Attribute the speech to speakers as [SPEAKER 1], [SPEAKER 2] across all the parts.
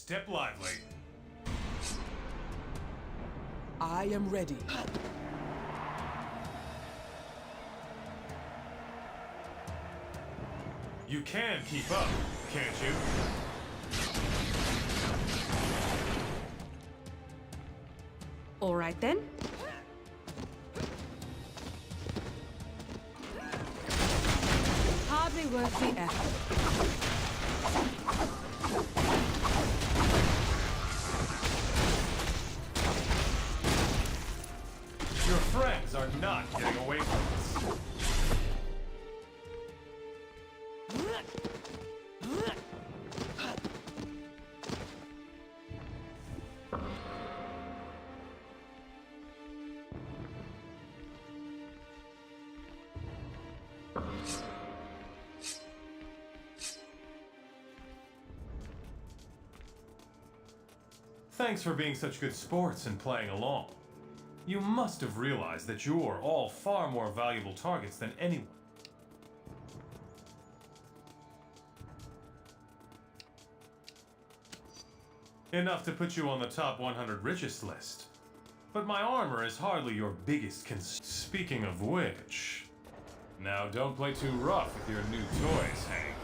[SPEAKER 1] Step lively.
[SPEAKER 2] I am ready.
[SPEAKER 1] You can keep up, can't you?
[SPEAKER 3] All right then. Hardly worth the effort.
[SPEAKER 1] Your friends are not getting away from us. Thanks for being such good sports and playing along. You must have realized that you're all far more valuable targets than anyone. Enough to put you on the top 100 richest list. But my armor is hardly your biggest concern. Speaking of which... Now don't play too rough with your new toys, Hank.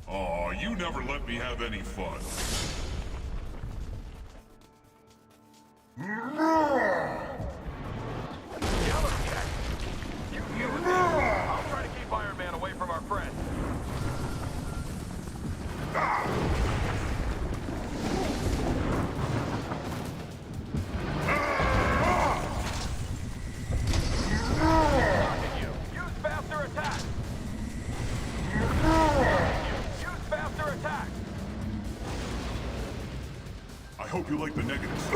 [SPEAKER 4] Aw, you never let me have any fun.
[SPEAKER 5] Yellow Jack! You deal with me. I'll try to keep Iron Man away from our friends. Use faster attack! Use faster attack!
[SPEAKER 4] I hope you like the negatives.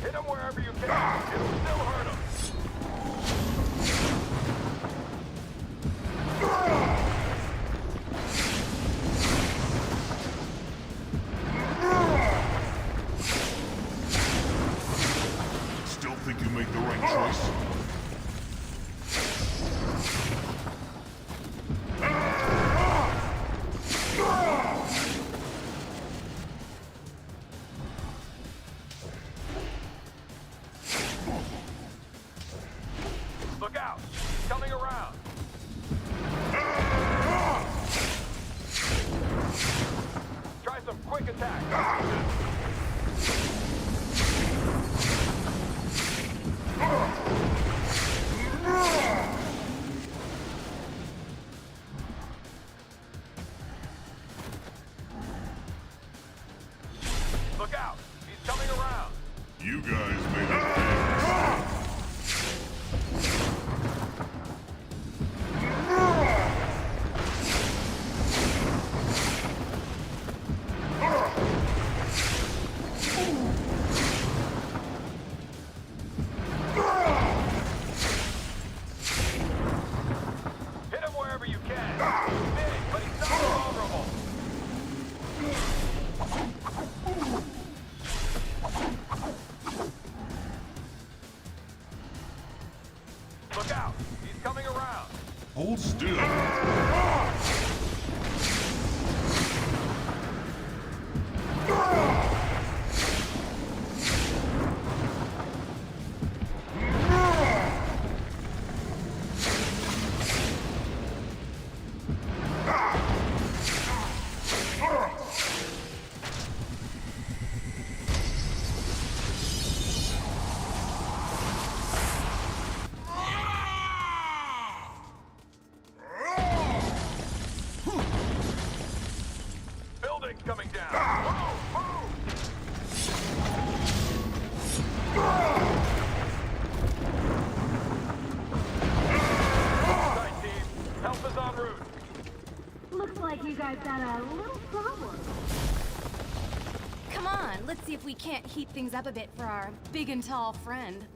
[SPEAKER 5] Hit him wherever you can. It'll still hurt him.
[SPEAKER 4] Still think you made the right choice?
[SPEAKER 5] Look out! He's coming around. Try some quick attack. Look out! He's coming around.
[SPEAKER 4] You guys made a big mistake.
[SPEAKER 5] Hit him wherever you can. He's big, but he's not vulnerable. Look out! He's coming around.
[SPEAKER 4] Hold still.
[SPEAKER 5] Building coming down. Move! Tight team. Help is en route.
[SPEAKER 6] Looks like you guys got a little problem.
[SPEAKER 3] Come on, let's see if we can't heat things up a bit for our big and tall friend.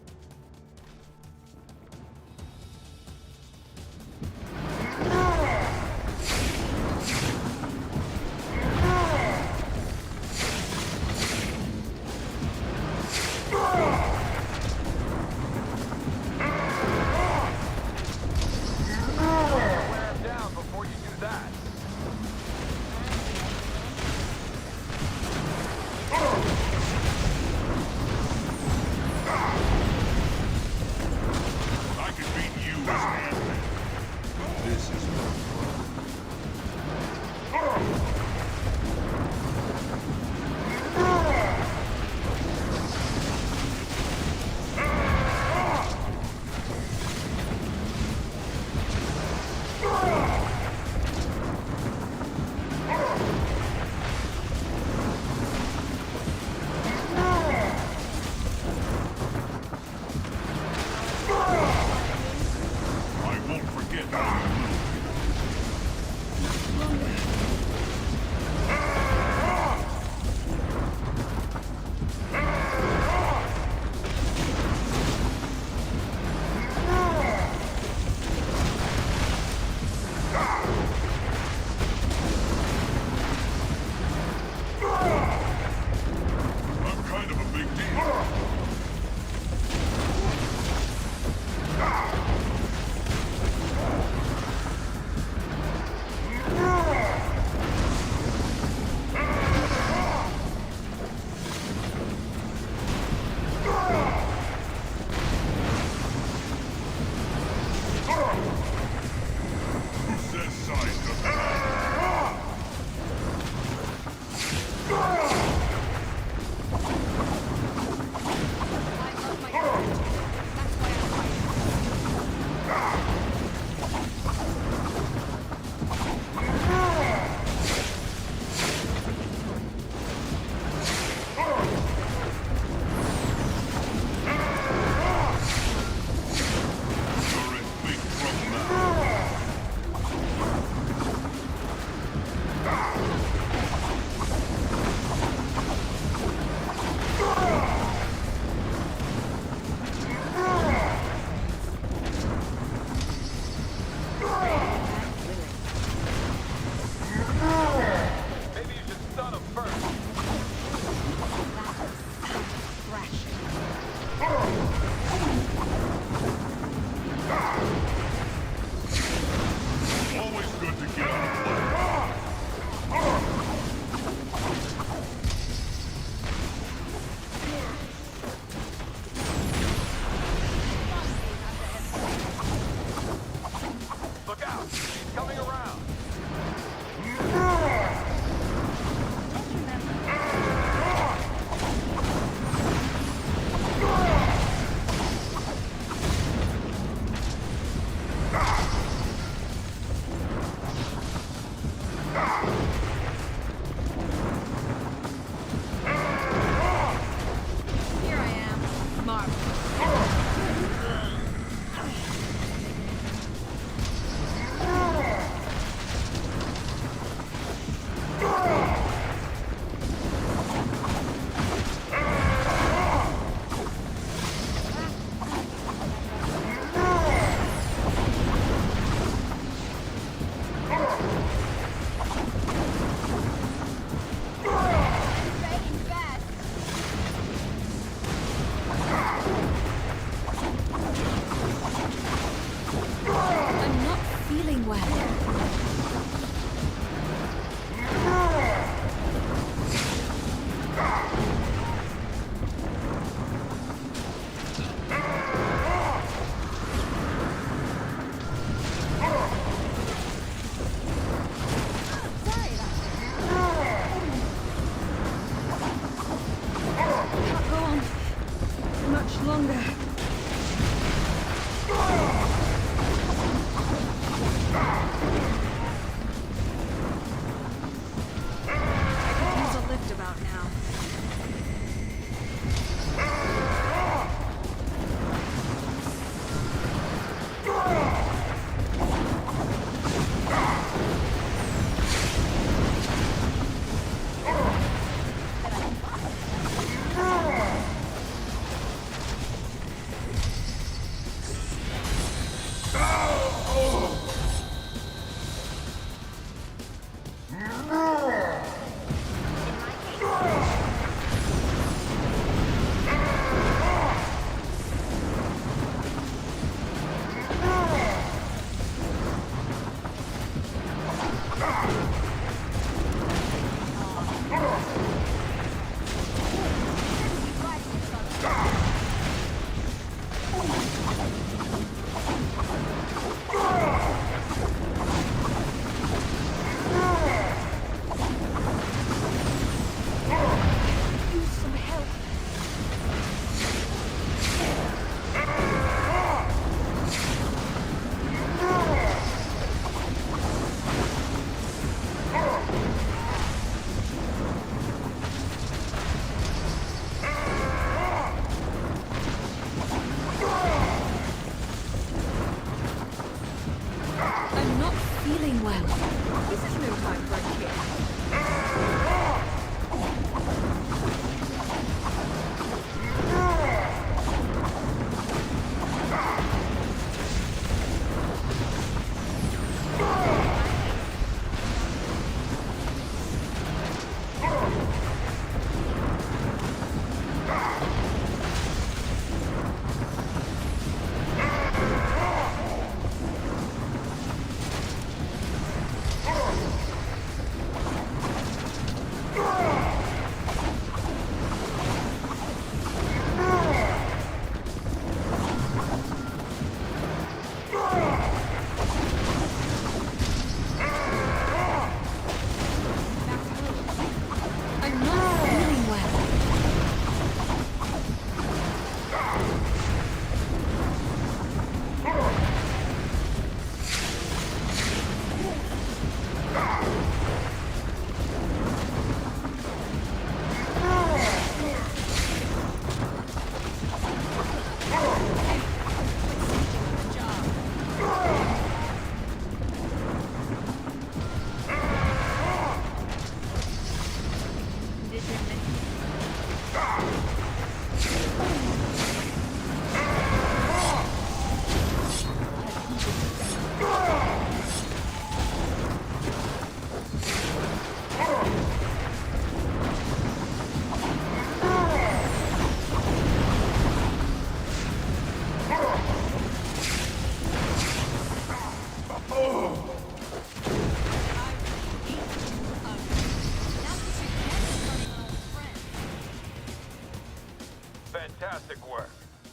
[SPEAKER 5] fantastic work.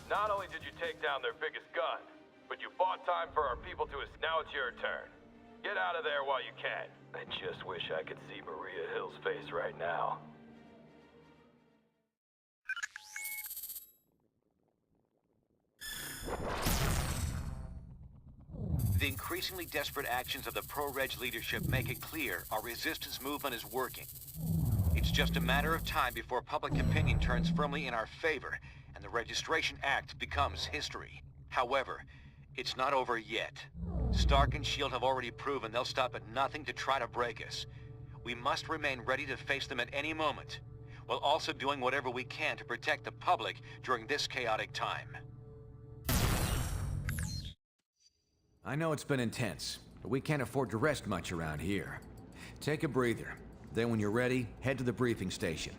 [SPEAKER 5] Not only did you take down their biggest gun, but you bought time for our people to... Now it's your turn. Get out of there while you can. I just wish I could see Maria Hill's face right now.
[SPEAKER 7] The increasingly desperate actions of the pro-Reg leadership make it clear our resistance movement is working. It's just a matter of time before public opinion turns firmly in our favor and the Registration Act becomes history. However, it's not over yet. Stark and S.H.I.E.L.D. have already proven they'll stop at nothing to try to break us. We must remain ready to face them at any moment, while also doing whatever we can to protect the public during this chaotic time.
[SPEAKER 8] I know it's been intense, but we can't afford to rest much around here. Take a breather. Then when you're ready, head to the briefing station.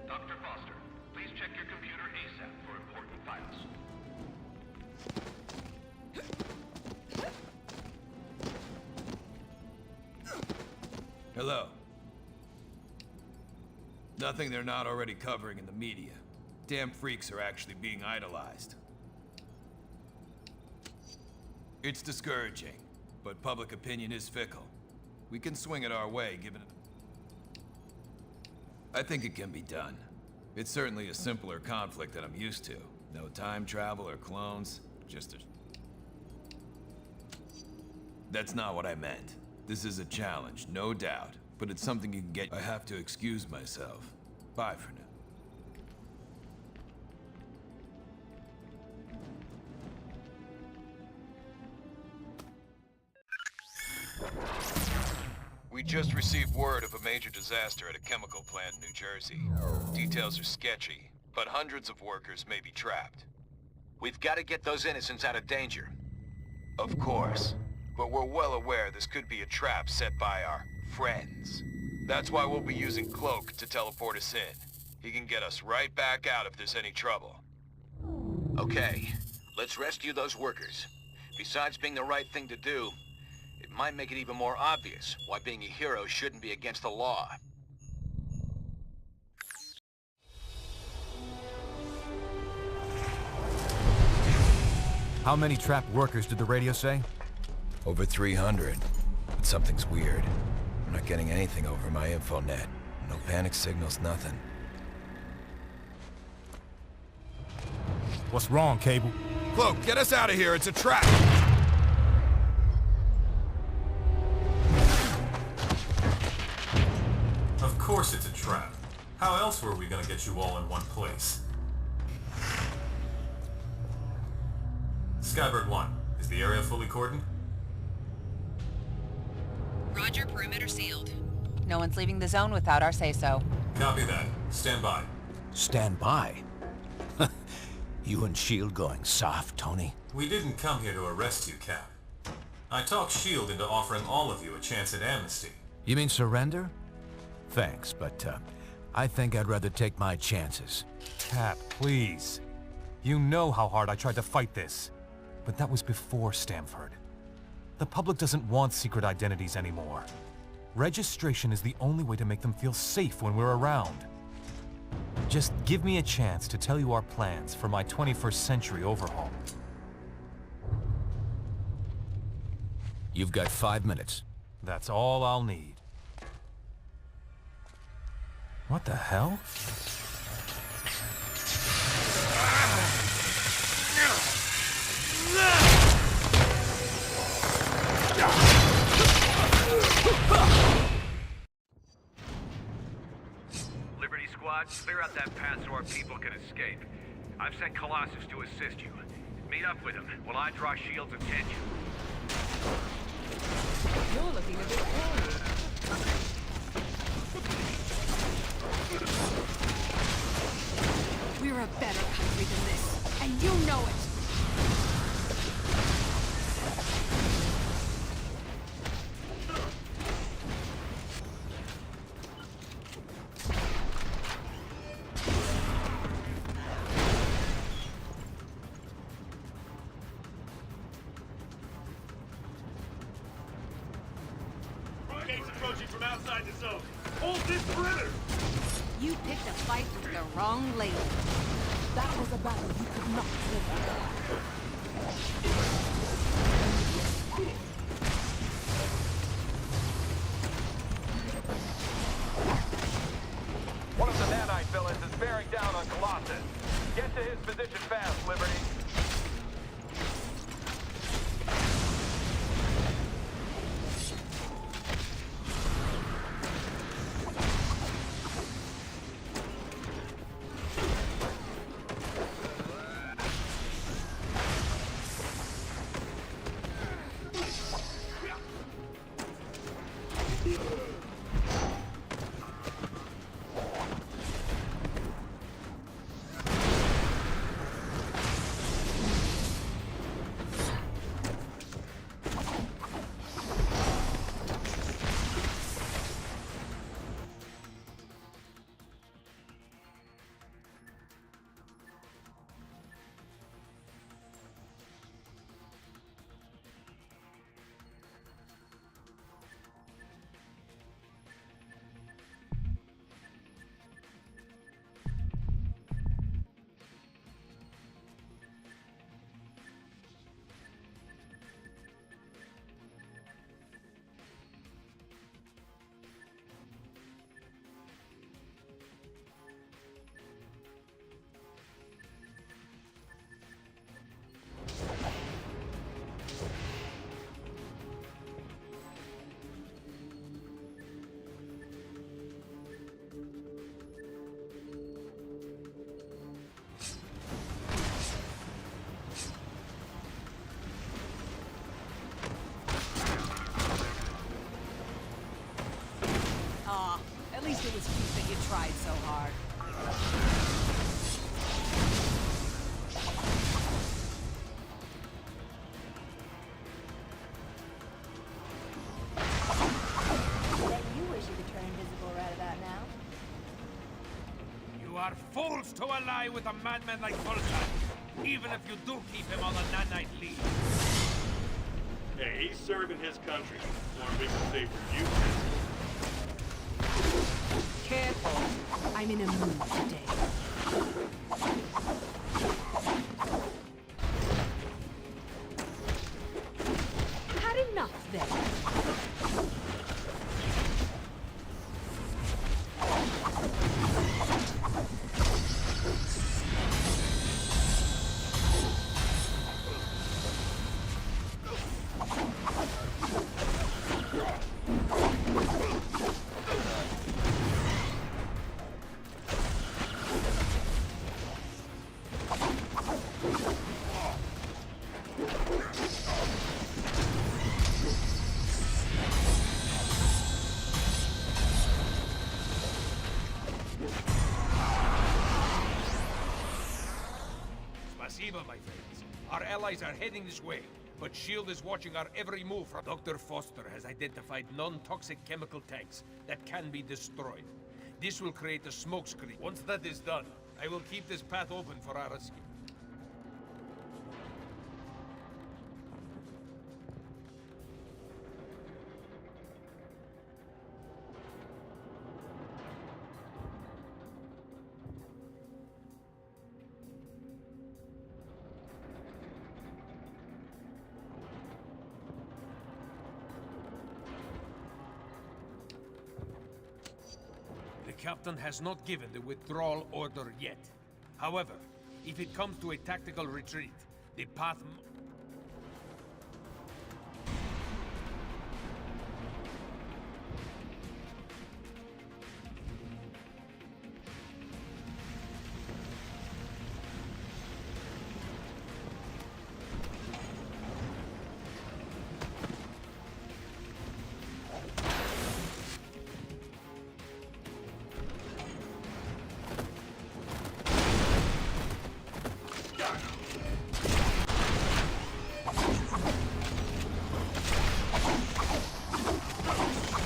[SPEAKER 9] Dr. Foster, please check your computer ASAP for important files.
[SPEAKER 10] Hello. Nothing they're not already covering in the media. Damn freaks are actually being idolized. It's discouraging, but public opinion is fickle. We can swing it our way, given it... I think it can be done. It's certainly a simpler conflict than I'm used to. No time travel or clones, just a... That's not what I meant. This is a challenge, no doubt, but it's something you can get... I have to excuse myself. Bye for now.
[SPEAKER 11] We just received word of a major disaster at a chemical plant in New Jersey. Details are sketchy, but hundreds of workers may be trapped.
[SPEAKER 7] We've got to get those innocents out of danger.
[SPEAKER 11] Of course, but we're well aware this could be a trap set by our friends. That's why we'll be using Cloak to teleport us in. He can get us right back out if there's any trouble.
[SPEAKER 7] Okay, let's rescue those workers. Besides being the right thing to do, it might make it even more obvious why being a hero shouldn't be against the law.
[SPEAKER 12] How many trapped workers did the radio say?
[SPEAKER 10] Over 300. But something's weird. I'm not getting anything over my infonet. No panic signals, nothing.
[SPEAKER 12] What's wrong, Cable?
[SPEAKER 10] Cloak, get us out of here! It's a trap!
[SPEAKER 1] Of course it's a trap. How else were we gonna get you all in one place? Skybird 1, is the area fully cordoned?
[SPEAKER 13] Roger, perimeter sealed.
[SPEAKER 14] No one's leaving the zone without our say-so.
[SPEAKER 1] Copy that. Stand by.
[SPEAKER 8] Stand by? You and S.H.I.E.L.D. going soft, Tony?
[SPEAKER 1] We didn't come here to arrest you, Cap. I talked S.H.I.E.L.D. into offering all of you a chance at amnesty.
[SPEAKER 8] You mean surrender? Thanks, but I think I'd rather take my chances.
[SPEAKER 12] Cap, please. You know how hard I tried to fight this. But that was before Stamford. The public doesn't want secret identities anymore. Registration is the only way to make them feel safe when we're around. Just give me a chance to tell you our plans for my 21st century overhaul.
[SPEAKER 15] You've got 5 minutes.
[SPEAKER 12] That's all I'll need. What the hell?
[SPEAKER 9] Liberty Squad, clear out that path so our people can escape. I've sent Colossus to assist you. Meet up with him while I draw Shield's attention.
[SPEAKER 2] You're looking a bit worried.
[SPEAKER 3] We're a better country than this, and you know it!
[SPEAKER 4] Gates approaching from outside the zone. Hold this perimeter!
[SPEAKER 3] You picked a fight with the wrong lady.
[SPEAKER 2] That was a battle you could not win.
[SPEAKER 5] One of the nanite villains is bearing down on Colossus. Get to his position fast, Liberty.
[SPEAKER 2] At least it was cute that you tried so hard.
[SPEAKER 6] Bet you wish you could turn invisible right about now.
[SPEAKER 9] You are fools to ally with a madman like Volkan, even if you do keep him on the nanite lead.
[SPEAKER 4] Hey, he's serving his country. More big mistake for you.
[SPEAKER 3] Careful. I'm in a mood today. Had enough then.
[SPEAKER 9] Spasiba, my friends. Our allies are heading this way, but S.H.I.E.L.D. is watching our every move. Dr. Foster has identified non-toxic chemical tanks that can be destroyed. This will create a smokescreen. Once that is done, I will keep this path open for our escape. captain has not given the withdrawal order yet. However, if it comes to a tactical retreat, the path...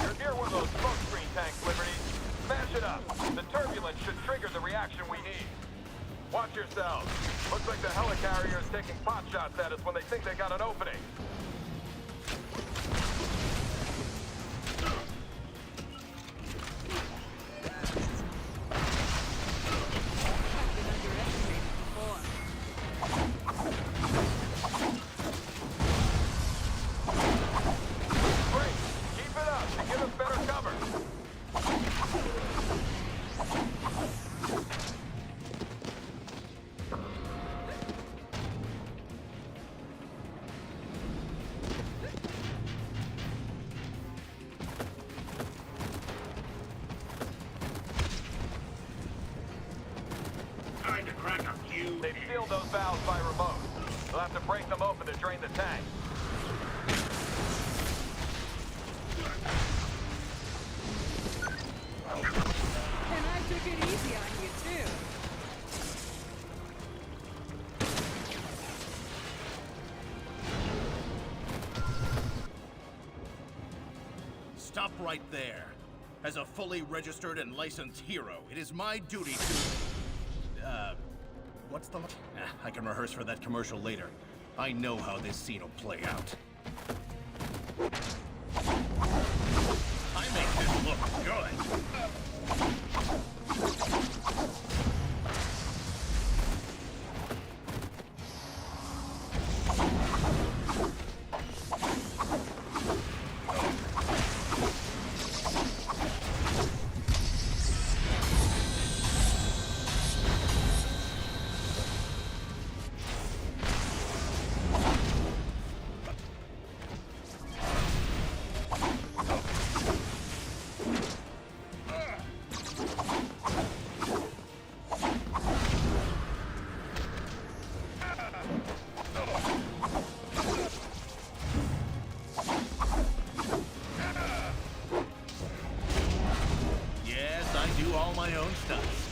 [SPEAKER 5] You're near one of those smoke screen tanks, Liberty. Smash it up. The turbulence should trigger the reaction we need. Watch yourselves. Looks like the helicarrier is taking pot shots at us when they think they got an opening.
[SPEAKER 2] I've been underestimated before.
[SPEAKER 5] Great. Keep it up to give us better cover.
[SPEAKER 4] Time to crack a few.
[SPEAKER 5] They've sealed those valves by remote. We'll have to break them open to drain the tank.
[SPEAKER 2] And I took it easy on you, too.
[SPEAKER 15] Stop right there. As a fully registered and licensed hero, it is my duty to... what's the... I can rehearse for that commercial later. I know how this scene will play out. I make this look good. Yes, I do all my own stunts.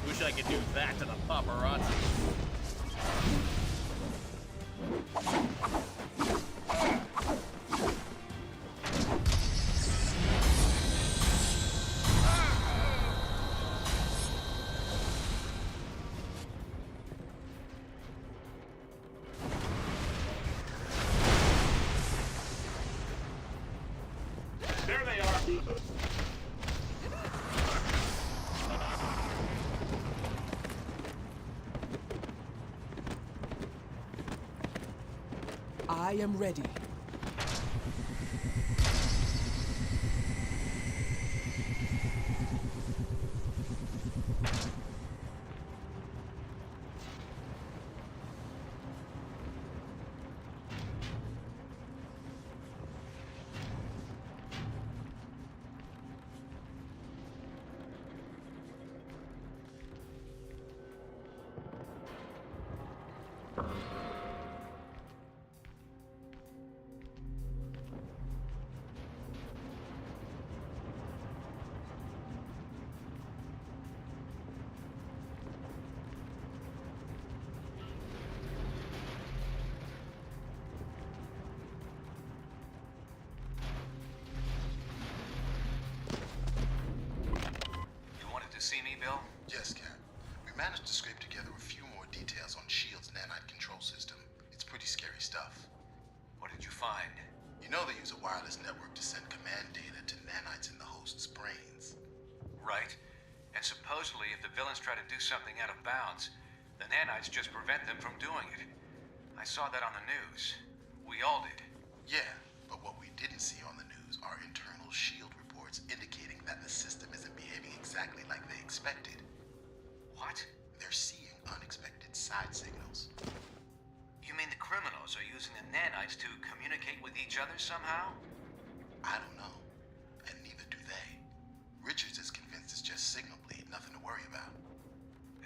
[SPEAKER 15] Wish I could do that to the paparazzi.
[SPEAKER 4] There they are.
[SPEAKER 2] I am ready.
[SPEAKER 7] Bill?
[SPEAKER 16] Yes, Cap. We managed to scrape together a few more details on S.H.I.E.L.'s nanite control system. It's pretty scary stuff.
[SPEAKER 7] What did you find?
[SPEAKER 16] You know they use a wireless network to send command data to nanites in the host's brains.
[SPEAKER 7] Right. And supposedly, if the villains try to do something out of bounds, the nanites just prevent them from doing it. I saw that on the news. We all did.
[SPEAKER 16] Yeah, but what we didn't see on the news are internal S.H.I.E.L.D. reports indicating that the system isn't behaving exactly like they expected.
[SPEAKER 7] What?
[SPEAKER 16] They're seeing unexpected side signals.
[SPEAKER 7] You mean the criminals are using the nanites to communicate with each other somehow?
[SPEAKER 16] I don't know, and neither do they. Richards is convinced it's just signal bleed, nothing to worry about.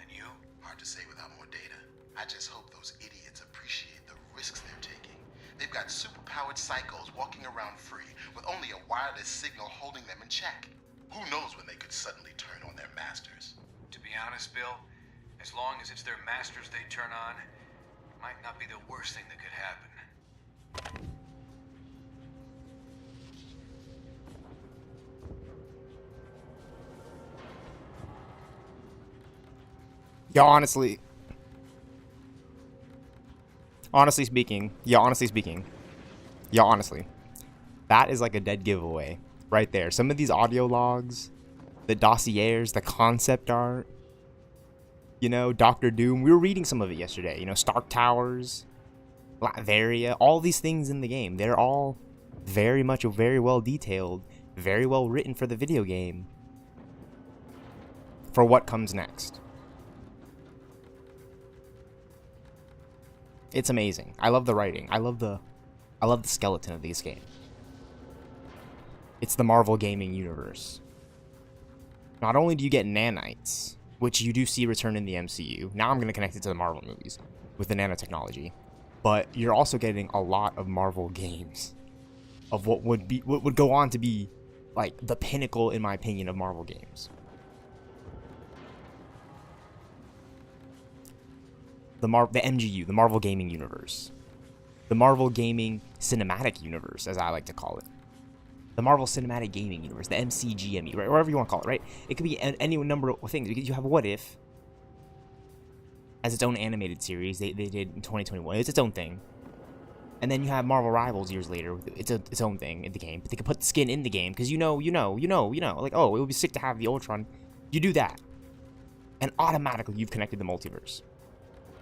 [SPEAKER 7] And you?
[SPEAKER 16] Hard to say without more data. I just hope those idiots appreciate the risks they're taking. They've got superpowered psychos walking around free with only a wireless signal holding them in check. Who knows when they could suddenly turn on their masters?
[SPEAKER 7] To be honest, Bill, as long as it's their masters they turn on, might not be the worst thing that could happen.
[SPEAKER 17] Yo, honestly speaking, that is like a dead giveaway right there. Some of these audio logs, the dossiers, the concept art, you know, Dr. Doom. We were reading some of it yesterday. You know, Stark Towers, Latveria, all these things in the game. They're all very well detailed, very well written for the video game, for what comes next. It's amazing. I love the writing. I love the skeleton of this game. It's the Marvel gaming universe. Not only do you get nanites, which you do see return in the MCU. Now I'm going to connect it to the Marvel movies with the nanotechnology. But you're also getting a lot of Marvel games of what would go on to be like the pinnacle, in my opinion, of Marvel games. The MGU, the Marvel Gaming Universe. The Marvel Gaming Cinematic Universe, as I like to call it. The Marvel Cinematic Gaming Universe, the MCGME, right? Whatever you want to call it, right? It could be any number of things. Because you have What If as its own animated series. They did in 2021. It's its own thing. And then you have Marvel Rivals years later. It's its own thing in the game. But they could put skin in the game because you know. Like, oh, it would be sick to have the Ultron. You do that. And automatically you've connected the multiverse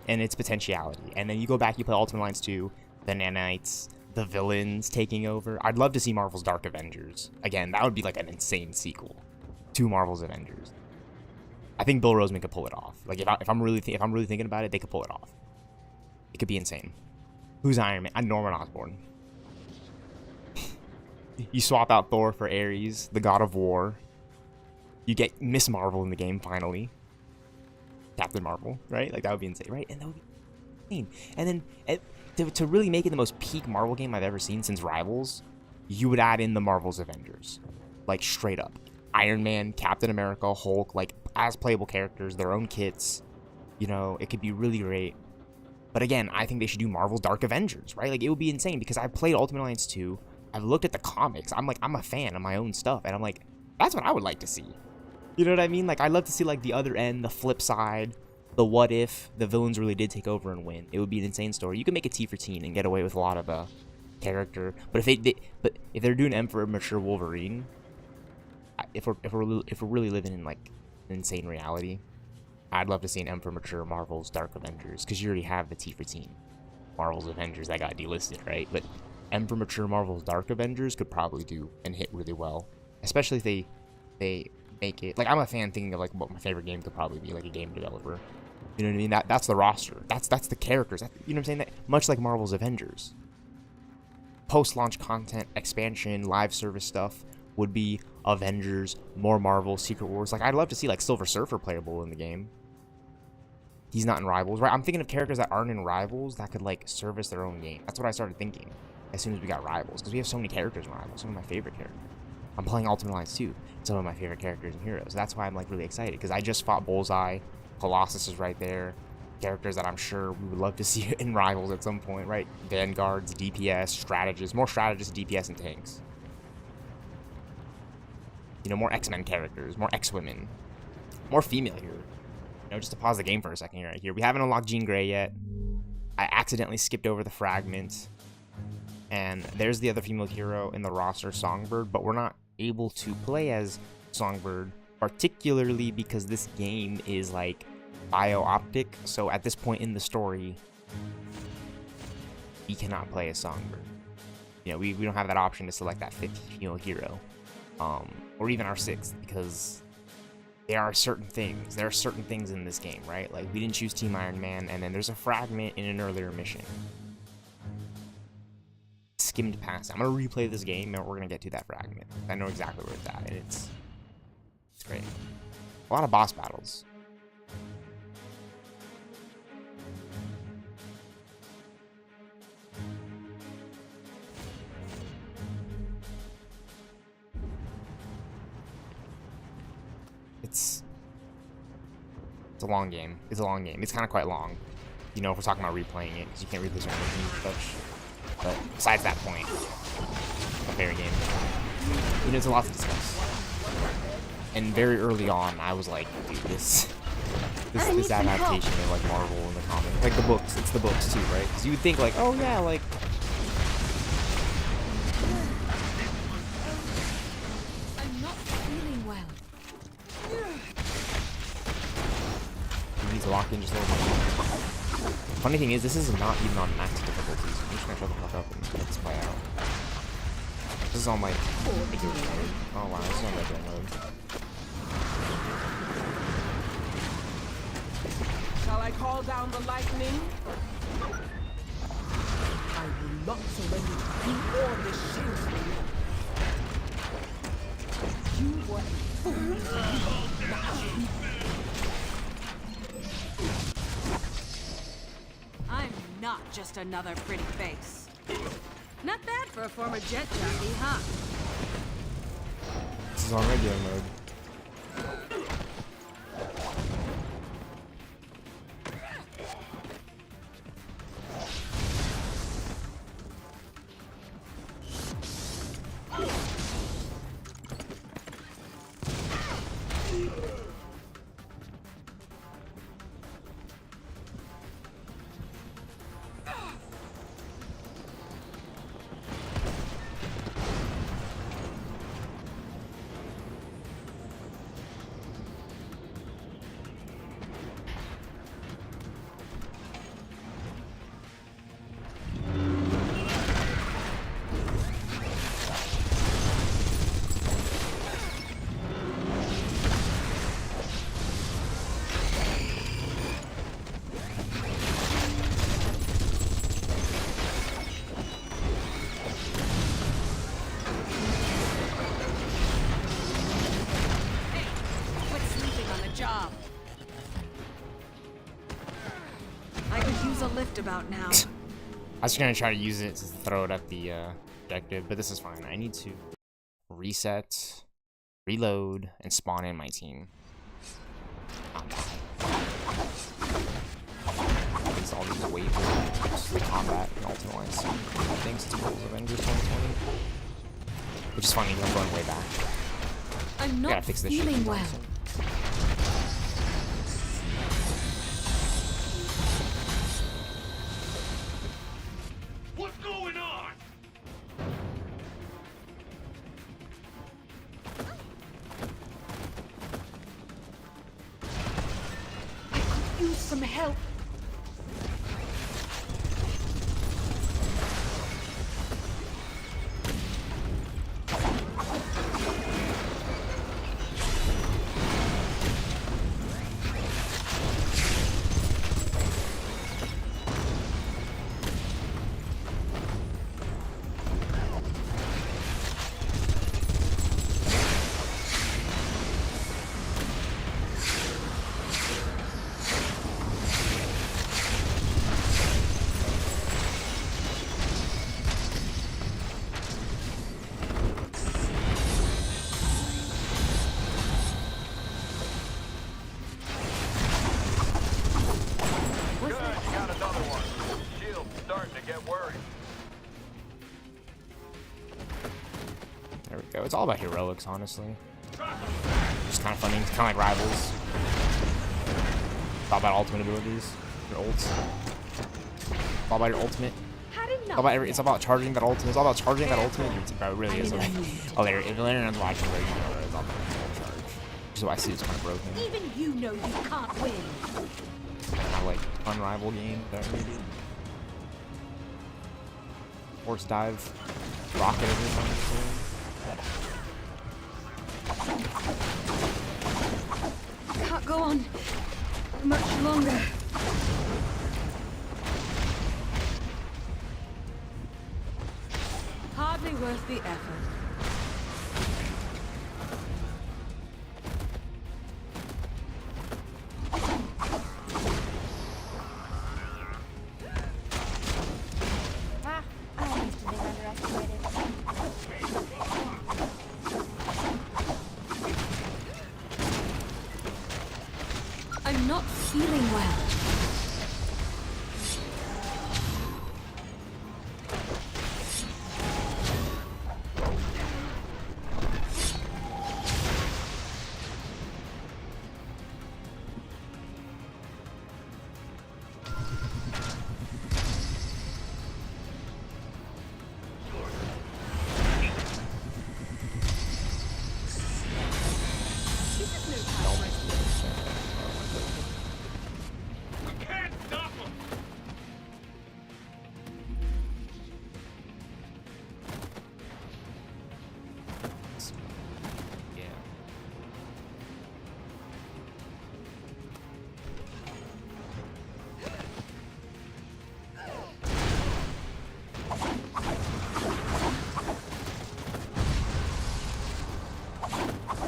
[SPEAKER 17] and its potentiality. And then you go back, you play Ultimate Alliance 2, the nanites, the villains taking over. I'd love to see Marvel's Dark Avengers. Again, that would be like an insane sequel to Marvel's Avengers. I think Bill Roseman could pull it off. Like if I'm really thinking about it, they could pull it off. It could be insane. Who's Iron Man? I'm Norman Osborn. You swap out Thor for Ares, the God of War. You get Miss Marvel in the game finally. Captain Marvel, right? Like that would be insane, right? And that would be insane. And then to really make it the most peak Marvel game I've ever seen since Rivals, you would add in the Marvel's Avengers, like straight up. Iron Man, Captain America, Hulk, like as playable characters, their own kits. You know, it could be really great. But again, I think they should do Marvel's Dark Avengers, right? Like it would be insane because I played Ultimate Alliance 2. I've looked at the comics. I'm a fan of my own stuff, and I'm like, that's what I would like to see. You know what I mean? Like, I'd love to see, like, the other end, the flip side, the what if the villains really did take over and win. It would be an insane story. You could make a T for teen and get away with a lot of character. But if they're doing M for mature Wolverine, if we're really living in, like, insane reality, I'd love to see an M for mature Marvel's Dark Avengers, because you already have the T for teen Marvel's Avengers that got delisted, right? But M for mature Marvel's Dark Avengers could probably do and hit really well, especially if they make it. Like, I'm a fan thinking of like what my favorite game could probably be, like a game developer. You know what I mean? That's the roster. That's the characters. You know what I'm saying? That much like Marvel's Avengers. Post-launch content, expansion, live service stuff would be Avengers, more Marvel, Secret Wars. Like, I'd love to see like Silver Surfer playable in the game. He's not in Rivals, right? I'm thinking of characters that aren't in Rivals that could like service their own game. That's what I started thinking as soon as we got Rivals, because we have so many characters in Rivals. Some of my favorite characters. I'm playing Ultimate Alliance 2. Some of my favorite characters and heroes. That's why I'm like really excited, because I just fought Bullseye. Colossus is right there. Characters that I'm sure we would love to see in Rivals at some point, right? Vanguards, DPS, strategists, more strategists, DPS, and tanks. You know, more X-Men characters, more X-Women. more female here. You know, just to pause the game for a second right here. We haven't unlocked Jean Grey yet. I accidentally skipped over the fragment. And there's the other female hero in the roster, Songbird, but we're not able to play as Songbird, particularly because this game is like bio-optic. So at this point in the story, we cannot play as Songbird. You know, we don't have that option to select that 5th female hero, or even our 6th, because there are certain things in this game, right? Like, we didn't choose Team Iron Man, and then there's a fragment in an earlier mission. Skimmed past it. I'm gonna replay this game, and we're gonna get to that fragment. I know exactly where it's at, and it's great. A lot of boss battles. It's a long game. It's a long game. It's kind of quite long. You know, if we're talking about replaying it, because you can't replay certain things such. But besides that point, my favorite game. You know, it's a lot to discuss. And very early on, I was like, dude, this adaptation of like Marvel in the comics, like the books. It's the books too, right? Because you would think like, oh yeah, like.
[SPEAKER 3] I'm not feeling well.
[SPEAKER 17] You need to lock in just a little bit. Funny thing is, this is not even on max difficulty, so I'm just gonna shut the fuck up and let this play out. This is on like regular mode. Oh wow, this is on regular mode.
[SPEAKER 2] Shall I call down the lightning? I will not surrender to you or this shameful. You were a fool. I'm not just another pretty face. Not bad for a former jet jockey, huh?
[SPEAKER 17] This is on regular mode.
[SPEAKER 2] I could use a lift about now.
[SPEAKER 17] I was gonna try to use it to throw it at the objective, but this is fine. I need to reset, reload, and spawn in my team. It's all these wave combat and ultimate lines. Thanks to Avengers 2020. Which is funny, I'm going way back.
[SPEAKER 3] I'm not feeling well.
[SPEAKER 4] What's going on?
[SPEAKER 2] Use some help.
[SPEAKER 17] There we go. It's all about heroics, honestly. Just kind of funny. It's kind of like Rivals. Thought about ultimate abilities. Your ults. Thought about your ultimate. It's about charging that ultimate. It's all about charging that ultimate. It really is. Okay. Oh, there. If Larry's watching, you know it's all about full charge. So I see it's kind of broken.
[SPEAKER 2] Even you know you can't win.
[SPEAKER 17] Kind of like unrivaled game there, maybe. Horse dive. Rocket everyone.
[SPEAKER 3] Can't go on much longer.
[SPEAKER 2] Hardly worth the effort.
[SPEAKER 6] I used to be underestimated.
[SPEAKER 3] I'm not feeling well.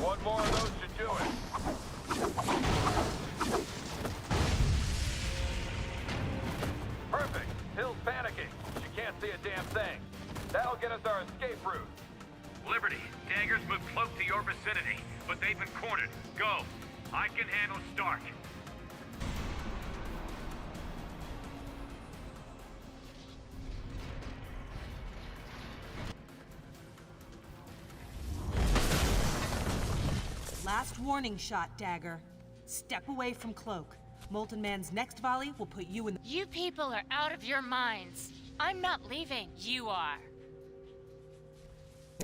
[SPEAKER 5] One more of those should do it. Perfect. Hill's panicking. She can't see a damn thing. That'll get us our escape route.
[SPEAKER 4] Liberty, Daggers move close to your vicinity, but they've been cornered. Go. I can handle Stark.
[SPEAKER 2] Last warning shot, Dagger. Step away from Cloak. Molten Man's next volley will put you in the—
[SPEAKER 18] You people are out of your minds. I'm not leaving. You are.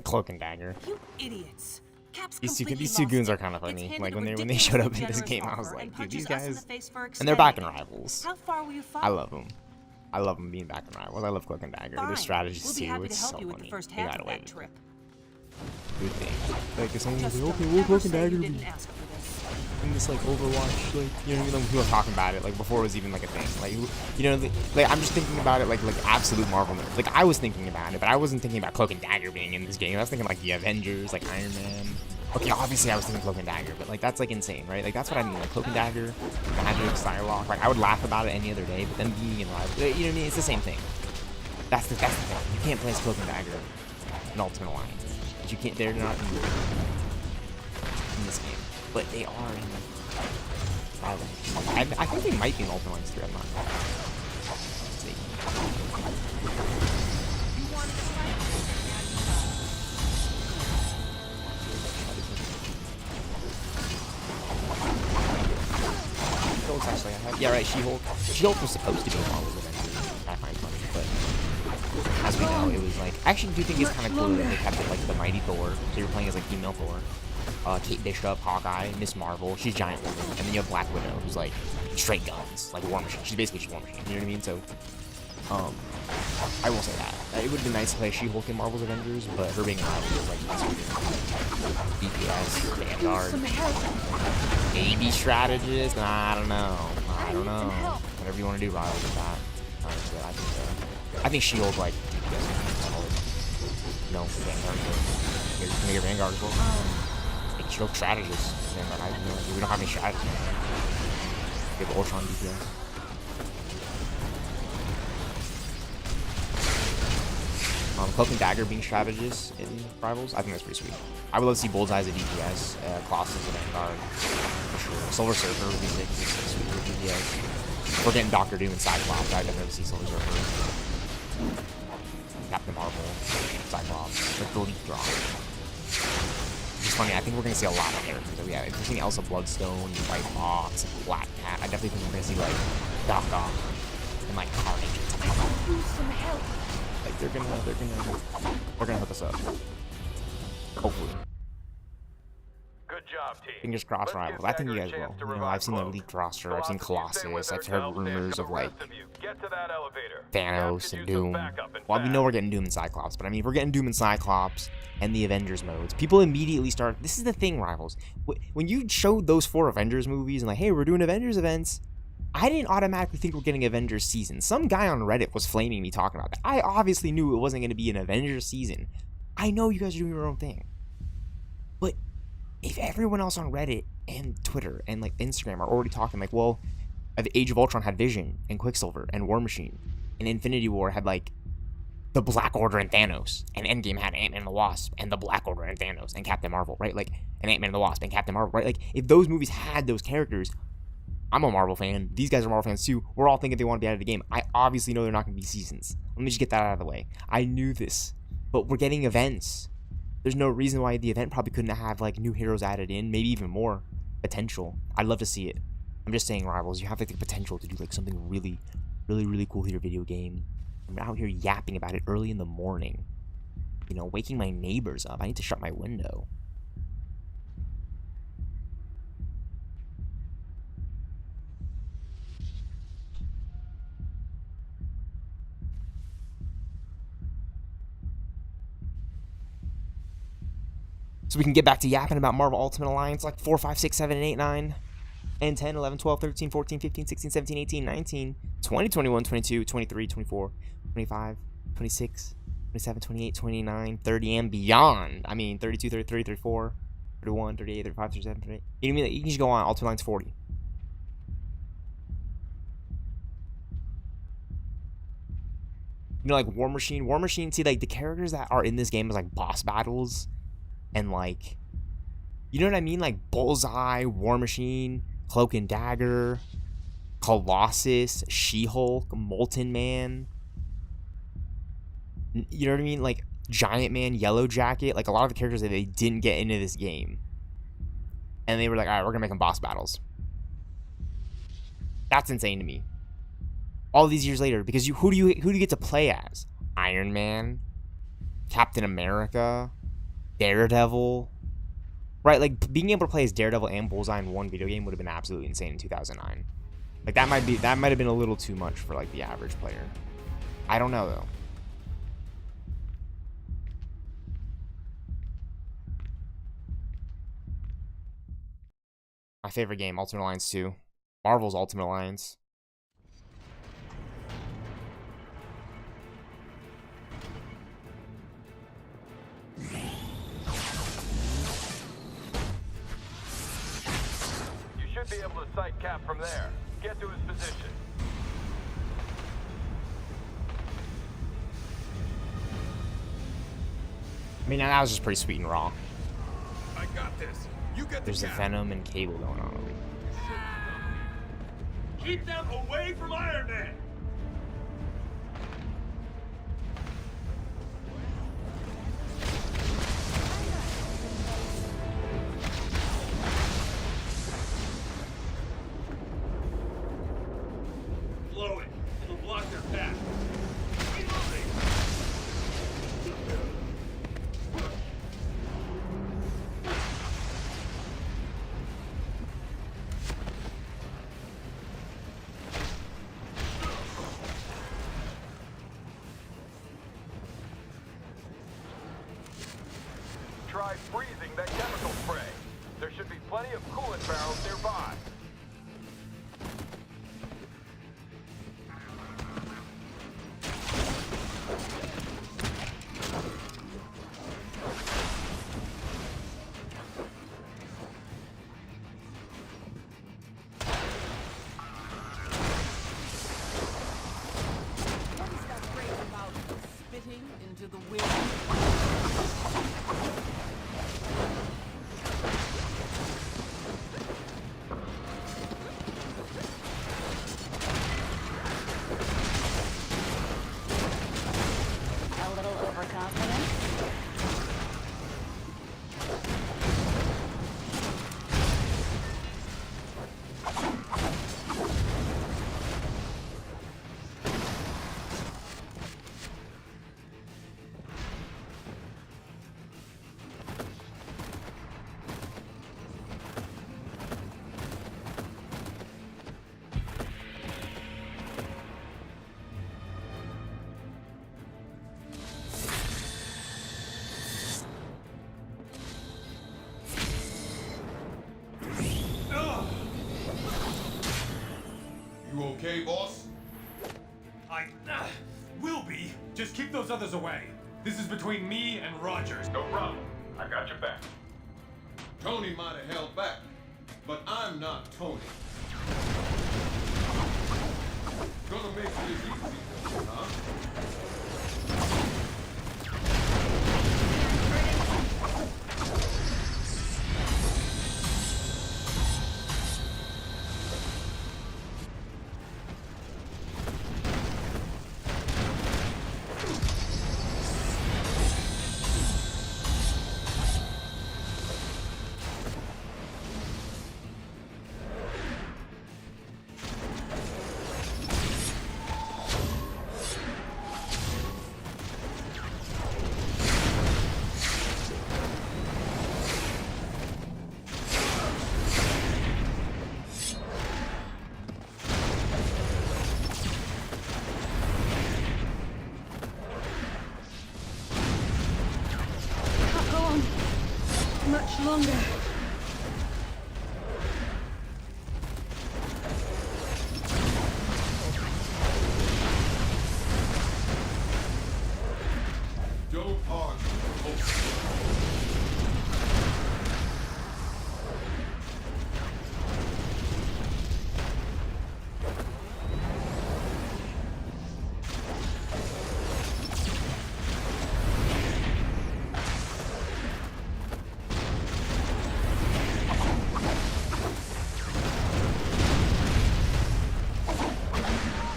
[SPEAKER 17] Cloak and Dagger.
[SPEAKER 2] You idiots. Cap's
[SPEAKER 17] These
[SPEAKER 2] completely
[SPEAKER 17] two goons
[SPEAKER 2] lost
[SPEAKER 17] are kind of
[SPEAKER 2] it.
[SPEAKER 17] funny.
[SPEAKER 2] Gets
[SPEAKER 17] Like
[SPEAKER 2] handed
[SPEAKER 17] when
[SPEAKER 2] a
[SPEAKER 17] they showed up in
[SPEAKER 2] ridiculously
[SPEAKER 17] this game, I was
[SPEAKER 2] generous
[SPEAKER 17] like,
[SPEAKER 2] offer
[SPEAKER 17] dude, these
[SPEAKER 2] and punches us in
[SPEAKER 17] guys,
[SPEAKER 2] the face for
[SPEAKER 17] and they're back in
[SPEAKER 2] extending it.
[SPEAKER 17] Rivals.
[SPEAKER 2] How far will you fight?
[SPEAKER 17] I love them. I love them being back in Rivals. I love Cloak and Dagger. Their
[SPEAKER 2] Fine.
[SPEAKER 17] strategies
[SPEAKER 2] We'll be
[SPEAKER 17] too.
[SPEAKER 2] happy to
[SPEAKER 17] It's
[SPEAKER 2] help
[SPEAKER 17] so
[SPEAKER 2] you with
[SPEAKER 17] funny.
[SPEAKER 2] the first
[SPEAKER 17] They
[SPEAKER 2] half
[SPEAKER 17] got
[SPEAKER 2] of
[SPEAKER 17] away
[SPEAKER 2] that
[SPEAKER 17] with it.
[SPEAKER 2] trip.
[SPEAKER 17] Good thing. Like it's only like,
[SPEAKER 2] Just
[SPEAKER 17] okay,
[SPEAKER 2] don't
[SPEAKER 17] we'll
[SPEAKER 2] ever
[SPEAKER 17] Cloak and
[SPEAKER 2] say you
[SPEAKER 17] Dagger.
[SPEAKER 2] didn't ask for this.
[SPEAKER 17] In this like Overwatch, like you know, people were talking about it like before it was even like a thing. Like you know, like I'm just thinking about it like absolute Marvel nerds. Like I was thinking about it, but I wasn't thinking about Cloak and Dagger being in this game. I was thinking like the Avengers, like Iron Man. Okay, obviously I was thinking Cloak and Dagger, but like that's like insane, right? Like that's what I mean, like Cloak and Dagger, Magic, Psylocke. Like I would laugh about it any other day, but then being in Rival, you know what I mean? It's the same thing. That's the thing. You can't play as Cloak and Dagger in Ultimate Alliance. You can't. They're not in this game, but they are in Rival. I think they might be in Ultimate Alliance 3. I'm not. Let's see. She-Hulk's actually, yeah, right, She-Hulk. She-Hulk was supposed to be in Marvel's Avengers. I find funny, but as we know, it was like, I actually do think it's kind of cool that they kept it like the Mighty Thor. So you're playing as like female Thor. Kate Bishop, Hawkeye, Miss Marvel, she's Giant Woman, and then you have Black Widow, who's like straight guns, like War Machine. She's basically just War Machine. You know what I mean? So, I will say that it would have been nice to play She-Hulk in Marvel's Avengers, but her being in Marvel was like DPS, Vanguard, maybe strategist. Nah, I don't know. Whatever you want to do, Riley, with that. I think She-Hulk like DPS. No, Vanguard. You're gonna get Vanguard as well. She-Hulk strategist. Vanguard. We don't have any strategists. We have Ultron DPS. Cloak and Dagger being strategists in Rivals, I think that's pretty sweet. I would love to see Bullseye as a DPS, Colossus as a Vanguard, for sure. Silver Surfer would be sick, sweet with DPS. We're getting Doctor Doom and Cyclops, I'd definitely see Silver Surfer. Captain Marvel, Cyclops, like the lead drop. It's funny, I think we're gonna see a lot of characters that we have. If we're seeing Elsa Bloodstone, White Fox, Black Cat, I definitely think we're gonna see like Doc Ock and like Carnage and stuff like that.
[SPEAKER 3] Use some help.
[SPEAKER 17] Like they're gonna hook us up. Hopefully.
[SPEAKER 5] Good job, team.
[SPEAKER 17] Fingers crossed, Rivals. I think you guys will. You know, I've seen the leaked roster. I've seen Colossus. I've heard rumors of like Thanos and Doom. Well, we know we're getting Doom and Cyclops, but I mean, if we're getting Doom and Cyclops and the Avengers modes, people immediately start. This is the thing, Rivals. When you showed those 4 Avengers movies and like, hey, we're doing Avengers events, I didn't automatically think we're getting Avengers season. Some guy on Reddit was flaming me talking about that. I obviously knew it wasn't going to be an Avengers season. I know you guys are doing your own thing, but if everyone else on Reddit and Twitter and like Instagram are already talking like, well, Age of Ultron had Vision and Quicksilver and War Machine, and Infinity War had like the Black Order and Thanos, and Endgame had Ant-Man and the Wasp and the Black Order and Thanos and Captain Marvel, right? Like, and Ant-Man and the Wasp and Captain Marvel, right? Like, if those movies had those characters, I'm a Marvel fan. These guys are Marvel fans too. We're all thinking they want to be out of the game. I obviously know they're not going to be seasons. Let me just get that out of the way. I knew this, but we're getting events. There's no reason why the event probably couldn't have like new heroes added in, maybe even more potential. I'd love to see it. I'm just saying, Rivals, you have like the potential to do like something really, really, really cool with your video game. I'm out here yapping about it early in the morning. You know, waking my neighbors up. I need to shut my window. So we can get back to yapping about Marvel Ultimate Alliance like 4, 5, 6, 7, 8, 9, and 10, 11, 12, 13, 14, 15, 16, 17, 18, 19, 20, 21, 22, 23, 24, 25, 26, 27, 28, 29, 30, and beyond. I mean, 32, 33, 34, 31, 38, 35, 37, 38. You know, you can just go on Ultimate Alliance 40. You know, like War Machine, see, like, the characters that are in this game is, like, boss battles. And, like, you know what I mean? Like, Bullseye, War Machine, Cloak and Dagger, Colossus, She-Hulk, Molten Man. You know what I mean? Like, Giant Man, Yellow Jacket. Like, a lot of the characters that they didn't get into this game. And they were like, all right, we're going to make them boss battles. That's insane to me. All these years later, because who do you get to play as? Iron Man, Captain America, Daredevil, right? Like, being able to play as Daredevil and Bullseye in one video game would have been absolutely insane in 2009. Like, that might have been a little too much for like the average player. I don't know though. My favorite game, Ultimate Alliance 2. Marvel's Ultimate Alliance.
[SPEAKER 5] Should be able to sight Cap from there. Get to his position.
[SPEAKER 17] I mean, that was just pretty sweet and raw.
[SPEAKER 9] I got this. You get
[SPEAKER 17] There's the Venom and Cable going on over here.
[SPEAKER 9] Keep them away from Iron Man. Blow it. It'll block their path.
[SPEAKER 5] Try freezing that chemical spray. There should be plenty of coolant barrels nearby.
[SPEAKER 2] Into the wind.
[SPEAKER 11] okay, boss?
[SPEAKER 1] I will be. Just keep those others away. This is between me and Rogers.
[SPEAKER 5] No problem. I got your back.
[SPEAKER 11] Tony might have held back, but I'm not Tony. Gonna make this easy, huh?
[SPEAKER 6] Much longer.
[SPEAKER 11] Don't argue.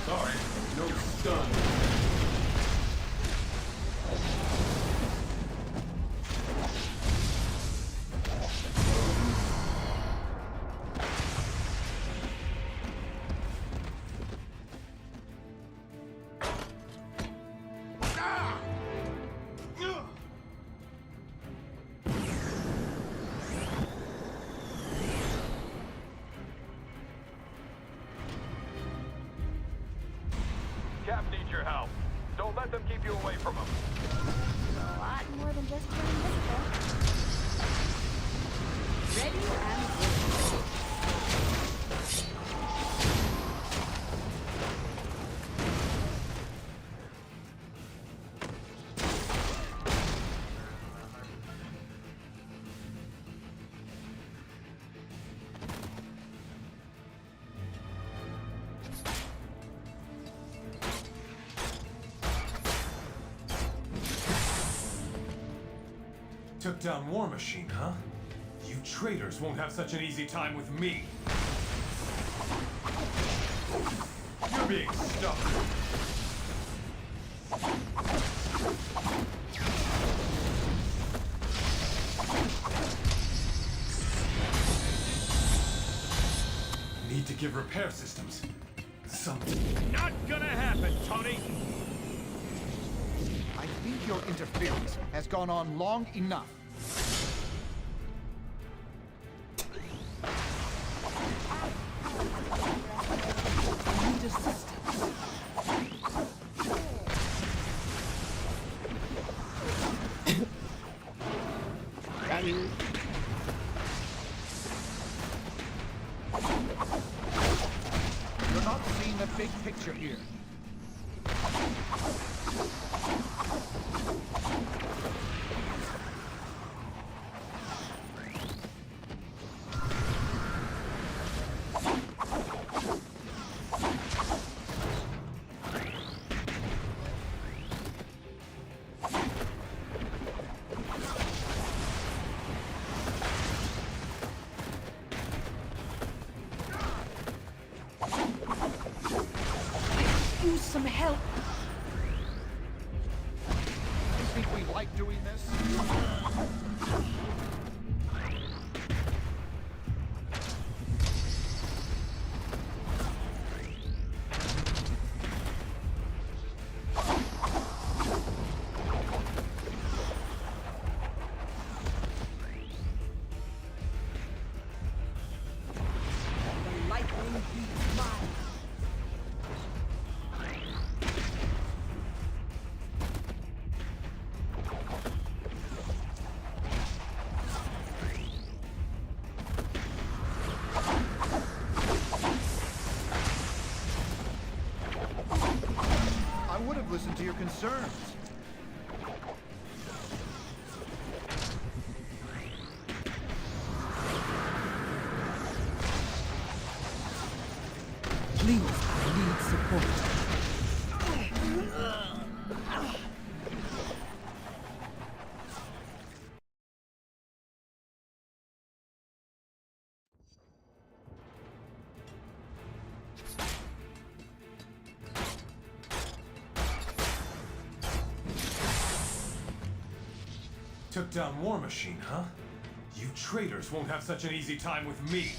[SPEAKER 11] Sorry, no stun.
[SPEAKER 5] Cap needs your help. Don't let them keep you away from him.
[SPEAKER 3] A lot more than just being invisible.
[SPEAKER 2] Ready and willing.
[SPEAKER 1] Took down War Machine, huh? You traitors won't have such an easy time with me. You're being stubborn. Need to give repair systems something.
[SPEAKER 15] Not gonna happen, Tony!
[SPEAKER 19] I think your interference has gone on long enough. I need assistance. You're not seeing the big picture here.
[SPEAKER 2] Use some help.
[SPEAKER 19] You think we like doing this?
[SPEAKER 2] The lightning beats mine.
[SPEAKER 19] your concerns.
[SPEAKER 2] Please, I need support.
[SPEAKER 1] Took down War Machine, huh? You traitors won't have such an easy time with me.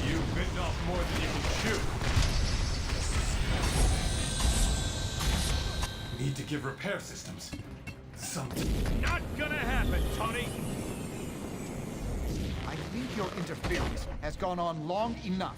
[SPEAKER 1] You've bitten off more than you can chew. Need to give repair systems something.
[SPEAKER 15] Not gonna happen, Tony!
[SPEAKER 19] I think your interference has gone on long enough.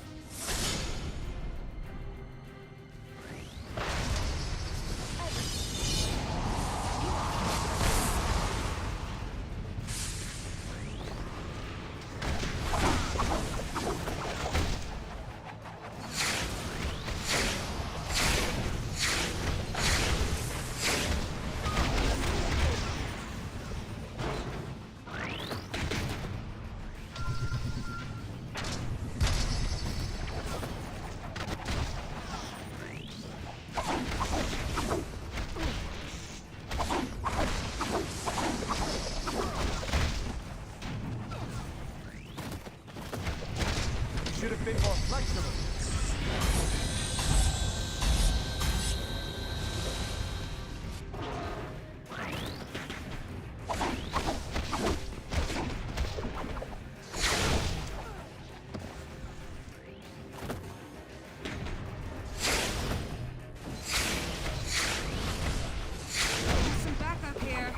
[SPEAKER 19] Should have been more flexible.
[SPEAKER 3] Some backup here.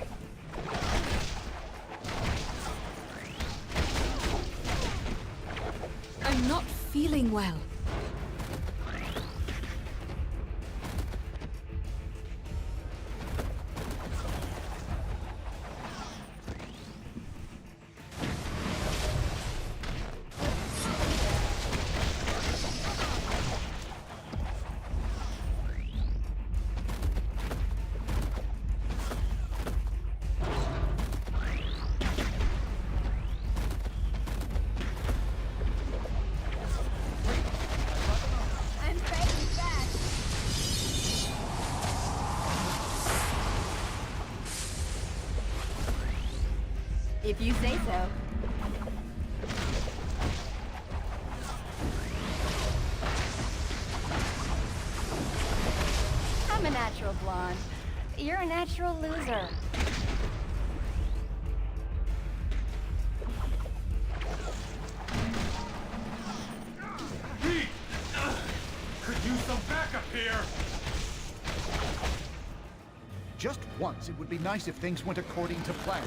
[SPEAKER 3] I'm not feeling well. I'm fighting back. If you say so. I'm a natural blonde. You're a natural loser.
[SPEAKER 1] Pete! Could use some backup here!
[SPEAKER 19] Just once, it would be nice if things went according to plan.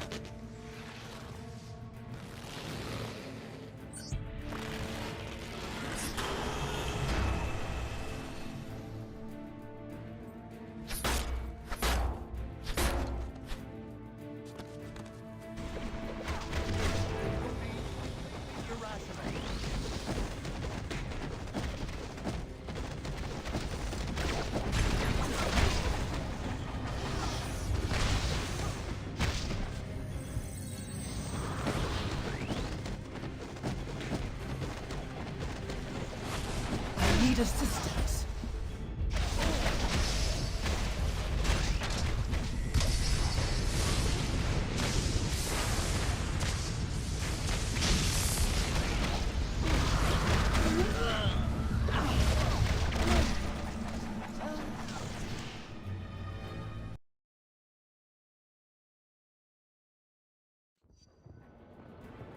[SPEAKER 2] I need assistance.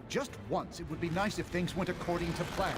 [SPEAKER 19] Just once, it would be nice if things went according to plan.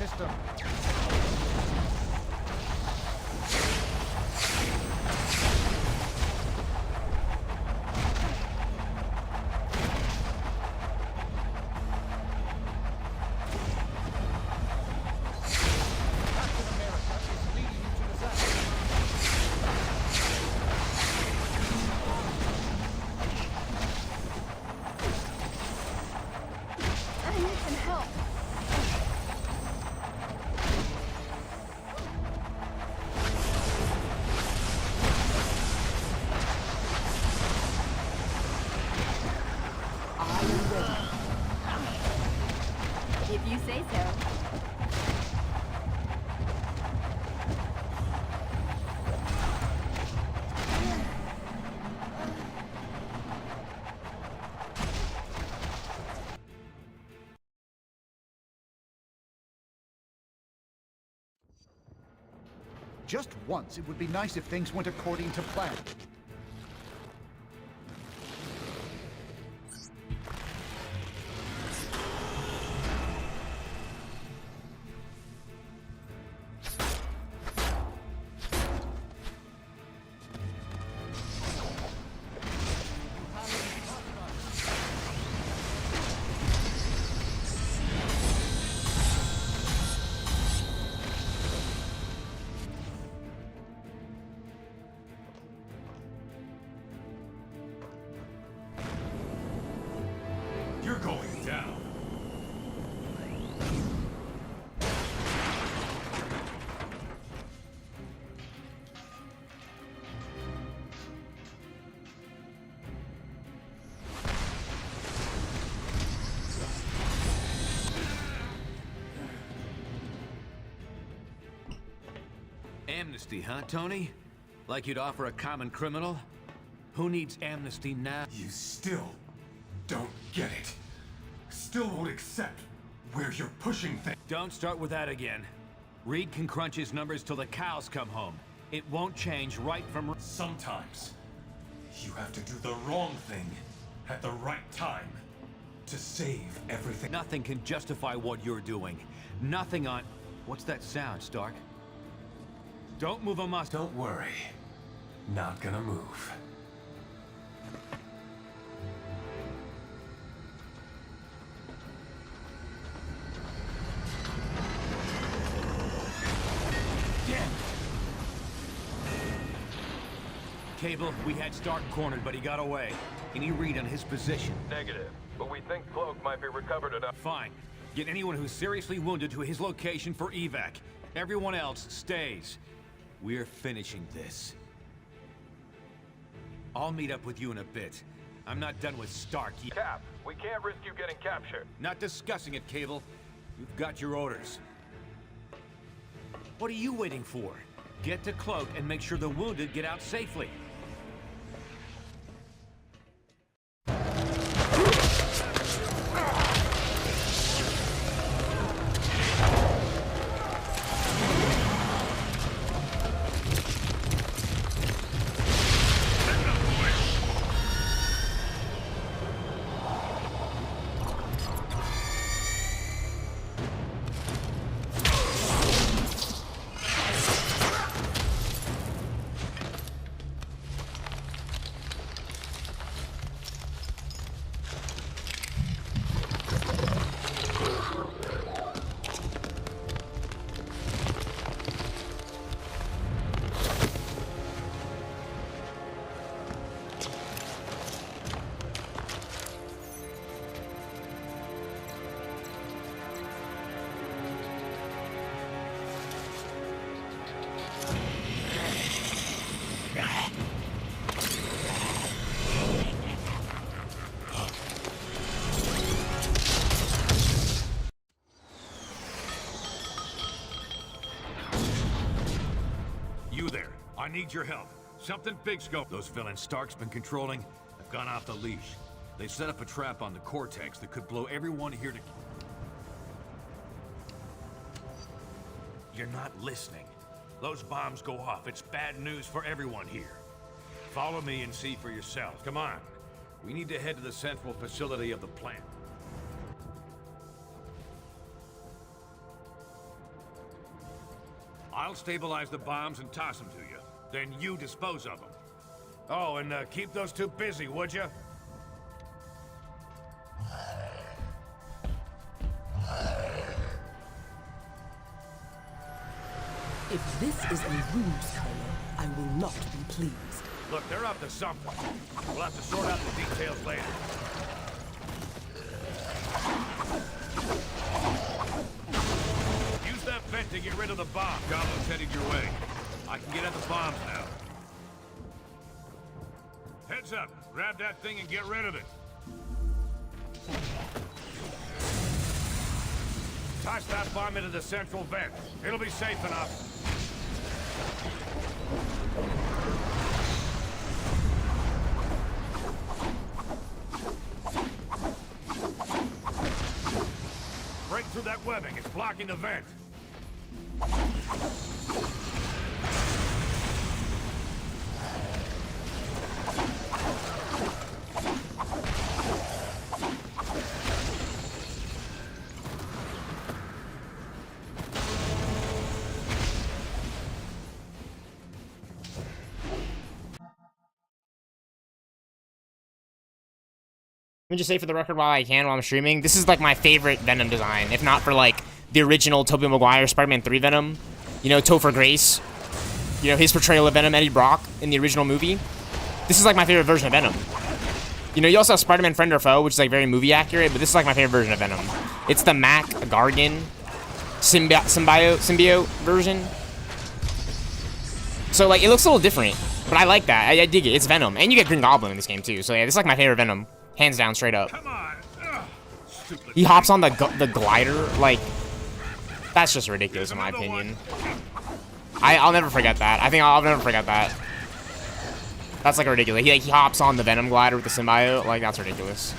[SPEAKER 19] system.
[SPEAKER 3] I need some help.
[SPEAKER 6] I am ready. If you say so.
[SPEAKER 19] Just once, it would be nice if things went according to plan.
[SPEAKER 1] You're going down.
[SPEAKER 8] Amnesty, huh, Tony? Like you'd offer a common criminal? Who needs amnesty now?
[SPEAKER 1] You still don't get it. Still won't accept where you're pushing things.
[SPEAKER 8] Don't start with that again. Reed can crunch his numbers till the cows come home. It won't change right from...
[SPEAKER 1] Sometimes, you have to do the wrong thing at the right time to save everything.
[SPEAKER 8] Nothing can justify what you're doing. Nothing on... What's that sound, Stark? Don't move a muscle.
[SPEAKER 1] Don't worry. Not gonna move.
[SPEAKER 8] Cable, we had Stark cornered, but he got away. Any read on his position?
[SPEAKER 5] Negative, but we think Cloak might be recovered enough.
[SPEAKER 8] Fine. Get anyone who's seriously wounded to his location for evac. Everyone else stays. We're finishing this. I'll meet up with you in a bit. I'm not done with Stark yet.
[SPEAKER 5] Cap, we can't risk you getting captured.
[SPEAKER 8] Not discussing it, Cable. You've got your orders. What are you waiting for? Get to Cloak and make sure the wounded get out safely.
[SPEAKER 20] I need your help. Something big scope. Those villains Stark's been controlling have gone off the leash. They've set up a trap on the Cortex that could blow everyone here to... You're not listening. Those bombs go off. It's bad news for everyone here. Follow me and see for yourself. Come on. We need to head to the central facility of the plant. I'll stabilize the bombs and toss them to you. Then you dispose of them. Oh, and keep those two busy, would you?
[SPEAKER 21] If this is a ruse, Colonel, I will not be pleased.
[SPEAKER 20] Look, they're up to something. We'll have to sort out the details later. Use that vent to get rid of the bomb. Goblin's headed your way. I can get at the bombs now. Heads up. Grab that thing and get rid of it. Toss that bomb into the central vent. It'll be safe enough. Break through that webbing. It's blocking the vent.
[SPEAKER 17] Let me just say for the record while I'm streaming, this is like my favorite Venom design, if not for like the original Tobey Maguire Spider-Man 3 Venom. You know, Topher Grace. You know, his portrayal of Venom, Eddie Brock, in the original movie. This is like my favorite version of Venom. You know, you also have Spider-Man Friend or Foe, which is like very movie accurate, but this is like my favorite version of Venom. It's the Mac Gargan symbiote version. So like, it looks a little different, but I like that. I dig it. It's Venom. And you get Green Goblin in this game too. So yeah, this is like my favorite Venom. Hands down, straight up. He hops on the glider, like, that's just ridiculous in my opinion. I'll never forget that. I think I'll never forget that. That's like ridiculous. He hops on the Venom glider with the symbiote, like that's ridiculous.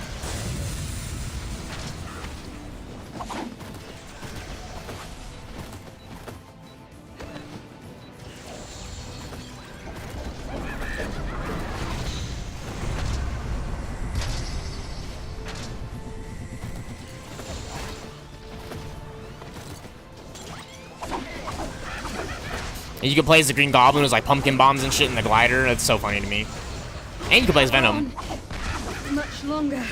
[SPEAKER 17] And you can play as the Green Goblin who's like pumpkin bombs and shit in the glider. That's so funny to me. And you can play as Venom.
[SPEAKER 6] Much longer.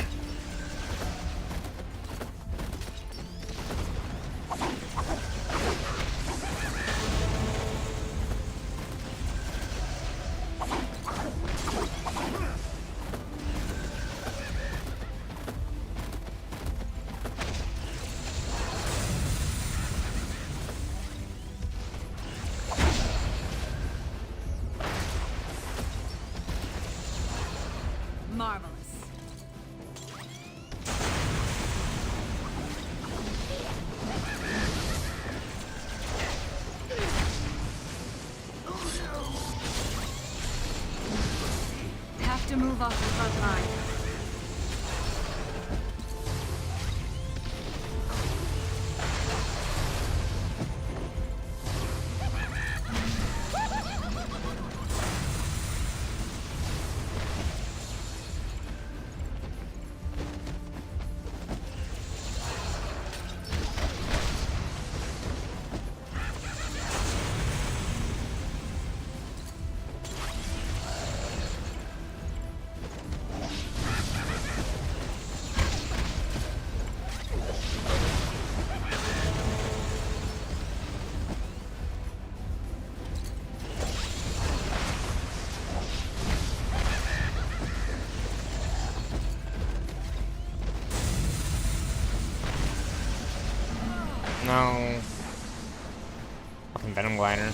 [SPEAKER 2] Marvelous.
[SPEAKER 6] Have to move off the front line.
[SPEAKER 17] No. Fucking Venom glider.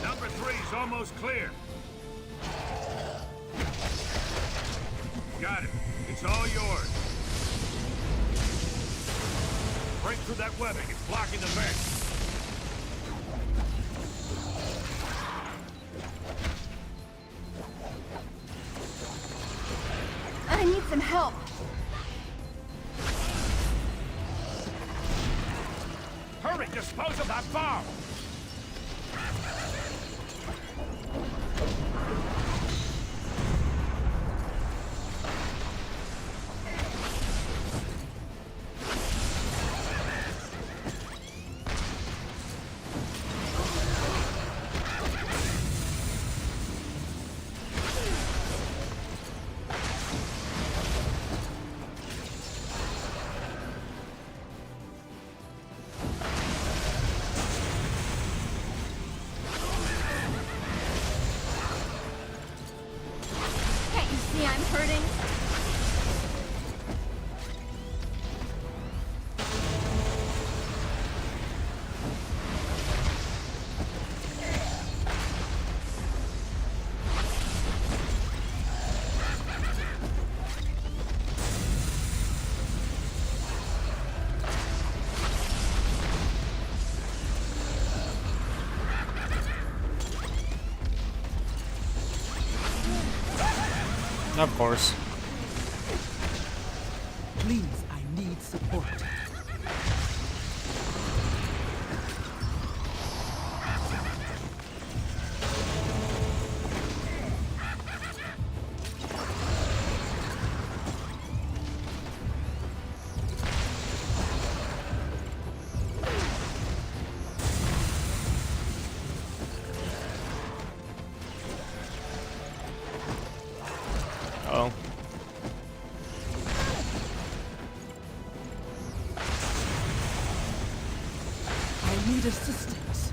[SPEAKER 20] Number 3's almost clear. Got it. It's all yours. Break through that webbing. It's blocking the vent.
[SPEAKER 3] I need some help.
[SPEAKER 20] Hurry, dispose of that bomb!
[SPEAKER 17] Of course.
[SPEAKER 21] Please, I need support.
[SPEAKER 17] Oh.
[SPEAKER 21] I need assistance.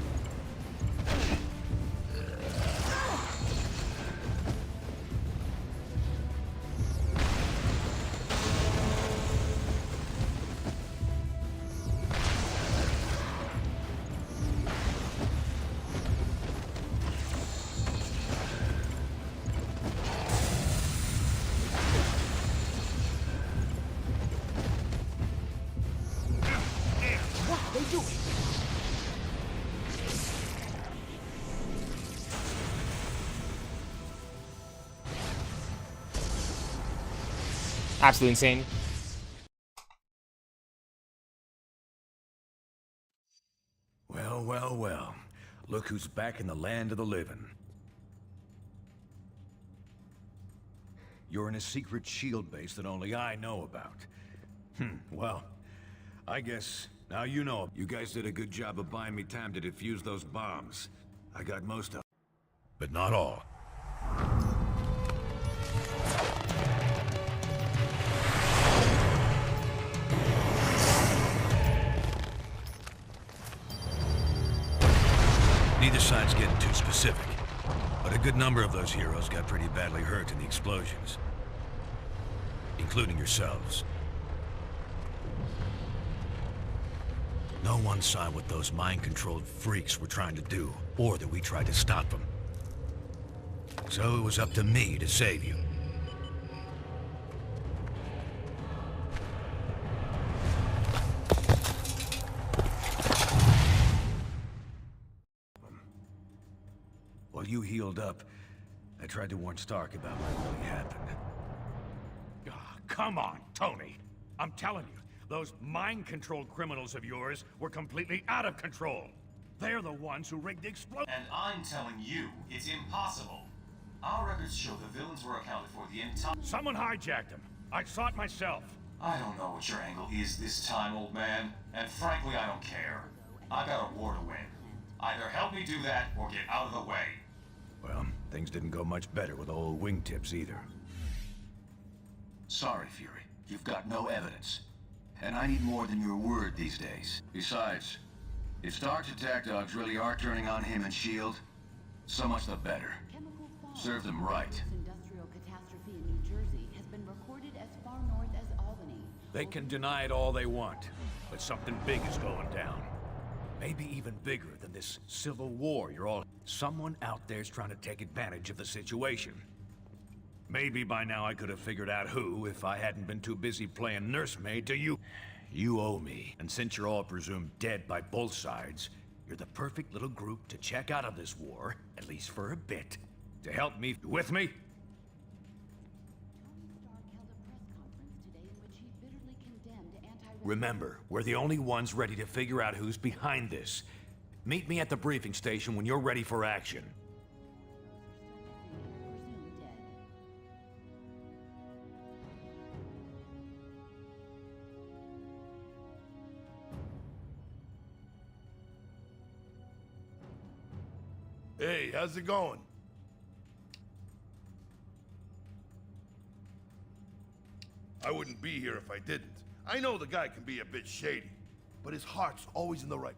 [SPEAKER 21] What are they doing?
[SPEAKER 17] Absolutely insane.
[SPEAKER 20] Well, well, well. Look who's back in the land of the living. You're in a secret shield base that only I know about. Well, I guess now you know. You guys did a good job of buying me time to defuse those bombs. I got most of them, but not all. Neither side's getting too specific, but a good number of those heroes got pretty badly hurt in the explosions, including yourselves. No one saw what those mind-controlled freaks were trying to do, or that we tried to stop them. So it was up to me to save you. While you healed up, I tried to warn Stark about what really happened.
[SPEAKER 15] Come on, Tony. I'm telling you, those mind-controlled criminals of yours were completely out of control. They're the ones who rigged the explosion.
[SPEAKER 10] And I'm telling you, it's impossible. Our records show the villains were accounted for the entire—
[SPEAKER 15] Someone hijacked them. I saw it myself.
[SPEAKER 10] I don't know what your angle is this time, old man. And frankly, I don't care. I got a war to win. Either help me do that, or get out of the way.
[SPEAKER 20] Well, things didn't go much better with old wingtips either.
[SPEAKER 10] Sorry, Fury. You've got no evidence. And I need more than your word these days. Besides, if Stark's attack dogs really are turning on him and S.H.I.E.L.D., so much the better. Serve them right.
[SPEAKER 22] Industrial catastrophe in New Jersey has been recorded as far north as Albany.
[SPEAKER 20] They can deny it all they want, but something big is going down. Maybe even bigger than this civil war you're all— Someone out there's trying to take advantage of the situation. Maybe by now I could have figured out who if I hadn't been too busy playing nursemaid to you. You owe me, and since you're all presumed dead by both sides, you're the perfect little group to check out of this war, at least for a bit. To help me— with me? Remember, we're the only ones ready to figure out who's behind this. Meet me at the briefing station when you're ready for action.
[SPEAKER 23] Hey, how's it going? I wouldn't be here if I didn't. I know the guy can be a bit shady, but his heart's always in the right.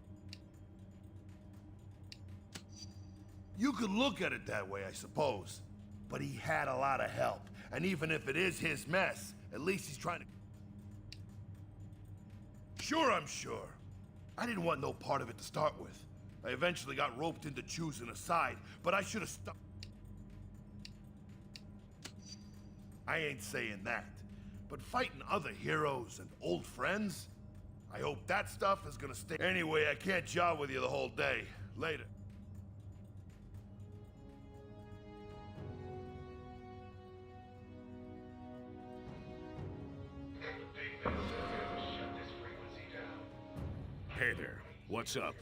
[SPEAKER 23] You could look at it that way, I suppose. But he had a lot of help, and even if it is his mess, at least he's trying to— Sure, I'm sure. I didn't want no part of it to start with. I eventually got roped into choosing a side, but I should have stopped. I ain't saying that. But fighting other heroes and old friends? I hope that stuff is gonna stay. Anyway, I can't job with you the whole day. Later.
[SPEAKER 20] What's up?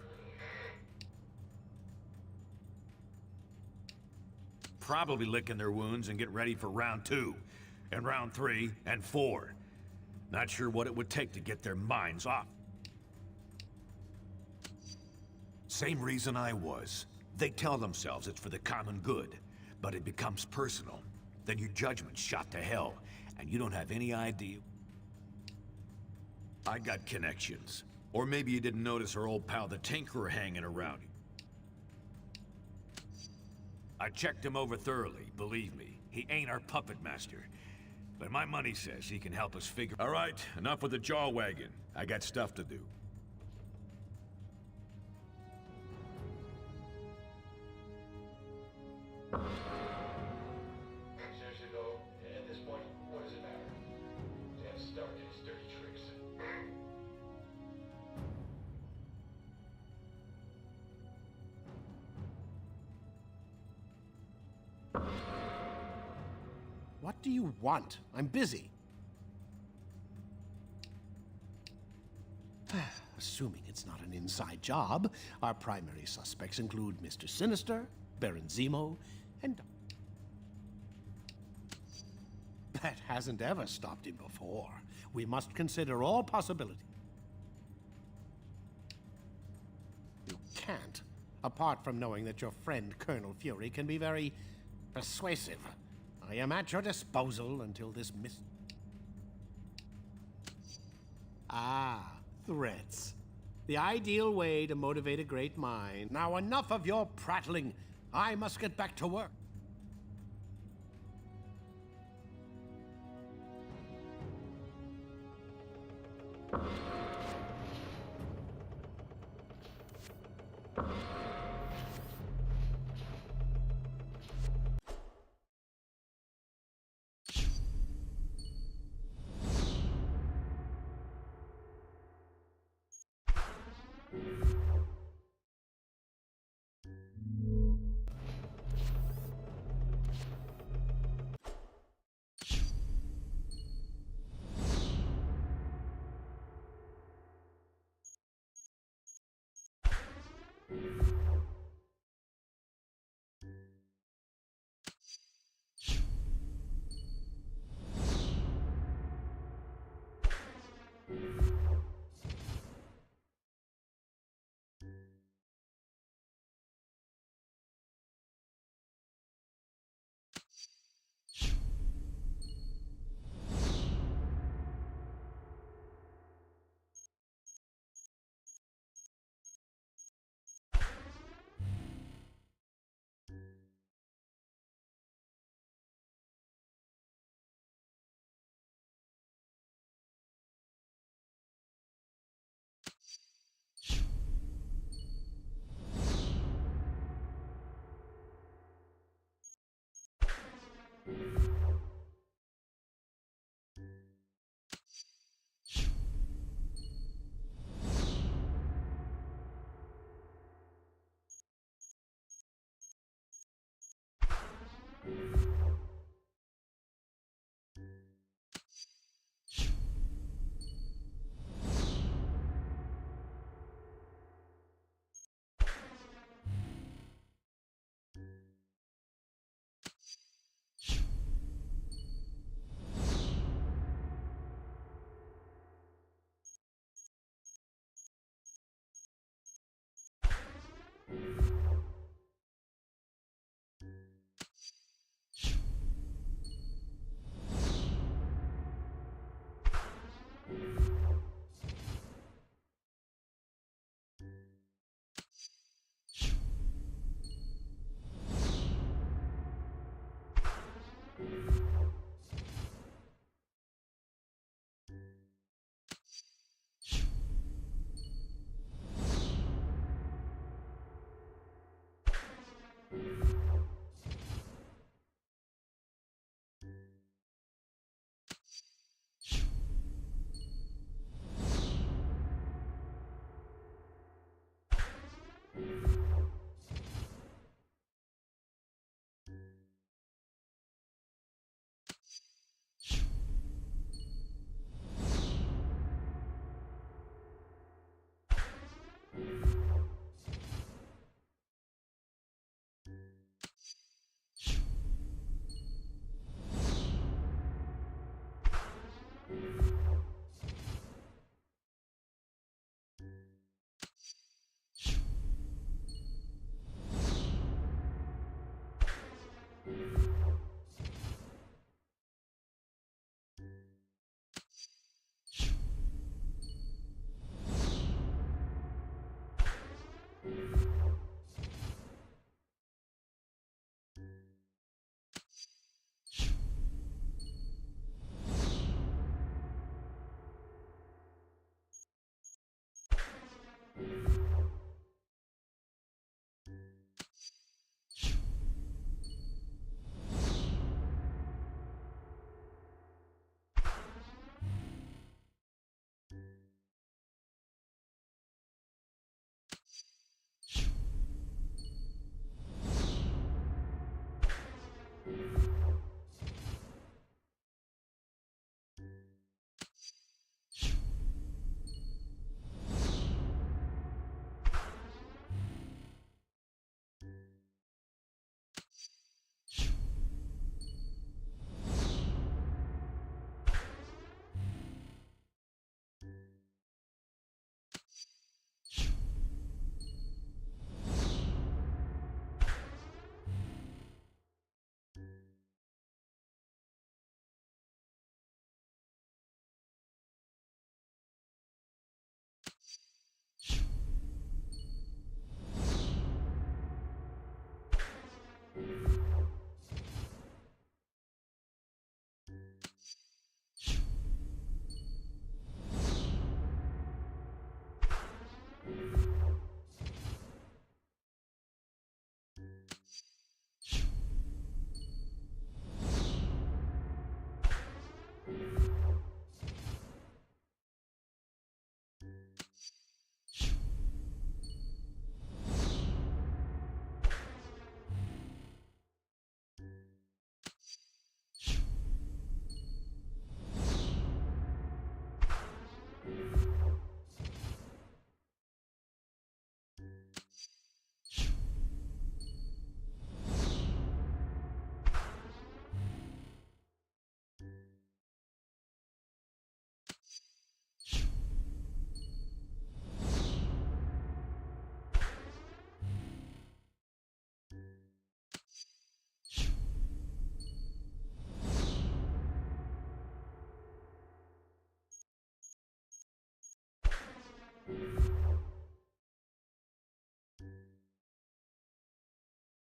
[SPEAKER 20] Probably licking their wounds and get ready for round 2, and round 3, and 4. Not sure what it would take to get their minds off. Same reason I was. They tell themselves it's for the common good, but it becomes personal. Then your judgment's shot to hell, and you don't have any idea. I got connections. Or maybe you didn't notice our old pal the Tinkerer hanging around. I checked him over thoroughly, believe me. He ain't our puppet master. But my money says he can help us figure... All right, enough with the jaw wagging. I got stuff to do.
[SPEAKER 12] Seriously though, at this point, what does it matter? Dan Stark and his dirty tricks.
[SPEAKER 13] What do you want? I'm busy. Assuming it's not an inside job, our primary suspects include Mr. Sinister, Baron Zemo, and... That hasn't ever stopped him before. We must consider all possibilities. You can't, apart from knowing that your friend Colonel Fury can be very persuasive. I am at your disposal until this threats. The ideal way to motivate a great mind. Now enough of your prattling. I must get back to work.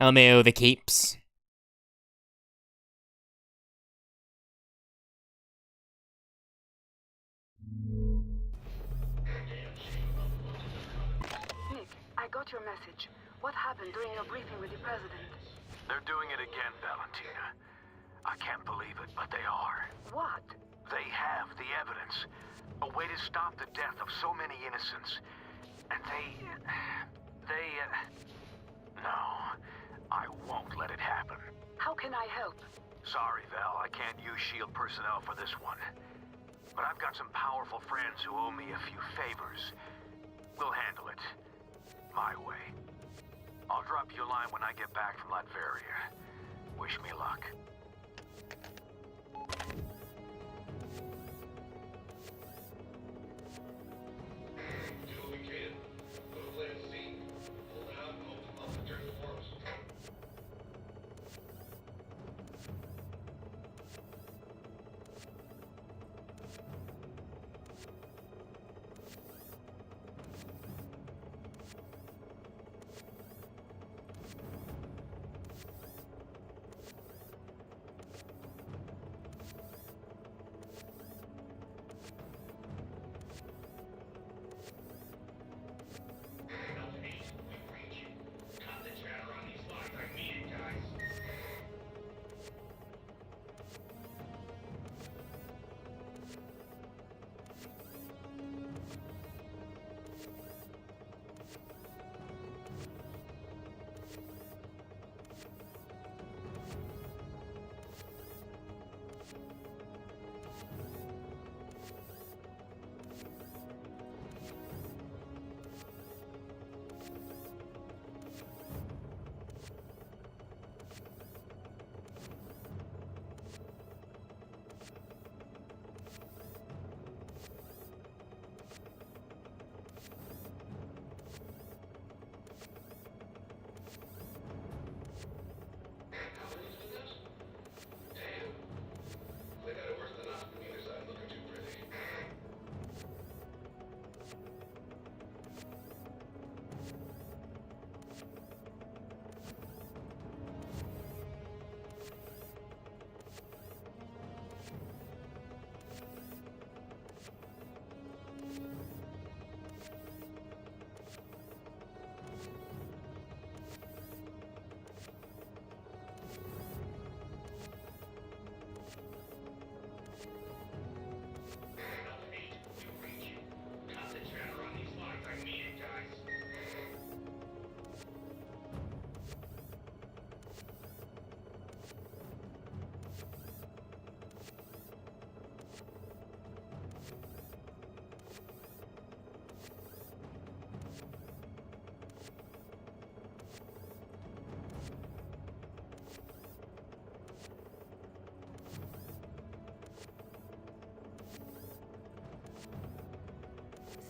[SPEAKER 17] LMAO the capes.
[SPEAKER 7] Nick, I got your message. What happened during your briefing with the president?
[SPEAKER 4] They're doing it again, Valentina. I can't believe it, but they are.
[SPEAKER 7] What?
[SPEAKER 4] They have the evidence. A way to stop the death of so many innocents. And no, I won't let it happen.
[SPEAKER 7] How can I help?
[SPEAKER 4] Sorry, Val, I can't use S.H.I.E.L.D. personnel for this one. But I've got some powerful friends who owe me a few favors. We'll handle it. My way. I'll drop you a line when I get back from Latveria. Wish me luck.
[SPEAKER 12] Do what we can. Go to plan C. Pull out, I'll return to forms.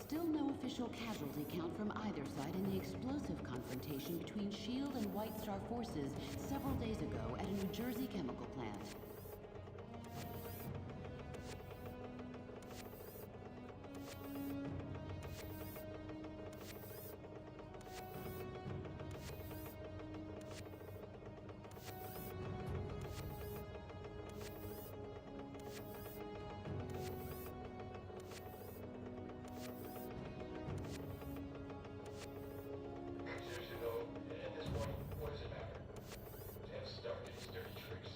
[SPEAKER 22] Still no official casualty count from either side in the explosive confrontation between S.H.I.E.L.D. and White Star forces several days ago at a New Jersey chemical plant.
[SPEAKER 12] At this point, what does it matter? To have started his dirty tricks.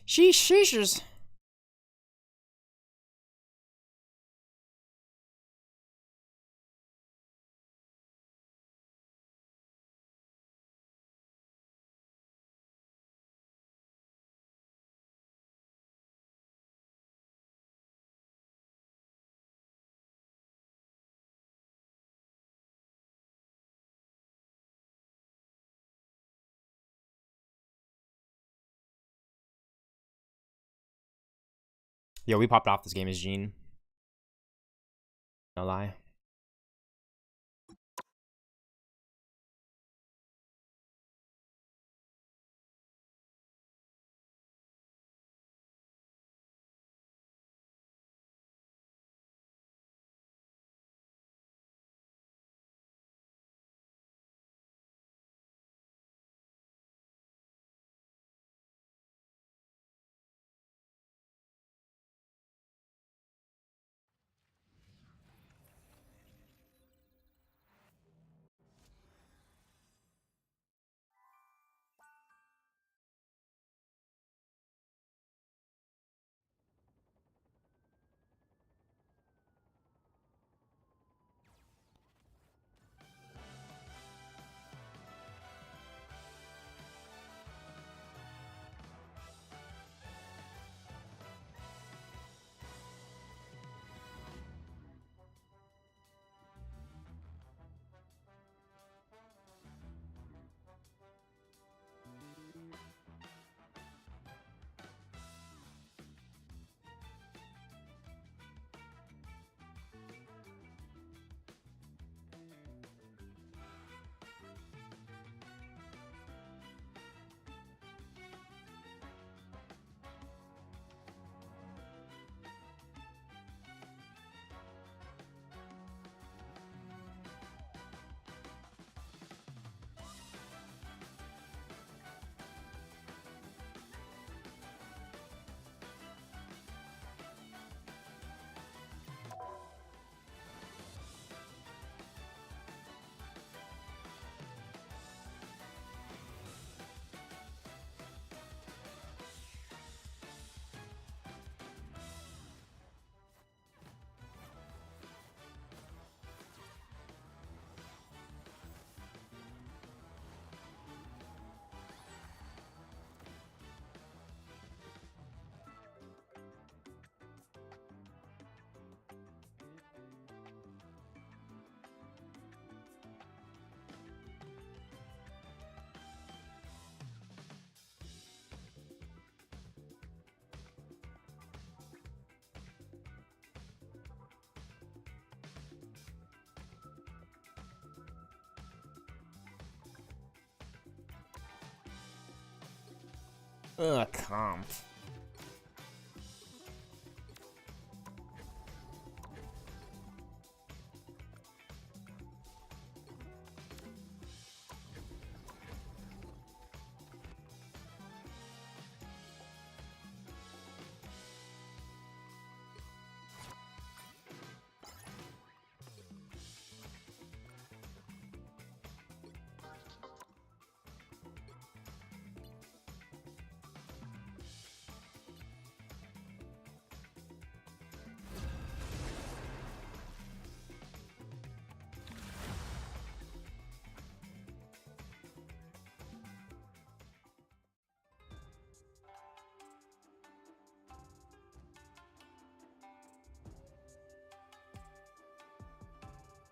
[SPEAKER 17] Sheeshers. Yo, we popped off this game as Gene. No lie. Ugh, comp.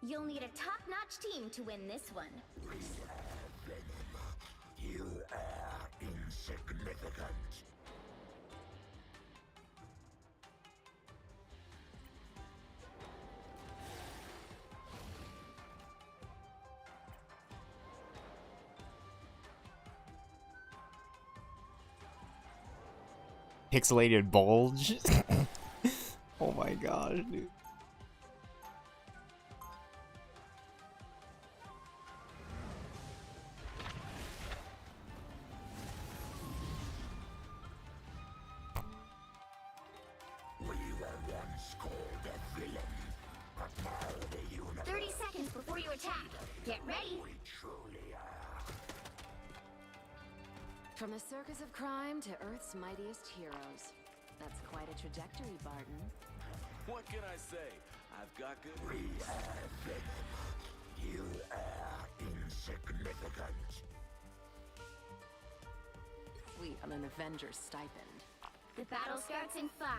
[SPEAKER 14] You'll need a top-notch team to win this one.
[SPEAKER 12] You are insignificant.
[SPEAKER 17] Pixelated bulge. Oh my gosh, dude.
[SPEAKER 12] We were once called a villain, but now the universe...
[SPEAKER 14] 30 seconds before you attack. Get ready.
[SPEAKER 12] We truly are.
[SPEAKER 9] From a circus of crime to Earth's mightiest heroes. That's quite a trajectory, Barton.
[SPEAKER 16] What can I say? I've got good...
[SPEAKER 18] We are Venom. You are insignificant.
[SPEAKER 9] Sweet on an Avengers stipend.
[SPEAKER 14] The battle starts in 5,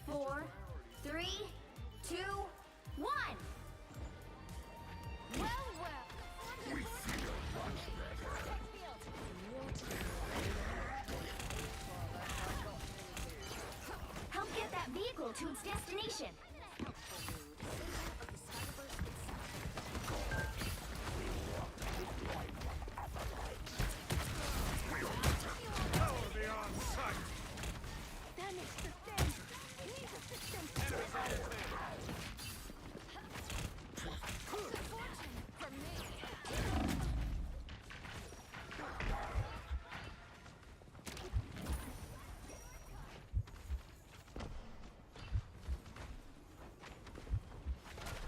[SPEAKER 14] 4, 3, 2, 1. Well, well.
[SPEAKER 18] We feel much better.
[SPEAKER 14] Help get that vehicle to its destination.
[SPEAKER 15] Power beyond sight!
[SPEAKER 14] Damage sustained. Need assistance. For me.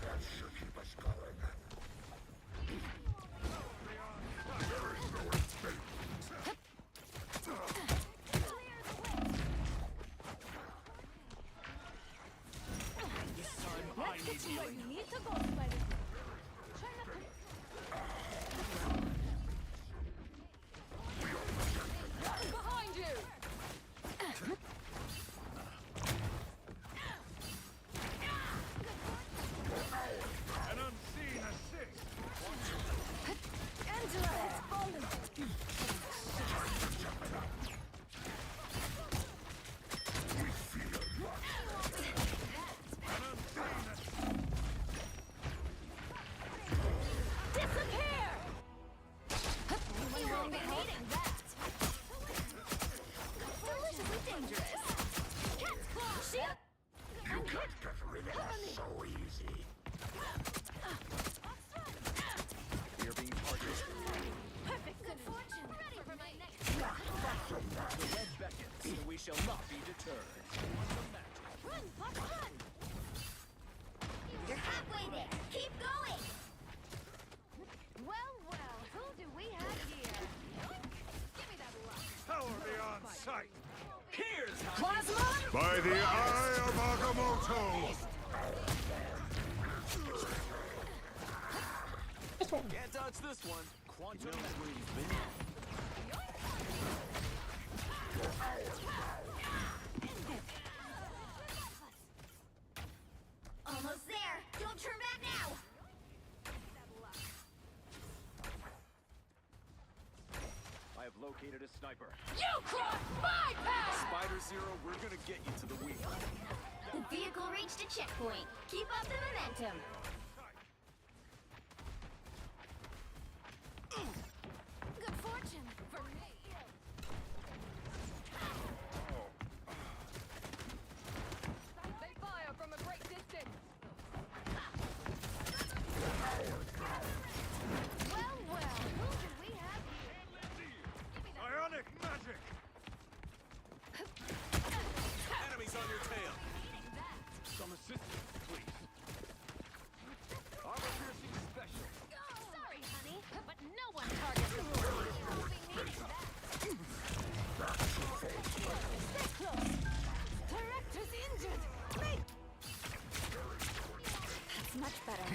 [SPEAKER 18] That should keep us going. There is no escape.
[SPEAKER 15] I need healing.
[SPEAKER 14] We need to go, Spider. Behind you!
[SPEAKER 15] An unseen assist.
[SPEAKER 14] Angela has fallen.
[SPEAKER 18] We feel
[SPEAKER 14] Disappear! We won't be needing that. Deliciously dangerous. Cat's claw. Shield.
[SPEAKER 18] You can't get rid of us so easy.
[SPEAKER 16] We are being targeted.
[SPEAKER 14] Perfect. Good fortune. Ready for my next
[SPEAKER 16] The red beckons, and we shall not be deterred.
[SPEAKER 14] Run, Pop, run! You're halfway there. Keep going. Well, well, who do we have here? Give me that luck.
[SPEAKER 15] Power beyond sight.
[SPEAKER 16] Here's how
[SPEAKER 14] Plasma?
[SPEAKER 23] By the eye of Agamotto!
[SPEAKER 16] Can't dodge this one. Quantum memory.
[SPEAKER 14] Almost there. Don't turn back now.
[SPEAKER 16] I have located a sniper.
[SPEAKER 14] You crossed my path!
[SPEAKER 16] Spider Zero, we're gonna get you to the wheel.
[SPEAKER 14] The vehicle reached a checkpoint. Keep up the momentum. Good fortune for me. They fire from a great distance. Well, well, who do we have here?
[SPEAKER 15] Ionic magic.
[SPEAKER 16] Enemies on your tail. Some assistance, please. Armor piercing special.
[SPEAKER 14] Sorry, honey, but no one targets the floor. We'll be needing that. Stay close. Director's injured. Wait. That's much better.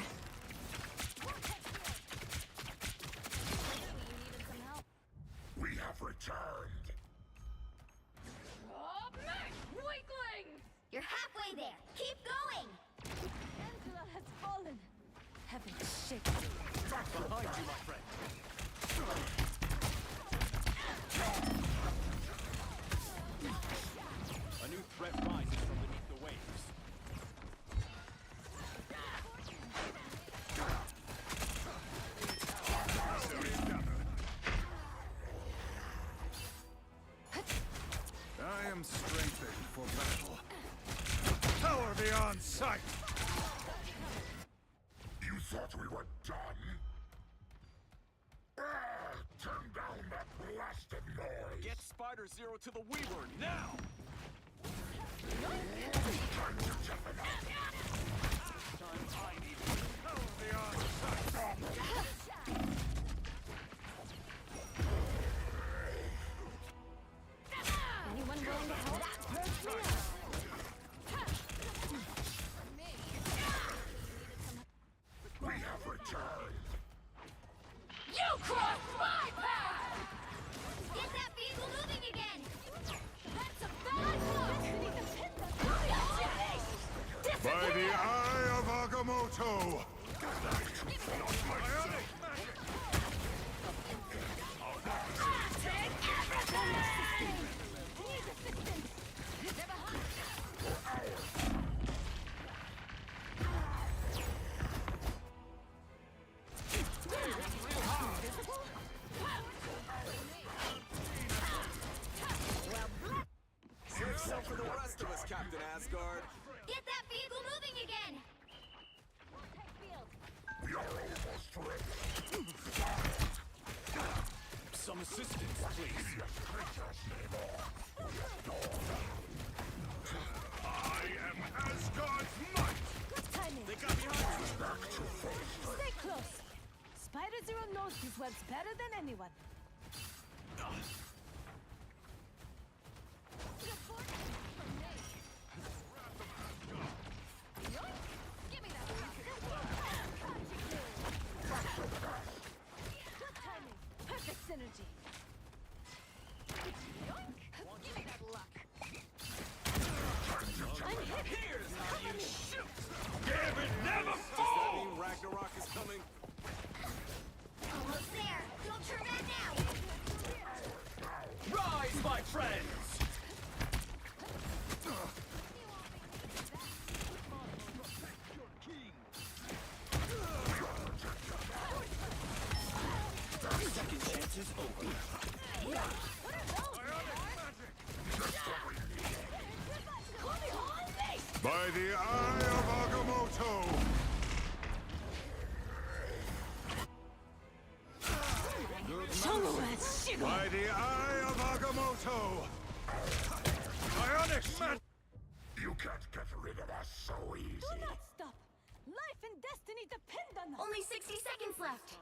[SPEAKER 14] You needed some help.
[SPEAKER 18] We have returned.
[SPEAKER 14] Oh, man! Weaklings! You're halfway there. Keep going. Angela has fallen. Heaven shakes.
[SPEAKER 16] Behind you, my friend. A new threat rises from beneath the waves.
[SPEAKER 23] I am strengthened for battle.
[SPEAKER 15] Power beyond sight.
[SPEAKER 18] You thought we were done? Turn down that blasted noise!
[SPEAKER 16] Get Spider Zero to the Weaver now!
[SPEAKER 18] Time to toughen up!
[SPEAKER 16] Time I need
[SPEAKER 15] Power beyond sight.
[SPEAKER 23] Bagamoto!
[SPEAKER 16] Save some for the rest of us, Captain Asgard.
[SPEAKER 14] Get that vehicle moving again!
[SPEAKER 18] We are almost ready.
[SPEAKER 16] Some assistance, please.
[SPEAKER 23] I am Asgard's might!
[SPEAKER 1] Good timing.
[SPEAKER 16] They got behind you.
[SPEAKER 1] Stay close. Spider-Zero knows these webs better than anyone. Good timing. Perfect synergy. Give me that luck. I'm hit.
[SPEAKER 16] Here's how you shoot.
[SPEAKER 20] Damn it, never
[SPEAKER 16] Does that
[SPEAKER 20] fall!
[SPEAKER 16] mean Ragnarok is coming?
[SPEAKER 14] Almost there! Don't turn back now!
[SPEAKER 16] Rise, my friends! Second chance is over.
[SPEAKER 23] By the eye of Agamotto! By the eye of Agamotto! Ionic man!
[SPEAKER 18] You can't get rid of us so easy.
[SPEAKER 1] Do not stop. Life and destiny depend on us.
[SPEAKER 14] Only 60 seconds left.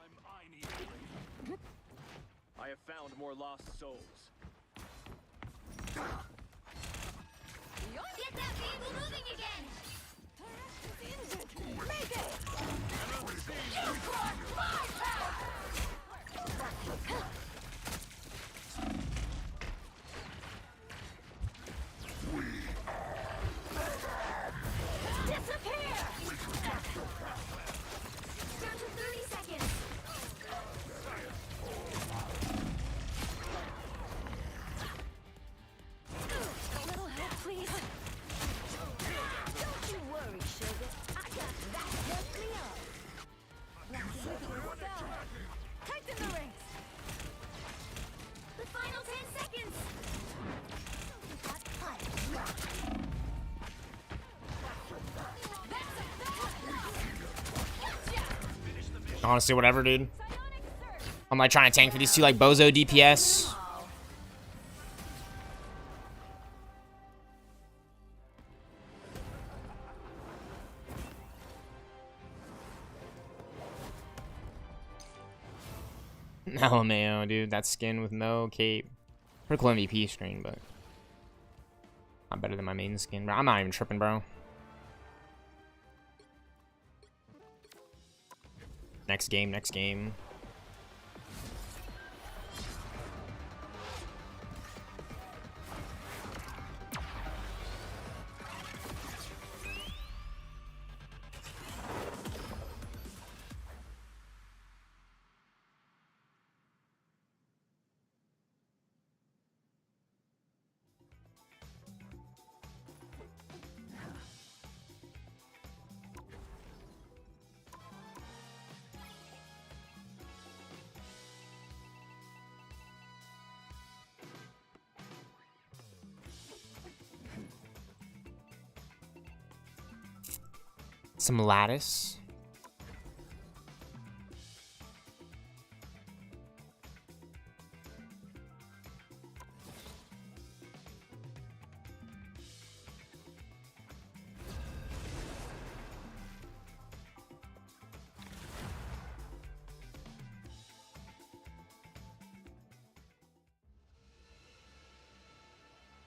[SPEAKER 16] I have found more lost souls.
[SPEAKER 14] Get that vehicle moving again!
[SPEAKER 1] Make it!
[SPEAKER 14] You crossed my path!
[SPEAKER 1] Disappear!
[SPEAKER 14] Down to 30 seconds.
[SPEAKER 1] A little help, please. Don't you worry, sugar. I got that help me up. Tighten the reins.
[SPEAKER 14] The final 10 seconds.
[SPEAKER 17] Honestly, whatever, dude. I'm like trying to tank for these two like bozo DPS. LMAO, dude. That skin with no cape. Pretty cool MVP screen, but not better than my main skin, bro. I'm not even tripping, bro. Next game, next game. Some lattice.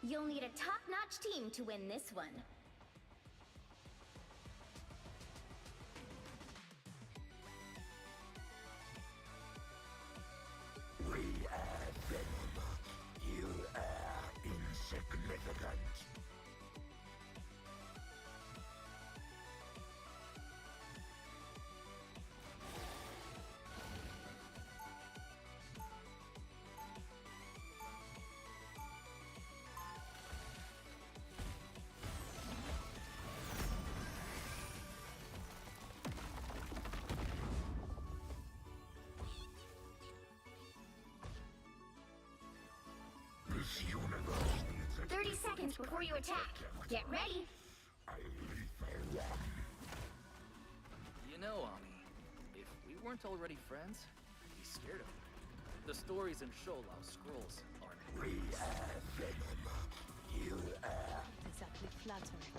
[SPEAKER 14] You'll need a top-notch team to win this one.
[SPEAKER 18] We are Venom. You are insignificant. This universe needs a
[SPEAKER 14] 30 seconds before you attack. Get ready.
[SPEAKER 18] lethal one.
[SPEAKER 5] You know, Ami, if we weren't already friends, I'd be scared of you. The stories in Sholau scrolls aren't.
[SPEAKER 18] We are venom. You are.
[SPEAKER 1] Exactly flattering.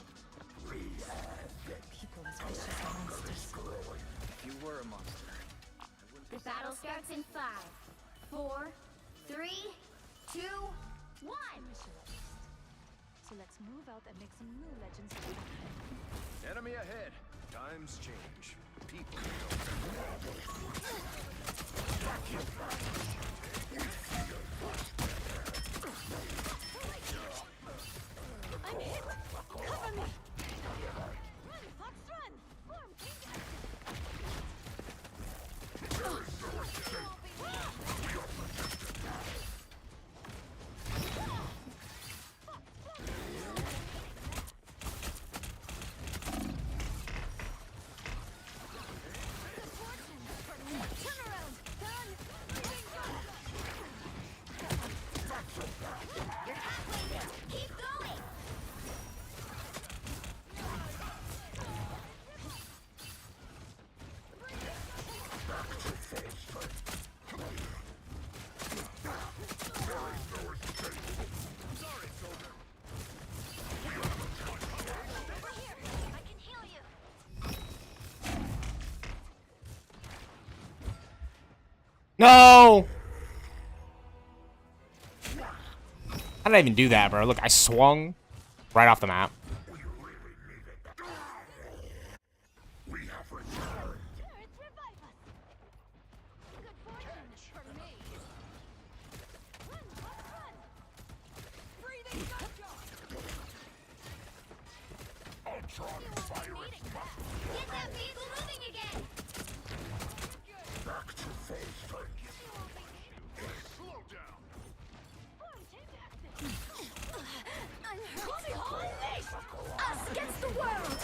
[SPEAKER 18] We are venom.
[SPEAKER 1] People as vicious as monsters.
[SPEAKER 5] If you were a monster, I wouldn't.
[SPEAKER 14] The battle starts in 5, 4, 3, 2, 1.
[SPEAKER 1] So let's move out and make some new legends.
[SPEAKER 16] Enemy ahead. Times change. People.
[SPEAKER 1] I'm hit! Cover me! Run, Fox, run! Form, turn around! Turn!
[SPEAKER 14] You're halfway there. Keep going. Over here. I can heal you.
[SPEAKER 17] No! How did I even do that, bro? Look, I swung right off the map.
[SPEAKER 18] We have returned.
[SPEAKER 1] Turrets revive us! Good fortune for me! Run, Fox, run! Breathing gunshot!
[SPEAKER 18] Ultron virus.
[SPEAKER 14] Get that vehicle moving again.
[SPEAKER 18] Back to full strength.
[SPEAKER 16] Slow down.
[SPEAKER 14] I'm hurt. Us against the world.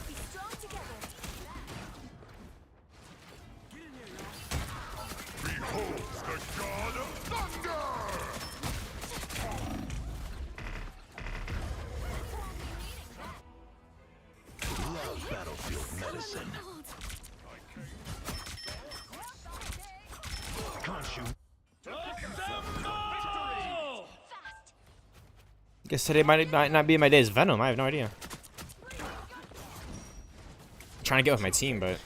[SPEAKER 1] Be strong together!
[SPEAKER 23] Behold the god of thunder!
[SPEAKER 18] Love battlefield medicine. Can't shoot.
[SPEAKER 17] Guess today might not be my day as Venom. I have no idea. Trying to get with my team, but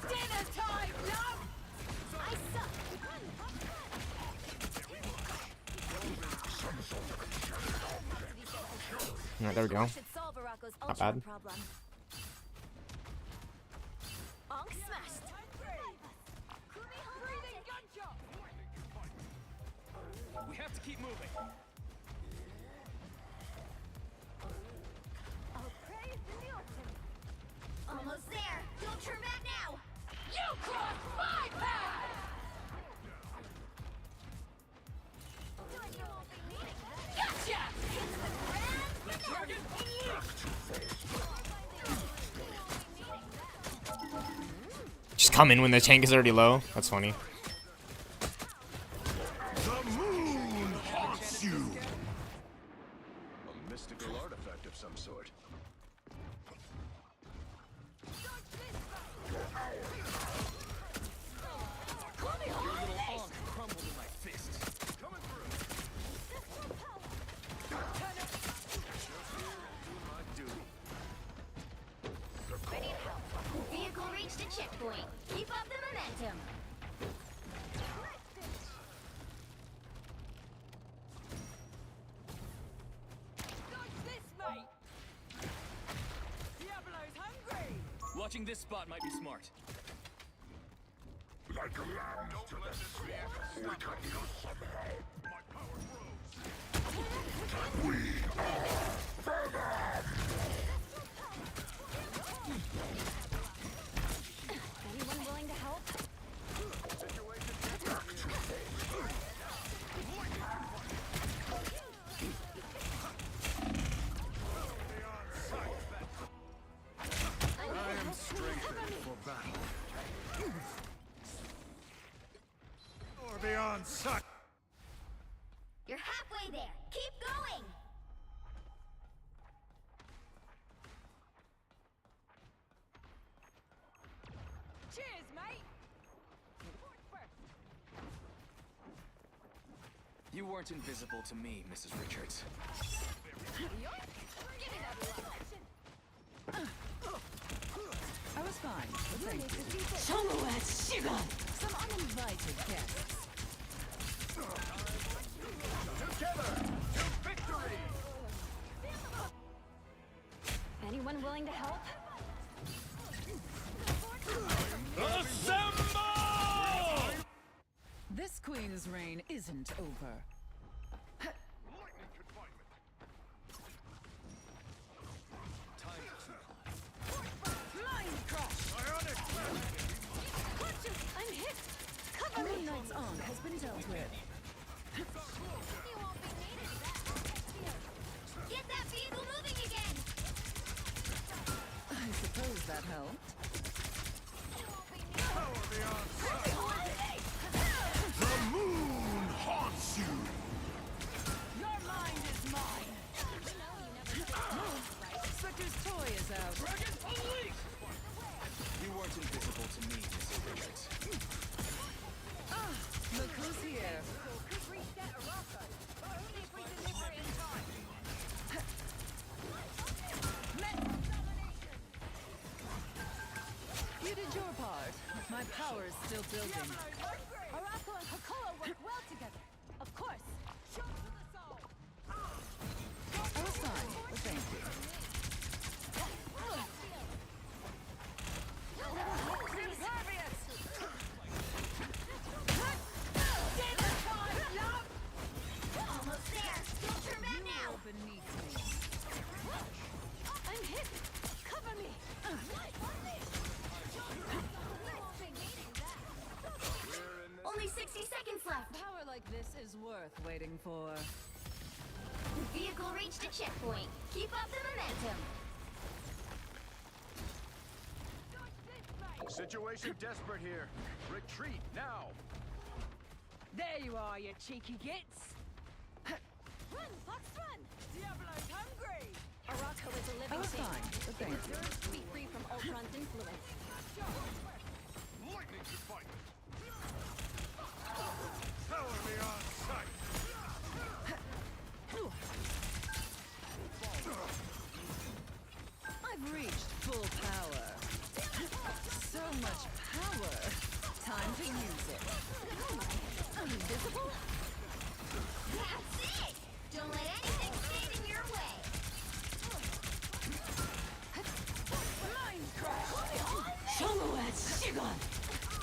[SPEAKER 1] Dinner time, love! I suck!
[SPEAKER 17] alright, there we go.
[SPEAKER 1] Should solve Arako's
[SPEAKER 17] Not
[SPEAKER 1] ultra
[SPEAKER 17] bad.
[SPEAKER 1] problem. Onk smashed! Breathing gunshot!
[SPEAKER 16] We have to keep moving.
[SPEAKER 1] I'll praise in the open.
[SPEAKER 14] Almost there. Don't turn back now.
[SPEAKER 1] You crossed my path! Gotcha!
[SPEAKER 16] Target.
[SPEAKER 17] Just come in when the tank is already low. That's funny.
[SPEAKER 23] The moon haunts you.
[SPEAKER 16] A mystical artifact of some sort. Your little arm crumbled in my fist. Coming through. Do my duty.
[SPEAKER 14] Vehicle reached a checkpoint. Keep up the momentum.
[SPEAKER 1] Dodge this, mate! Diablo's hungry!
[SPEAKER 16] Watching this spot might be smart.
[SPEAKER 18] Like lambs to the slaughter. We can use some help.
[SPEAKER 16] My power grows.
[SPEAKER 18] We are venom.
[SPEAKER 1] Anyone willing to help?
[SPEAKER 15] on sight!
[SPEAKER 14] You're halfway there. Keep going.
[SPEAKER 1] Cheers, mate.
[SPEAKER 5] You weren't invisible to me, Mrs. Richards.
[SPEAKER 21] I was fine.
[SPEAKER 1] You need to keep it.
[SPEAKER 21] Some
[SPEAKER 1] uninvited guests.
[SPEAKER 16] Together to victory!
[SPEAKER 14] Anyone willing to help?
[SPEAKER 16] Assemble!
[SPEAKER 21] This queen's reign isn't over.
[SPEAKER 12] Lightning confinement.
[SPEAKER 1] Mind crush.
[SPEAKER 16] Ionic
[SPEAKER 1] Clutches. I'm hit. Cover me.
[SPEAKER 21] Moon Knight's arm has been dealt with.
[SPEAKER 14] You won't be needed that. Get that vehicle moving again.
[SPEAKER 21] I suppose that helped.
[SPEAKER 16] power beyond sight.
[SPEAKER 23] The moon haunts you!
[SPEAKER 1] Your mind is mine.
[SPEAKER 21] Spectre's toy is out.
[SPEAKER 16] Dragon Police!
[SPEAKER 5] You weren't invisible to me, Mrs. Richards.
[SPEAKER 21] Look who's here.
[SPEAKER 1] Could reset Arkham, but only if we deliver in time. Mental domination.
[SPEAKER 21] You did your part. My power is still building.
[SPEAKER 1] Arako and Hakolo work well together. Of course. Shot to the soul.
[SPEAKER 21] I was fine, but thank you.
[SPEAKER 1] Impervious.
[SPEAKER 14] Almost there. Don't turn back now.
[SPEAKER 21] Beneath me.
[SPEAKER 1] I'm hit. Cover me.
[SPEAKER 14] Only 60 seconds left.
[SPEAKER 21] Power like this is worth waiting for.
[SPEAKER 14] The vehicle reached a checkpoint. Keep up the momentum.
[SPEAKER 16] Situation desperate here. Retreat now.
[SPEAKER 1] There you are, you cheeky gits. Run, Fox, run. Diablo's hungry.
[SPEAKER 14] Arako is a
[SPEAKER 21] I
[SPEAKER 14] living
[SPEAKER 21] was
[SPEAKER 14] thing.
[SPEAKER 21] fine, but thank you.
[SPEAKER 14] Deserves to be free from Ultron's influence.
[SPEAKER 12] Lightning confinement.
[SPEAKER 16] Power beyond sight.
[SPEAKER 21] I've reached full power. So much power. Time to use it. I'm invisible?
[SPEAKER 14] That's it! Don't let anything stand in your way.
[SPEAKER 1] Mind crush.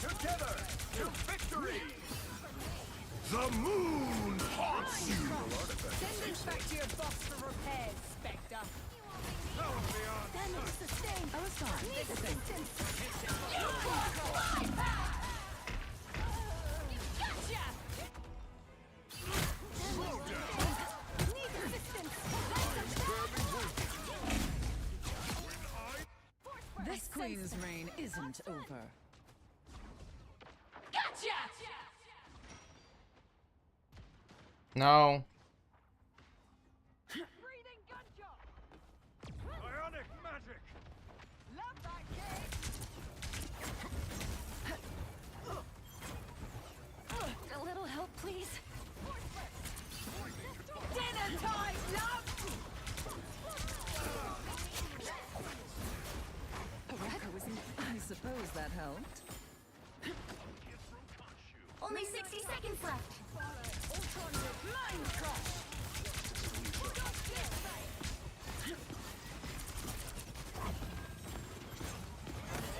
[SPEAKER 16] Together to victory!
[SPEAKER 23] The moon haunts you!
[SPEAKER 1] Send this back to your boss for repairs, Spectre.
[SPEAKER 16] Power beyond
[SPEAKER 1] Damage sustained.
[SPEAKER 21] I was fine.
[SPEAKER 1] Need
[SPEAKER 21] but thank you.
[SPEAKER 1] assistance. Gotcha!
[SPEAKER 16] slow down.
[SPEAKER 1] Need assistance.
[SPEAKER 21] This queen's reign isn't over.
[SPEAKER 1] Gotcha!
[SPEAKER 17] No.
[SPEAKER 1] Breathing gunshot.
[SPEAKER 16] Ionic magic.
[SPEAKER 1] Love that kid.
[SPEAKER 14] A little help, please.
[SPEAKER 1] Dinner time, love.
[SPEAKER 21] Arako was in... I suppose that helped.
[SPEAKER 14] Only 60 seconds left.
[SPEAKER 1] Mind crush.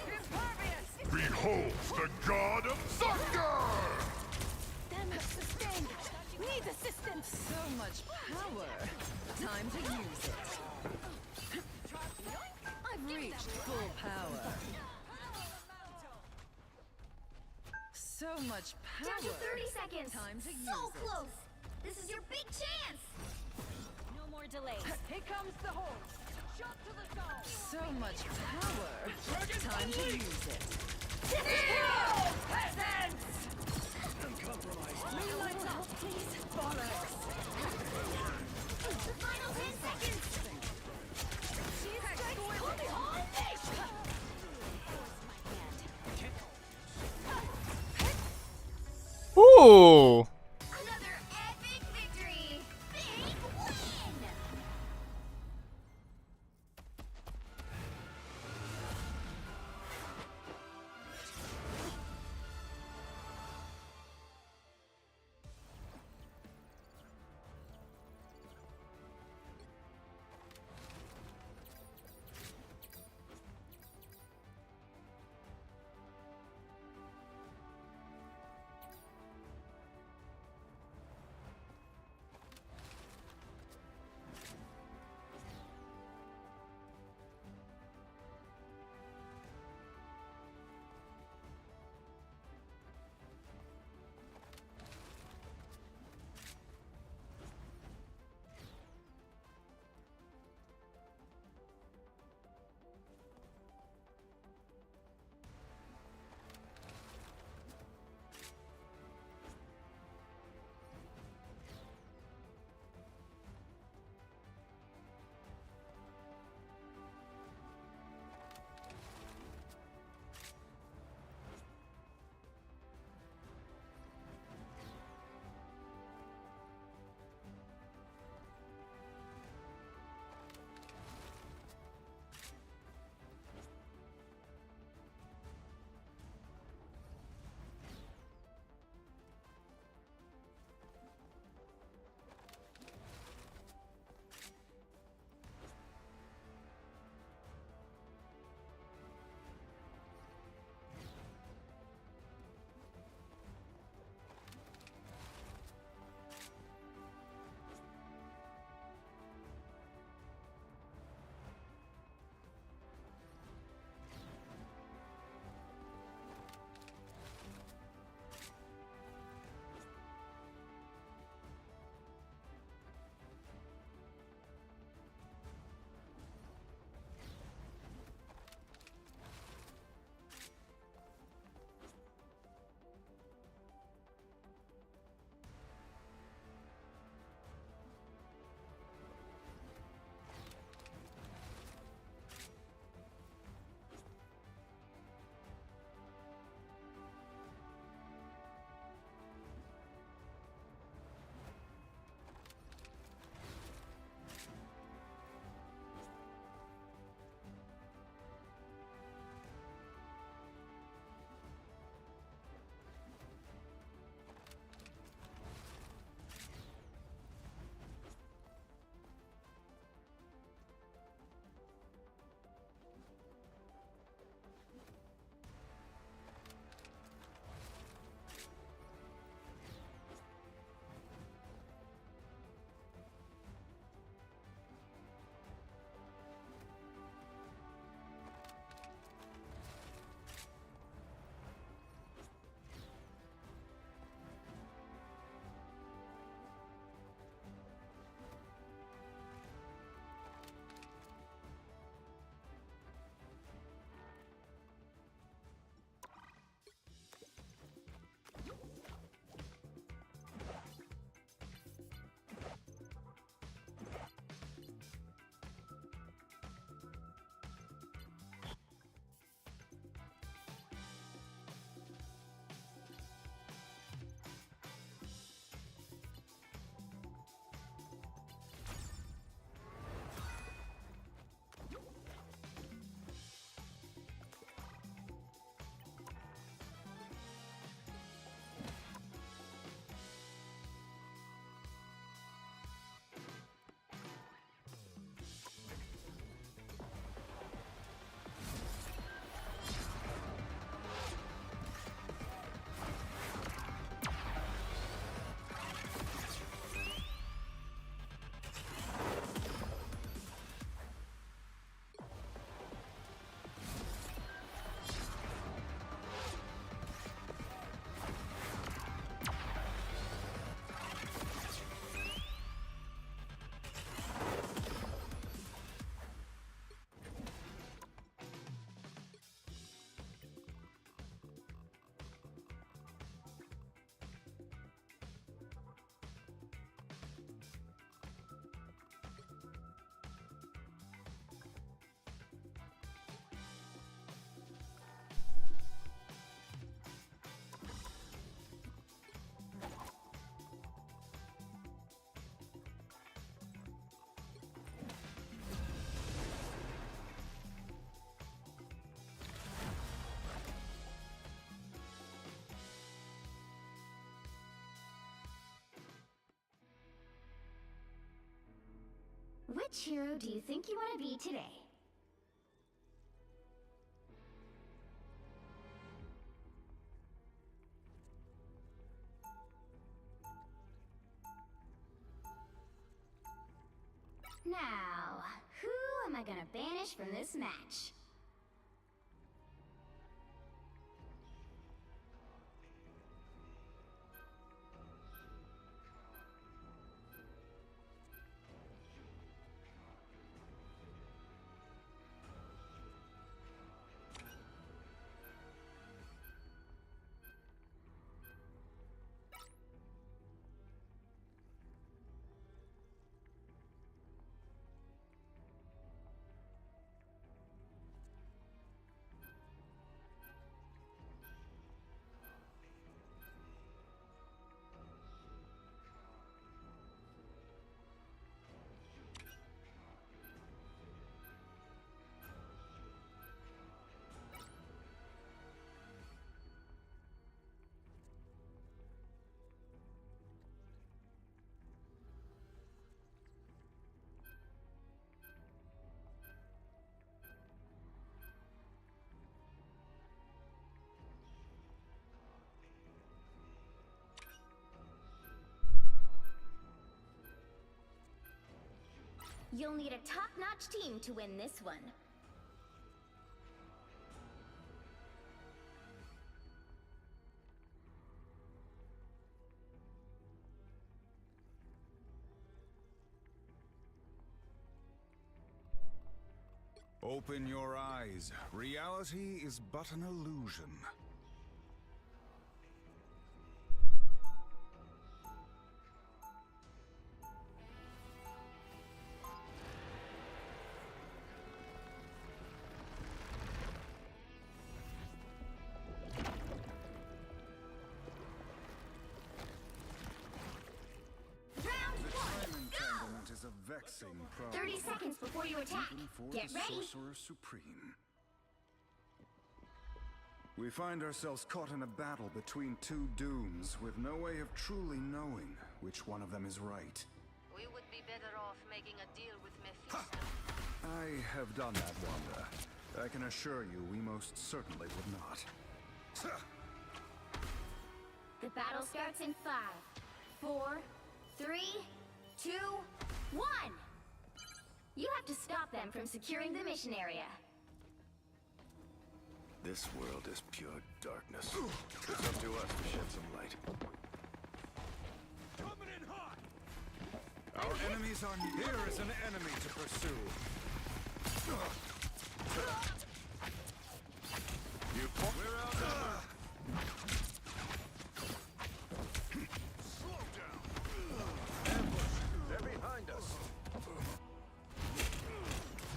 [SPEAKER 1] Impervious.
[SPEAKER 23] Behold the god of thunder!
[SPEAKER 1] Damage sustained. Need assistance.
[SPEAKER 21] So much power. Time to use it. I've reached full power. So much power.
[SPEAKER 14] Down to 30 seconds.
[SPEAKER 21] Time to use
[SPEAKER 14] So
[SPEAKER 21] it.
[SPEAKER 14] close. This is your big chance. No more delays.
[SPEAKER 1] Here comes the horse. Shot to the soul.
[SPEAKER 21] So much power. Time to use it.
[SPEAKER 1] Heroes, peasants. compromised. Moonlight up, please. Bollocks.
[SPEAKER 14] The final 10 seconds! She's strikes coming on me!
[SPEAKER 17] Ooh.
[SPEAKER 14] Another epic victory! Big win! Which hero do you think you want to be today? Now, who am I gonna banish from this match? You'll need a top-notch team to win this one.
[SPEAKER 8] Open your eyes. Reality is but an illusion. Vexing problem.
[SPEAKER 14] 30 seconds before you attack.
[SPEAKER 8] Even for
[SPEAKER 14] Get
[SPEAKER 8] the
[SPEAKER 14] ready.
[SPEAKER 8] Sorcerer Supreme. We find ourselves caught in a battle between two dooms with no way of truly knowing which one of them is right.
[SPEAKER 11] We would be better off making a deal with Mephisto.
[SPEAKER 8] I have done that, Wanda. I can assure you we most certainly would not.
[SPEAKER 14] The battle starts in 5, 4, 3, 2, 1! You have to stop them from securing the mission area.
[SPEAKER 4] This world is pure darkness. It's up to us to shed some light.
[SPEAKER 15] Coming in hot!
[SPEAKER 8] Our enemies are near. Here is an enemy to pursue. We're outnumbered.
[SPEAKER 4] Slow down. Ambush. They're behind us.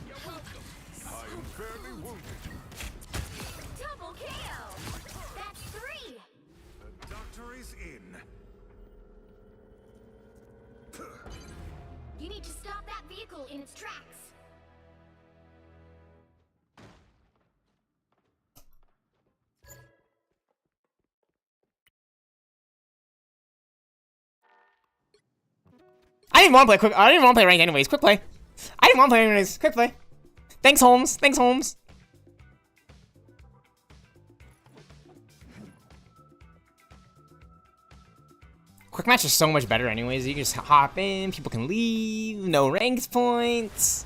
[SPEAKER 15] You're welcome.
[SPEAKER 8] I am fairly wounded.
[SPEAKER 14] Double KO! That's 3!
[SPEAKER 8] The doctor is in.
[SPEAKER 14] You need to stop that vehicle in its tracks.
[SPEAKER 17] I didn't want to play quick. I didn't want to play ranked anyways. Quick play. I didn't want to play anyways. Quick play. Thanks, Holmes. Thanks, Holmes. Quick match is so much better anyways. You can just hop in. People can leave. No ranked points.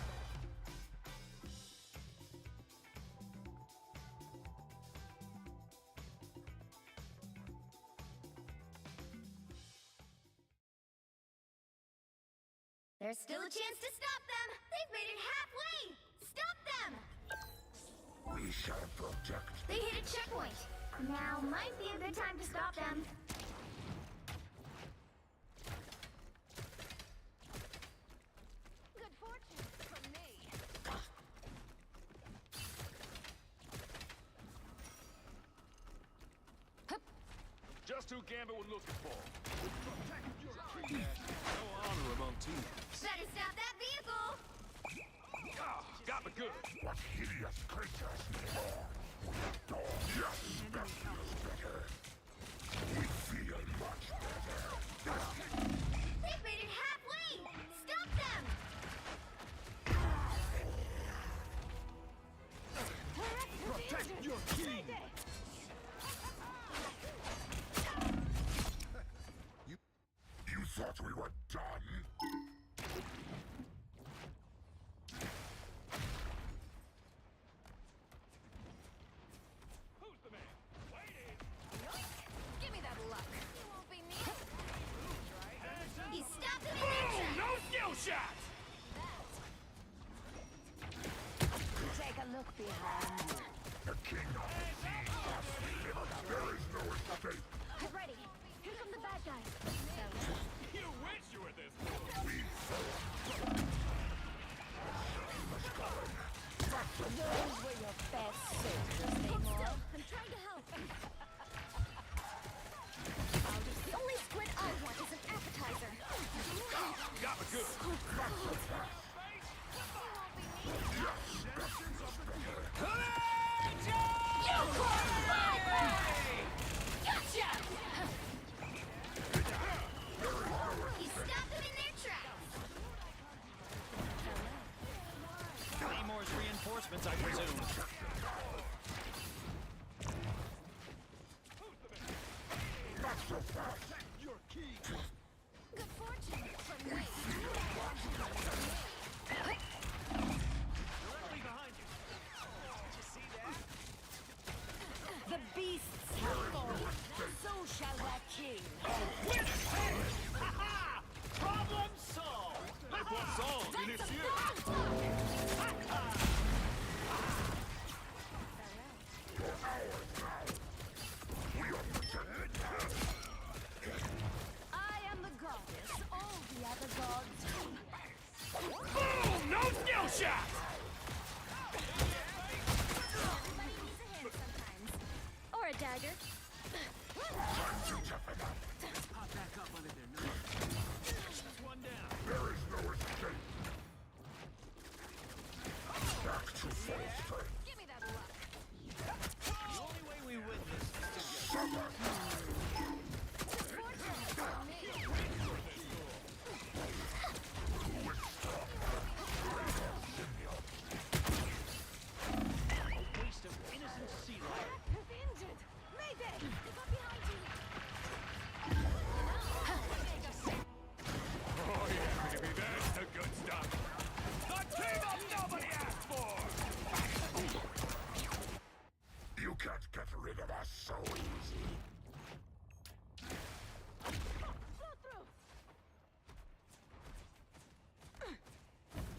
[SPEAKER 14] There's still a chance to stop them! They've made it halfway! Stop them!
[SPEAKER 18] We shall protect.
[SPEAKER 14] They hit a checkpoint. Now might be a good time to stop them.
[SPEAKER 11] Good fortune from me.
[SPEAKER 16] Just who Gambit was looking for. No honor among teams.
[SPEAKER 14] Better stop that vehicle!
[SPEAKER 16] Ah, got me good.
[SPEAKER 18] What hideous creatures they are. Yes, that feels better. We feel much better.
[SPEAKER 14] They've made it halfway! Stop them!
[SPEAKER 5] Namor's reinforcements, I presume.
[SPEAKER 14] Good fortune for me.
[SPEAKER 5] Directly behind you. Did you see that?
[SPEAKER 1] The beasts have fallen. So shall their king.
[SPEAKER 5] Ha-ha! Problem solved!
[SPEAKER 16] Les poissons, initiés!
[SPEAKER 1] I am the goddess. All the other gods.
[SPEAKER 15] Boom! No skill shot!
[SPEAKER 14] Everybody needs a hand sometimes. Or a dagger.
[SPEAKER 5] Pop back up under their nose. That's one down.
[SPEAKER 18] There is no escape. Back to full strength.
[SPEAKER 14] Give me that luck.
[SPEAKER 5] The only way we win this is together.
[SPEAKER 14] Good fortune for me.
[SPEAKER 5] A waste of innocent sea life.
[SPEAKER 1] Who's injured? Mayday!
[SPEAKER 14] Look up behind you.
[SPEAKER 16] Oh yeah, baby, that's the good stuff. The team up nobody asked for!
[SPEAKER 18] You can't get rid of us so easy.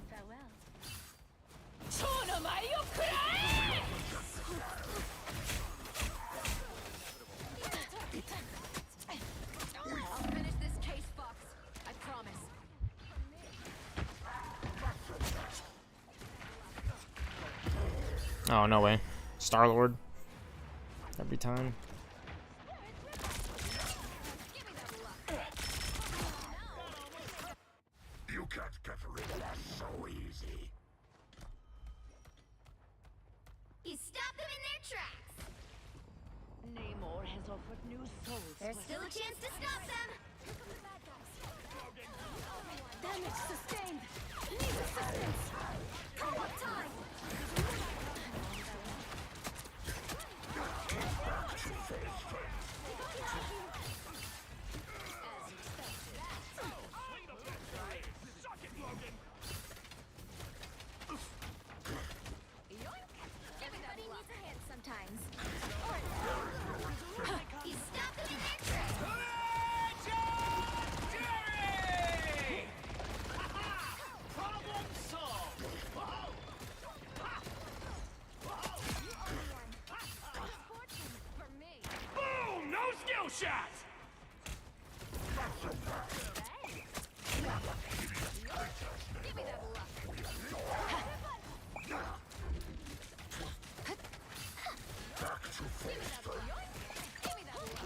[SPEAKER 14] Farewell. I'll finish this case, Fox. I promise.
[SPEAKER 17] Oh, no way. Star-Lord. Every time.
[SPEAKER 18] You can't get rid of us so easy.
[SPEAKER 14] You stopped them in their tracks.
[SPEAKER 1] Namor has offered new souls.
[SPEAKER 14] There's
[SPEAKER 1] for
[SPEAKER 14] still a chance to stop them.
[SPEAKER 1] damage sustained. Need assistance. Co-op time.
[SPEAKER 14] Everybody needs a hand sometimes. You stopped them in their tracks.
[SPEAKER 5] Problem solved!
[SPEAKER 14] Fortune for me.
[SPEAKER 15] Boom! No skill shot!
[SPEAKER 14] Give me that luck.
[SPEAKER 18] Back to full strength.
[SPEAKER 14] Give me that luck.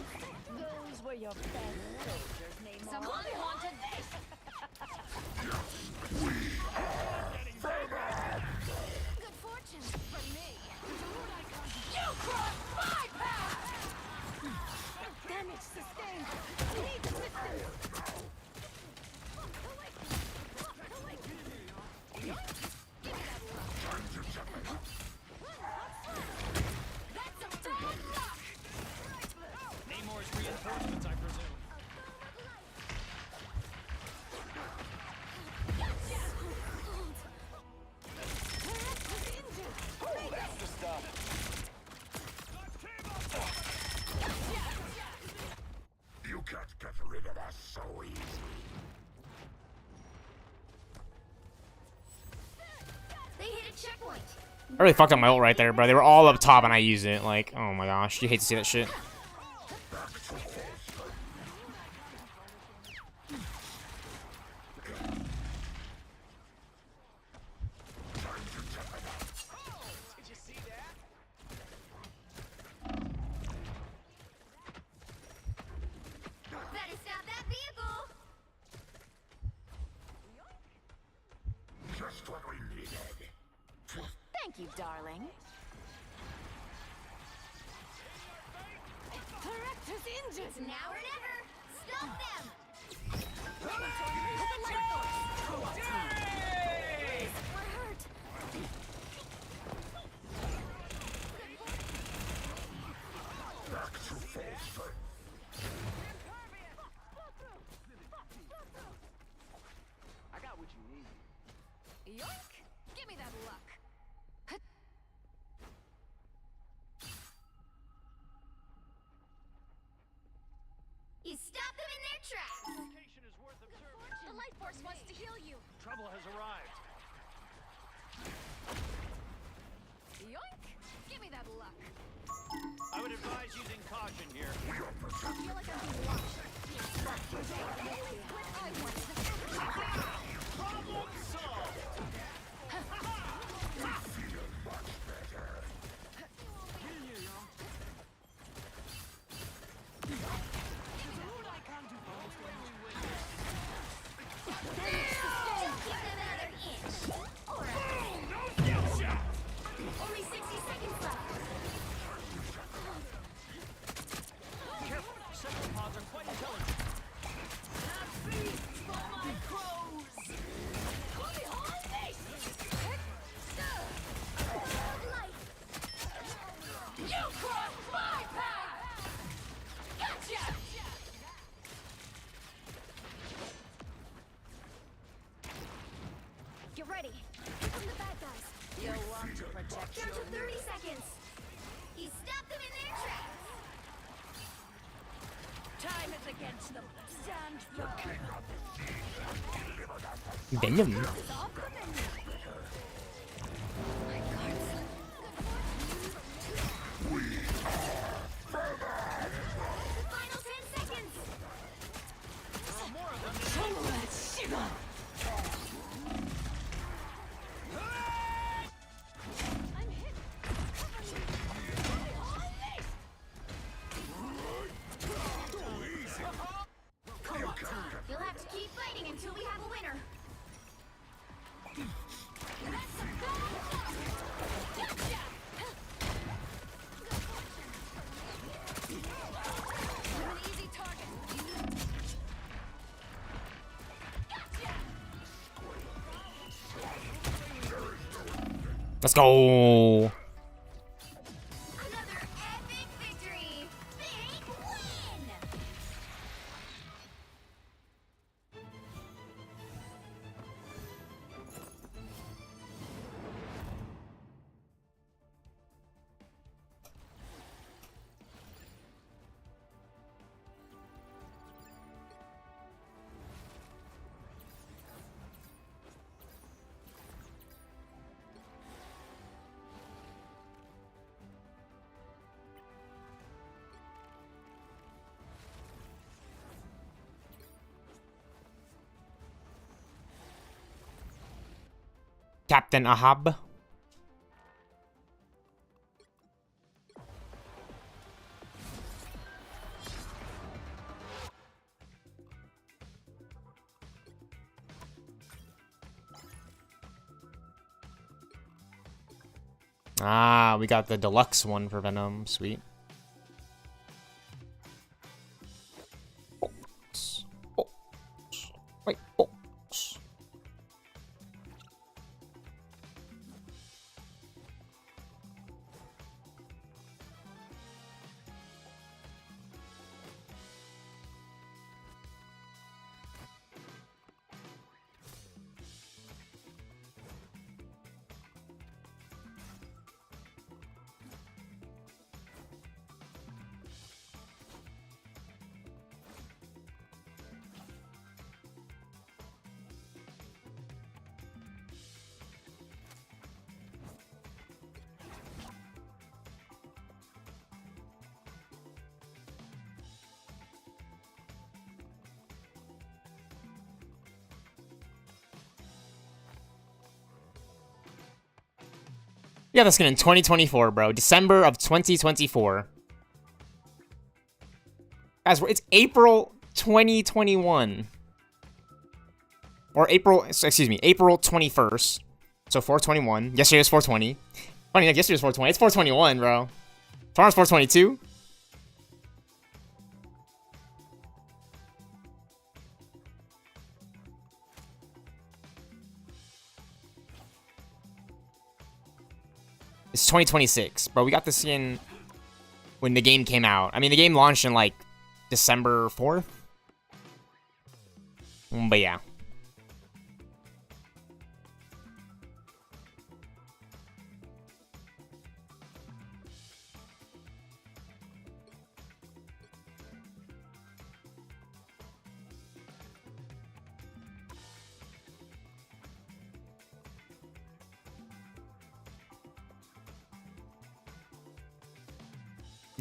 [SPEAKER 1] Those were your best soldiers, Namor.
[SPEAKER 14] Someone wanted this. Good fortune for me.
[SPEAKER 1] You crossed my path! Damage sustained. Need assistance.
[SPEAKER 14] That's a bad luck.
[SPEAKER 5] Namor's reinforcements, I presume. That's the stuff.
[SPEAKER 18] You can't get rid of us so easy.
[SPEAKER 14] They hit a checkpoint.
[SPEAKER 17] I really fucked up my ult right there, bro. They were all up top and I used it. Like, oh my gosh. You hate to see that shit.
[SPEAKER 5] Did you see that?
[SPEAKER 14] Better stop that vehicle.
[SPEAKER 18] Just what we needed.
[SPEAKER 1] Thank you, darling. Director's injured.
[SPEAKER 14] It's now or never. Stop them.
[SPEAKER 1] We're hurt. I got what you need.
[SPEAKER 3] Yoink! Give me that luck.
[SPEAKER 14] You stop them in their tracks.
[SPEAKER 12] Location is worth observing.
[SPEAKER 3] The life force wants to heal you.
[SPEAKER 12] Trouble has arrived.
[SPEAKER 3] Yoink! Give me that luck.
[SPEAKER 12] I would advise using caution here.
[SPEAKER 3] I feel like I'm being watched. What I wanted.
[SPEAKER 12] Problem solved.
[SPEAKER 14] Only 60 seconds left.
[SPEAKER 12] Careful. Cephalopods are quite intelligent.
[SPEAKER 1] You crossed my path! Gotcha!
[SPEAKER 14] Get ready. Here come the bad guys.
[SPEAKER 1] You'll want to protect
[SPEAKER 14] Down
[SPEAKER 1] your
[SPEAKER 14] to 30 seconds. You stop them in their tracks.
[SPEAKER 1] time is against them. Stand firm.
[SPEAKER 17] Venom.
[SPEAKER 14] Final 10 seconds. You'll have to keep fighting until we have a winner.
[SPEAKER 17] Let's go.
[SPEAKER 14] Another epic victory. Big win.
[SPEAKER 17] Captain Ahab. Ah, we got the deluxe one for Venom. Sweet. Wait. Yeah, that's skin in 2024, bro. December of 2024. Guys, it's April 2021. Or April 21st. So 421. Yesterday was 420. Funny enough, yesterday was 420. It's 421, bro. Tomorrow's 422. It's 2026, bro. We got this skin when the game came out. I mean, the game launched in like December 4th. But yeah.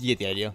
[SPEAKER 17] You get the idea.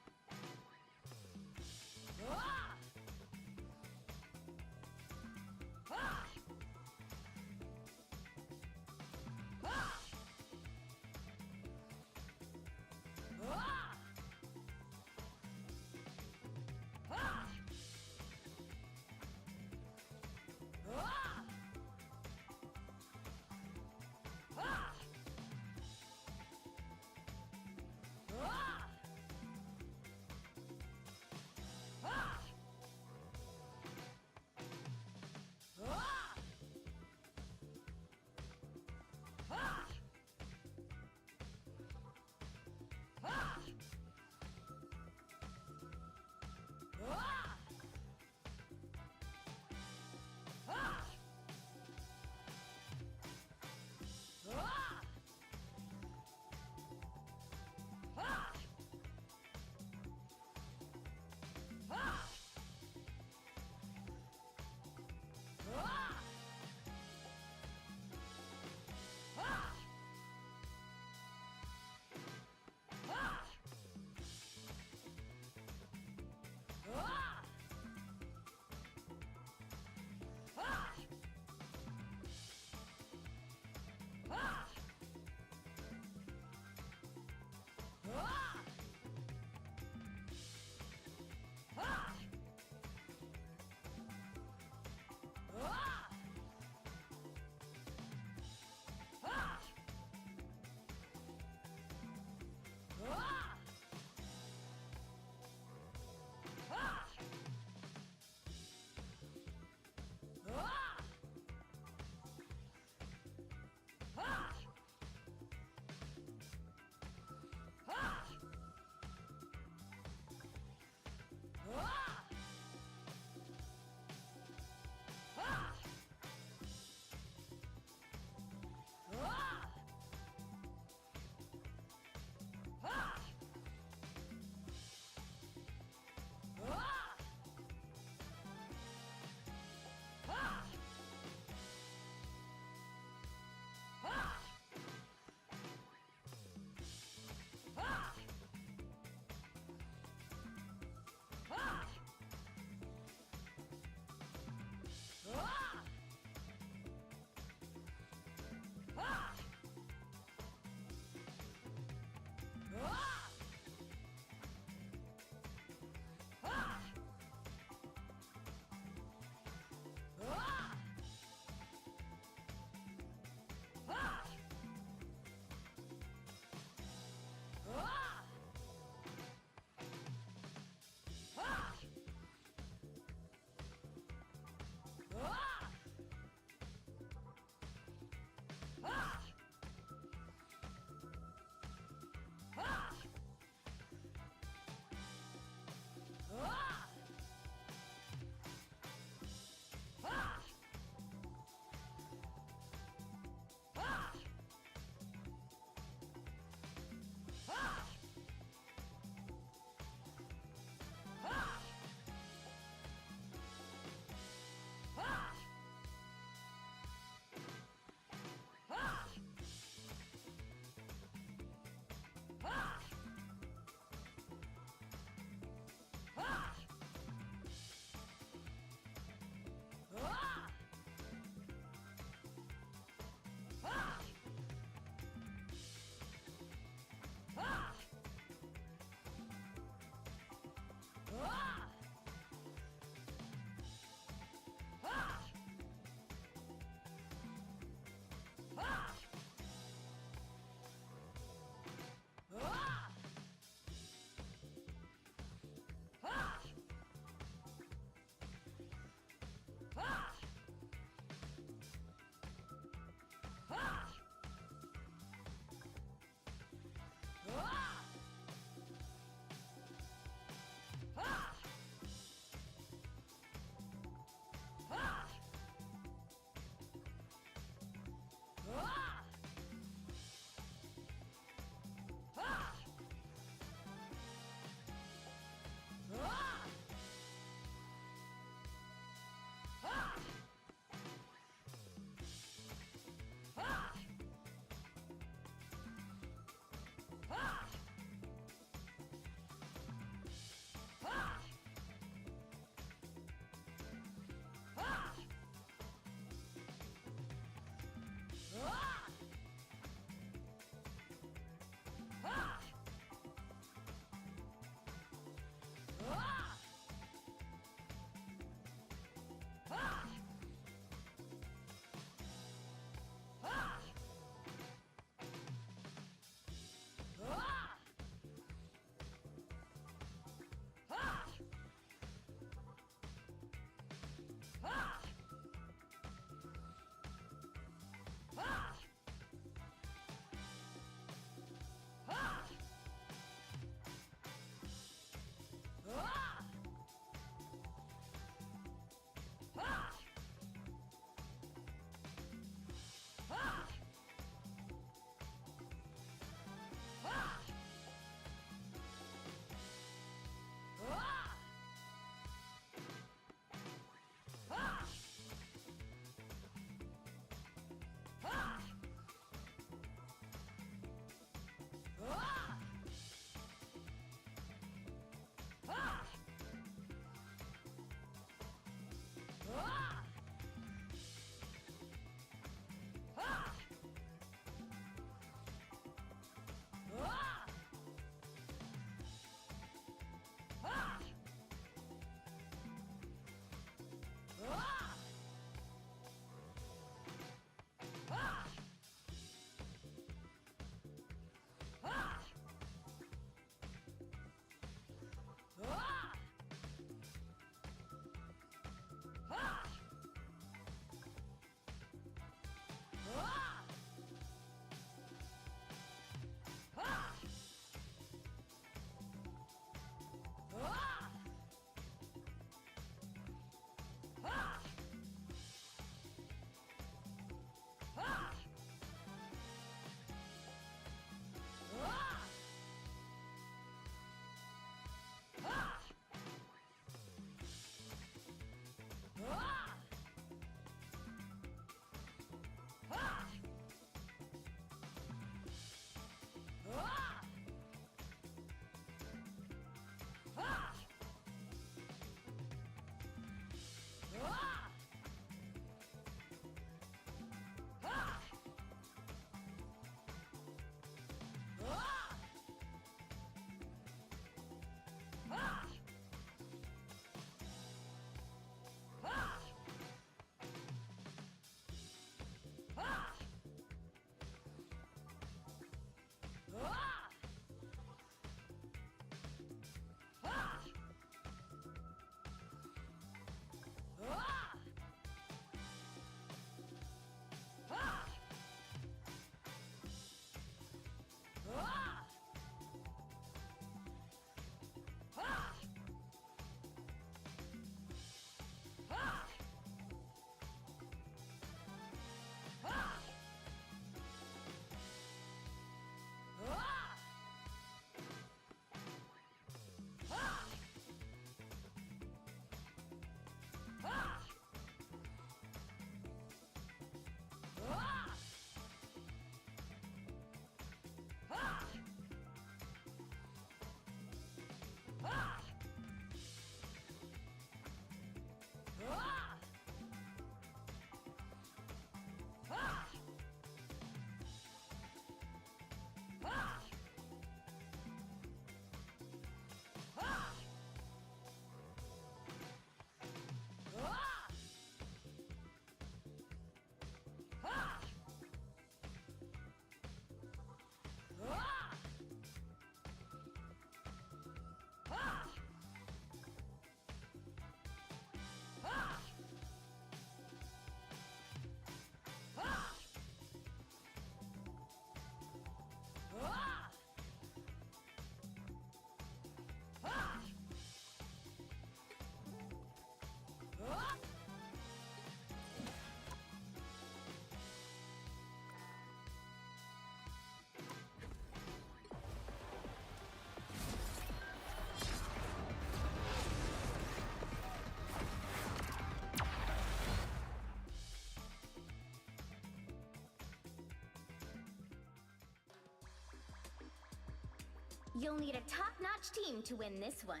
[SPEAKER 14] You'll need a top-notch team to win this one.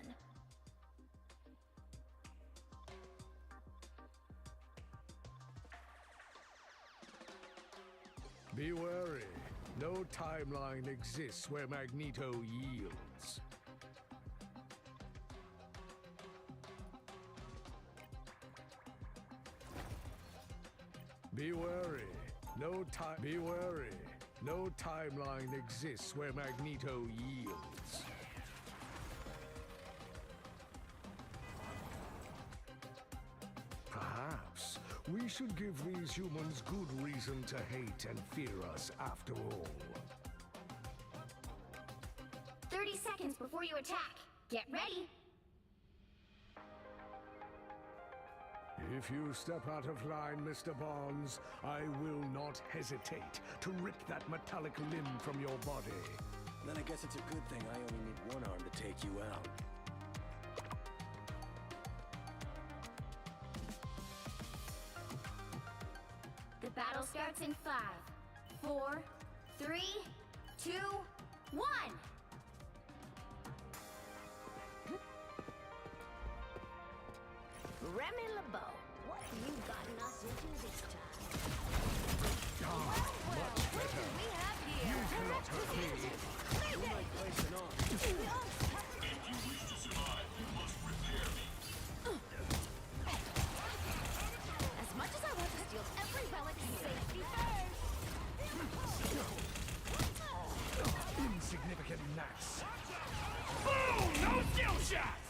[SPEAKER 2] Be wary. No timeline exists where Magneto yields. Be wary. Be wary. No timeline exists where Magneto yields. Perhaps we should give these humans good reason to hate and fear us after all.
[SPEAKER 14] 30 seconds before you attack. Get ready.
[SPEAKER 2] If you step out of line, Mr. Barnes, I will not hesitate to rip that metallic limb from your body.
[SPEAKER 16] Then I guess it's a good thing I only need one arm to take you out.
[SPEAKER 14] The battle starts in 5, 4, 3, 2, 1!
[SPEAKER 1] Remy LeBeau, what have you gotten us into this time?
[SPEAKER 2] Much better.
[SPEAKER 1] We have here.
[SPEAKER 2] You cannot hurt me.
[SPEAKER 16] Who am I placing on?
[SPEAKER 18] If you wish to survive, you must repair me.
[SPEAKER 1] As much as I want to steal every relic, safety first.
[SPEAKER 2] Insignificant gnats.
[SPEAKER 15] Boom! No skill shots!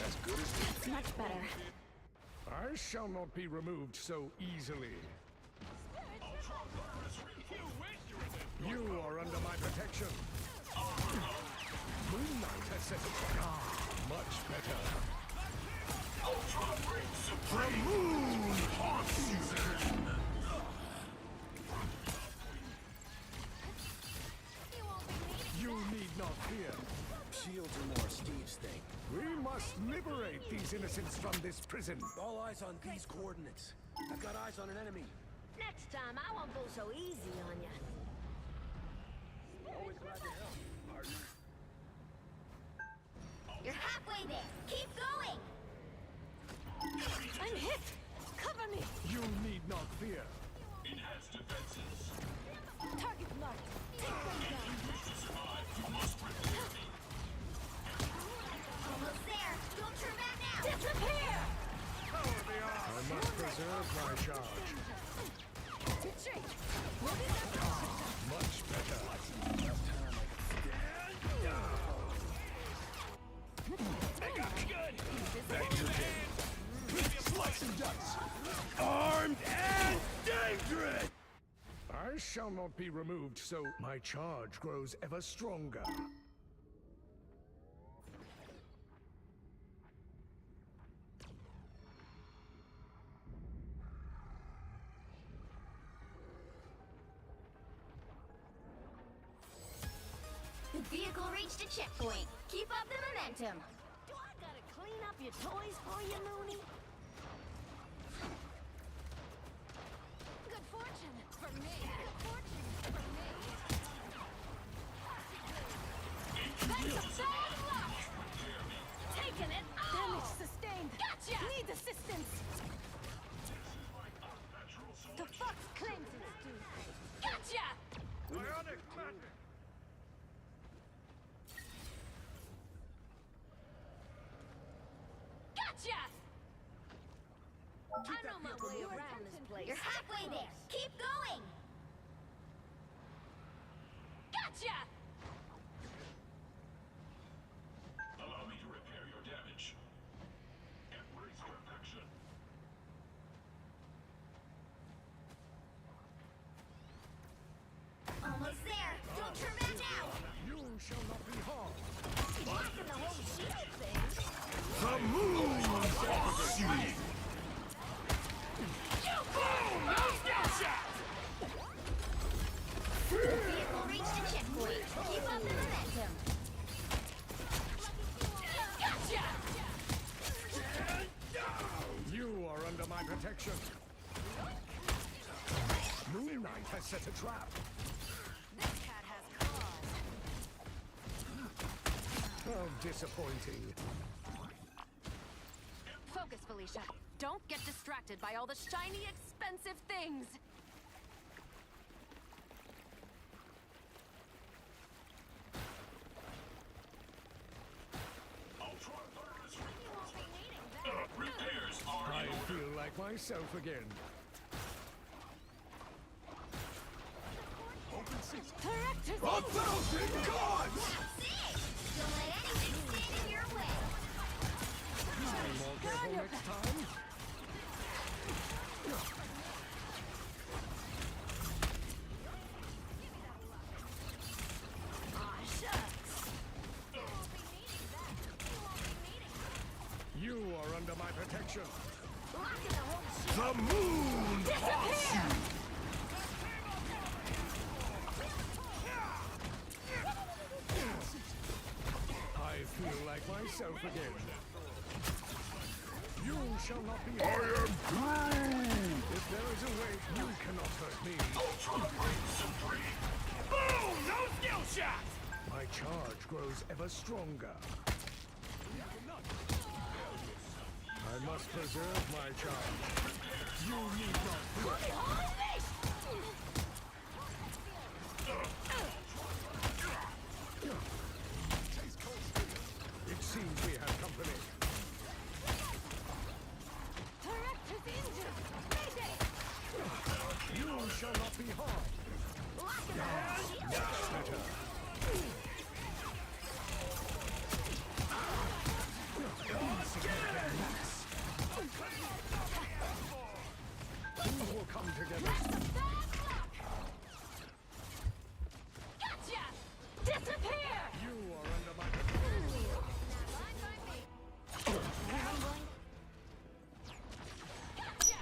[SPEAKER 16] As good as
[SPEAKER 3] Much better.
[SPEAKER 2] I shall not be removed so easily. You are under my protection. Moon Knight has set it. Much better. The moon haunts you. You need not fear.
[SPEAKER 16] shields are more Steve's thing.
[SPEAKER 2] We must liberate these innocents from this prison.
[SPEAKER 16] All eyes on these coordinates. I've got eyes on an enemy.
[SPEAKER 1] Next time, I won't go so easy on you.
[SPEAKER 16] Always glad to help, partner.
[SPEAKER 14] You're halfway there. Keep going.
[SPEAKER 1] I'm hit. Cover me.
[SPEAKER 2] You need not fear.
[SPEAKER 18] Enhanced defenses.
[SPEAKER 1] Target marked. Take them down.
[SPEAKER 18] If you wish to survive, you must repair me.
[SPEAKER 14] Almost there. Don't turn back now.
[SPEAKER 1] Disappear.
[SPEAKER 2] I must preserve my charge. Much better.
[SPEAKER 15] They got me good!
[SPEAKER 2] Back to bed. Slice and dice.
[SPEAKER 15] Armed and dangerous!
[SPEAKER 2] I shall not be removed, so my charge grows ever stronger.
[SPEAKER 14] The vehicle reached a checkpoint. Keep up the momentum.
[SPEAKER 1] Do I gotta clean up your toys for you, Mooney? Good fortune for me. Good fortune for me. That's a bad luck. Taking it. Oh. Damage sustained. Gotcha. Need assistance. The fox claims it's due. Gotcha.
[SPEAKER 15] Bionic magic!
[SPEAKER 1] Gotcha. I know my way around this place.
[SPEAKER 14] You're halfway there. Keep going.
[SPEAKER 1] Gotcha.
[SPEAKER 18] Allow me to repair your damage. Embrace perfection.
[SPEAKER 14] Almost there. Don't turn back now.
[SPEAKER 2] You shall not be harmed.
[SPEAKER 1] Blocking the whole shield thing.
[SPEAKER 2] The moon haunts you.
[SPEAKER 15] Boom! No skill shot!
[SPEAKER 14] The vehicle reached a checkpoint. Keep up the momentum.
[SPEAKER 1] Gotcha.
[SPEAKER 2] You are under my my protection. Moon Knight has set a trap.
[SPEAKER 1] This cat has claws.
[SPEAKER 2] Oh, disappointing.
[SPEAKER 9] Focus, Felicia. Don't get distracted by all the shiny, expensive things.
[SPEAKER 2] I feel like myself again. Open season. A thousand gods!
[SPEAKER 14] Don't let anything stand in your way.
[SPEAKER 2] Be more careful next time. You are under my protection. The moon haunts you. I feel like myself again. You shall not be. I am GOON! If there is a way, you cannot hurt me.
[SPEAKER 15] Boom! No skill shot!
[SPEAKER 2] My charge grows ever stronger. I must preserve my charge. You need not It seems we have company. You shall not be harmed. Much better. We will come together.
[SPEAKER 1] Gotcha! Disappear!
[SPEAKER 2] You are under my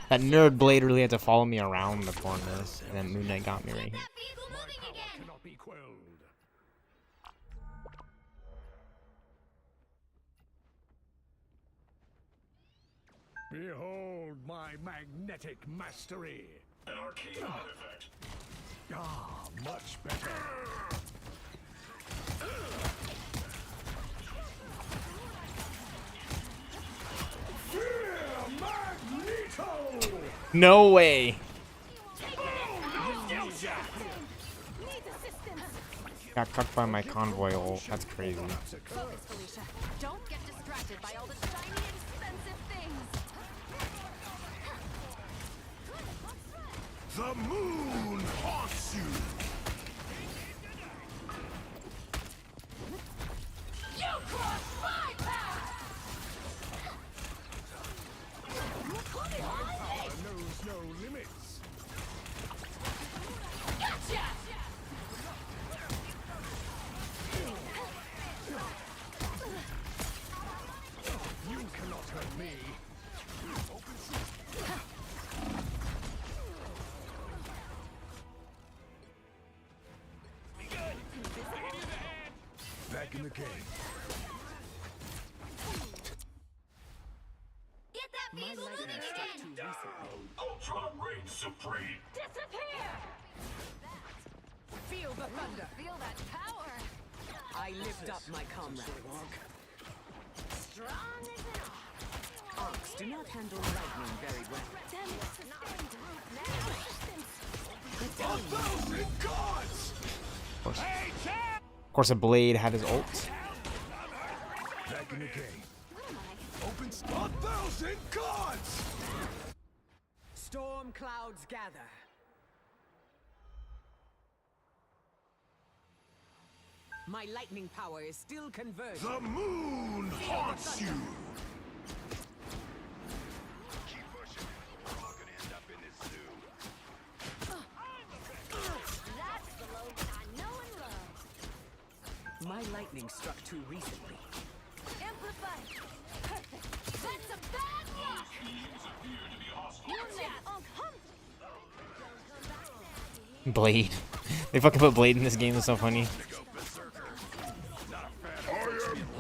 [SPEAKER 17] That nerd Blade really had to follow me around the corner, and then Moon Knight got me right here.
[SPEAKER 2] cannot be quelled. Behold my magnetic mastery.
[SPEAKER 18] An arcane artifact.
[SPEAKER 2] Ah, much better. Fear Magneto!
[SPEAKER 17] No way. Got cucked by my convoy ult. That's crazy.
[SPEAKER 9] Focus, Felicia. Don't get distracted by all the shiny, expensive things.
[SPEAKER 23] The moon haunts you!
[SPEAKER 1] You crossed my path!
[SPEAKER 2] My power knows no limits.
[SPEAKER 1] Gotcha!
[SPEAKER 2] You cannot hurt me. Back in the game.
[SPEAKER 14] Get that vehicle moving again!
[SPEAKER 18] Ultron reigns supreme.
[SPEAKER 1] Disappear!
[SPEAKER 6] Feel the thunder.
[SPEAKER 9] Feel that power.
[SPEAKER 6] I lift up my comrades.
[SPEAKER 1] Strong as an ark.
[SPEAKER 6] Arcs do not handle lightning very well.
[SPEAKER 1] Damn it, sustained root now.
[SPEAKER 2] A thousand gods!
[SPEAKER 17] Of course, a Blade had his ult.
[SPEAKER 2] Back in the game. Open a thousand gods!
[SPEAKER 6] Storm clouds gather. My lightning power is still converging.
[SPEAKER 23] The moon haunts you!
[SPEAKER 18] Keep pushing. We're all gonna end up in this zoo.
[SPEAKER 1] That's the Logan I know and love.
[SPEAKER 6] My lightning struck too recently.
[SPEAKER 1] Amplify. Perfect. That's a bad luck.
[SPEAKER 17] Blade. They fucking put Blade in this game. It's so funny.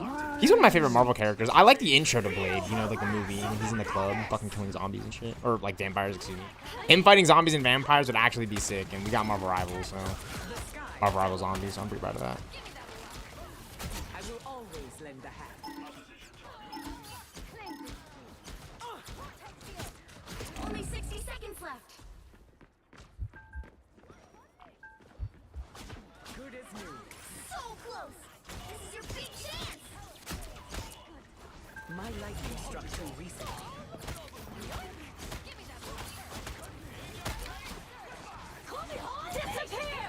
[SPEAKER 18] I am
[SPEAKER 17] He's one of my favorite Marvel characters. I like the intro to Blade, you know, like the movie. When he's in the club, fucking killing zombies and shit. Or, like, vampires, excuse me. Him fighting zombies and vampires would actually be sick. And we got Marvel Rivals, so... Marvel Rivals zombies, so I'm pretty proud of that.
[SPEAKER 6] I will always lend a hand.
[SPEAKER 14] Only 60 seconds left.
[SPEAKER 6] Good as new.
[SPEAKER 14] So close. This is your big chance.
[SPEAKER 6] My lightning struck too recently.
[SPEAKER 1] Disappear!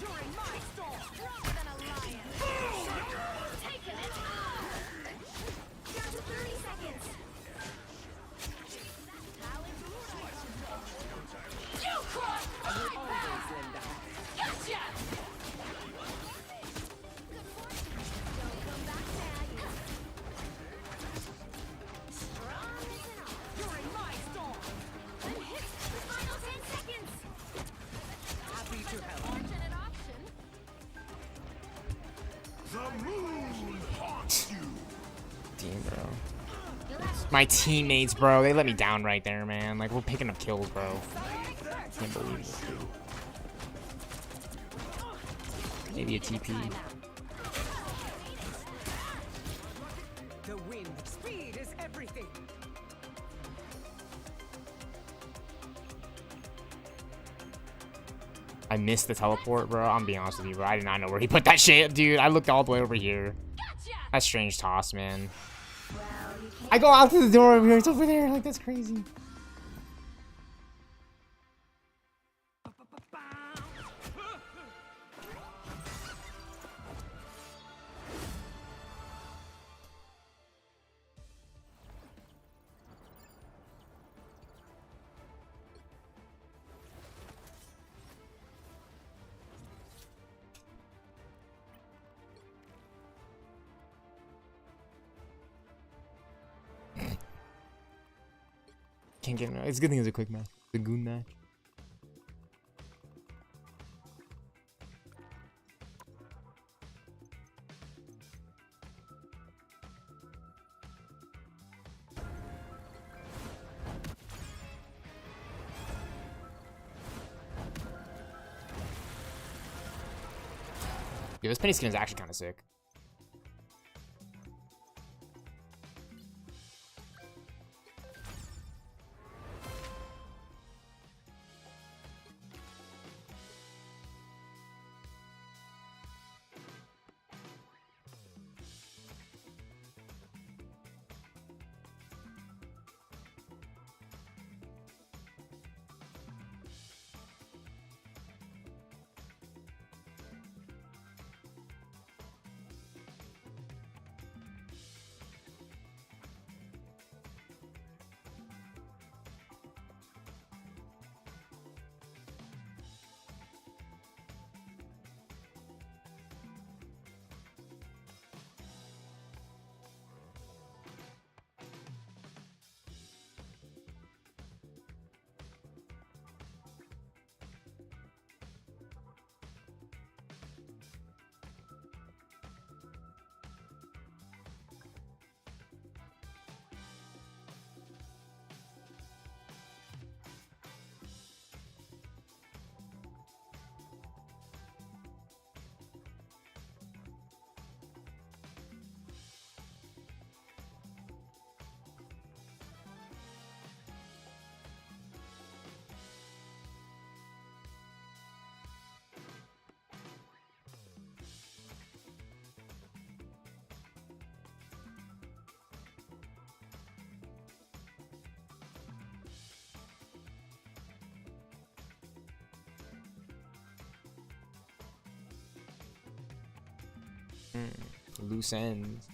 [SPEAKER 14] During my storm, stronger than a lion. Taking it. Down to 30 seconds.
[SPEAKER 1] You crossed
[SPEAKER 6] I will
[SPEAKER 1] my
[SPEAKER 6] always
[SPEAKER 1] path!
[SPEAKER 6] lend a hand.
[SPEAKER 1] Gotcha!
[SPEAKER 14] Don't come back now. Strong as an ox.
[SPEAKER 1] During my storm!
[SPEAKER 14] I'm hit. The final 10 seconds.
[SPEAKER 6] Happy to help.
[SPEAKER 14] Fortunate option.
[SPEAKER 18] The moon haunts you.
[SPEAKER 17] Damn, bro. My teammates, bro. They let me down right there, man. Like, we're picking up kills, bro. Can't believe it. Maybe a TP.
[SPEAKER 6] The wind. Speed is everything.
[SPEAKER 17] I missed the teleport, bro. I'm being honest with you, bro. I did not know where he put that shit, dude. I looked all the way over here. That's strange toss, man. I go out to the door over here. It's over there. Like, that's crazy. Can't get it. It's a good thing it's a quick match. The GOON match. Yeah, this penny skin is actually kind of sick. Loose ends.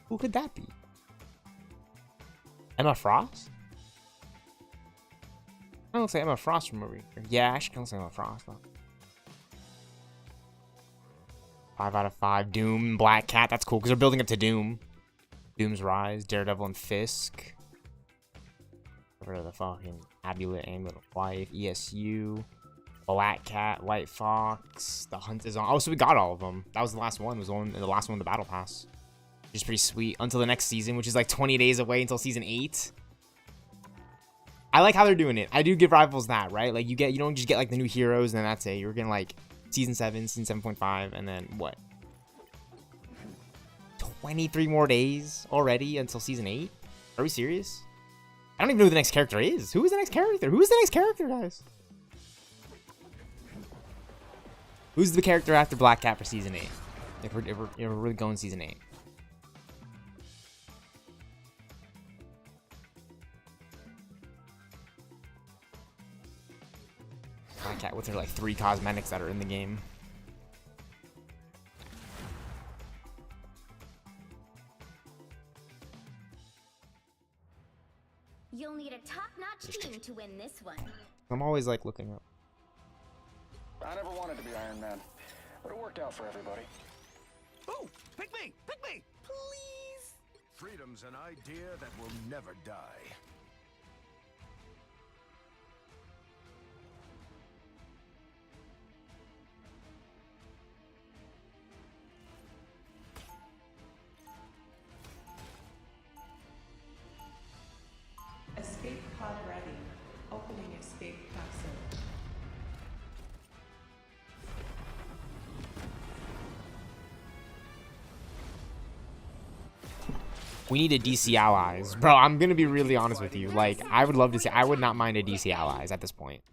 [SPEAKER 17] Who could that be? Emma Frost? I don't say Emma Frost from over here. Yeah, actually, I don't say Emma Frost though. 5 out of 5. Doom, Black Cat. That's cool because they're building up to Doom. Doom's Rise, Daredevil, and Fisk. Over to the fucking Amulet, Amulet of Life, ESU. Black Cat, White Fox, The Hunt is on. Oh, so we got all of them. That was the last one. Was the last one in the Battle Pass. Which is pretty sweet. Until the next season, which is like 20 days away until season 8. I like how they're doing it. I do give Rivals that, right? Like you don't just get like the new heroes and then that's it. You're getting like season 7, season 7.5, and then what? 23 more days already until season 8? Are we serious? I don't even know who the next character is. Who is the next character? Who is the next character, guys? Who's the character after Black Cat for season 8? If we're really going season 8. Black Cat with her like 3 cosmetics that are in the game.
[SPEAKER 14] You'll need a top-notch team to win this one.
[SPEAKER 17] I'm always like looking up.
[SPEAKER 10] I never wanted to be Iron Man, but it worked out for everybody.
[SPEAKER 16] Ooh, pick me, please.
[SPEAKER 2] Freedom's an idea that will never die.
[SPEAKER 13] Escape pod ready. Opening escape capsule.
[SPEAKER 17] We need a DC allies. Bro, I'm gonna be really honest with you. Like, I would love to see, I would not mind a DC allies at this point.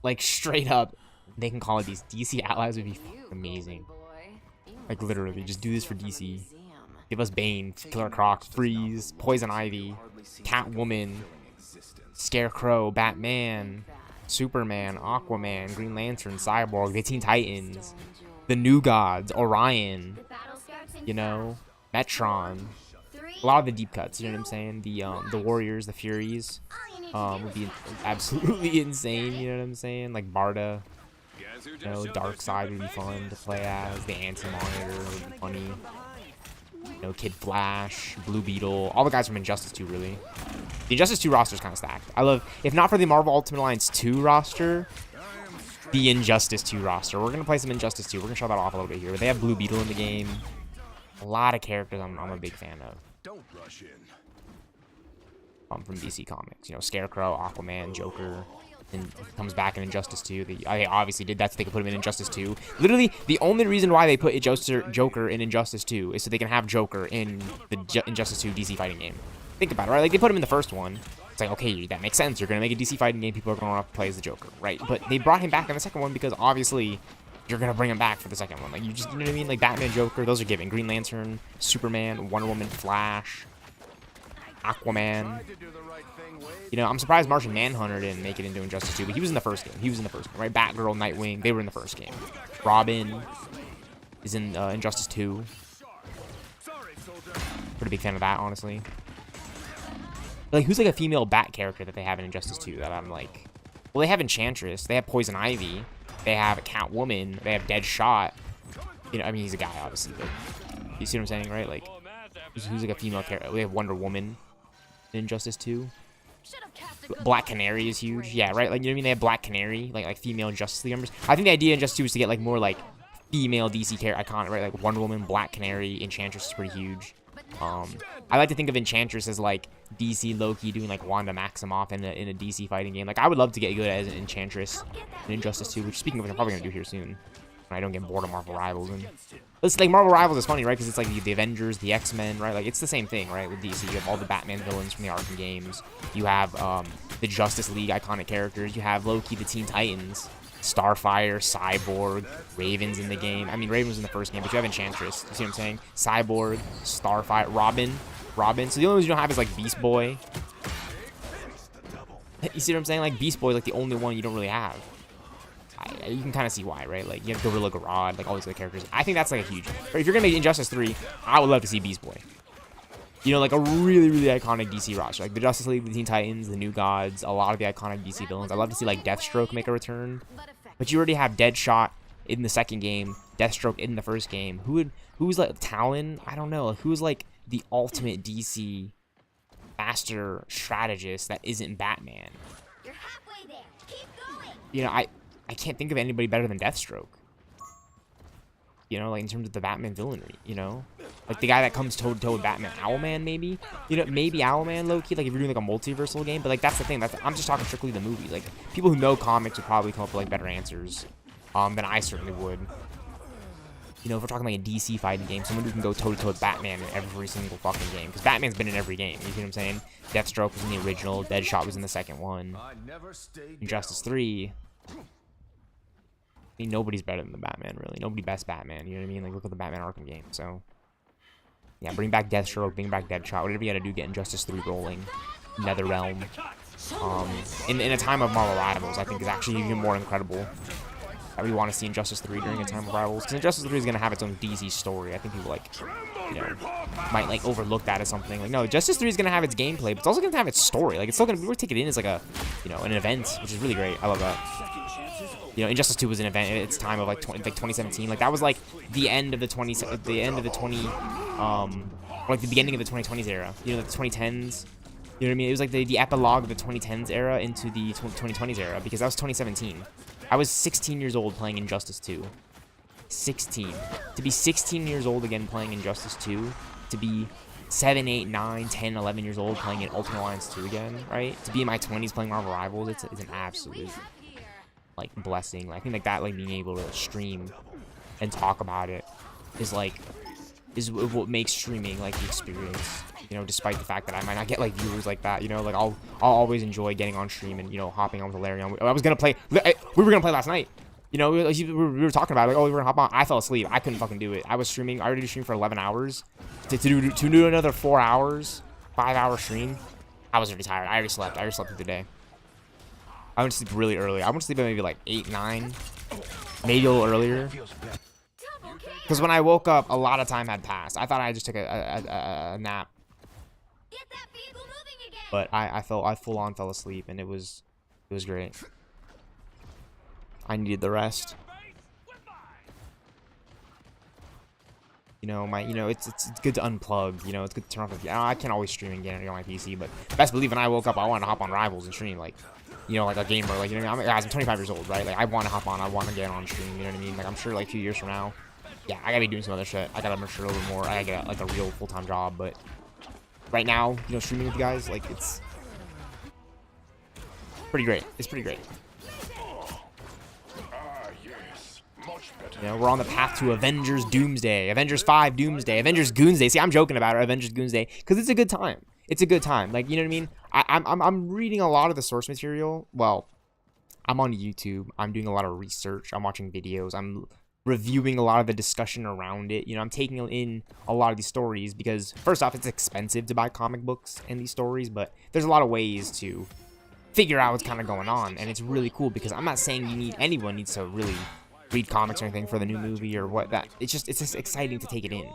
[SPEAKER 17] Like, straight up, they can call it these DC allies would be amazing. Like, literally, just do this for DC. Give us Bane, Killer Croc, Freeze, Poison Ivy, Catwoman, Scarecrow, Batman, Superman, Aquaman, Green Lantern, Cyborg, the Teen Titans, the New Gods, Orion, you know, Metron. A lot of the deep cuts, you know what I'm saying? The Warriors, the Furies, would be absolutely insane, you know what I'm saying? Like Barda, you know, Darkseid would be fun to play as, the Anti-Monitor would be funny. You know, Kid Flash, Blue Beetle, all the guys from Injustice 2, really. The Injustice 2 roster is kind of stacked. I love, if not for the Marvel Ultimate Alliance 2 roster, the Injustice 2 roster. We're going to play some Injustice 2. We're going to show that off a little bit here. But they have Blue Beetle in the game. A lot of characters I'm a big fan of.
[SPEAKER 2] Don't rush in.
[SPEAKER 17] From DC Comics. You know, Scarecrow, Aquaman, Joker. And comes back in Injustice 2. They obviously did that so they could put him in Injustice 2. Literally, the only reason why they put Joker in Injustice 2 is so they can have Joker in the Injustice 2 DC fighting game. Think about it, right? Like, they put him in the first one. It's like, okay, that makes sense. You're going to make a DC fighting game. People are going to want to play as the Joker, right? But they brought him back in the second one because, obviously, you're going to bring him back for the second one. Like, you know what I mean? Like, Batman, Joker, those are given. Green Lantern, Superman, Wonder Woman, Flash, Aquaman. You know, I'm surprised Martian Manhunter didn't make it into Injustice 2, but he was in the first game. He was in the first game, right? Batgirl, Nightwing, they were in the first game. Robin is in Injustice 2. Pretty big fan of that, honestly. Like, who's like a female Bat character that they have in Injustice 2 that I'm like... Well, they have Enchantress. They have Poison Ivy. They have Catwoman. They have Deadshot. You know, I mean, he's a guy, obviously, but... You see what I'm saying, right? Like, who's like a female character? They have Wonder Woman in Injustice 2. Black Canary is huge. Yeah, right? Like, you know what I mean? They have Black Canary, like female Justice League members. I think the idea in Injustice 2 is to get, like, more, like, female DC character iconic, right? Like, Wonder Woman, Black Canary, Enchantress is pretty huge. I like to think of Enchantress as, like, DC Loki doing, like, Wanda Maximoff in a DC fighting game. Like, I would love to get good as an Enchantress in Injustice 2, which, speaking of which, I'm probably going to do here soon. When I don't get bored of Marvel Rivals. And it's like, Marvel Rivals is funny, right? Because it's like the Avengers, the X-Men, right? Like, it's the same thing, right? With DC, you have all the Batman villains from the Arkham games. You have the Justice League iconic characters. You have Loki, the Teen Titans, Starfire, Cyborg, Raven's in the game. I mean, Raven was in the first game, but you have Enchantress. You see what I'm saying? Cyborg, Starfire, Robin. So the only ones you don't have is, like, Beast Boy. You see what I'm saying? Like, Beast Boy is, like, the only one you don't really have. You can kind of see why, right? Like, you have Gorilla Grodd, like, all these other characters. I think that's, like, a huge... If you're going to make Injustice 3, I would love to see Beast Boy. You know, like, a really, really iconic DC roster. Like, the Justice League, the Teen Titans, the New Gods, a lot of the iconic DC villains. I'd love to see, like, Deathstroke make a return. But you already have Deadshot in the second game, Deathstroke in the first game. Who's like, Talon? I don't know. Like, who's, like, the ultimate DC master strategist that isn't Batman?
[SPEAKER 14] You're halfway there. Keep going.
[SPEAKER 17] You know, I can't think of anybody better than Deathstroke. You know, like in terms of the Batman villainry, you know? Like the guy that comes toe-to-toe with Batman. Owlman, maybe? You know, maybe Owlman, low-key, like if you're doing like a multiversal game. But like that's the thing. I'm just talking strictly the movie. Like people who know comics would probably come up with like better answers than I certainly would. You know, if we're talking like a DC fighting game, someone who can go toe-to-toe with Batman in every single fucking game. Because Batman's been in every game, you see what I'm saying? Deathstroke was in the original, Deadshot was in the second one. Injustice 3. I mean, nobody's better than the Batman, really. Nobody best Batman, you know what I mean? Like, look at the Batman Arkham game, so... Yeah, bring back Deathstroke, bring back Deadshot, whatever you gotta do, get Injustice 3 rolling. NetherRealm. In a time of Marvel Rivals, I think is actually even more incredible. That we want to see Injustice 3 during a time of Rivals. Because Injustice 3 is gonna have its own DC story. I think people, like, you know, might, like, overlook that as something. Like, no, Justice 3 is gonna have its gameplay, but it's also gonna have its story. Like, it's still gonna, we're taking it in as, like, a, you know, an event, which is really great. I love that. You know, Injustice 2 was an event at its time of like 2017. Like that was like the end of the like the beginning of the 2020s era. You know, the 2010s. You know what I mean? It was like the epilogue of the 2010s era into the 2020s era because that was 2017. I was 16 years old playing Injustice 2. 16. To be 16 years old again playing Injustice 2. To be 7, 8, 9, 10, 11 years old playing in Ultimate Alliance 2 again, right? To be in my 20s playing Marvel Rivals, it's an absolute, like, blessing. I think like that, like being able to stream and talk about it is what makes streaming like the experience. You know, despite the fact that I might not get like viewers like that. You know, like I'll always enjoy getting on stream and, you know, hopping on with Larion. We were gonna play last night. You know, we were talking about it, like, oh, we were gonna hop on. I fell asleep. I couldn't fucking do it. I was streaming. I already streamed for 11 hours. To do another 4 hours, 5-hour stream. I was already tired. I already slept. through the day. I went to sleep really early. I went to sleep at maybe like 8, 9, maybe a little earlier. Because when I woke up, a lot of time had passed. I thought I just took a nap. But I full on fell asleep, and it was great. I needed the rest. You know, it's good to unplug. You know, it's good to turn off the. I can't always stream and get on my PC, but best believe when I woke up, I wanted to hop on Rivals and stream, like, you know, like a gamer, like, you know, guys, I'm 25 years old, right? Like, I want to hop on, I want to get on stream, you know what I mean? Like, I'm sure, like, a few years from now, yeah, I gotta be doing some other shit. I gotta mature a little bit more. I gotta get, like, a real full-time job, but right now, you know, streaming with you guys, like, it's pretty great. It's pretty great. You know, we're on the path to Avengers Doomsday, Avengers 5 Doomsday, Avengers Goonsday. See, I'm joking about it, Avengers Goonsday, because it's a good time. It's a good time. Like, you know what I mean? I'm reading a lot of the source material. Well, I'm on YouTube. I'm doing a lot of research. I'm watching videos. I'm reviewing a lot of the discussion around it. You know, I'm taking in a lot of these stories because, first off, it's expensive to buy comic books and these stories, but there's a lot of ways to figure out what's kind of going on, and it's really cool because I'm not saying anyone needs to really read comics or anything for the new movie or what that. It's just exciting to take it in.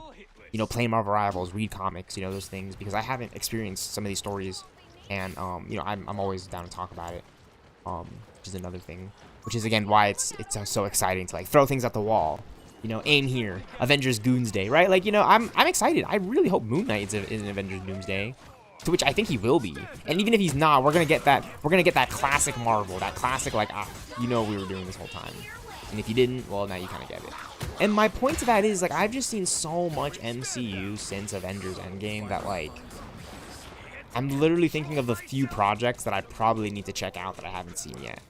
[SPEAKER 17] You know, play Marvel Rivals, read comics, you know, those things, because I haven't experienced some of these stories, and you know, I'm always down to talk about it, which is another thing, which is again why it's so exciting to like throw things at the wall, you know, aim here, Avengers Goonsday, right? Like, you know, I'm excited. I really hope Moon Knight is an Avengers Doomsday, to which I think he will be, and even if he's not, we're gonna get that classic Marvel, that classic like, you know, we were doing this whole time. And if you didn't, well, now you kind of get it. And my point to that is, like, I've just seen so much MCU since Avengers Endgame that, like, I'm literally thinking of the few projects that I probably need to check out that I haven't seen yet.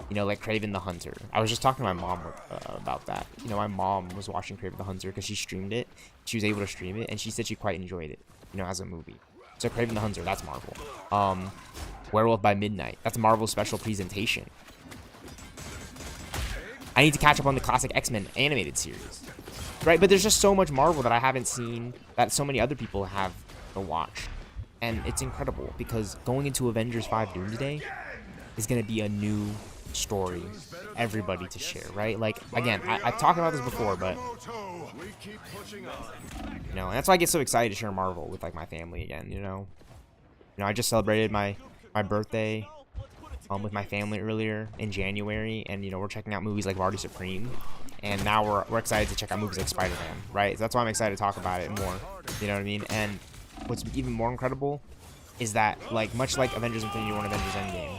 [SPEAKER 17] You know, like Kraven the Hunter. I was just talking to my mom about that. You know, my mom was watching Kraven the Hunter because she streamed it. She was able to stream it, and she said she quite enjoyed it, you know, as a movie. So Kraven the Hunter, that's Marvel. Werewolf by Midnight, that's Marvel's special presentation. I need to catch up on the classic X-Men animated series, right? But there's just so much Marvel that I haven't seen that so many other people have to watch. And it's incredible because going into Avengers 5 Doomsday is going to be a new story for everybody to share, right? Like, again, I've talked about this before, but, you know, and that's why I get so excited to share Marvel with, like, my family again, you know? You know, I just celebrated my birthday with my family earlier in January, and, you know, we're checking out movies like Vardy Supreme, and now we're excited to check out movies like Spider-Man, right? So that's why I'm excited to talk about it more, you know what I mean? And what's even more incredible is that, like, much like Avengers Infinity War and Avengers Endgame,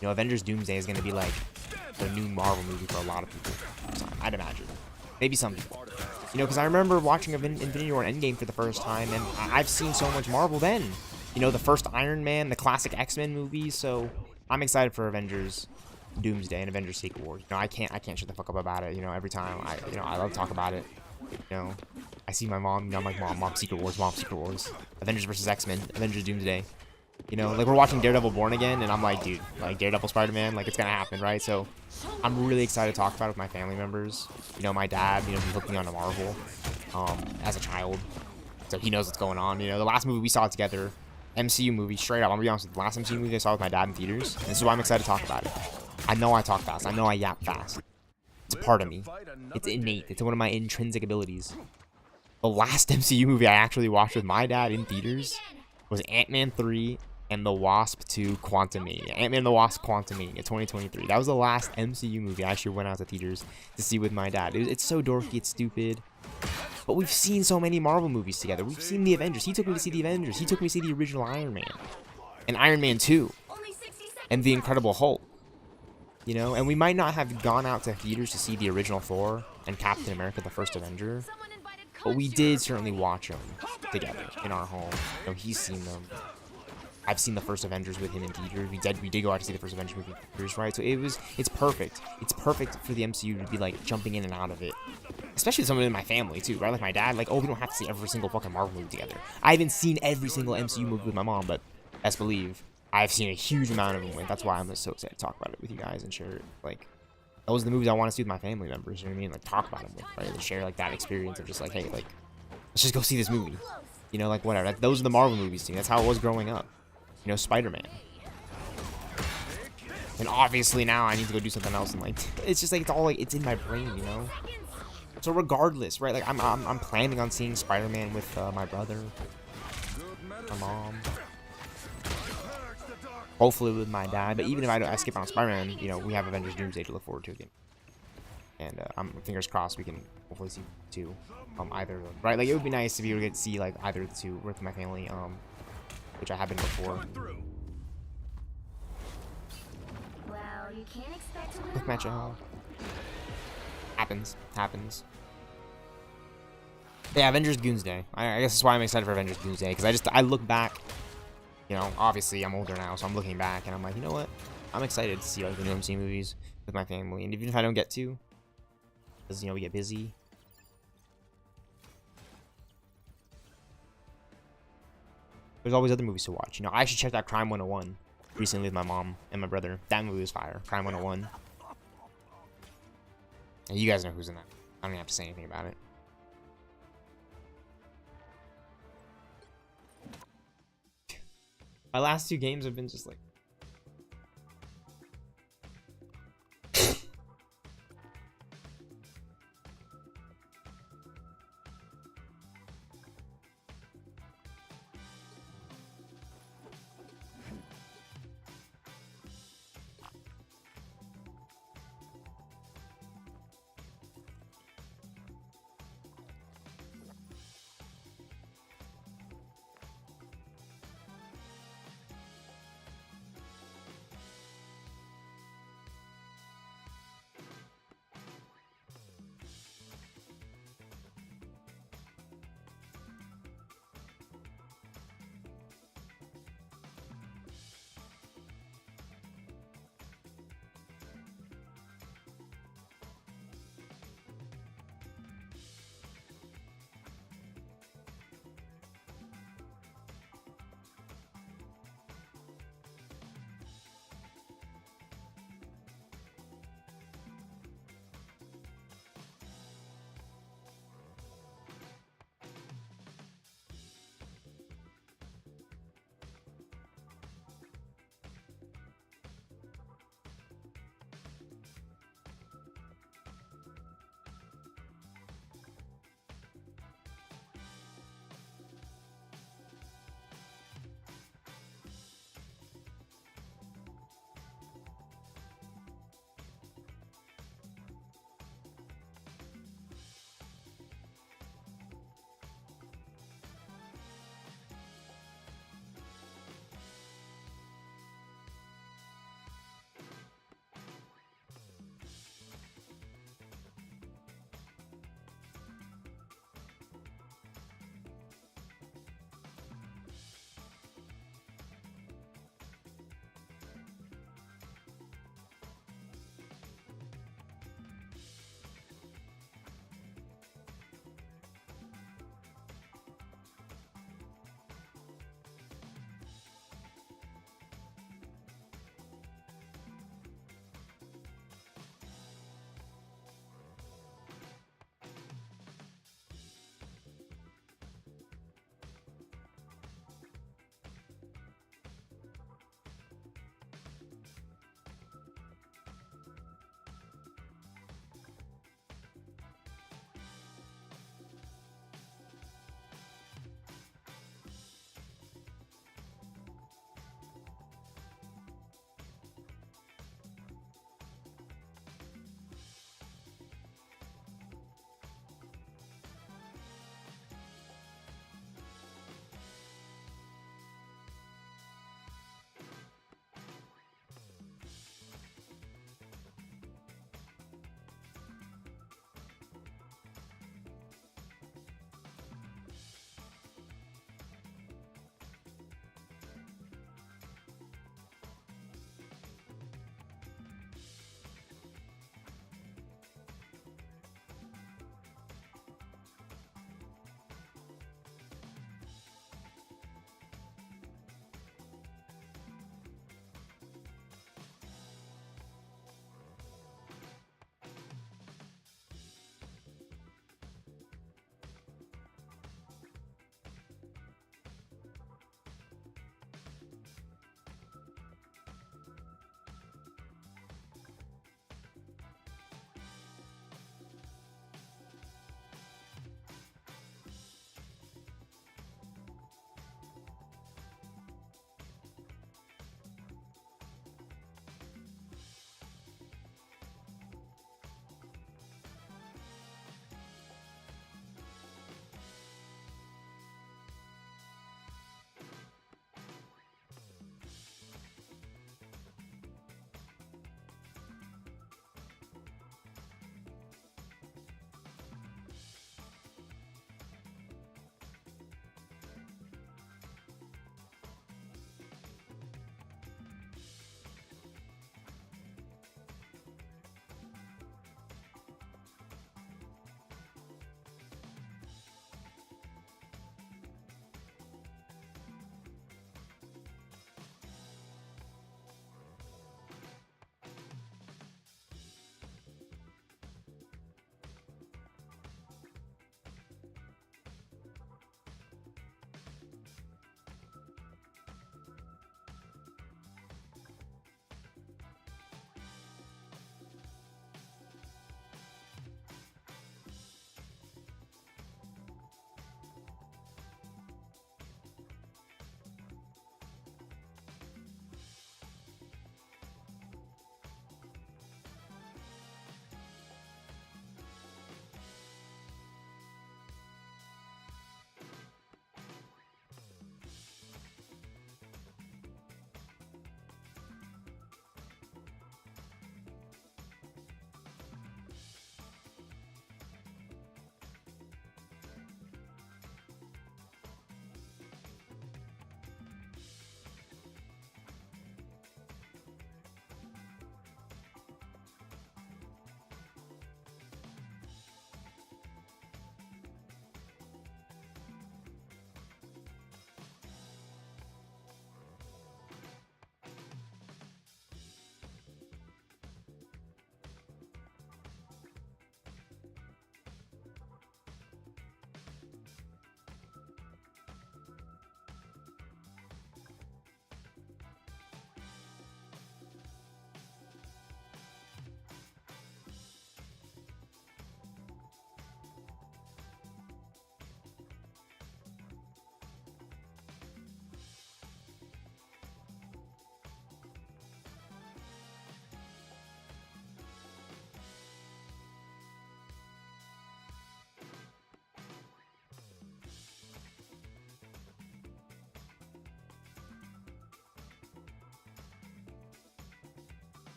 [SPEAKER 17] you know, Avengers Doomsday is going to be like a new Marvel movie for a lot of people. I'd imagine. Maybe some people. You know, because I remember watching Infinity War and Endgame for the first time, and I've seen so much Marvel then. You know, the first Iron Man, the classic X-Men movies, so I'm excited for Avengers Doomsday and Avengers Secret Wars. You know, I can't shut the fuck up about it. You know, every time I love to talk about it. You know, I see my mom. You know, I'm like, mom, Secret Wars, mom, Secret Wars. Avengers versus X-Men, Avengers Doomsday. You know, like we're watching Daredevil Born Again, and I'm like, dude, like Daredevil, Spider-Man, like it's gonna happen, right? So I'm really excited to talk about it with my family members. You know, my dad, you know, he hooked me on to Marvel as a child, so he knows what's going on. You know, the last movie we saw together, MCU movie, straight up, I'm gonna be honest with you, the last MCU movie I saw with my dad in theaters, and so I'm excited to talk about it. I know I talk fast. I know I yap fast. It's part of me. It's innate. It's one of my intrinsic abilities. The last MCU movie I actually watched with my dad in theaters was Ant-Man 3 and the Wasp 2 Quantumania. Ant-Man and the Wasp Quantumania 2023. That was the last MCU movie I actually went out to theaters to see with my dad. It's so dorky, it's stupid. But we've seen so many Marvel movies together. We've seen the Avengers. He took me to see the Avengers. He took me to see the original Iron Man. And Iron Man 2. And the Incredible Hulk. You know, and we might not have gone out to theaters to see the original Thor and Captain America, the First Avenger, but we did certainly watch them together in our home. You know, he's seen them. I've seen the first Avengers with him in theaters. We did go out to see the first Avengers movie in theaters, right? So it's perfect. It's perfect for the MCU to be like jumping in and out of it. Especially someone in my family too, right? Like my dad, like, oh, we don't have to see every single fucking Marvel movie together. I haven't seen every single MCU movie with my mom, but best believe I've seen a huge amount of them with. That's why I'm so excited to talk about it with you guys and share it. Like, those are the movies I want to see with my family members, you know what I mean? Like, talk about them with, right? And share, like, that experience of just like, hey, like, let's just go see this movie. You know, like, whatever. Those are the Marvel movies to me. That's how it was growing up. You know, Spider-Man. And obviously now I need to go do something else, and, like, it's just, like, it's all, like, it's in my brain, you know? So regardless, right? Like, I'm planning on seeing Spider-Man with my brother, my mom. Hopefully with my dad, but even if I skip on Spider-Man, you know, we have Avengers Doomsday to look forward to again. And I'm fingers crossed we can hopefully see two, either of them, right? Like, it would be nice to be able to get to see, like, either of the two with my family, which I have been before.
[SPEAKER 14] Well, you can't expect to
[SPEAKER 17] Quick match at home. Happens. Yeah, Avengers Doomsday. I guess that's why I'm excited for Avengers Doomsday, because I look back. You know, obviously I'm older now, so I'm looking back and I'm like, you know what? I'm excited to see like the new MCU movies with my family, and even if I don't get to, because you know we get busy. There's always other movies to watch. You know, I actually checked out Crime 101 recently with my mom and my brother. That movie was fire. Crime 101. And you guys know who's in that. I don't even have to say anything about it. My last two games have been just like...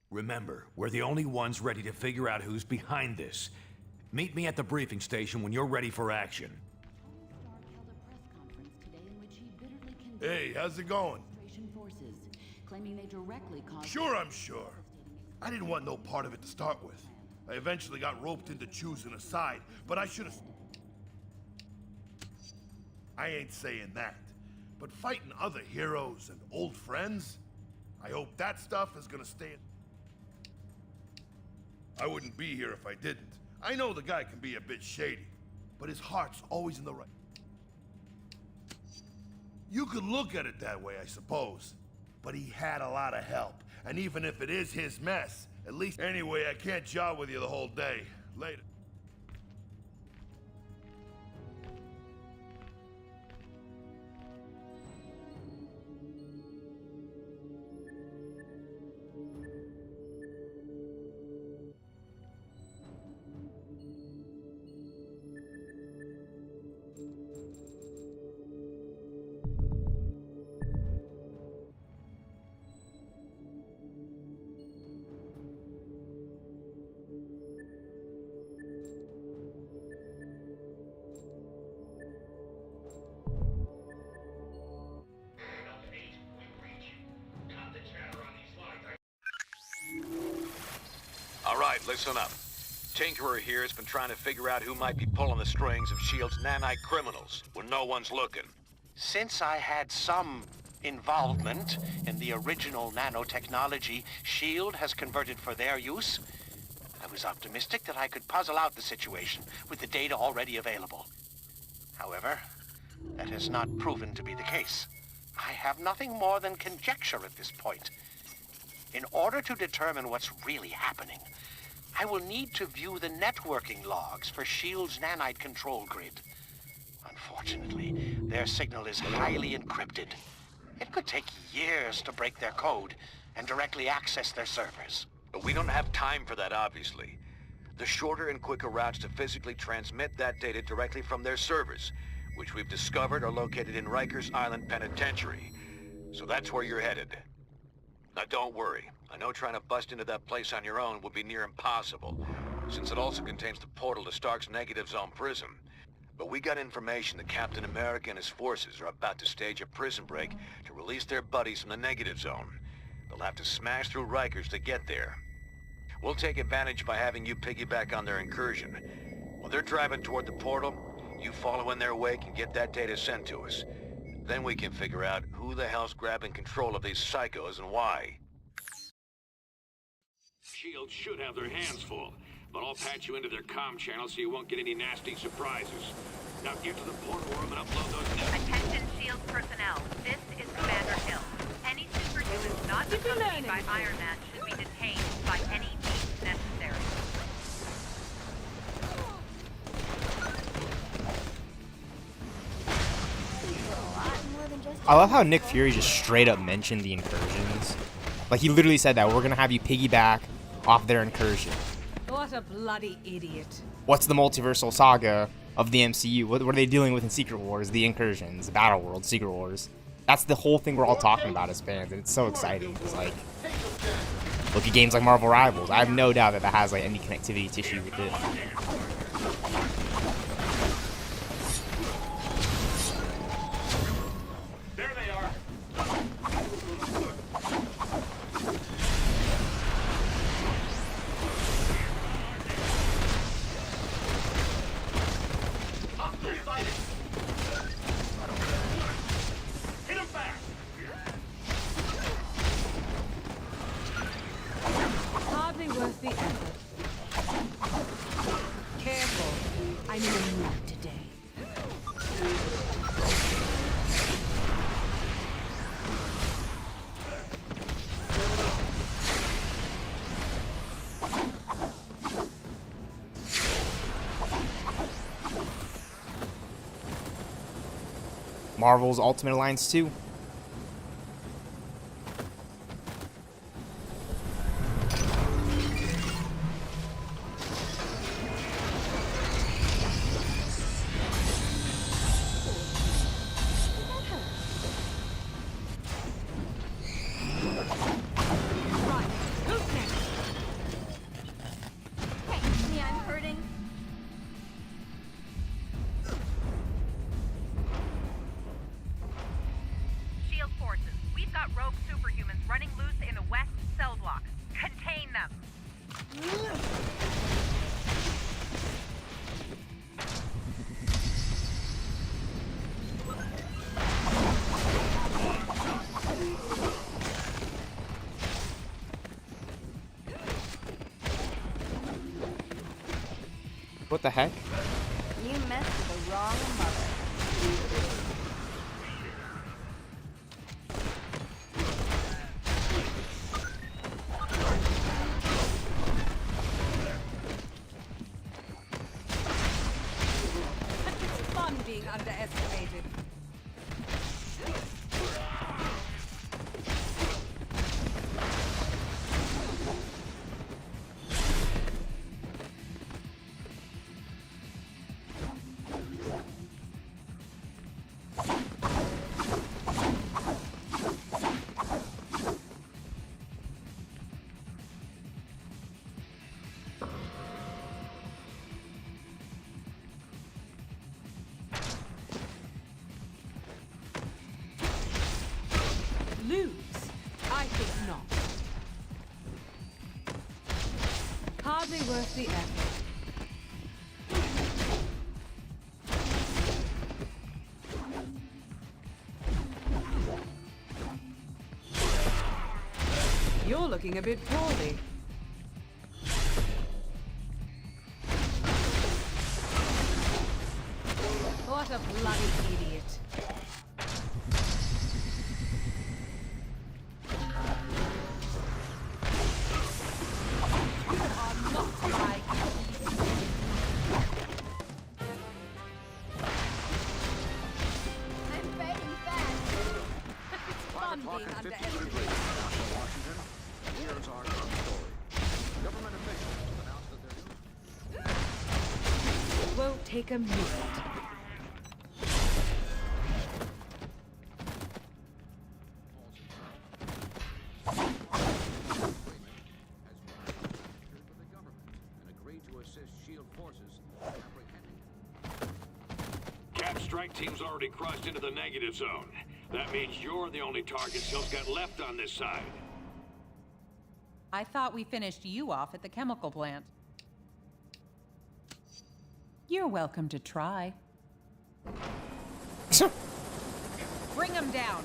[SPEAKER 20] Remember, we're the only ones ready to figure out who's behind this. Meet me at the briefing station when you're ready for action.
[SPEAKER 23] Hey, how's it going? Sure, I'm sure. I didn't want no part of it to start with. I eventually got roped into choosing a side, but I should've... I ain't saying that. But fighting other heroes and old friends? I hope that stuff is gonna stay... I wouldn't be here if I didn't. I know the guy can be a bit shady, but his heart's always in the right... You could look at it that way, I suppose. But he had a lot of help, and even if it is his mess, at least... Anyway, I can't job with you the whole day. Later.
[SPEAKER 4] All right, listen up. Tinkerer here has been trying to figure out who might be pulling the strings of S.H.I.E.L.D.'s nanite criminals when no one's looking.
[SPEAKER 7] Since I had some involvement in the original nanotechnology S.H.I.E.L.D. has converted for their use, I was optimistic that I could puzzle out the situation with the data already available. However, that has not proven to be the case. I have nothing more than conjecture at this point. In order to determine what's really happening, I will need to view the networking logs for S.H.I.E.L.D.'s nanite control grid. Unfortunately, their signal is highly encrypted. It could take years to break their code and directly access their servers.
[SPEAKER 4] But we don't have time for that, obviously. The shorter and quicker routes to physically transmit that data directly from their servers, which we've discovered are located in Rikers Island Penitentiary. So that's where you're headed. Now don't worry. I know trying to bust into that place on your own would be near impossible, since it also contains the portal to Stark's Negative Zone prison. But we got information that Captain America and his forces are about to stage a prison break to release their buddies from the Negative Zone. They'll have to smash through Rikers to get there. We'll take advantage by having you piggyback on their incursion. While they're driving toward the portal, you follow in their wake and get that data sent to us. Then we can figure out who the hell's grabbing control of these psychos and why.
[SPEAKER 15] S.H.I.E.L.D. should have their hands full, but I'll patch you into their comm channel so you won't get any nasty surprises. Now get to the portal room and upload those...
[SPEAKER 11] Attention S.H.I.E.L.D. personnel. This is Commander Hill. Any superhumans not accompanied by Iron Man should be detained by any means necessary.
[SPEAKER 17] I love how Nick Fury just straight up mentioned the incursions. Like, he literally said that we're gonna have you piggyback off their incursion.
[SPEAKER 1] What a bloody idiot.
[SPEAKER 17] What's the multiversal saga of the MCU? What are they dealing with in Secret Wars? The incursions, the Battle World, Secret Wars. That's the whole thing we're all talking about as fans, and it's so exciting. It's like, look at games like Marvel Rivals. I have no doubt that that has like any connectivity tissue with it. Marvel's Ultimate Alliance 2.
[SPEAKER 11] Shield forces, we've got rogue superhumans running loose in the west cell block. Contain them.
[SPEAKER 17] What the heck?
[SPEAKER 14] You messed with the wrong mother.
[SPEAKER 1] It's fun being underestimated. Lose? I think not. Hardly worth the effort. You're looking a bit poorly. What a bloody idiot. Won't take a minute.
[SPEAKER 15] Cap strike team's already crossed into the negative zone. That means you're the only target Silph's got left on this side.
[SPEAKER 19] I thought we finished you off at the chemical plant. You're welcome to try. Bring him down.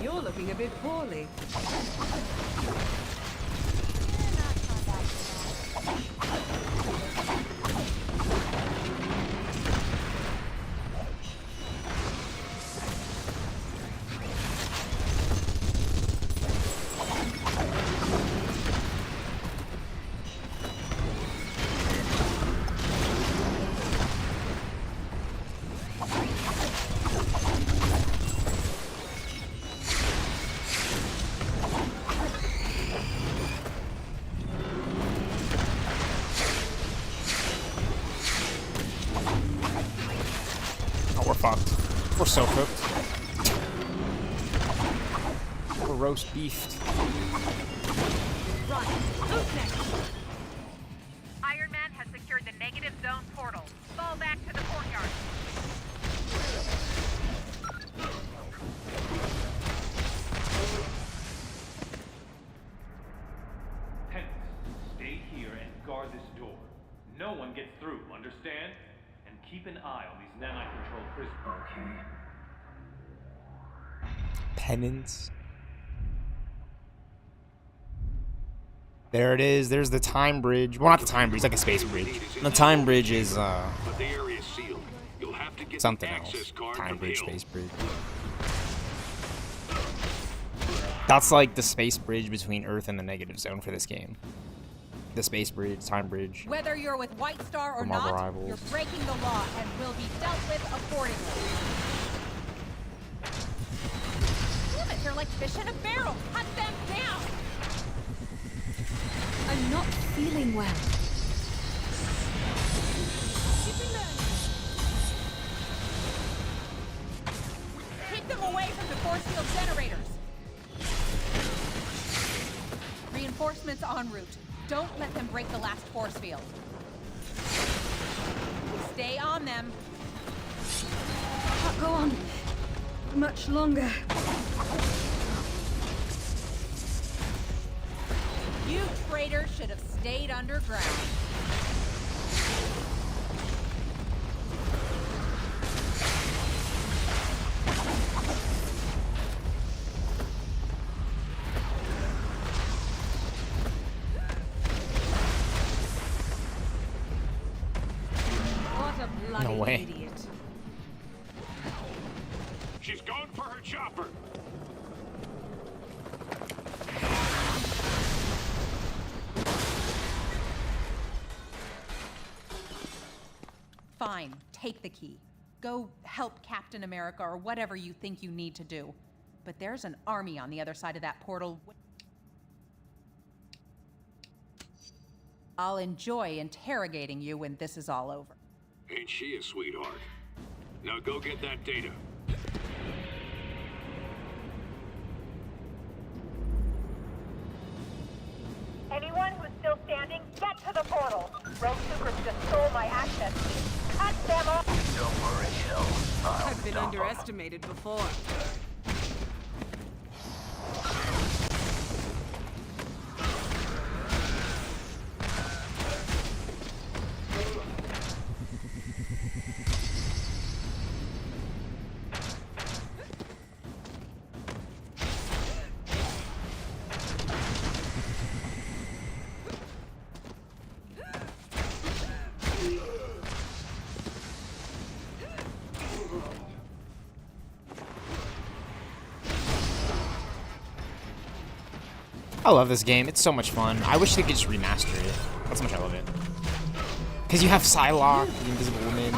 [SPEAKER 1] You're looking a bit poorly.
[SPEAKER 17] we're fucked. We're so cooked. We're roast beefed.
[SPEAKER 11] Run. Who's next? Iron Man has secured the negative zone portal. Fall back to the courtyard.
[SPEAKER 8] Stay here and guard this door. No one gets through, understand? And keep an eye on these nanite-controlled prisoners. Okay.
[SPEAKER 17] Penance. There it is. There's the time bridge. Well, not the time bridge. It's like a space bridge. And the time bridge is
[SPEAKER 18] But the area's sealed. You'll have to get
[SPEAKER 17] something
[SPEAKER 18] the
[SPEAKER 17] else.
[SPEAKER 18] access card
[SPEAKER 17] Time
[SPEAKER 18] from
[SPEAKER 17] bridge,
[SPEAKER 18] Hill.
[SPEAKER 17] space bridge. That's like the space bridge between Earth and the negative zone for this game. The space bridge, time bridge.
[SPEAKER 19] Whether you're with White Star or
[SPEAKER 17] From our
[SPEAKER 19] not,
[SPEAKER 17] rivals.
[SPEAKER 19] you're breaking the law and will be dealt with accordingly. Damn it, they're like fish in a barrel. Cut them down.
[SPEAKER 1] I'm not feeling well.
[SPEAKER 19] Keep them away from the force field generators. Reinforcements en route. Don't let them break the last force field. Stay on them.
[SPEAKER 1] Can't go on much longer.
[SPEAKER 19] You traitors should have stayed underground.
[SPEAKER 1] What a bloody
[SPEAKER 17] No way.
[SPEAKER 1] idiot.
[SPEAKER 18] She's going for her chopper.
[SPEAKER 19] Fine, take the key. Go help Captain America or whatever you think you need to do. But there's an army on the other side of that portal. I'll enjoy interrogating you when this is all over.
[SPEAKER 18] Ain't she a sweetheart? Now go get that data.
[SPEAKER 11] Anyone who's still standing, get to the portal. Rogue Troopers just stole my access key. Cut them off.
[SPEAKER 6] Don't worry, Hill.
[SPEAKER 1] I've been underestimated before.
[SPEAKER 17] I love this game. It's so much fun. I wish they could just remaster it. That's how much I love it. Because you have Psylocke, the Invisible Woman,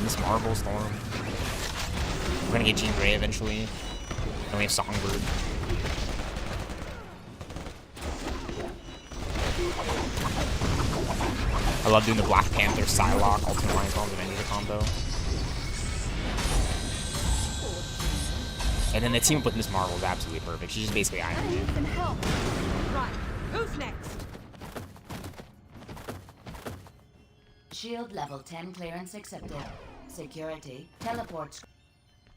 [SPEAKER 17] Miss Marvel, Storm. We're gonna get Jean Grey eventually. And we have Songbird. I love doing the Black Panther, Psylocke, Ultimate Alliance Bombs, Avengers combo. And then the team up with Miss Marvel is absolutely perfect. She's just basically Iron Man.
[SPEAKER 1] Some help. Right, who's next?
[SPEAKER 9] Shield level 10 clearance accepted. Security, teleports.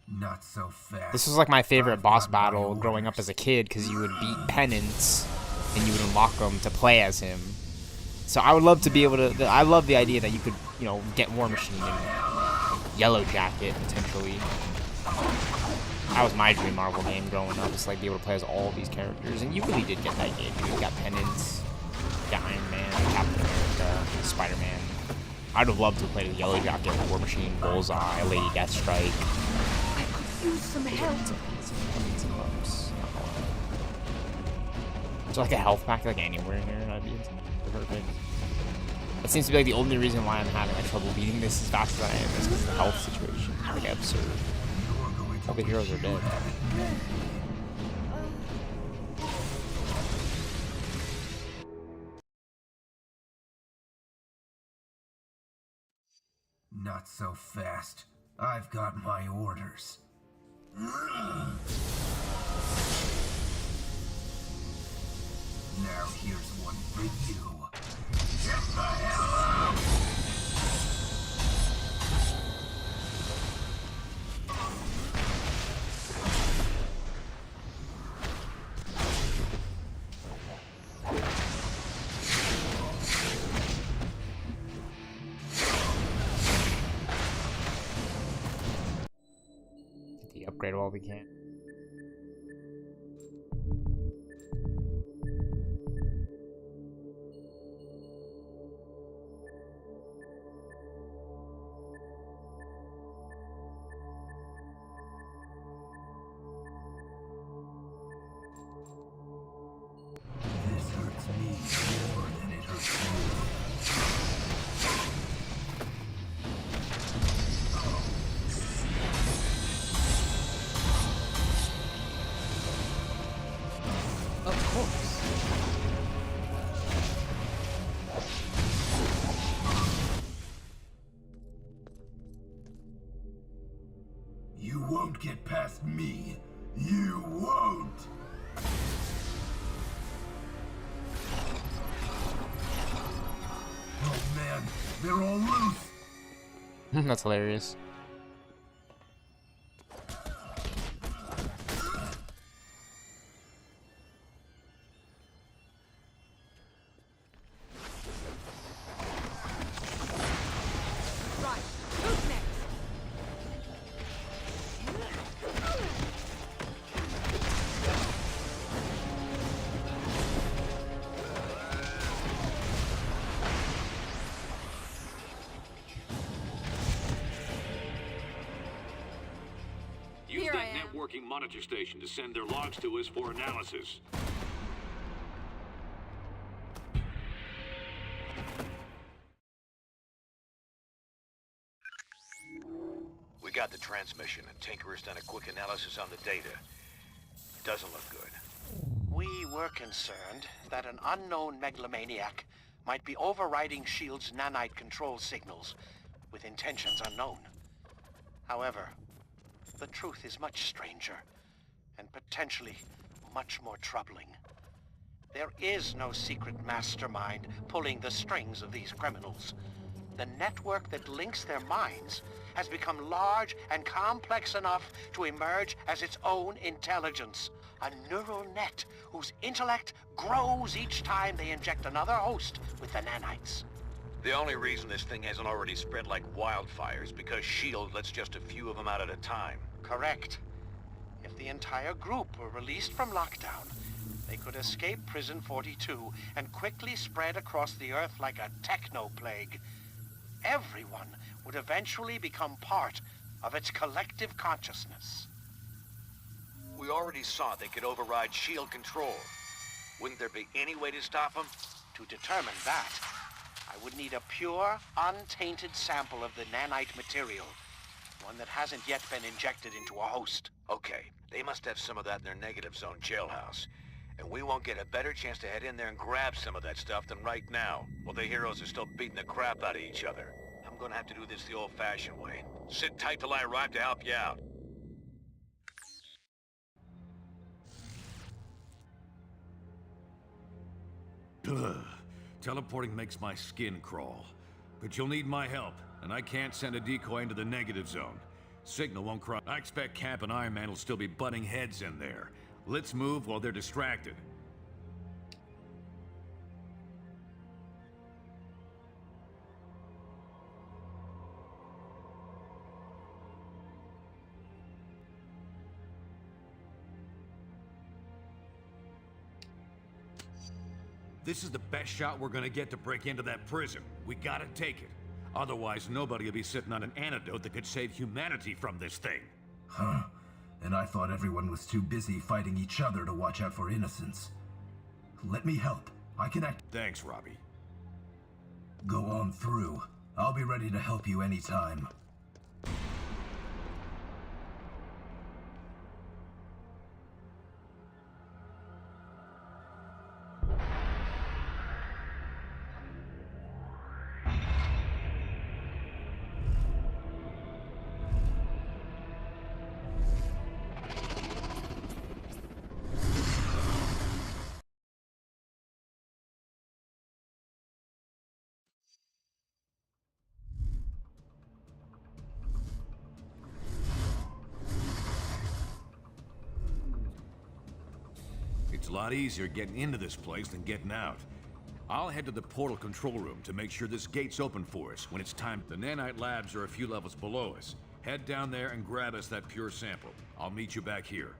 [SPEAKER 6] Not so fast.
[SPEAKER 17] This was like my favorite boss battle growing up as a kid because you would beat Penance and you would unlock him to play as him. So I would love to be able to. I love the idea that you could, you know, get War Machine and Yellow Jacket potentially. That was my dream Marvel game growing up. It's like be able to play as all these characters, and you really did get that game. You got Penance, you got Iron Man, Captain America, Spider-Man. I'd have loved to play the Yellow Jacket, War Machine, Bullseye, Lady Deathstrike.
[SPEAKER 1] I could use some help.
[SPEAKER 17] So like a health pack like anywhere in here, that'd be perfect. That seems to be like the only reason why I'm having like trouble beating this as fast as I am is because of the health situation. Like absurd. All the heroes are dead.
[SPEAKER 6] Not so fast.
[SPEAKER 5] I've got my orders. Now here's one for you. Get the hell out!
[SPEAKER 17] Upgrade while we can.
[SPEAKER 5] This hurts me more than it hurts you.
[SPEAKER 6] Of course.
[SPEAKER 5] You won't get past me. You won't! Oh man, they're all loose!
[SPEAKER 17] That's hilarious.
[SPEAKER 1] Right, who's next?
[SPEAKER 20] Use
[SPEAKER 1] Here
[SPEAKER 20] that
[SPEAKER 1] I am.
[SPEAKER 20] networking monitor station to send their logs to us for analysis.
[SPEAKER 4] We got the transmission, and Tinker's done a quick analysis on the data. Doesn't look good.
[SPEAKER 7] We were concerned that an unknown megalomaniac might be overriding S.H.I.E.L.'s nanite control signals with intentions unknown. However, the truth is much stranger and potentially much more troubling. There is no secret mastermind pulling the strings of these criminals. The network that links their minds has become large and complex enough to emerge as its own intelligence. A neural net whose intellect grows each time they inject another host with the nanites.
[SPEAKER 4] The only reason this thing hasn't already spread like wildfire is because S.H.I.E.L.D. lets just a few of them out at a time.
[SPEAKER 7] Correct. If the entire group were released from lockdown, they could escape Prison 42 and quickly spread across the Earth like a techno-plague. Everyone would eventually become part of its collective consciousness.
[SPEAKER 4] We already saw they could override S.H.I.E.L.D. control. Wouldn't there be any way to stop them?
[SPEAKER 7] To determine that, I would need a pure, untainted sample of the nanite material. One that hasn't yet been injected into a host.
[SPEAKER 4] Okay, they must have some of that in their negative zone jailhouse. And we won't get a better chance to head in there and grab some of that stuff than right now, while the heroes are still beating the crap out of each other. I'm gonna have to do this the old-fashioned way. Sit tight till I arrive to help you out.
[SPEAKER 20] Ugh. Teleporting makes my skin crawl. But you'll need my help, and I can't send a decoy into the negative zone. Signal won't cross. I expect Cap and Iron Man will still be butting heads in there. Let's move while they're distracted. This is the best shot we're gonna get to break into that prison. We gotta take it. Otherwise, nobody will be sitting on an antidote that could save humanity from this thing.
[SPEAKER 5] Huh. And I thought everyone was too busy fighting each other to watch out for innocents. Let me help. I can act.
[SPEAKER 20] Thanks, Robbie.
[SPEAKER 5] Go on through. I'll be ready to help you anytime.
[SPEAKER 20] It's a lot easier getting into this place than getting out. I'll head to the portal control room to make sure this gate's open for us when it's time. The nanite labs are a few levels below us. Head down there and grab us that pure sample. I'll meet you back here.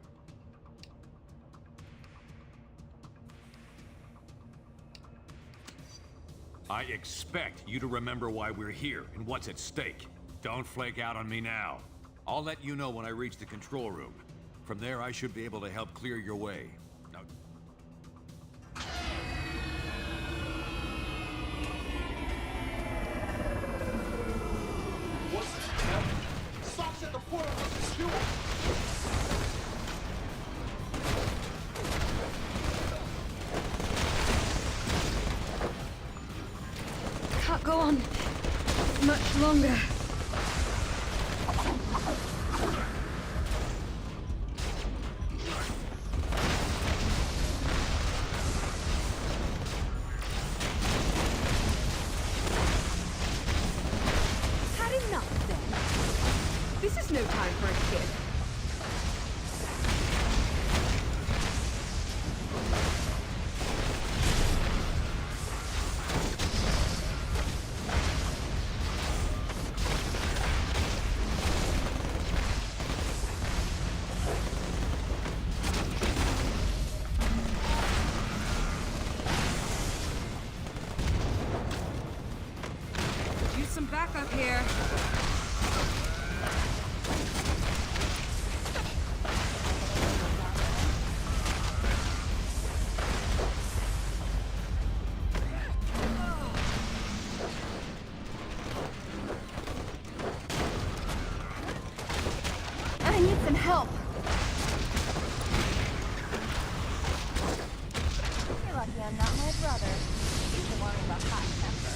[SPEAKER 20] I expect you to remember why we're here and what's at stake. Don't flake out on me now. I'll let you know when I reach the control room. From there, I should be able to help clear your way. Now...
[SPEAKER 16] What's that? Stops at the portal with the fuel.
[SPEAKER 1] Can't go on much longer. Had enough then. This is no time for a kid. Some backup here. I need some help.
[SPEAKER 14] You're lucky I'm not my brother. He's the one with a hot temper.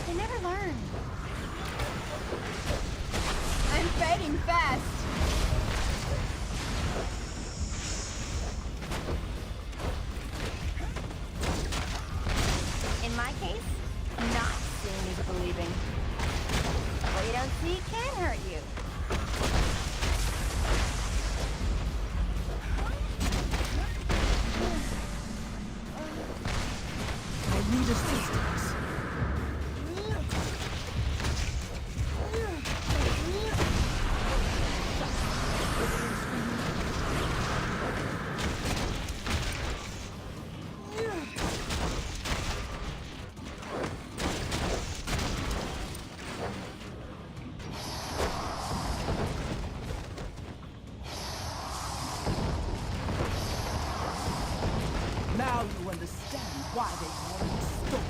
[SPEAKER 14] They never learn. I'm fighting fast. In my case, not seeing is believing. What you don't see can hurt you.
[SPEAKER 1] I need assistance. Now you understand why they call me stupid.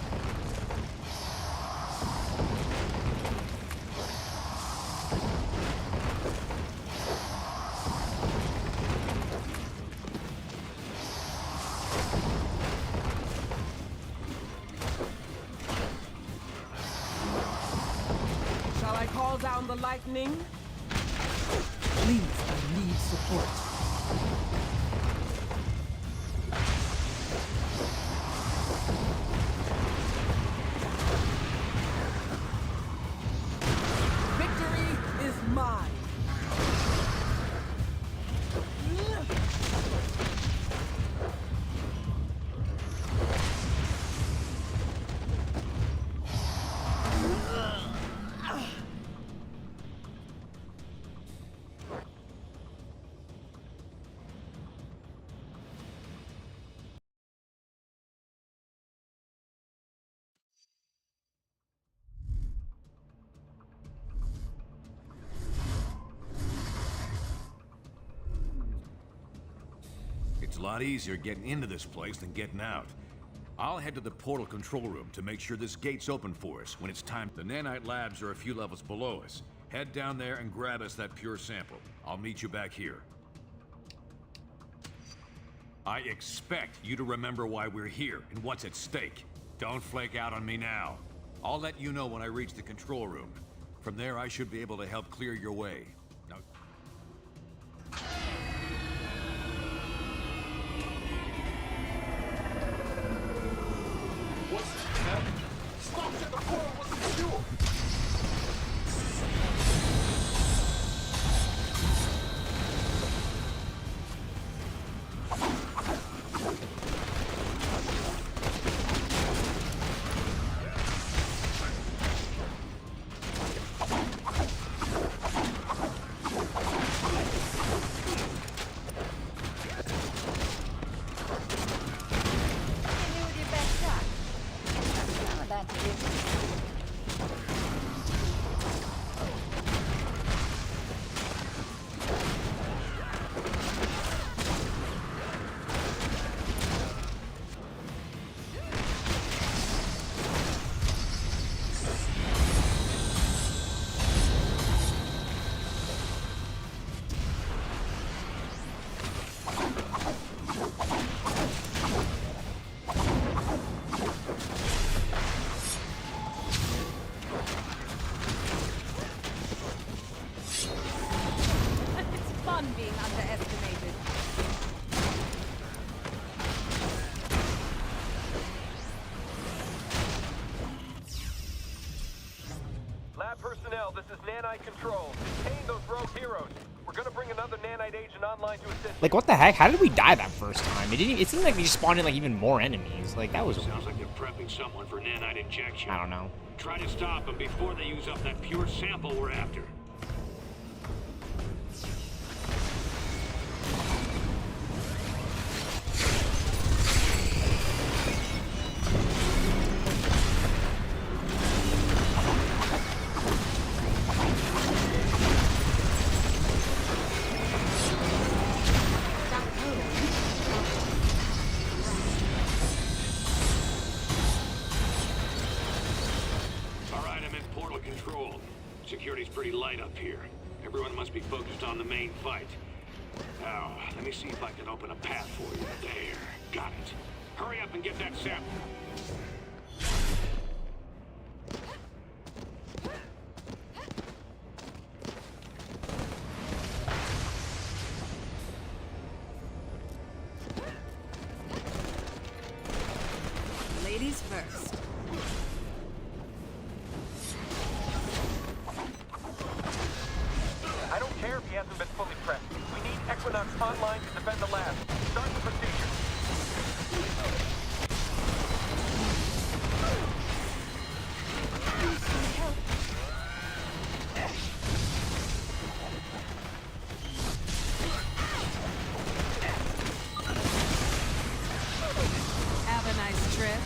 [SPEAKER 1] Shall I call down the lightning? Please, I need support. Victory is mine.
[SPEAKER 20] It's a lot easier getting into this place than getting out. I'll head to the portal control room to make sure this gate's open for us when it's time. The nanite labs are a few levels below us. Head down there and grab us that pure sample. I'll meet you back here. I expect you to remember why we're here and what's at stake. Don't flake out on me now. I'll let you know when I reach the control room. From there, I should be able to help clear your way. Now...
[SPEAKER 16] What's that? Stops at the portal with the fuel.
[SPEAKER 1] underestimated.
[SPEAKER 12] Lab personnel, this is Nanite Control. Detain those rogue heroes. We're gonna bring another Nanite agent online to assist.
[SPEAKER 17] Like, what the heck? How did we die that first time? It seemed like we just spawned in, like, even more enemies. Like, that was...
[SPEAKER 20] Sounds like they're prepping someone for nanite injection.
[SPEAKER 17] I don't know.
[SPEAKER 20] Try to stop them before they use up that pure sample we're after. Security's pretty light up here. Everyone must be focused on the main fight. Now, let me see if I can open a path for you. There. Got it. Hurry up and get that sample.
[SPEAKER 1] Ladies first.
[SPEAKER 12] I don't care if he hasn't been fully prepped. We need Equinox online to defend the lab. Start the procedure.
[SPEAKER 1] Have a nice trip.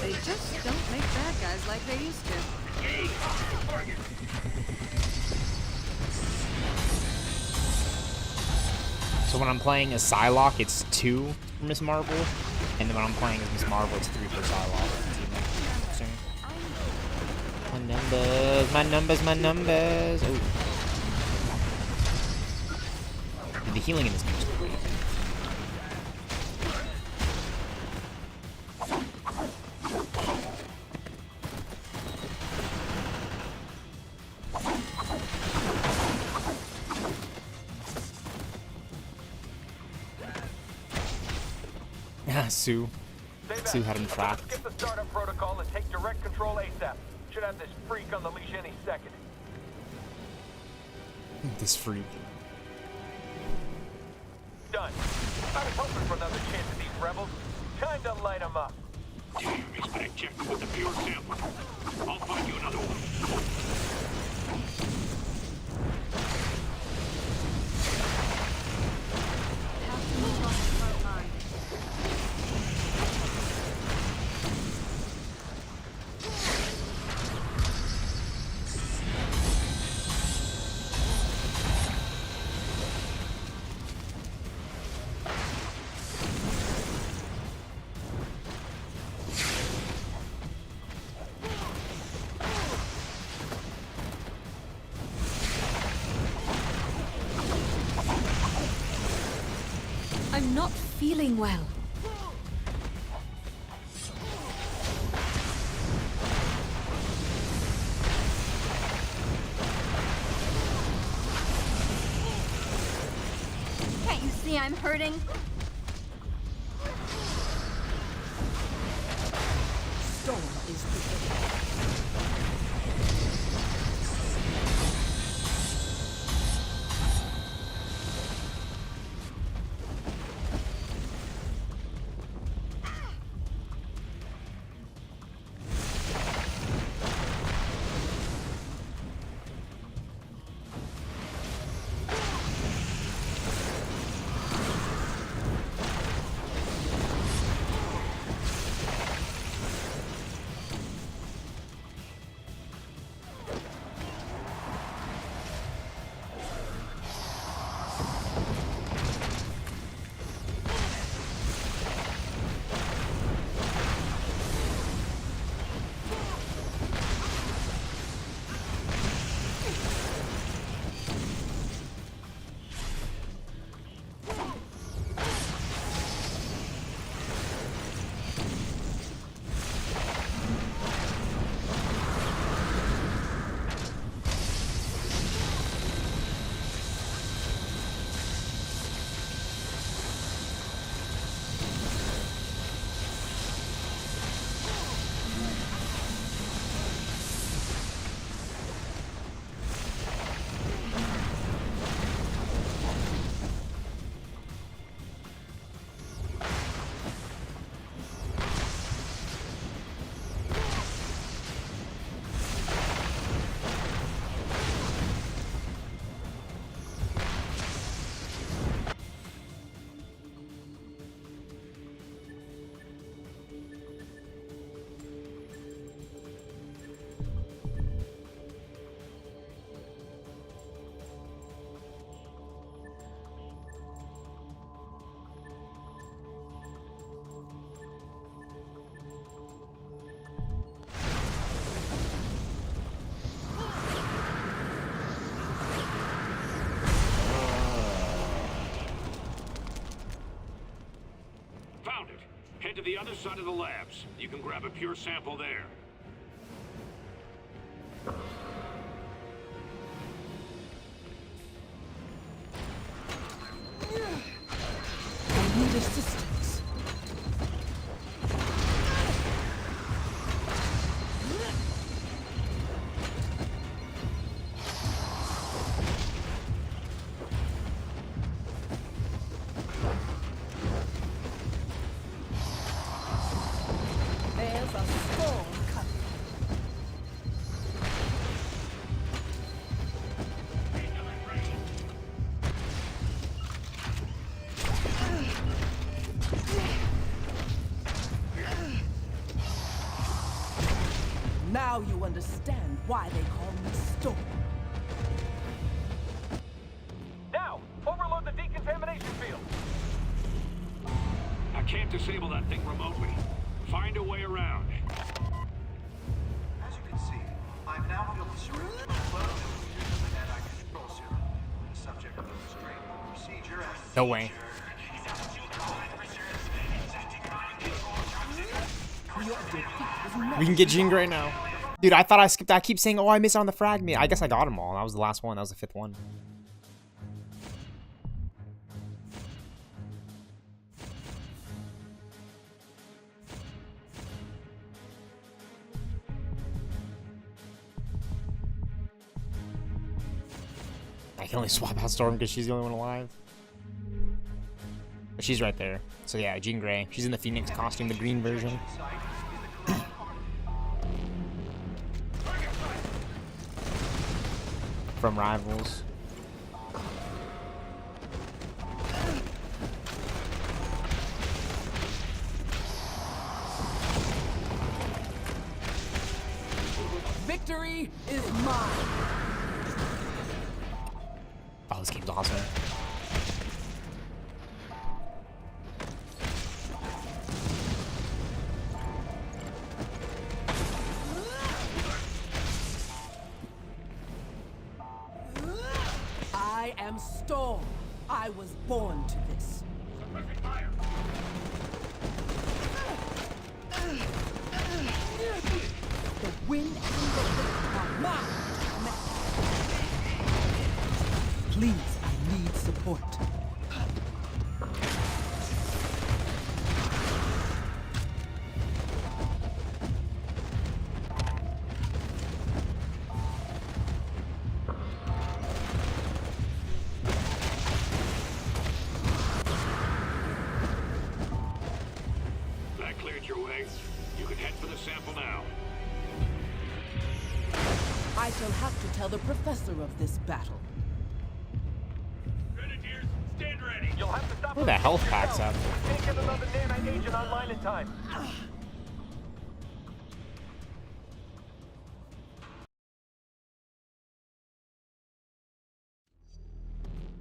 [SPEAKER 1] They just don't make bad guys like they used to.
[SPEAKER 17] So when I'm playing as Psylocke, it's 2 for Miss Marvel, and then when I'm playing as Miss Marvel, it's 3 for Psylocke. My numbers, my numbers, my numbers. Ooh. Dude, the healing in this game is great. Sue had him trapped.
[SPEAKER 12] Skip the startup protocol and take direct control ASAP. Should have this freak on the leash any second.
[SPEAKER 17] This freak.
[SPEAKER 12] Done. I was hoping for another chance at these rebels. Time to light them up.
[SPEAKER 20] Damn, he's back checked with the pure sample. I'll find you another one.
[SPEAKER 1] Have to move on the front line. I'm not feeling well.
[SPEAKER 14] Can't you see I'm hurting?
[SPEAKER 1] Storm is the
[SPEAKER 20] the other side of the labs. You can grab a pure sample there.
[SPEAKER 1] I need assistance. There's a storm coming. Now you understand why they call me Storm.
[SPEAKER 12] Now, overload the decontamination field.
[SPEAKER 20] I can't disable that thing remotely. Find a way around.
[SPEAKER 3] As you can see, I've now filled the syringe with 12 milliliters of the nanite control serum. The subject will restrain the procedure as...
[SPEAKER 17] No way. We can get Jean Grey now. Dude, I thought I skipped. I keep saying, oh, I missed on the fragment. I guess I got them all. That was the last one. That was the 5th one. I can only swap out Storm because she's the only one alive. But she's right there. So yeah, Jean Grey. She's in the Phoenix costume, the green version. From Rivals.
[SPEAKER 1] Victory is mine.
[SPEAKER 17] Oh, this game's awesome.
[SPEAKER 1] I am Storm. I was born to this. The wind and the lift are mine. Please, I need support.
[SPEAKER 20] That cleared your way. You can head for the sample now.
[SPEAKER 1] I shall have to tell the professor of this battle.
[SPEAKER 12] Grenadiers, stand ready. You'll have to stop.
[SPEAKER 17] Where the health packs at?
[SPEAKER 12] Can't get another nanite agent online in time.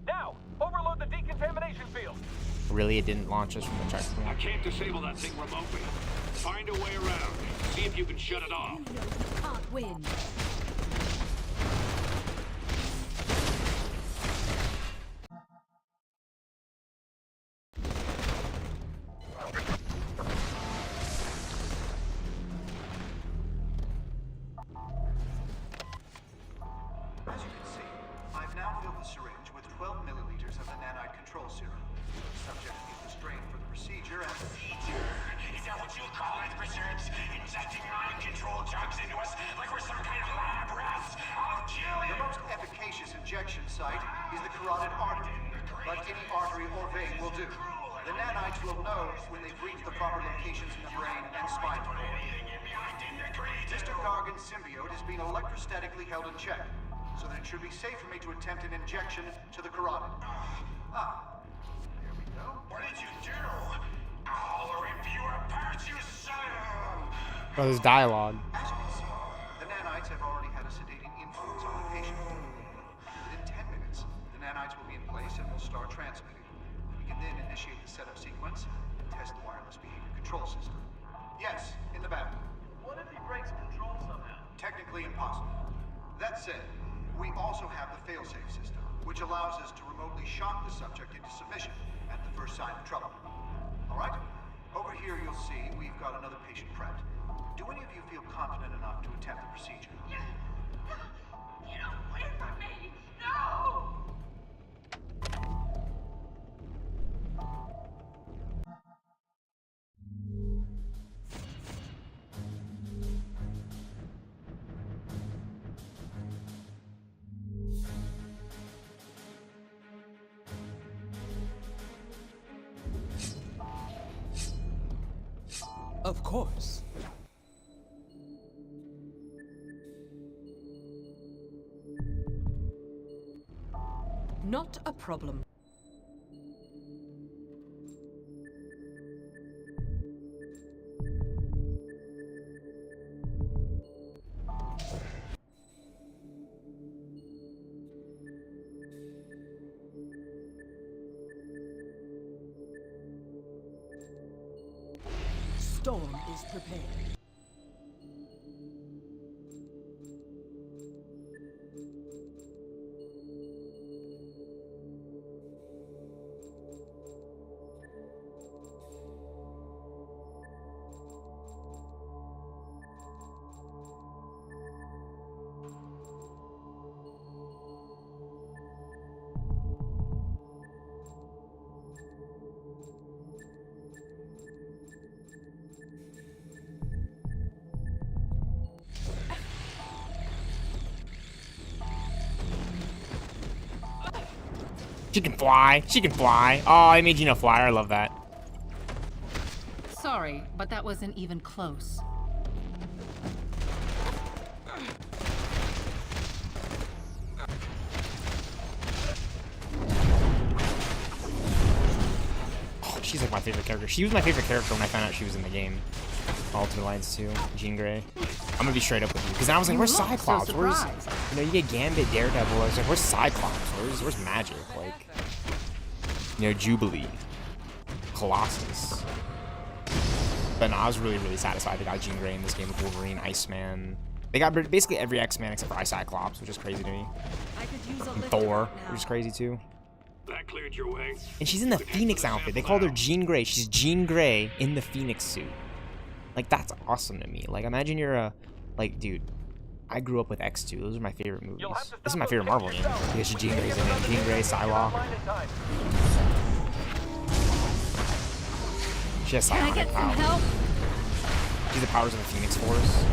[SPEAKER 12] Now, overload the decontamination field.
[SPEAKER 17] Really, it didn't launch us from the
[SPEAKER 20] I
[SPEAKER 17] checkpoint.
[SPEAKER 20] can't disable that thing remotely. Find a way around. See if you can shut it off.
[SPEAKER 1] You know you can't win.
[SPEAKER 3] As you can see, I've now filled the syringe with 12 milliliters of the nanite control serum. The subject is restrained for the procedure and...
[SPEAKER 18] Procedure? Is that what you call it, research? Injecting mind-controlled drugs into us like we're some kind of lab rats? I'll kill you!
[SPEAKER 3] The most efficacious injection site is the carotid artery, but any artery or vein will do. The nanites will know when they've reached the proper locations in the brain and spinal cord. Mr. Gargan's symbiote is being electrostatically held in check, so that it should be safe for me to attempt an injection to the carotid. There we go.
[SPEAKER 18] What did you do? I'll rip you apart, you son of...
[SPEAKER 17] Oh, there's dialogue.
[SPEAKER 3] As you can see, the nanites have already had a sedating influence on the patient. Within 10 minutes, the nanites will be in place and will start transmitting. We can then initiate the setup sequence and test the wireless behavior control system. Yes, in the back.
[SPEAKER 12] What if he breaks control somehow?
[SPEAKER 3] Technically impossible. That said, we also have the failsafe system, which allows us to remotely shock the subject into submission at the first sign of trouble. All right? Over here you'll see we've got another patient prepped. Do any of you feel confident enough to attempt the procedure?
[SPEAKER 1] Get away from me! No!
[SPEAKER 6] Of course. Not a problem. Storm is prepared.
[SPEAKER 17] She can fly. She can fly. Oh, I made Gina fly. I love that.
[SPEAKER 19] Sorry, but that wasn't even close.
[SPEAKER 17] Oh, she's like my favorite character. She was my favorite character when I found out she was in the game. Ultimate Alliance 2, Jean Grey. I'm gonna be straight up with you, because I was like, where's Cyclops? Where's, you know, you get Gambit, Daredevil. I was like, where's Cyclops? Where's Magic? Like, you know, Jubilee, Colossus. But no, I was really, really satisfied they got Jean Grey in this game with Wolverine, Iceman. They got basically every X-Man except for Cyclops, which is crazy to me. And Thor, which is crazy too.
[SPEAKER 20] That cleared your way.
[SPEAKER 17] And she's in the Phoenix outfit. They called her Jean Grey. She's Jean Grey in the Phoenix suit. Like, that's awesome to me. Like, imagine you're a, like, dude, I grew up with X2. Those are my favorite movies. This is my favorite Marvel game. Because Jean Grey's in it. Jean Grey, Psylocke. She has psionic powers. She's the powers of the Phoenix Force.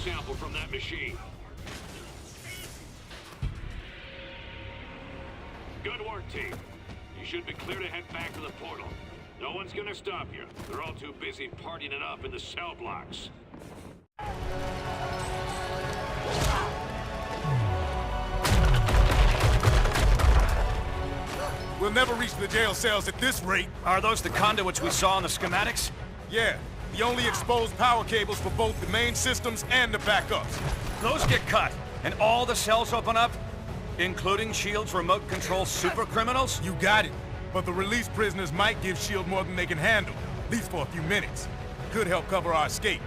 [SPEAKER 20] Sample from that machine. Good work, team. You should be clear to head back to the portal. No one's gonna stop you. They're all too busy partying it up in the cell blocks.
[SPEAKER 16] We'll never reach the jail cells at this rate.
[SPEAKER 15] Are those the conduits we saw in the schematics?
[SPEAKER 16] Yeah. The only exposed power cables for both the main systems and the backups.
[SPEAKER 15] Those get cut, and all the cells open up? Including S.H.I.E.L.D.'s remote control super criminals?
[SPEAKER 16] You got it. But the released prisoners might give S.H.I.E.L.D. more than they can handle, at least for a few minutes. Could help cover our escape.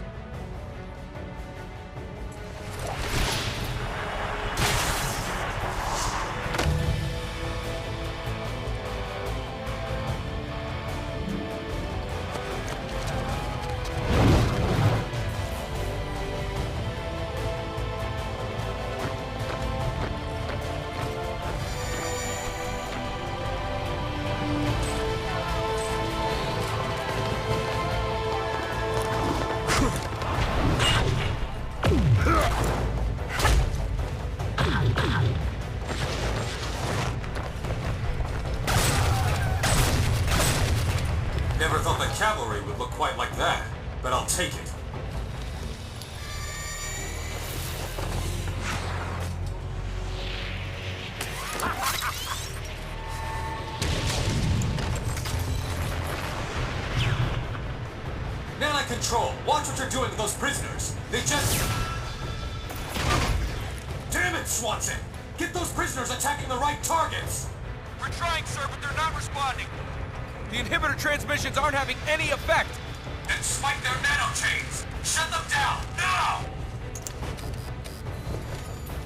[SPEAKER 10] Never thought the cavalry would look quite like that, but I'll take it. Nanite Control, watch what you're doing with those prisoners. They just... Damn it, Swanson! Get those prisoners attacking the right targets!
[SPEAKER 12] We're trying, sir, but they're not responding. The inhibitor transmissions aren't having any effect!
[SPEAKER 10] Then spike their nanochains! Shut them down, now!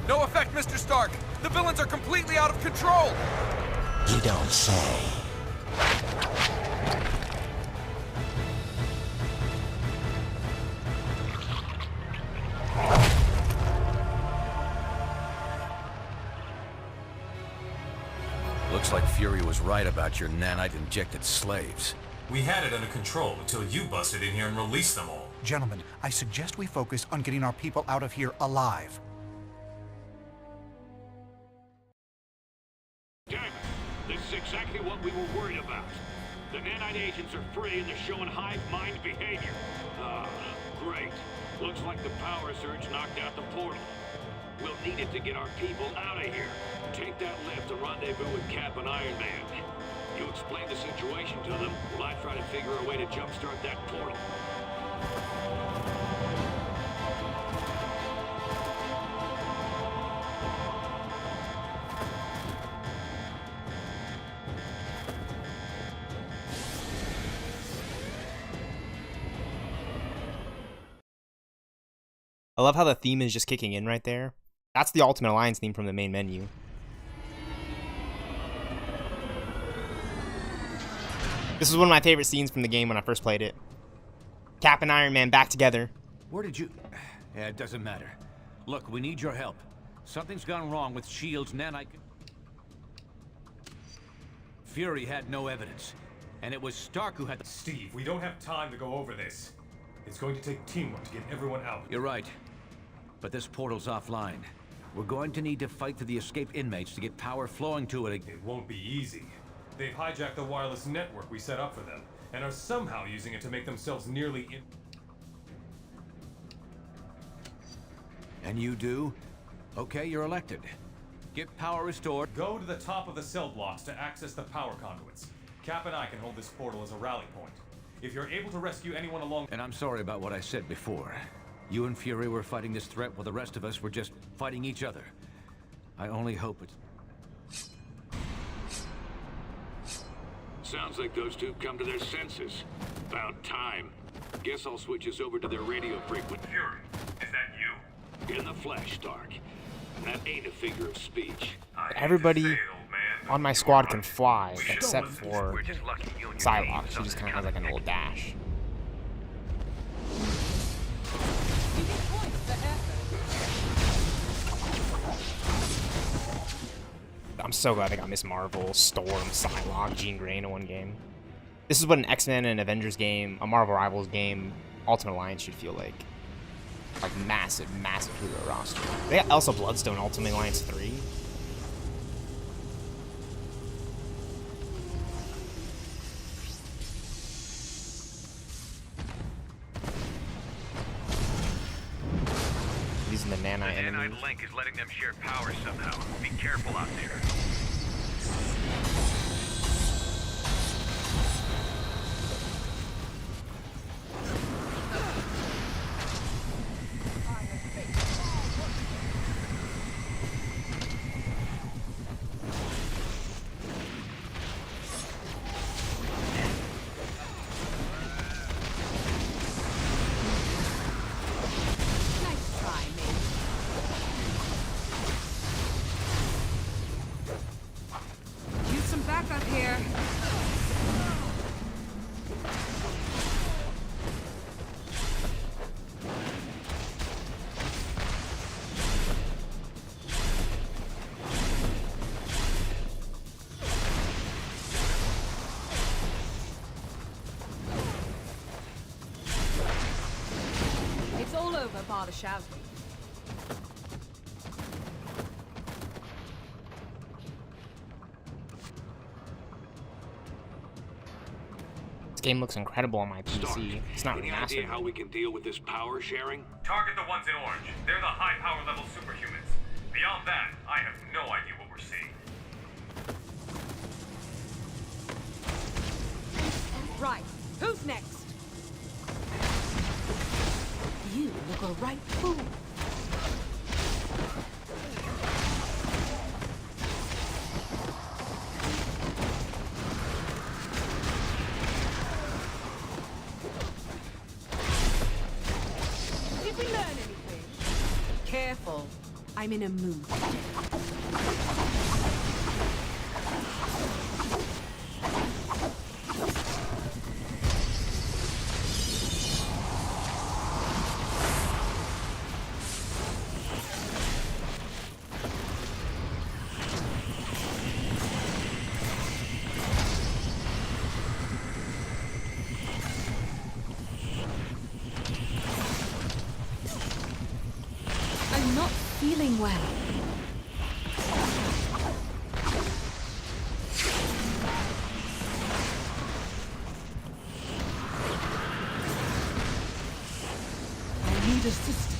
[SPEAKER 12] No effect, Mr. Stark! The villains are completely out of control!
[SPEAKER 18] You don't say.
[SPEAKER 20] Looks like Fury was right about your nanite-injected slaves.
[SPEAKER 10] We had it under control until you busted in here and released them all.
[SPEAKER 13] Gentlemen, I suggest we focus on getting our people out of here alive.
[SPEAKER 15] Damn it! This is exactly what we were worried about. The nanite agents are free and they're showing hive mind behavior. Ah, great. Looks like the power surge knocked out the portal. We'll need it to get our people out of here. Take that lift to rendezvous with Cap and Iron Man. You explain the situation to them, while I try to figure a way to jumpstart that portal.
[SPEAKER 17] I love how the theme is just kicking in right there. That's the Ultimate Alliance theme from the main menu. This is one of my favorite scenes from the game when I first played it. Cap and Iron Man back together.
[SPEAKER 20] Where did you... Yeah, it doesn't matter. Look, we need your help. Something's gone wrong with S.H.I.E.L.D.'s nanite... Fury had no evidence. And it was Stark who had the...
[SPEAKER 8] Steve, we don't have time to go over this. It's going to take teamwork to get everyone out.
[SPEAKER 20] You're right. But this portal's offline. We're going to need to fight through the escaped inmates to get power flowing to it.
[SPEAKER 8] It won't be easy. They've hijacked the wireless network we set up for them, and are somehow using it to make themselves nearly in...
[SPEAKER 20] And you do? Okay, you're elected. Get power restored.
[SPEAKER 8] Go to the top of the cell blocks to access the power conduits. Cap and I can hold this portal as a rally point. If you're able to rescue anyone along...
[SPEAKER 20] And I'm sorry about what I said before. You and Fury were fighting this threat while the rest of us were just fighting each other. I only hope it's...
[SPEAKER 15] Sounds like those two have come to their senses. About time. Guess I'll switch us over to their radio frequency.
[SPEAKER 8] Fury, is that you?
[SPEAKER 15] In the flesh, Stark. That ain't a figure of speech.
[SPEAKER 17] Everybody on my squad can fly, except for Psylocke. She just kind of has like an old dash. I'm so glad they got Miss Marvel, Storm, Psylocke, Jean Grey in one game. This is what an X-Men and Avengers game, a Marvel Rivals game, Ultimate Alliance should feel like. Like massive, massive hero roster. They got Elsa Bloodstone Ultimate Alliance 3. Using the nanite enemies.
[SPEAKER 4] Nanite link is letting them share power somehow. Be careful out there.
[SPEAKER 1] Bar the shouting.
[SPEAKER 17] This game looks incredible on my PC. It's not
[SPEAKER 15] Any
[SPEAKER 17] remastered.
[SPEAKER 15] idea how we can deal with this power sharing?
[SPEAKER 8] Target the ones in orange. They're the high power level superhumans. Beyond that, I have no idea what we're seeing.
[SPEAKER 1] Right. Who's next? You look a right fool. careful. I'm in a mood. I'm not feeling well. I need assistance.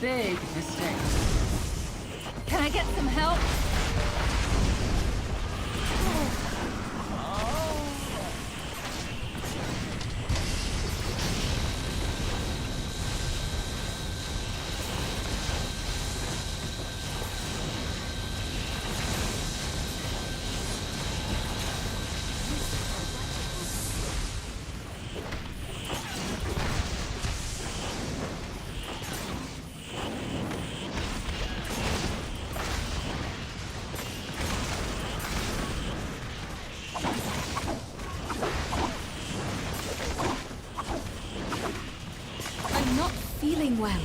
[SPEAKER 1] Big mistake. Can I get some help? I'm not feeling well.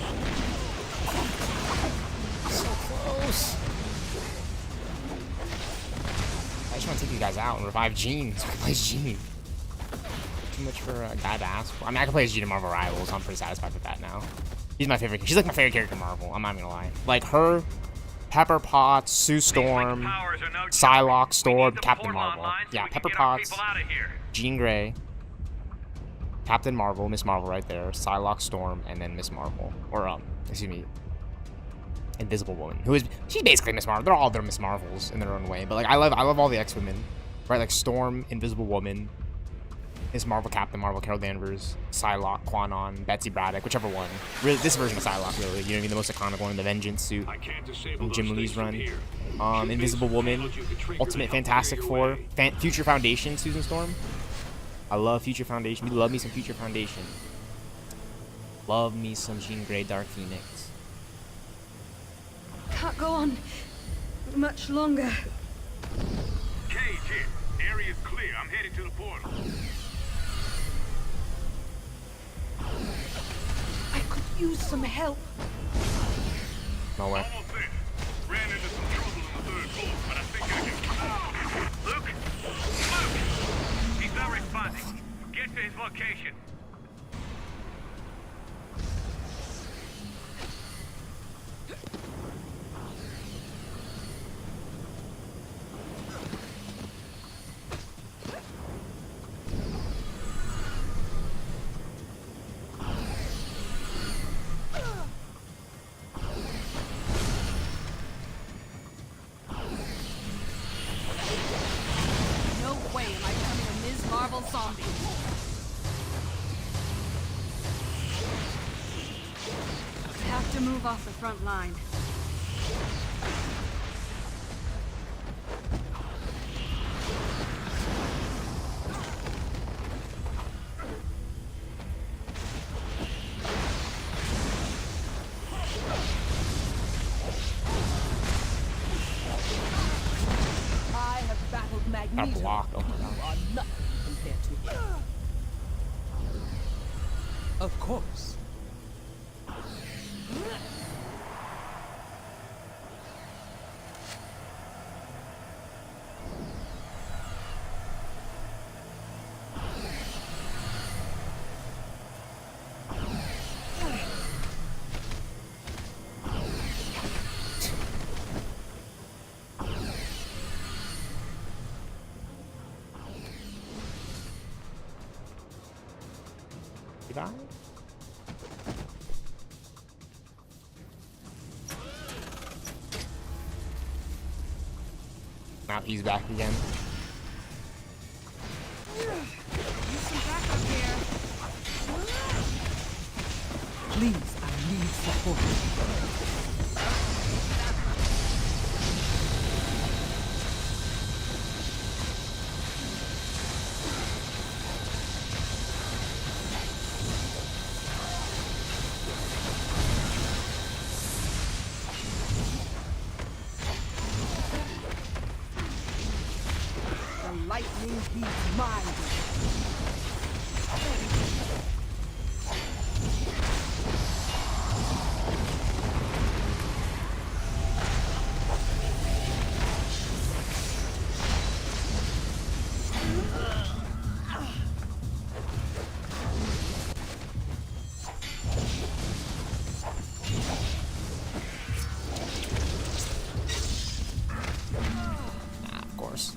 [SPEAKER 17] So close. I just want to take you guys out and revive Jean. So I can play as Jean. Too much for a guy to ask for. I mean, I can play as Jean in Marvel Rivals. I'm pretty satisfied with that now. She's my favorite. She's like my favorite character in Marvel. I'm not even gonna lie. Like her, Pepper Potts, Sue Storm, Psylocke, Storm, Captain Marvel. Yeah, Pepper Potts, Jean Grey, Captain Marvel, Miss Marvel right there, Psylocke, Storm, and then Miss Marvel. Or, excuse me, Invisible Woman. She's basically Miss Marvel. They're all their Miss Marvels in their own way. But like, I love all the X-Women. Right, like Storm, Invisible Woman, Miss Marvel, Captain Marvel, Carol Danvers, Psylocke, Quanon, Betsy Braddock, whichever one. Really, this version of Psylocke, really. You know what I mean? The most iconic one in the Vengeance suit from Jim Lee's run. Invisible Woman, Ultimate Fantastic Four, Future Foundation, Susan Storm. I love Future Foundation. We love me some Future Foundation. Love me some Jean Grey, Dark Phoenix.
[SPEAKER 1] Can't go on much longer.
[SPEAKER 15] Cage hit. Area's clear. I'm headed to the portal.
[SPEAKER 1] I could use some help.
[SPEAKER 17] No way.
[SPEAKER 15] Almost there. Ran into some trouble on the third floor, but I think I can... Luke? Luke! He's not responding. Get to his location.
[SPEAKER 1] Zombie. Have to move off the front line. I have battled Magneto.
[SPEAKER 17] Block. Oh my god.
[SPEAKER 6] Of course.
[SPEAKER 17] Did I? Now he's back again.
[SPEAKER 6] Please, I need support. The lightning heeds mine.
[SPEAKER 17] Of course.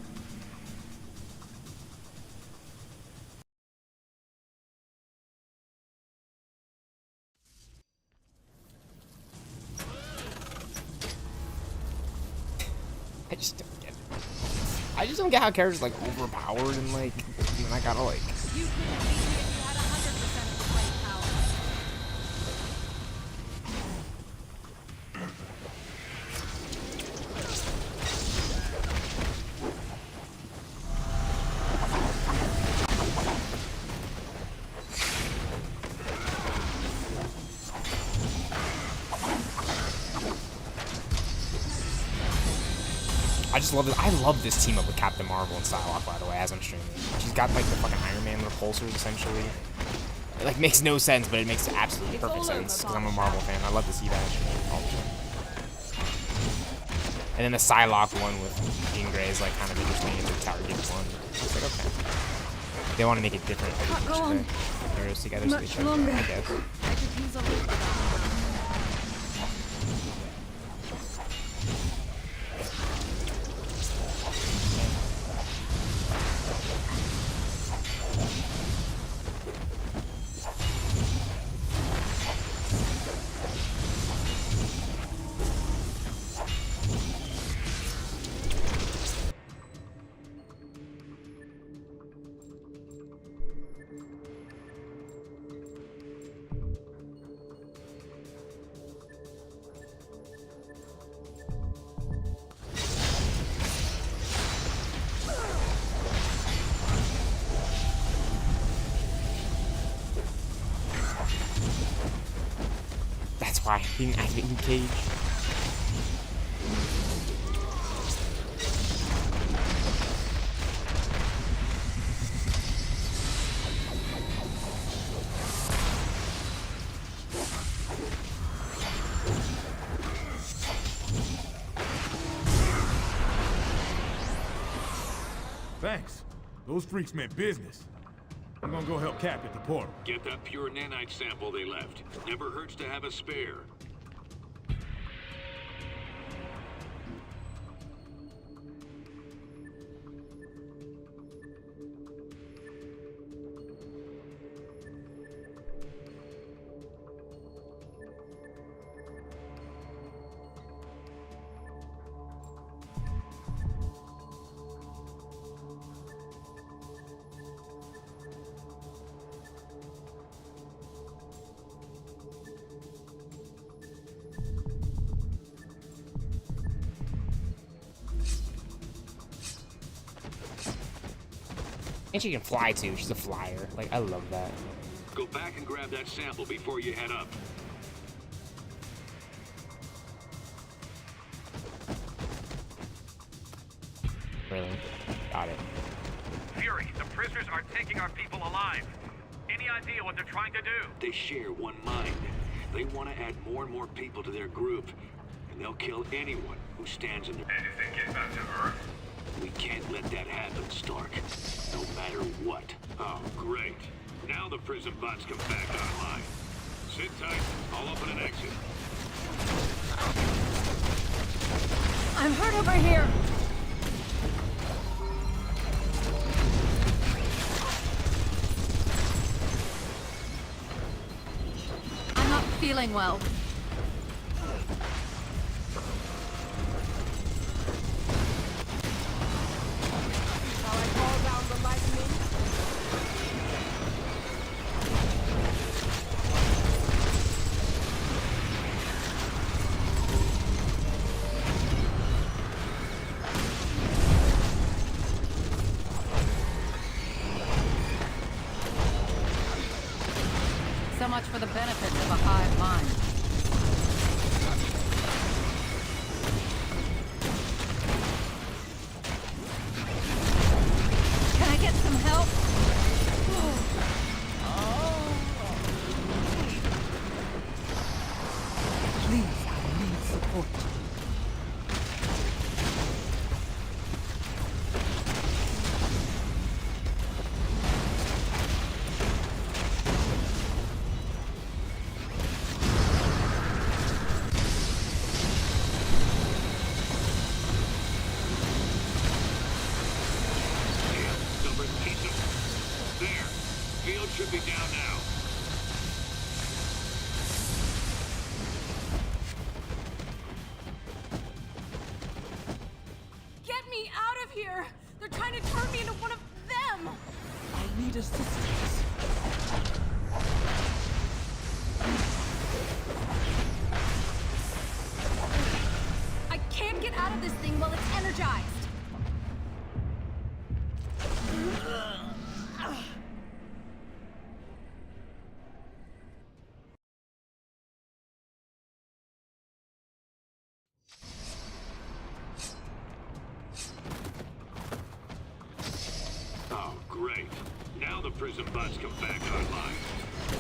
[SPEAKER 17] I just don't get it. I just don't get how characters like overpowered and like, and then I gotta like.
[SPEAKER 1] You couldn't beat me if you had 100% of the play power.
[SPEAKER 17] I just love it. I love this team up with Captain Marvel and Psylocke, by the way, as I'm streaming. She's got like the fucking Iron Man repulsors, essentially. It like makes no sense, but it makes absolutely perfect sense because I'm a Marvel fan. I love to see that all the time. And then the Psylocke one with Jean Grey is like kind of interesting. It's like Tower Gate 1. It's like okay. They want to make it different. Each of the heroes together, so they try to, I guess. That's why I'm being activated in cage.
[SPEAKER 16] Thanks. Those freaks meant business. I'm gonna go help Cap at the portal.
[SPEAKER 15] Get that pure nanite sample they left. Never hurts to have a spare.
[SPEAKER 17] And she can fly too. She's a flyer. Like, I love that.
[SPEAKER 15] Go back and grab that sample before you head up.
[SPEAKER 17] Really? Got it.
[SPEAKER 7] Fury, the prisoners are taking our people alive.
[SPEAKER 15] any idea what they're trying to do?
[SPEAKER 2] They share one mind. They want to add more and more people to their group, and they'll kill anyone who stands in their...
[SPEAKER 15] And if they get back to Earth?
[SPEAKER 2] We can't let that happen, Stark. No matter what.
[SPEAKER 15] Oh, great. Now the prison bots come back online. Sit tight. I'll open an exit.
[SPEAKER 1] I'm hurt over here.
[SPEAKER 9] I'm not feeling well.
[SPEAKER 1] Shall I call down the lightning?
[SPEAKER 19] So much for the benefits of a hive mind. Can I get some help? Please, I need support.
[SPEAKER 15] Stubborn piece of... There. Field should be down now.
[SPEAKER 1] Get me out of here! They're trying to turn me into one of them! I need assistance. I can't get out of this thing while it's energized.
[SPEAKER 15] Oh, great. Now the prison bots come back online.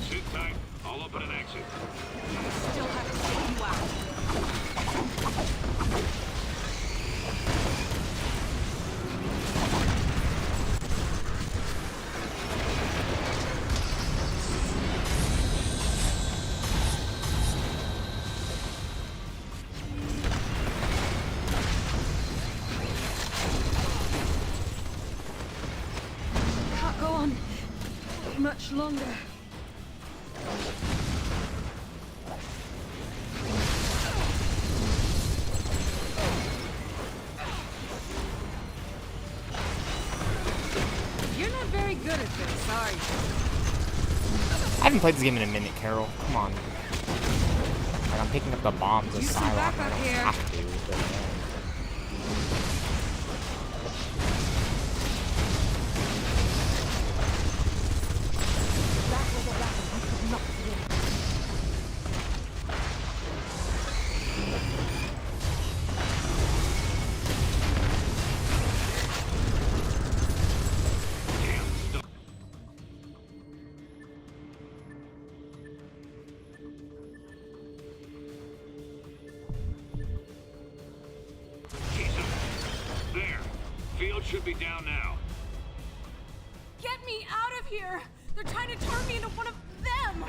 [SPEAKER 15] Sit tight. I'll open an exit.
[SPEAKER 1] Still have to take you out. Can't go on much longer. You're not very good at this, are you?
[SPEAKER 17] I haven't played this game in a minute, Carol. Come on. Like, I'm picking up the bombs as Psylocke. I don't have to, but yeah.
[SPEAKER 1] That was a battle we could not win.
[SPEAKER 15] There. Field should be down now.
[SPEAKER 1] Get me out of here! They're trying to turn me into one of them!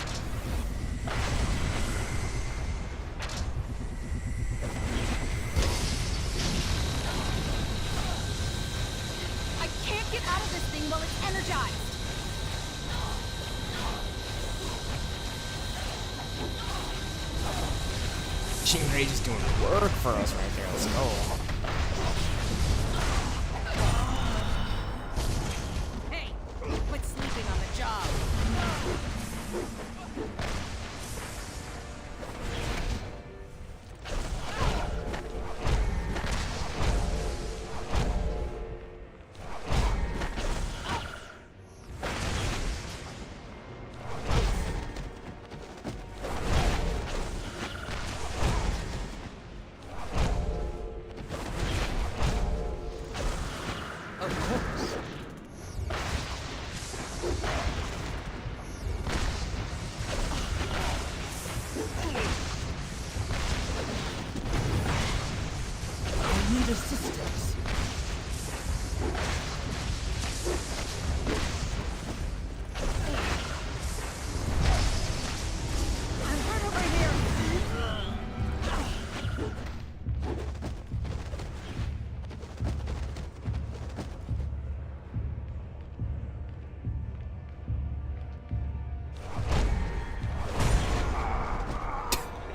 [SPEAKER 1] I can't get out of this thing while it's energized!
[SPEAKER 17] Jean Grey's just doing work for us right there. Let's go.
[SPEAKER 1] Hey, quit sleeping on the job!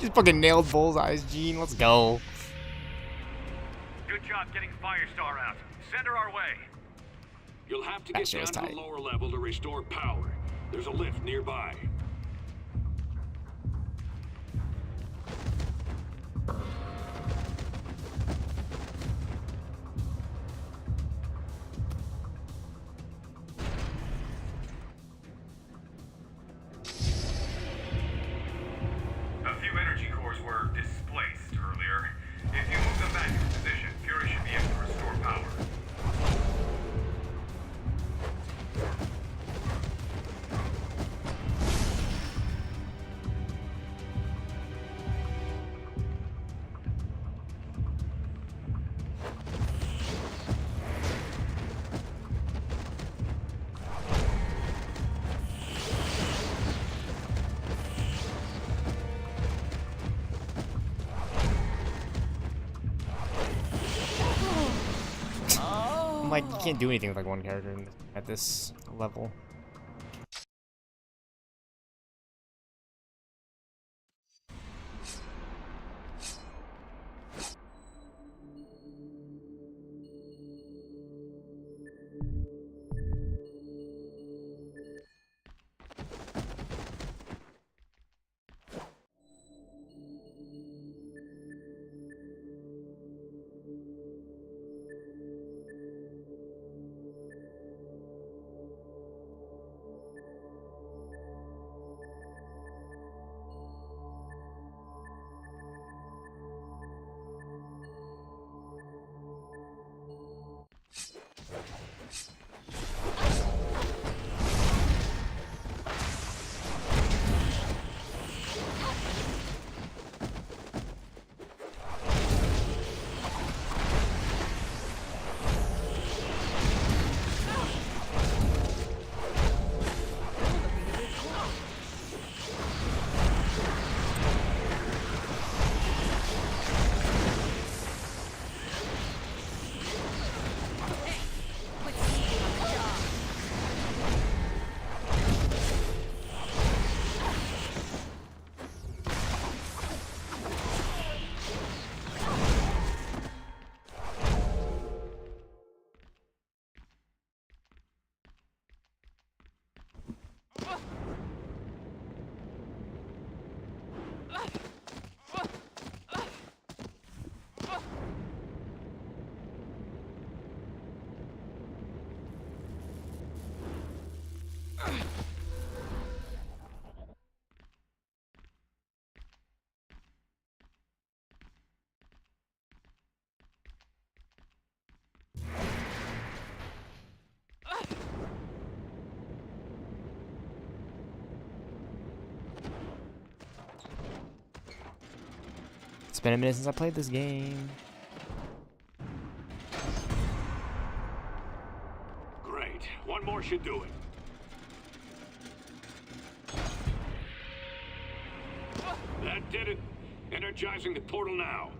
[SPEAKER 17] Just fucking nailed bullseyes, Gene. Let's go.
[SPEAKER 4] Good job getting Firestar out. Send her our way.
[SPEAKER 2] You'll have to
[SPEAKER 17] That
[SPEAKER 2] get
[SPEAKER 17] shit
[SPEAKER 2] down
[SPEAKER 17] was
[SPEAKER 2] to
[SPEAKER 17] tight.
[SPEAKER 2] the lower level to restore power. There's a lift nearby.
[SPEAKER 8] A few energy cores were displaced earlier. If you move them back into position, Fury should be able to restore power.
[SPEAKER 17] I'm like, you can't do anything with like one character at this level. It's been a minute since I played this game.
[SPEAKER 2] Great. One more should do it. That did it. Energizing the portal now.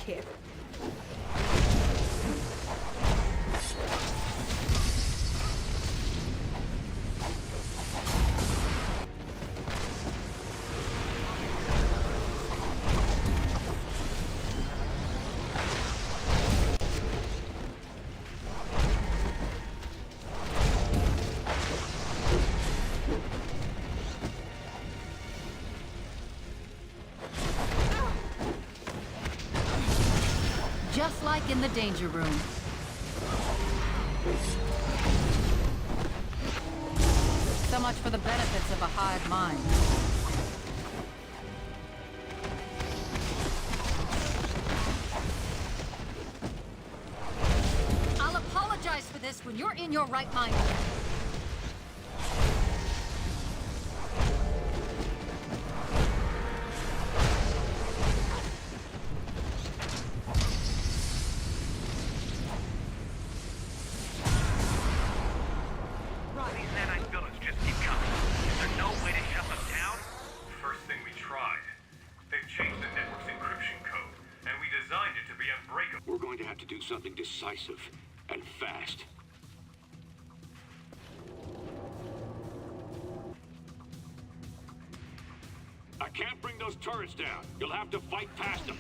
[SPEAKER 1] tip.
[SPEAKER 21] Just like in the danger room. So much for the benefits of a hive mind. I'll apologize for this when you're in your right mind.
[SPEAKER 4] These nanite buildings just keep coming. Is there no way to shut them down?
[SPEAKER 8] First thing we tried. They've changed the network's encryption code, and we designed it to be unbreakable.
[SPEAKER 2] We're going to have to do something decisive and fast. I can't bring those turrets down. You'll have to fight past them.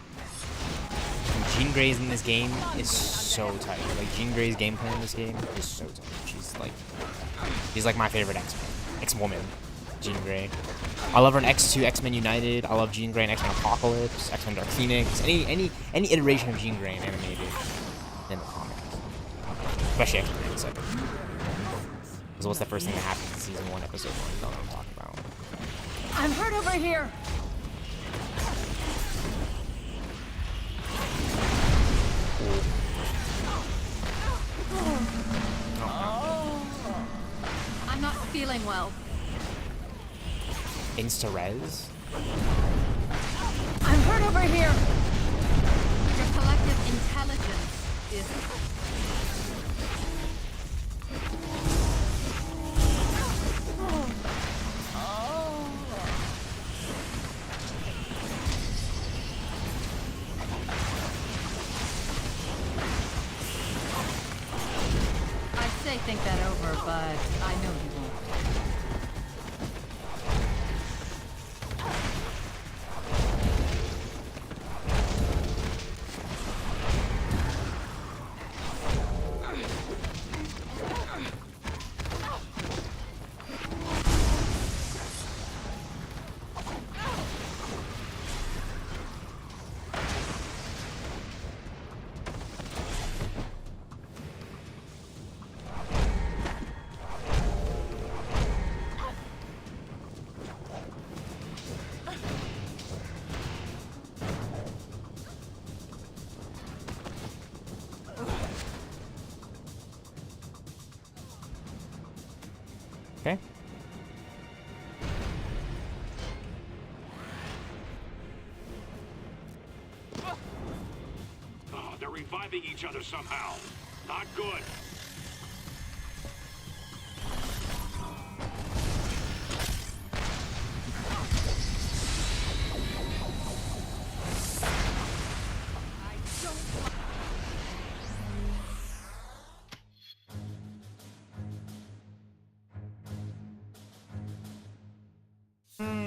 [SPEAKER 17] Jean Grey's in this game is so tight. Like, Jean Grey's gameplay in this game is so tight. She's like my favorite X-Woman, Jean Grey. I love her in X2, X-Men United. I love Jean Grey in X-Men Apocalypse, X-Men Dark Phoenix. Any iteration of Jean Grey in animated in the comics. Especially X-Men 97. Because what's the first thing that happens in season 1, episode 1? You know what I'm talking about.
[SPEAKER 21] I'm hurt over here. I'm not feeling well.
[SPEAKER 17] Insta-res?
[SPEAKER 21] I'm hurt over here. Your collective intelligence is... I'd say think that over, but I know you won't.
[SPEAKER 17] Okay.
[SPEAKER 15] Oh, they're reviving each other somehow. Not good.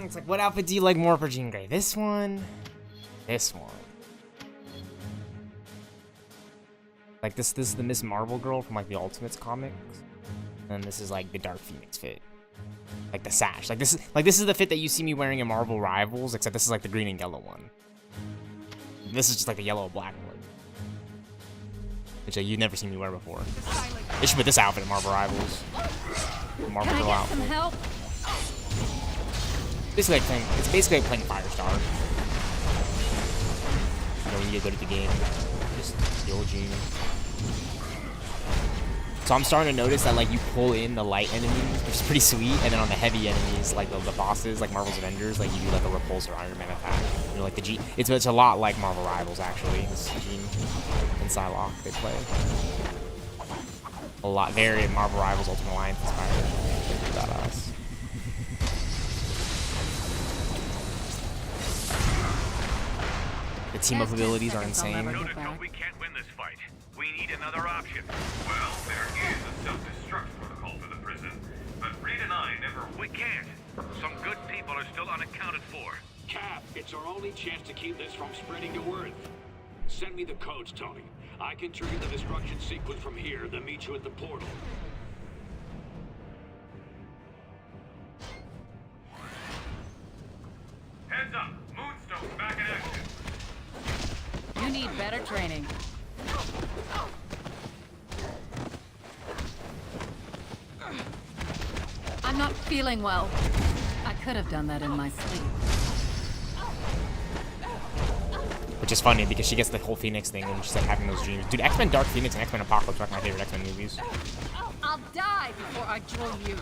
[SPEAKER 17] It's like, what outfit do you like more for Jean Grey? This one? This one. Like, this is the Miss Marvel girl from, like, the Ultimates comics. And this is, like, the Dark Phoenix fit. Like, the sash. Like, this is the fit that you see me wearing in Marvel Rivals, except this is, like, the green and yellow one. This is just, like, the yellow and black one. Which, like, you've never seen me wear before. They should put this outfit in Marvel Rivals. Marvel girl outfit.
[SPEAKER 21] Some help?
[SPEAKER 17] It's basically like playing Firestar. You know, when you go to the game, just kill Jean. So I'm starting to notice that, like, you pull in the light enemies, which is pretty sweet, and then on the heavy enemies, like the bosses, like Marvel's Avengers, like you do like a repulsor Iron Man attack. You know, like the G. It's a lot like Marvel Rivals actually. This Jean and Psylocke they play. A lot very Marvel Rivals Ultimate Alliance inspired. Badass. The team-up abilities are insane.
[SPEAKER 4] We can't win this fight. We need another option. Well, there is a self-destruct protocol for the prison, but Reed and I never... We can't. Some good people are still unaccounted for.
[SPEAKER 15] Cap, it's our only chance to keep this from spreading to Earth. Send me the codes, Tony. I can trigger the destruction sequence from here, then meet you at the portal.
[SPEAKER 4] Heads up! Moonstone's back in action.
[SPEAKER 1] You need better training.
[SPEAKER 21] I'm not feeling well. I could have done that in my sleep.
[SPEAKER 17] Which is funny because she gets the whole Phoenix thing and she's like having those dreams. Dude, X-Men Dark Phoenix and X-Men Apocalypse are like my favorite X-Men movies.
[SPEAKER 21] I'll die before I join you.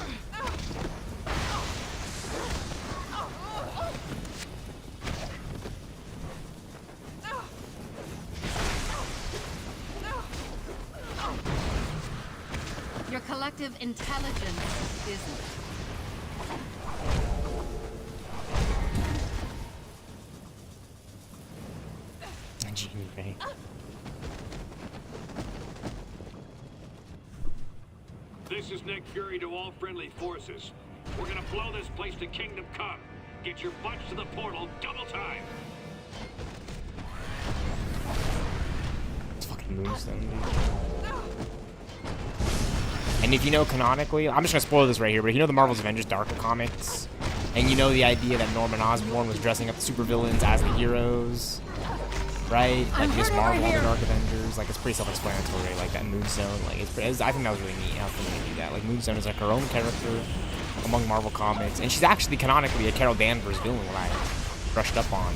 [SPEAKER 21] Your collective intelligence isn't.
[SPEAKER 17] Okay.
[SPEAKER 15] This is Nick Fury to all friendly forces. We're gonna blow this place to Kingdom Come. Get your butts to the portal, double time!
[SPEAKER 17] It's fucking Moonstone, dude. And if you know canonically, I'm just gonna spoil this right here, but if you know the Marvel's Avengers Dark comics, and you know the idea that Norman Osborn was dressing up the supervillains as the heroes, right? Like this Marvel, the Dark Avengers, like it's pretty self-explanatory. Like that Moonstone, like I think that was really neat how they do that. Like Moonstone is like her own character among Marvel comics, and she's actually canonically a Carol Danvers villain. When I brushed up on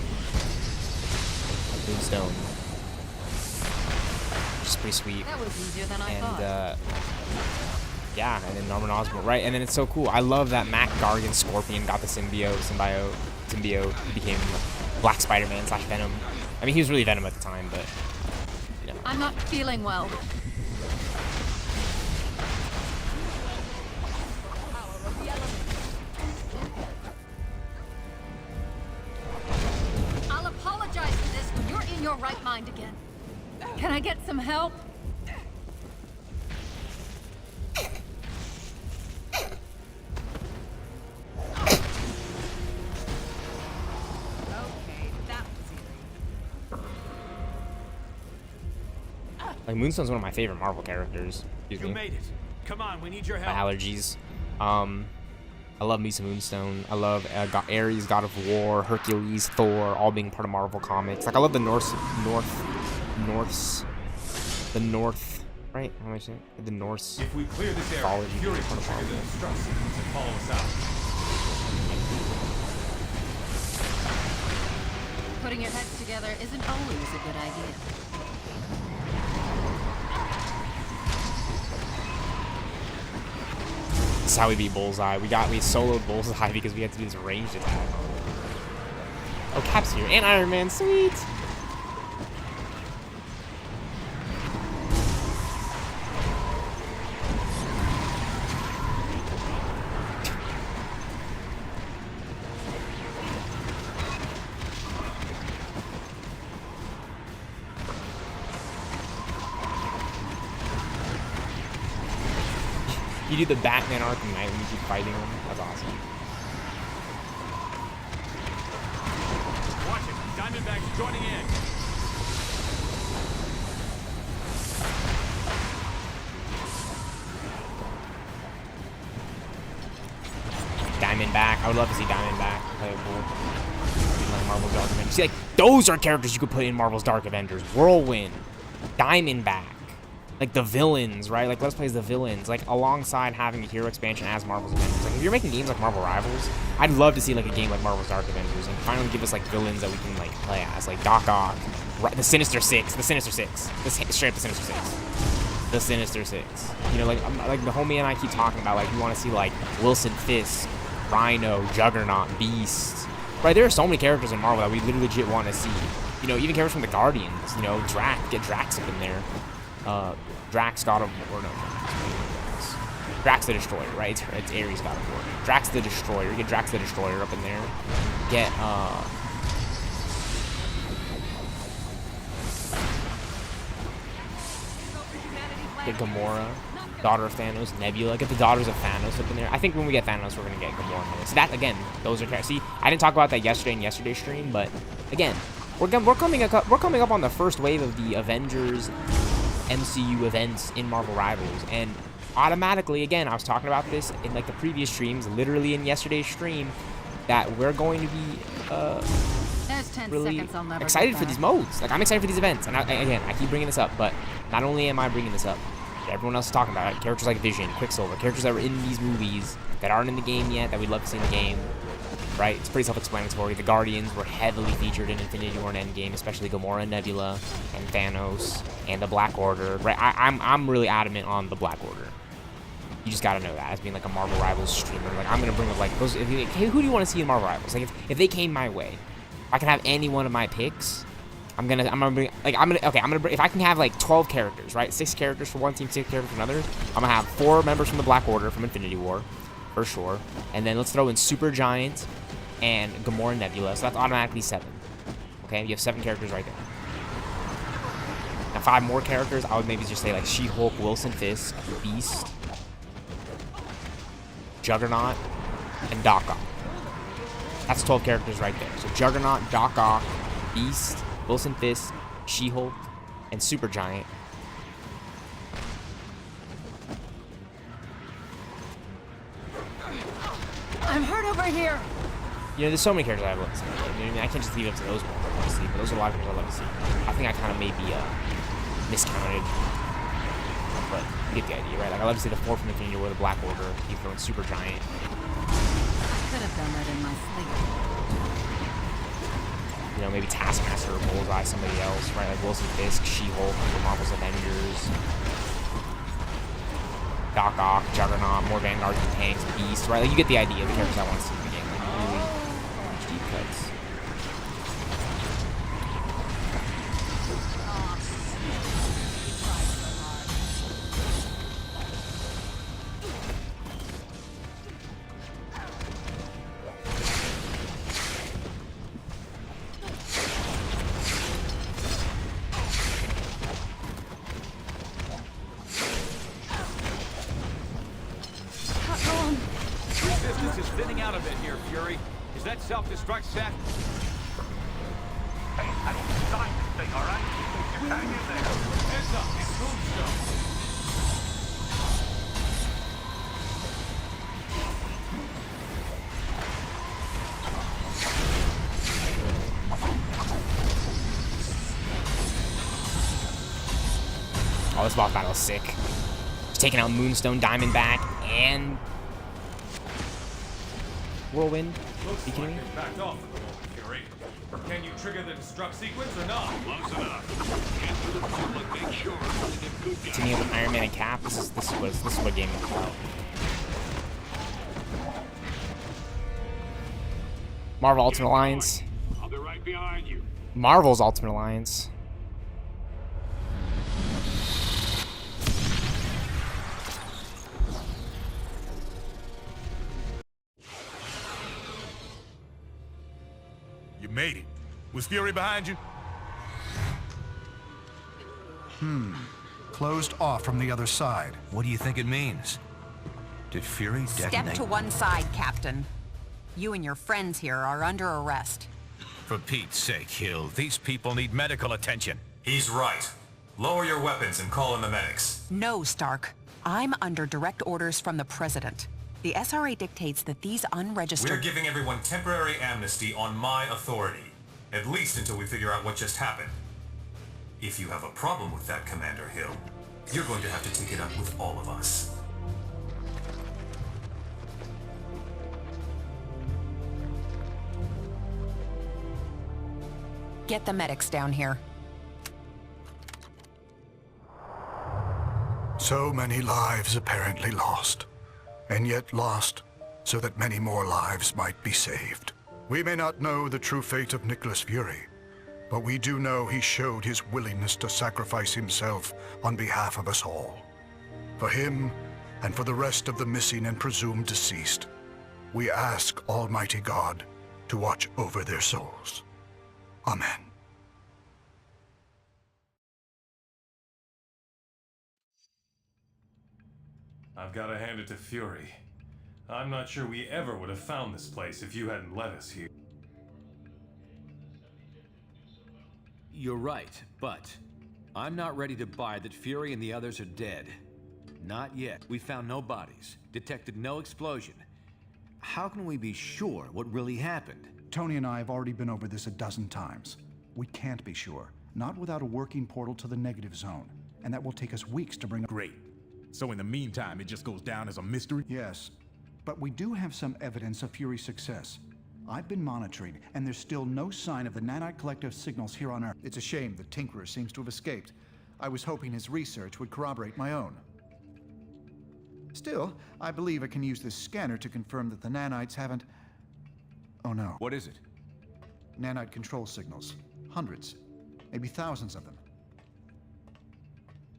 [SPEAKER 17] Moonstone, which is pretty sweet.
[SPEAKER 21] That was easier than I thought.
[SPEAKER 17] Yeah, and then Norman Osborn, right? And then it's so cool. I love that Mac Gargan Scorpion got the symbiote. He became Black Spider-Man / Venom. I mean, he was really Venom at the time, but you know.
[SPEAKER 21] I'm not feeling well. I'll apologize for this when you're in your right mind again. Can I get some help?
[SPEAKER 17] Like Moonstone's one of my favorite Marvel characters. Excuse me.
[SPEAKER 20] You made it. Come on, we need your
[SPEAKER 17] My
[SPEAKER 20] help.
[SPEAKER 17] allergies. I love me some Moonstone. I love Ares, God of War, Hercules, Thor, all being part of Marvel comics. Like I love the North, right? How am I saying it? The Norse.
[SPEAKER 8] If we clear this area, Fury can trigger the destruct sequence and follow us out.
[SPEAKER 21] Putting your heads together isn't always a good idea.
[SPEAKER 17] That's how we beat Bullseye. We soloed Bullseye because we had to do this ranged attack. Oh, Cap's here. And Iron Man. Sweet! You do the Batman Arkham Knight when you keep fighting him. That's awesome.
[SPEAKER 12] Watch it. Diamondback's joining in.
[SPEAKER 17] Diamondback. I would love to see Diamondback play a cool like Marvel's Dark Avengers. See, like those are characters you could put in Marvel's Dark Avengers. Whirlwind, Diamondback. Like the villains, right? Like let's play as the villains, like alongside having a hero expansion as Marvel's Avengers. Like if you're making games like Marvel Rivals, I'd love to see like a game like Marvel's Dark Avengers and finally give us like villains that we can like play as, like Doc Ock, the Sinister Six, straight up the Sinister Six. You know, like the homie and I keep talking about like we want to see like Wilson Fisk, Rhino, Juggernaut, Beast. Right? There are so many characters in Marvel that we literally legit want to see. You know, even characters from the Guardians. You know, get Drax up in there. Drax, God of War, no, Drax the Destroyer, right? It's Ares, God of War. Drax the Destroyer, get Drax the Destroyer up in there. Get, Get Gamora, daughter of Thanos, Nebula. Get the daughters of Thanos up in there. I think when we get Thanos, we're gonna get Gamora. So that again, those are characters. See, I didn't talk about that yesterday in yesterday's stream, but again, we're coming up on the first wave of the Avengers MCU events in Marvel Rivals, and automatically, again, I was talking about this in like the previous streams, literally in yesterday's stream, that we're going to be
[SPEAKER 21] There's 10
[SPEAKER 17] really
[SPEAKER 21] seconds I'll never
[SPEAKER 17] excited
[SPEAKER 21] get
[SPEAKER 17] for
[SPEAKER 21] back.
[SPEAKER 17] these modes. Like, I'm excited for these events, and again, I keep bringing this up, but not only am I bringing this up, everyone else is talking about it. Characters like Vision, Quicksilver, characters that were in these movies that aren't in the game yet, that we'd love to see in the game, right? It's pretty self-explanatory. The Guardians were heavily featured in Infinity War and Endgame, especially Gamora and Nebula, and Thanos, and the Black Order, right? I'm really adamant on the Black Order. You just gotta know that as being like a Marvel Rivals streamer. Like, I'm gonna bring up like those. Hey, who do you want to see in Marvel Rivals? Like, if they came my way, if I can have any one of my picks, I'm gonna bring, like, if I can have like 12 characters, right? 6 characters for one team, 6 characters for another. I'm gonna have 4 members from the Black Order from Infinity War, for sure. And then let's throw in Super Giant and Gamora and Nebula. So that's automatically 7. Okay, you have 7 characters right there. Now 5 more characters, I would maybe just say like She-Hulk, Wilson Fisk, Beast, Juggernaut, and Doc Ock. That's 12 characters right there. So Juggernaut, Doc Ock, Beast, Wilson Fisk, She-Hulk, and Supergiant.
[SPEAKER 1] I'm hurt over here.
[SPEAKER 17] You know, there's so many characters I love to see. You know what I mean? I can't just leave it up to those ones I love to see, but those are a lot of characters I love to see. I think I kind of maybe miscounted, but you get the idea, right? Like, I love to see the 4 from Infinity War, the Black Order, you throw in Supergiant.
[SPEAKER 21] I could have done that in my sleep.
[SPEAKER 17] You know, maybe Taskmaster or Bullseye, somebody else, right? Like Wilson Fisk, She-Hulk, the Marvel's Avengers, Doc Ock, Juggernaut, more Vanguards and tanks, Beast, right? Like, you get the idea of the characters I want to see in the game. Like, really huge deep cuts.
[SPEAKER 20] Resistance is thinning out a bit here, Fury. Is that self-destruct set?
[SPEAKER 4] Hey, I don't design this thing, all right? Just hang in there.
[SPEAKER 20] Heads up, it's Moonstone.
[SPEAKER 17] Oh, this boss battle is sick. Just taking out Moonstone, Diamondback, and Whirlwind.
[SPEAKER 8] Looks
[SPEAKER 17] Are you kidding me?
[SPEAKER 8] like you're backed off a little, Fury. Can you trigger the destruct sequence or not?
[SPEAKER 15] Close enough. Get to the public, make sure that the good guys...
[SPEAKER 17] Teaming up with Iron Man and Cap. This is what game is about. Marvel Ultimate Alliance.
[SPEAKER 15] I'll be right behind you.
[SPEAKER 17] Marvel's Ultimate Alliance.
[SPEAKER 16] You made it. Was Fury behind you?
[SPEAKER 13] Closed off from the other side.
[SPEAKER 11] What do you think it means? Did Fury detonate?
[SPEAKER 22] Step to one side, Captain. You and your friends here are under arrest.
[SPEAKER 20] For Pete's sake, Hill, these people need medical attention.
[SPEAKER 10] He's right. Lower your weapons and call in the medics.
[SPEAKER 22] No, Stark. I'm under direct orders from the President. The SRA dictates that these unregistered...
[SPEAKER 10] We're giving everyone temporary amnesty on my authority. At least until we figure out what just happened. If you have a problem with that, Commander Hill, you're going to have to take it up with all of us.
[SPEAKER 22] Get the medics down here.
[SPEAKER 13] So many lives apparently lost, and yet lost so that many more lives might be saved. We may not know the true fate of Nicholas Fury, but we do know he showed his willingness to sacrifice himself on behalf of us all. For him, and for the rest of the missing and presumed deceased, we ask Almighty God to watch over their souls. Amen.
[SPEAKER 8] I've got to hand it to Fury. I'm not sure we ever would have found this place if you hadn't led us here.
[SPEAKER 20] You're right, but I'm not ready to buy that Fury and the others are dead. Not yet. We found no bodies, detected no explosion. How can we be sure what really happened?
[SPEAKER 13] Tony and I have already been over this a dozen times. We can't be sure, not without a working portal to the negative zone. And that will take us weeks to bring...
[SPEAKER 16] Great. So in the meantime, it just goes down as a mystery?
[SPEAKER 13] Yes. But we do have some evidence of Fury's success. I've been monitoring, and there's still no sign of the Nanite Collective signals here on Earth. It's a shame the Tinkerer seems to have escaped. I was hoping his research would corroborate my own. Still, I believe I can use this scanner to confirm that the nanites haven't... Oh no.
[SPEAKER 20] What is it?
[SPEAKER 13] Nanite control signals. Hundreds. Maybe thousands of them.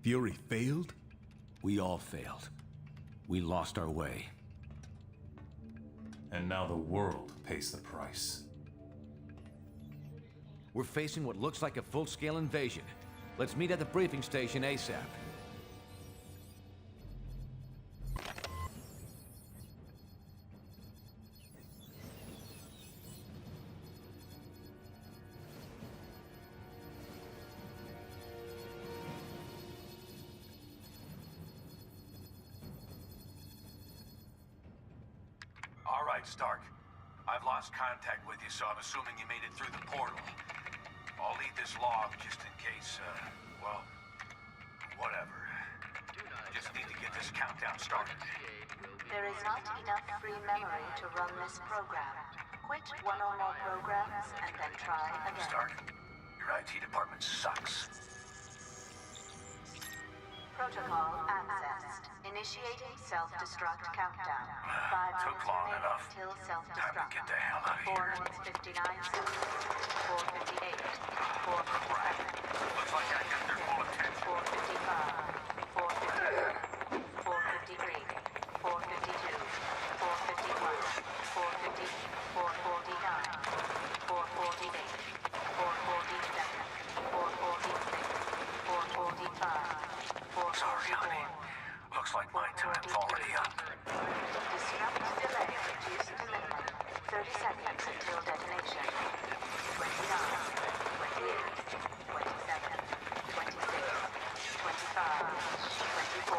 [SPEAKER 16] Fury failed?
[SPEAKER 20] We all failed. We lost our way.
[SPEAKER 8] And now the world pays the price.
[SPEAKER 20] We're facing what looks like a full-scale invasion. Let's meet at the briefing station ASAP.
[SPEAKER 4] All right, Stark. I've lost contact with you, so I'm assuming you made it through the portal. I'll leave this log just in case, well, whatever. Just need to get this countdown started.
[SPEAKER 5] There is not enough free memory to run this program. Quit one or more programs and then try again.
[SPEAKER 4] Stark, your IT department sucks.
[SPEAKER 5] Protocol accessed. Initiating self-destruct countdown. 5
[SPEAKER 4] Took
[SPEAKER 5] minutes
[SPEAKER 4] long
[SPEAKER 5] remaining
[SPEAKER 4] enough.
[SPEAKER 5] till
[SPEAKER 4] Time to
[SPEAKER 5] self-destruct.
[SPEAKER 4] get the hell out of
[SPEAKER 5] 4
[SPEAKER 4] here.
[SPEAKER 5] minutes 59 seconds. 4:58. 4:57.
[SPEAKER 4] Crap. Looks like I got their full attention.
[SPEAKER 5] 4:55. 4:54. 4:53. 4:52. 4:51. 4:50. 4:49. 4:48. 4:47. 4:46. 4:45.
[SPEAKER 4] Sorry, honey. Looks like my time's already up.
[SPEAKER 5] Disrupt delay reduced to minimum. 30 seconds until detonation. 29, 28, 27, 26, 25, 24,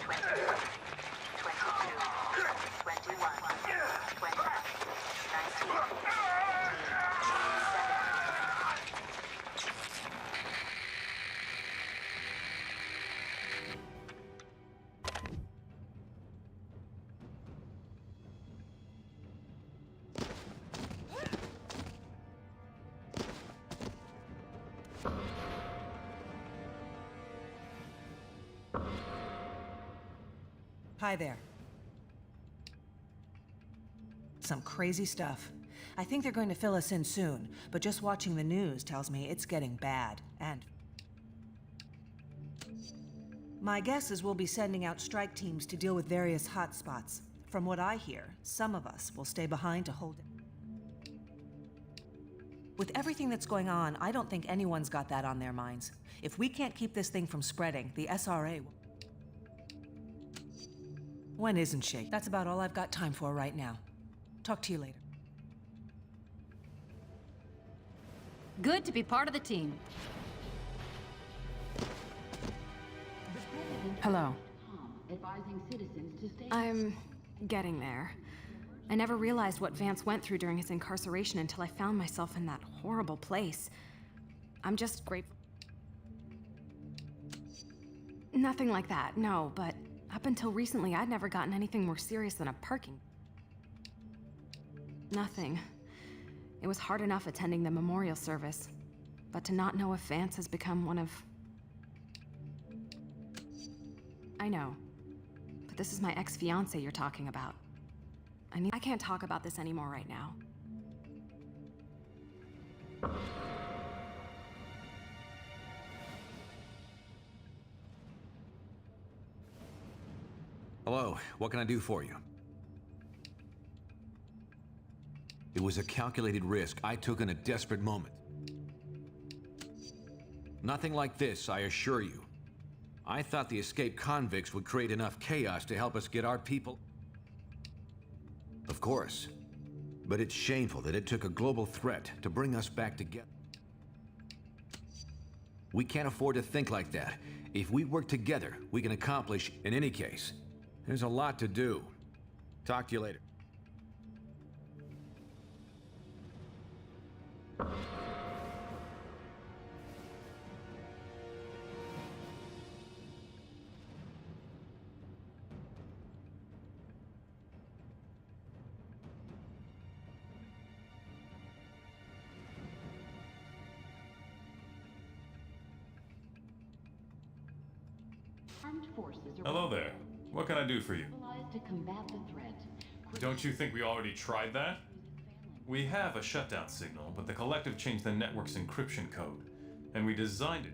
[SPEAKER 5] 23, 22, 21, 20, 19, 17.
[SPEAKER 14] Hi there. Some crazy stuff. I think they're going to fill us in soon, but just watching the news tells me it's getting bad, and... My guess is we'll be sending out strike teams to deal with various hotspots. From what I hear, some of us will stay behind to hold it. With everything that's going on, I don't think anyone's got that on their minds. If we can't keep this thing from spreading, the SRA will... When isn't she? That's about all I've got time for right now. Talk to you later.
[SPEAKER 21] Good to be part of the team.
[SPEAKER 9] Hello.
[SPEAKER 21] Advising citizens to stay.
[SPEAKER 9] I'm getting there. I never realized what Vance went through during his incarceration until I found myself in that horrible place. I'm just grateful. Nothing like that, no, but up until recently, I'd never gotten anything more serious than a parking. Nothing. It was hard enough attending the memorial service, but to not know if Vance has become one of... I know, but this is my ex-fiance you're talking about. I can't talk about this anymore right now.
[SPEAKER 20] Hello, what can I do for you? It was a calculated risk I took in a desperate moment. Nothing like this, I assure you. I thought the escaped convicts would create enough chaos to help us get our people... Of course. But it's shameful that it took a global threat to bring us back together. We can't afford to think like that. If we work together, we can accomplish in any case. There's a lot to do. Talk to you later.
[SPEAKER 8] Hello there. What can I do for you?
[SPEAKER 3] To combat the threat.
[SPEAKER 8] Don't you think we already tried that? We have a shutdown signal, but the Collective changed the network's encryption code, and we designed it.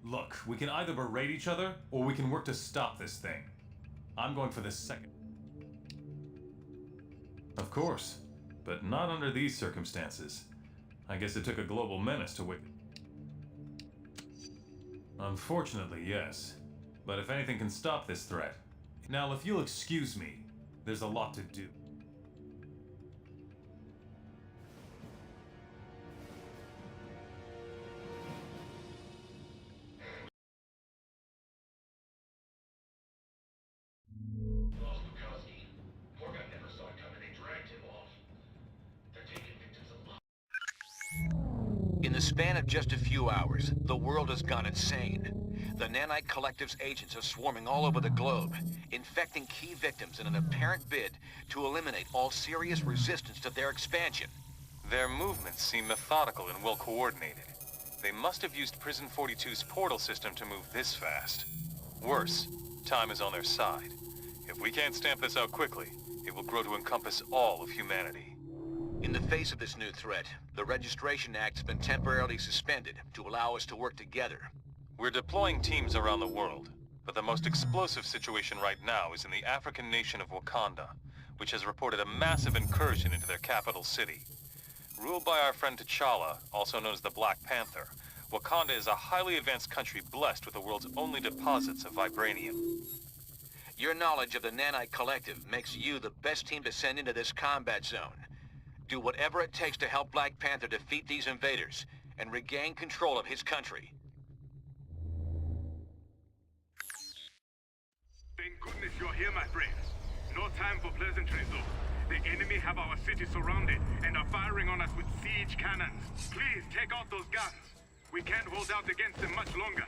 [SPEAKER 8] Look, we can either berate each other, or we can work to stop this thing. I'm going for the second. Of course, but not under these circumstances. I guess it took a global menace to wake. Unfortunately, yes. But if anything can stop this threat... Now, if you'll excuse me, there's a lot to do.
[SPEAKER 4] In the span of just a few hours, the world has gone insane. The Nanite Collective's agents are swarming all over the globe, infecting key victims in an apparent bid to eliminate all serious resistance to their expansion.
[SPEAKER 8] Their movements seem methodical and well coordinated. They must have used Prison 42's portal system to move this fast. Worse, time is on their side. If we can't stamp this out quickly, it will grow to encompass all of humanity.
[SPEAKER 4] In the face of this new threat, the Registration Act has been temporarily suspended to allow us to work together.
[SPEAKER 8] We're deploying teams around the world, but the most explosive situation right now is in the African nation of Wakanda, which has reported a massive incursion into their capital city. Ruled by our friend T'Challa, also known as the Black Panther, Wakanda is a highly advanced country blessed with the world's only deposits of vibranium.
[SPEAKER 4] Your knowledge of the Nanite Collective makes you the best team to send into this combat zone. Do whatever it takes to help Black Panther defeat these invaders and regain control of his country.
[SPEAKER 18] Thank goodness you're here, my friends. No time for pleasantries, though. The enemy have our city surrounded and are firing on us with siege cannons. Please take out those guns. We can't hold out against them much longer.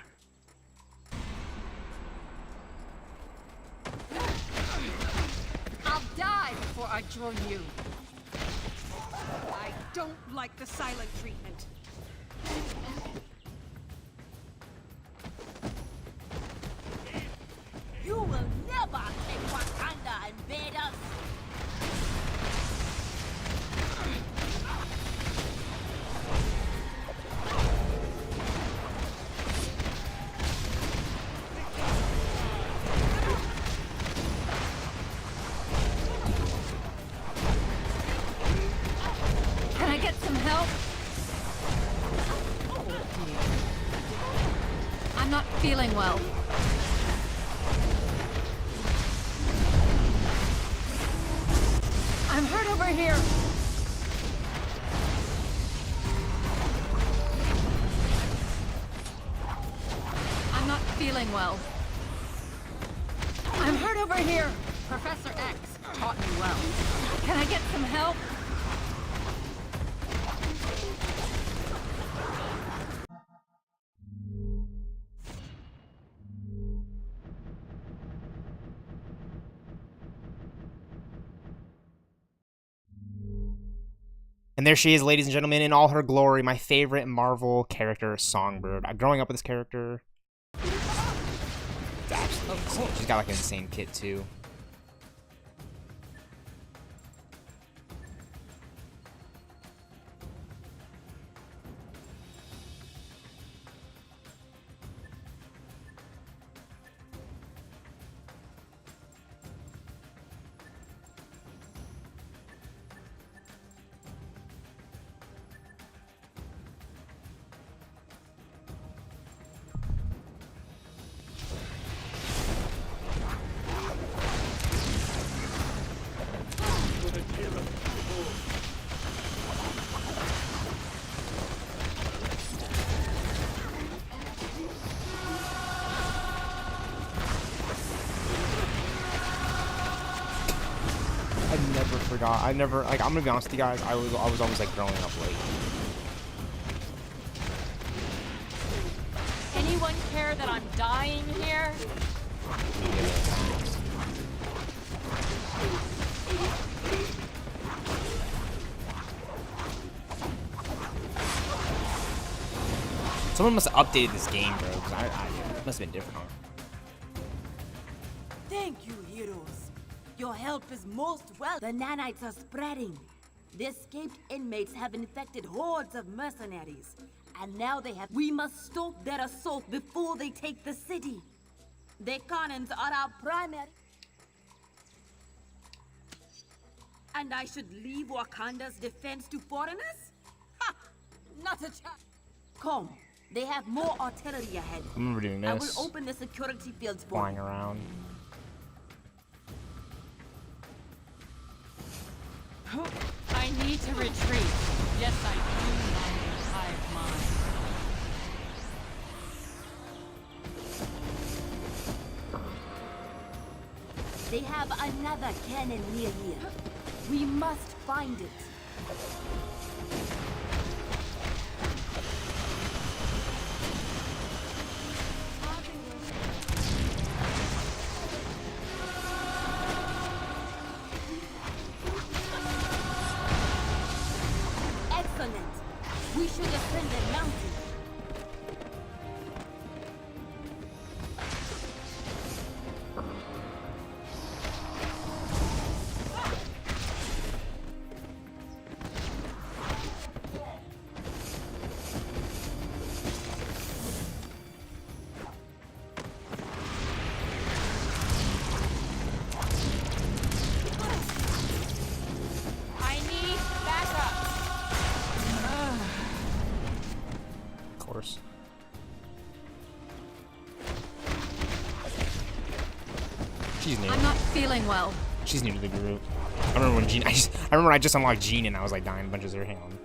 [SPEAKER 1] I'll die before I join you.
[SPEAKER 14] I don't like the silent treatment.
[SPEAKER 1] You will never take Wakanda and invade us.
[SPEAKER 9] Can I get some help? I'm not feeling well. I'm hurt over here. I'm not feeling well. I'm hurt over here. Professor X taught me well. Can I get some help?
[SPEAKER 17] And there she is, ladies and gentlemen, in all her glory, my favorite Marvel character, Songbird. Growing up with this character, it's absolutely insane. She's got like an insane kit too. god, I never, like, I'm gonna be honest with you guys, I was always like growing up late.
[SPEAKER 1] Anyone care that I'm dying here?
[SPEAKER 17] Someone must have updated this game, bro, because it must have been different, huh?
[SPEAKER 6] Thank you, heroes. Your help is most welcome. The nanites are spreading. The escaped inmates have infected hordes of mercenaries. And now they have... We must stop their assault before they take the city. The cannons are our primary... And I should leave Wakanda's defense to foreigners? Ha! Not a chance. Come. They have more artillery ahead.
[SPEAKER 17] I remember doing this.
[SPEAKER 6] I will open the security fields for
[SPEAKER 17] flying around.
[SPEAKER 1] I need to retreat. Yes, I do, my hive mind.
[SPEAKER 6] They have another cannon near here. We must find it. Excellent. We should ascend the mountain.
[SPEAKER 1] I need backup.
[SPEAKER 17] Of course. She's new.
[SPEAKER 9] I'm not feeling well.
[SPEAKER 17] She's new to the group. I remember when Jean. I remember when I just unlocked Jean and I was like dying bunches of her. Hang on.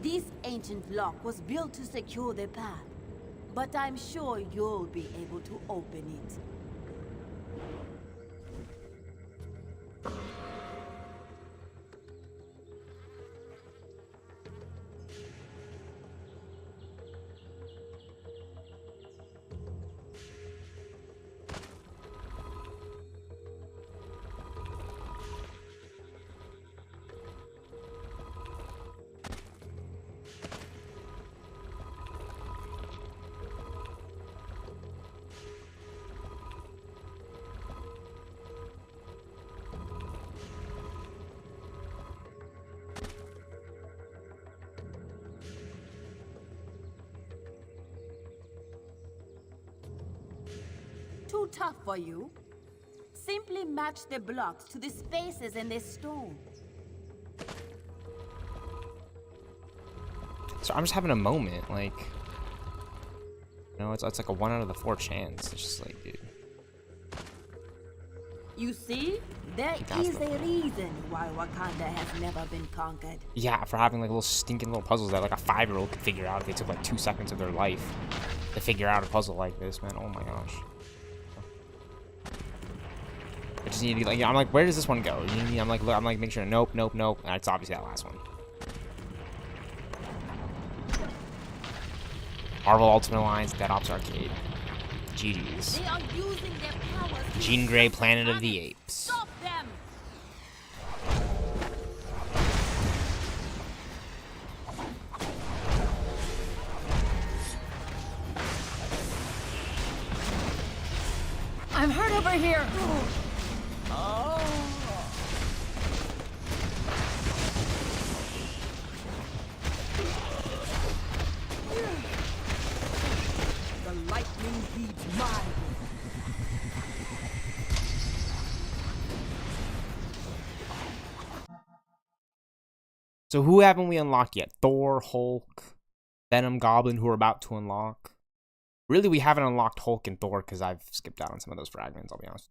[SPEAKER 6] This ancient lock was built to secure the path, but I'm sure you'll be able to open it. Too tough for you? Simply match the blocks to the spaces in the stone.
[SPEAKER 17] So I'm just having a moment, like, you know, it's like a 1 out of 4 chance. It's just like, dude.
[SPEAKER 6] You see, there is a reason why Wakanda has never been conquered.
[SPEAKER 17] Yeah, for having like little stinking little puzzles that like a 5-year-old could figure out if they took like 2 seconds of their life to figure out a puzzle like this, man. Oh my gosh. I just need to be like, I'm like, where does this one go? I'm like, making sure, nope, nope, nope. And it's obviously that last one. Marvel Ultimate Alliance, Dead Ops Arcade. GG's.
[SPEAKER 6] They are using their powers to
[SPEAKER 17] Jean Grey, Planet of the Apes.
[SPEAKER 6] stop them.
[SPEAKER 1] I'm hurt over here.
[SPEAKER 6] The lightning heeds mine.
[SPEAKER 17] So who haven't we unlocked yet? Thor, Hulk, Venom, Goblin, who are about to unlock. Really, we haven't unlocked Hulk and Thor because I've skipped out on some of those fragments, I'll be honest.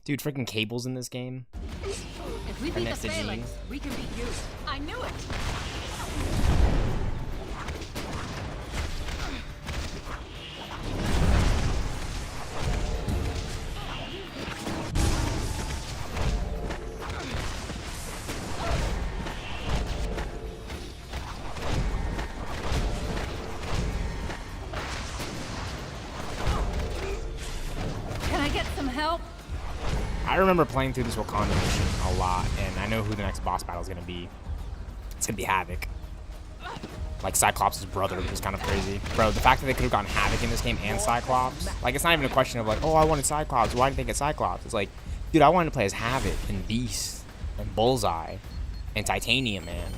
[SPEAKER 17] Dude, freaking Cable's in this game.
[SPEAKER 1] If we beat the Phalanx, we can beat you. I knew it! Can I get some help?
[SPEAKER 17] I remember playing through this Wakanda mission a lot, and I know who the next boss battle is gonna be. It's gonna be Havoc. Like Cyclops' brother, which is kind of crazy. Bro, the fact that they could have gotten Havoc in this game and Cyclops, like it's not even a question of like, oh, I wanted Cyclops. Why didn't they get Cyclops? It's like, dude, I wanted to play as Havoc and Beast and Bullseye and Titanium Man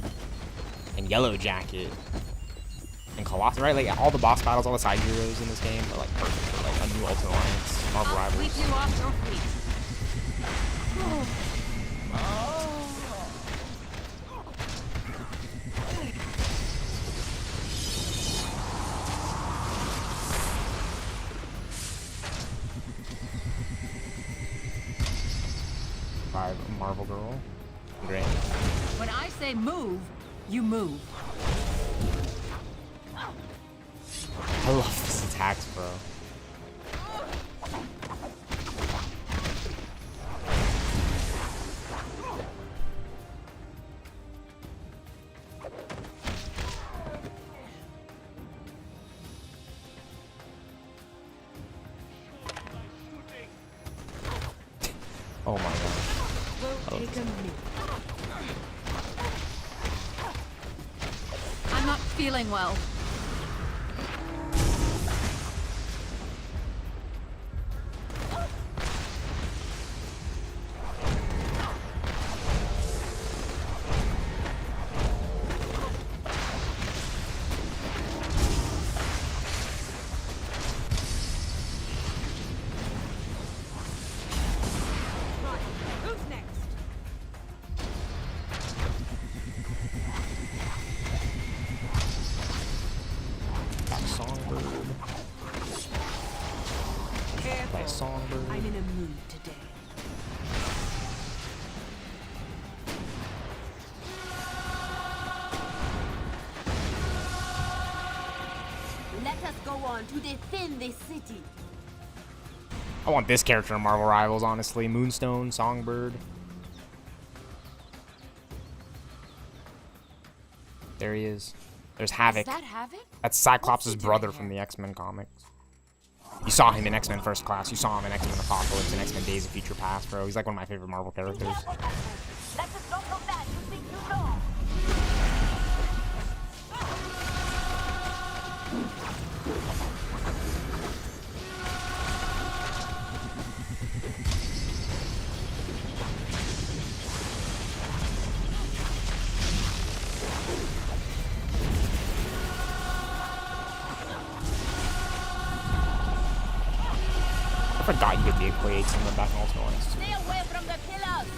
[SPEAKER 17] and Yellow Jacket and Colossus, right? Like all the boss battles, all the side heroes in this game are like perfect for like a new Ultimate Alliance, Marvel Rivals.
[SPEAKER 1] Sweep you off your feet.
[SPEAKER 17] By Marvel Girl. Great.
[SPEAKER 1] When I say move, you move.
[SPEAKER 17] I love this attacks, bro. Oh my god.
[SPEAKER 1] I'm not feeling well. I'm in a mood today.
[SPEAKER 6] Let us go on to defend this city.
[SPEAKER 17] I want this character in Marvel Rivals, honestly. Moonstone, Songbird. There he is. There's Havoc.
[SPEAKER 1] Is that Havoc?
[SPEAKER 17] That's Cyclops' brother from the X-Men comics. You saw him in X-Men First Class. You saw him in X-Men Apocalypse and X-Men Days of Future Past, bro. He's like one of my favorite Marvel characters. I forgot you get the equates in the back in Ultimate Alliance.
[SPEAKER 6] Stay away from the pillars.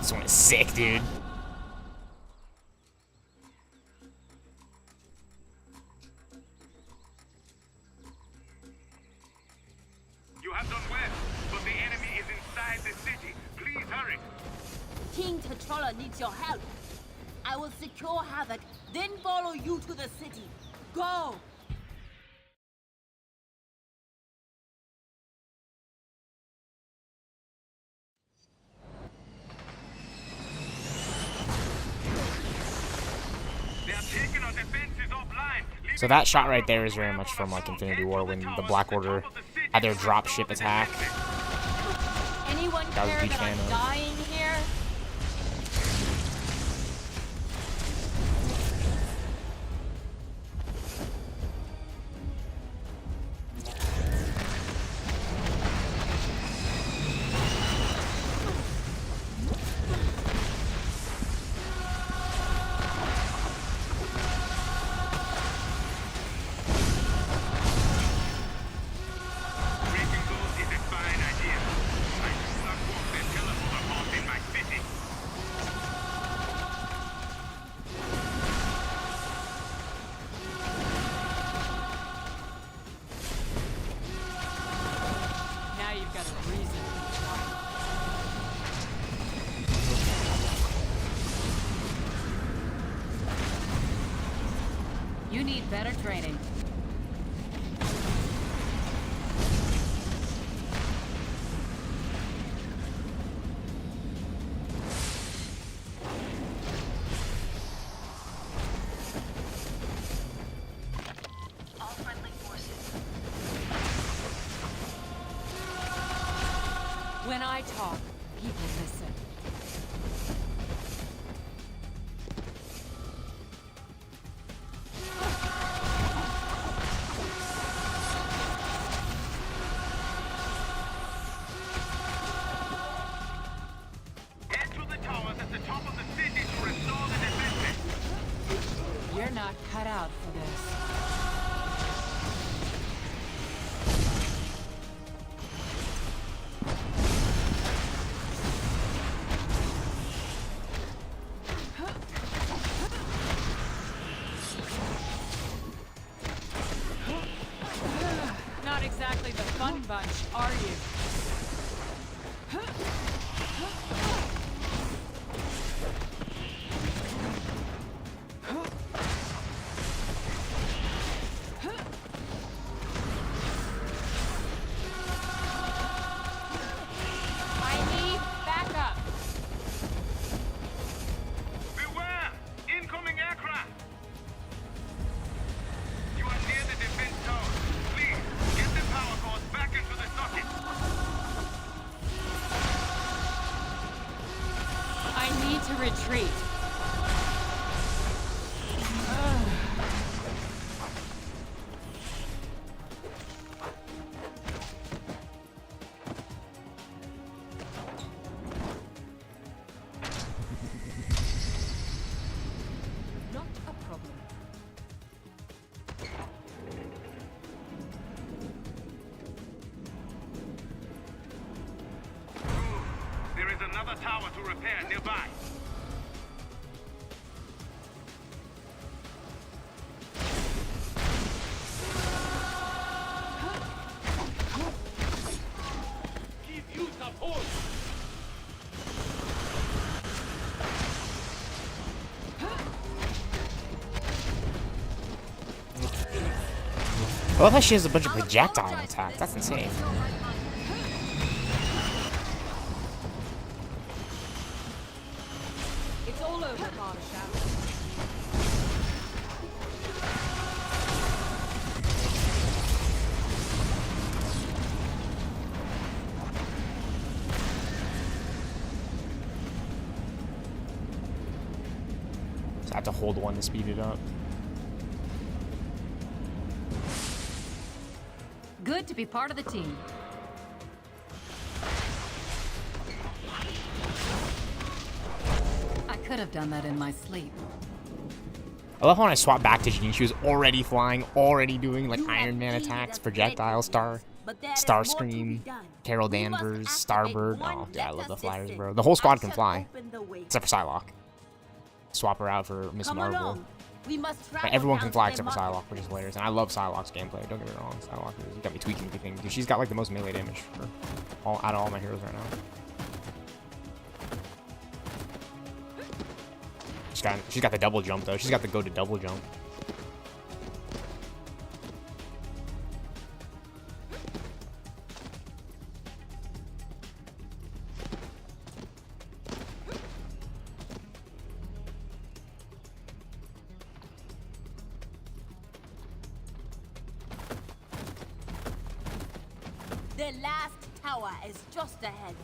[SPEAKER 17] This one is sick, dude.
[SPEAKER 18] You have done well, but the enemy is inside the city. Please hurry.
[SPEAKER 6] King T'Challa needs your help. I will secure Havoc, then follow you to the city. Go!
[SPEAKER 17] So that shot right there is very much from like Infinity War when the Black Order had their dropship attack.
[SPEAKER 1] Anyone
[SPEAKER 17] That was a
[SPEAKER 1] care
[SPEAKER 17] huge
[SPEAKER 1] that
[SPEAKER 17] fan
[SPEAKER 1] I'm
[SPEAKER 17] of.
[SPEAKER 1] dying here? Now you've got a reason to be quiet. You need better training.
[SPEAKER 5] All friendly forces.
[SPEAKER 1] When I talk, people listen.
[SPEAKER 18] Head to the towers at the top of the city to restore the defenses.
[SPEAKER 1] You're not cut out for this. Not exactly the fun bunch, are you? I need backup.
[SPEAKER 18] Beware! Incoming aircraft! You are near the defense tower. Please, get the power cords back into the socket.
[SPEAKER 1] I need to retreat. Not a problem.
[SPEAKER 18] There is another tower to repair nearby.
[SPEAKER 15] Give you support.
[SPEAKER 17] I love how she has a bunch of projectile attacks. That's insane.
[SPEAKER 1] It's all over, Marshall.
[SPEAKER 17] So I have to hold one to speed it up.
[SPEAKER 1] Good to be part of the team. I could have done that in my sleep.
[SPEAKER 17] I love when I swap back to Jean. She was already flying, already doing like Iron Man attacks, projectile, Starscream, Carol Danvers, Starbird. Oh, dude, I love the flyers, bro. The whole squad can fly, except for Psylocke. Swap her out for Miss Marvel.
[SPEAKER 6] We must
[SPEAKER 17] But everyone can fly except for Psylocke, which is hilarious. And I love Psylocke's gameplay. Don't get me wrong. Psylocke has got me tweaking everything. Dude, she's got like the most melee damage out of all my heroes right now. She's got the double jump though. She's got the go to double jump.
[SPEAKER 6] The last tower is just ahead.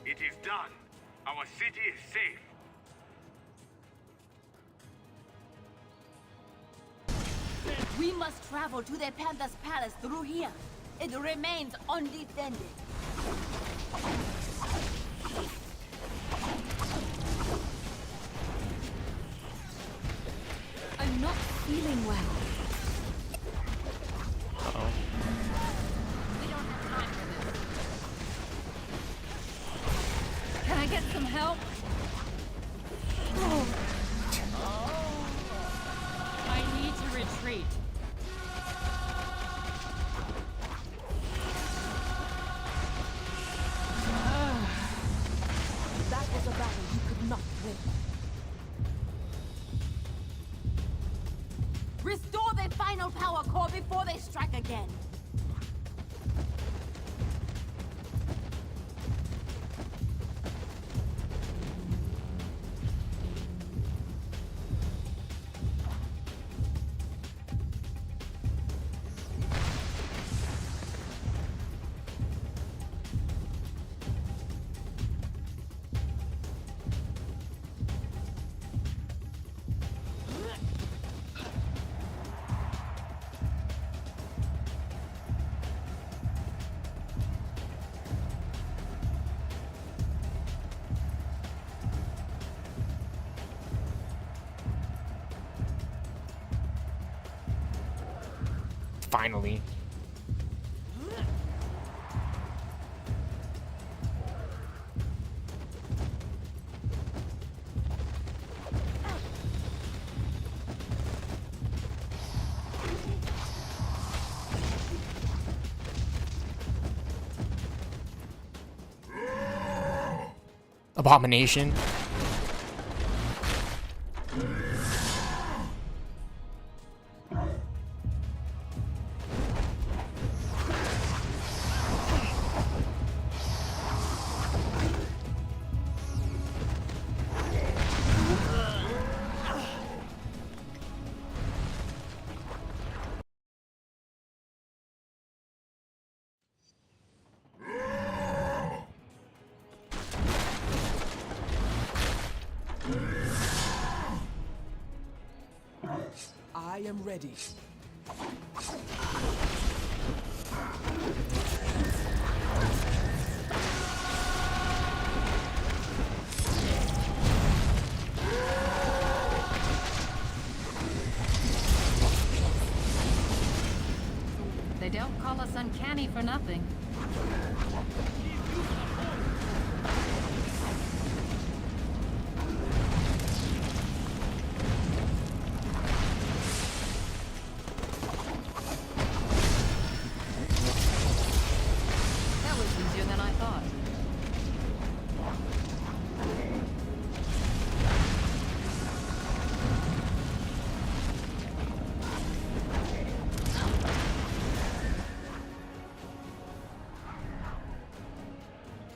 [SPEAKER 18] It is done. Our city is safe.
[SPEAKER 6] We must travel to the Panther's Palace through here. It remains undefended.
[SPEAKER 21] I'm not feeling well.
[SPEAKER 17] Uh-oh.
[SPEAKER 21] We don't have time for this. Can I get some help?
[SPEAKER 1] I need to retreat.
[SPEAKER 6] That was a battle you could not win. Restore the final power core before they strike again.
[SPEAKER 17] Finally. Abomination.
[SPEAKER 7] I am ready.
[SPEAKER 21] They don't call us uncanny for nothing. That was easier than I thought.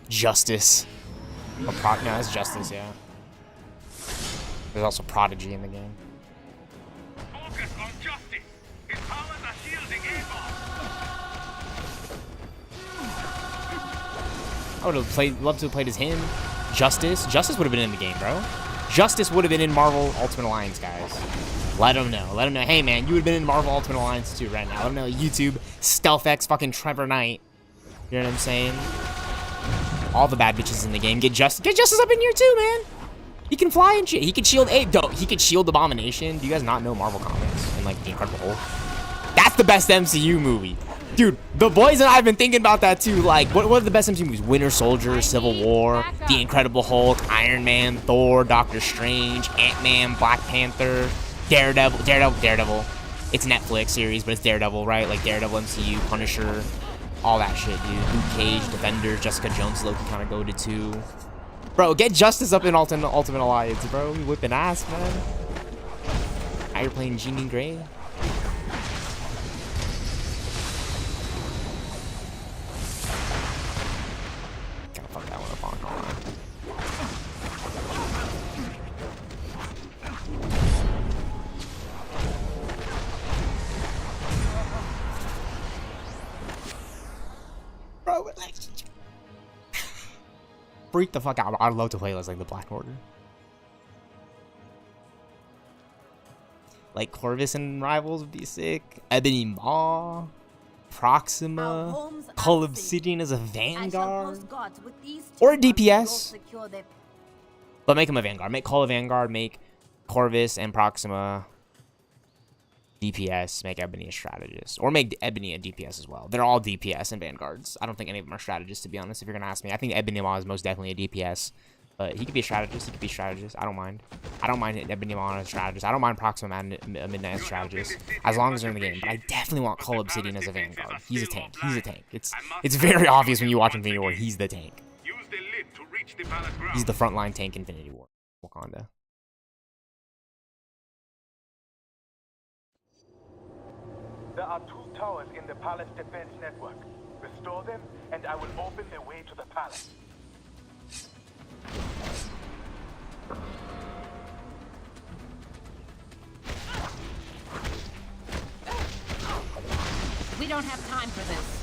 [SPEAKER 17] Justice. No, it's Justice, yeah. There's also Prodigy in the game.
[SPEAKER 18] Focus on justice. His powers are shielding Avon.
[SPEAKER 17] I would have loved to have played as him. Justice. Justice would have been in the game, bro. Justice would have been in Marvel Ultimate Alliance, guys. Let them know. Let them know. Hey, man, you would have been in Marvel Ultimate Alliance too right now. Let them know. YouTube, StealthX, fucking Trevor Knight. You know what I'm saying? All the bad bitches in the game. Get Justice up in here too, man. He can fly and shit. He can shield he could shield Abomination. Do you guys not know Marvel Comics and like the Incredible Hulk? That's the best MCU movie. Dude, the boys and I have been thinking about that too. Like, what are the best MCU movies? Winter Soldier, Civil War, The Incredible Hulk, Iron Man, Thor, Doctor Strange, Ant-Man, Black Panther, Daredevil. It's a Netflix series, but it's Daredevil, right? Like Daredevil MCU, Punisher, all that shit, dude. Luke Cage, Defender, Jessica Jones, Loki kind of go to too. Bro, get Justice up in Ultimate Alliance, bro. We whipping ass, man. Now you're playing Jean Grey. Gotta fuck that one up on. Bro, relax. Freak the fuck out. I'd love to play as like the Black Order. Like Corvus and Rivals would be sick. Ebony Maw, Proxima, Cull Obsidian as a Vanguard. Or a DPS. But make him a Vanguard. Make Cull a Vanguard, make Corvus and Proxima DPS, make Ebony a strategist. Or make Ebony a DPS as well. They're all DPS and Vanguards. I don't think any of them are strategists, to be honest, if you're going to ask me. I think Ebony Maw is most definitely a DPS. But he could be a strategist. He could be a strategist. I don't mind. I don't mind Ebony Maw as a strategist. I don't mind Proxima a Midnight as a strategist. As long as they're in the game. But I definitely want Cull Obsidian as a Vanguard. He's a tank. He's a tank. It's very obvious when you watch Infinity War. He's the tank. He's the frontline tank Infinity War. Wakanda.
[SPEAKER 2] There are 2 towers in the palace defense network. Restore them, and I will open the way to the palace.
[SPEAKER 21] We don't have time for this.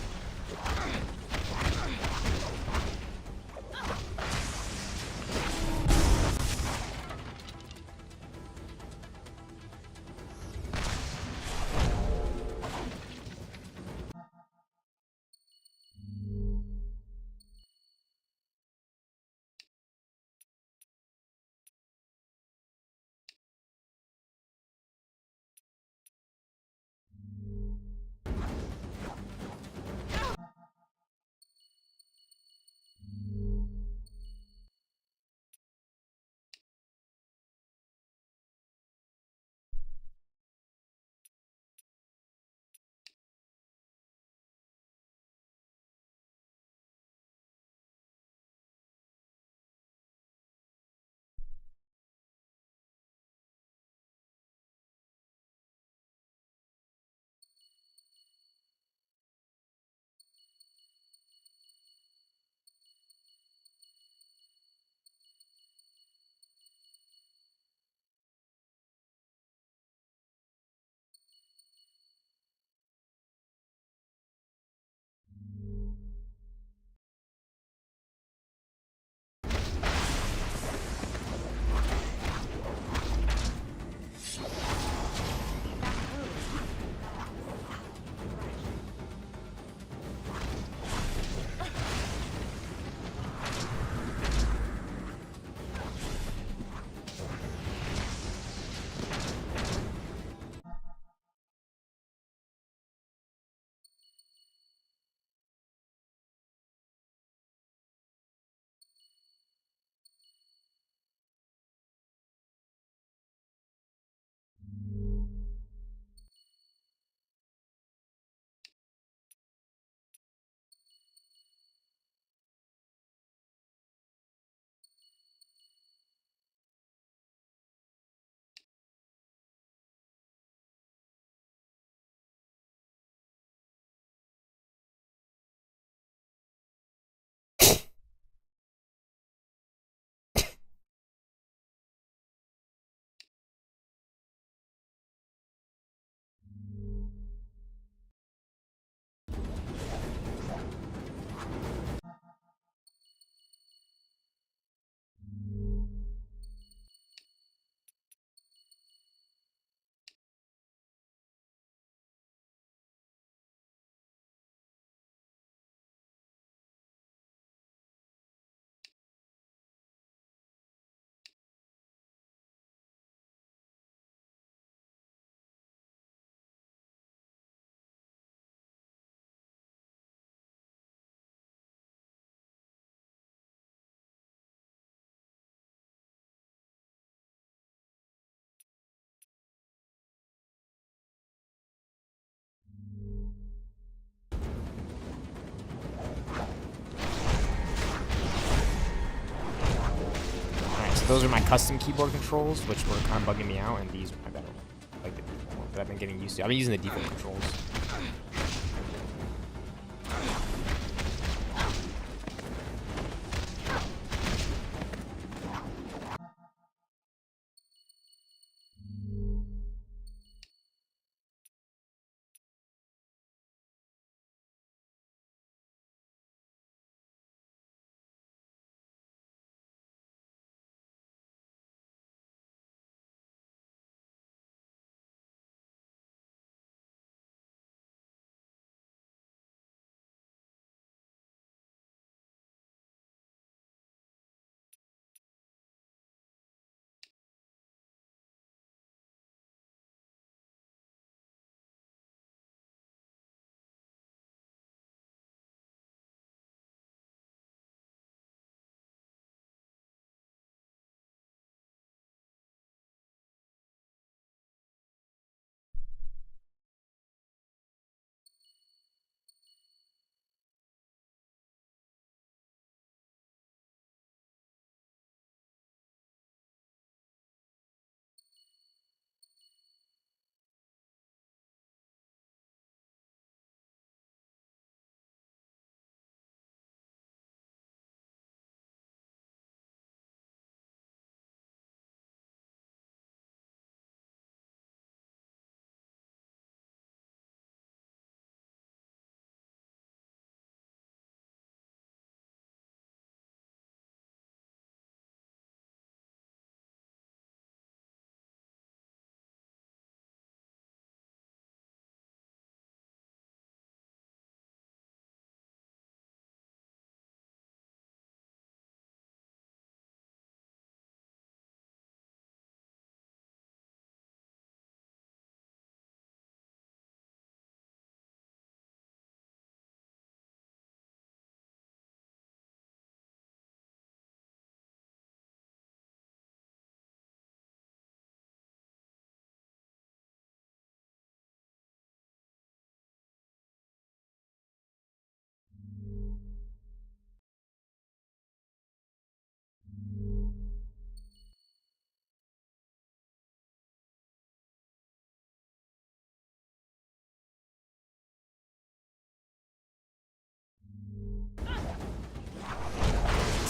[SPEAKER 17] Those are my custom keyboard controls, which were kind of bugging me out, and these are my better ones, like the default ones that I've been getting used to. I've been using the default controls.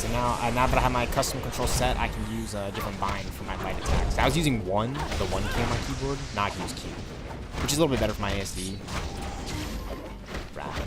[SPEAKER 17] So now that I have my custom control set, I can use a different bind for my bite attacks. I was using the 1 key on my keyboard. Now I can use Q, which is a little bit better for my ASD. Rapid.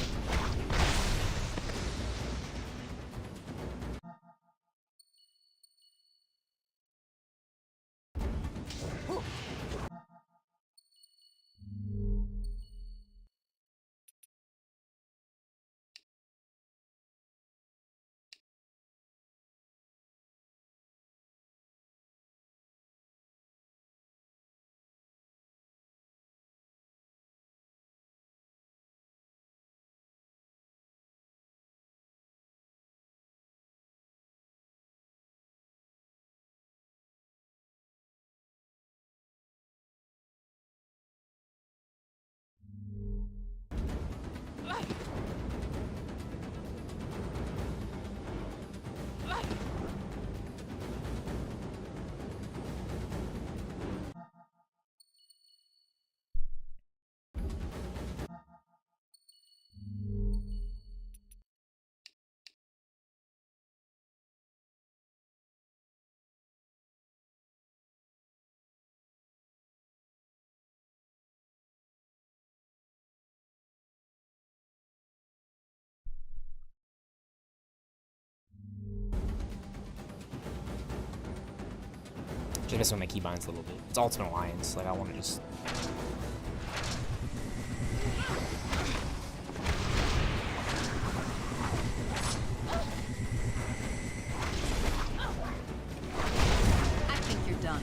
[SPEAKER 17] Just messing with my keybinds a little bit. It's Ultimate Alliance, like I want to just...
[SPEAKER 21] I think you're done.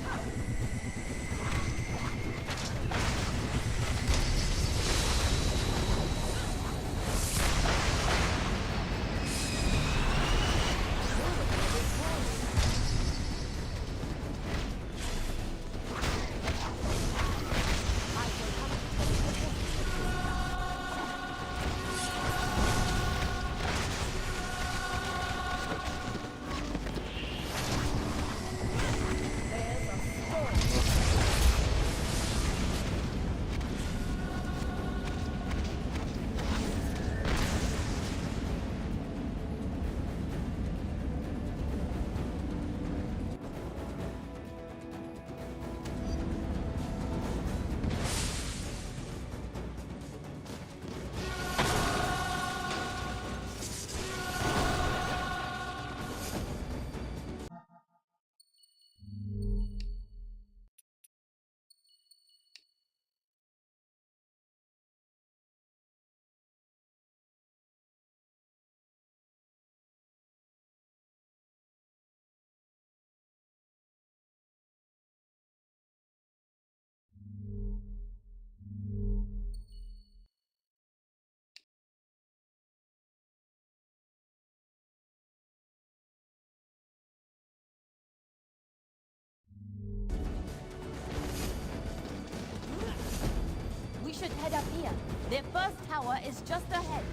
[SPEAKER 6] We should head up here. Their first tower is just ahead.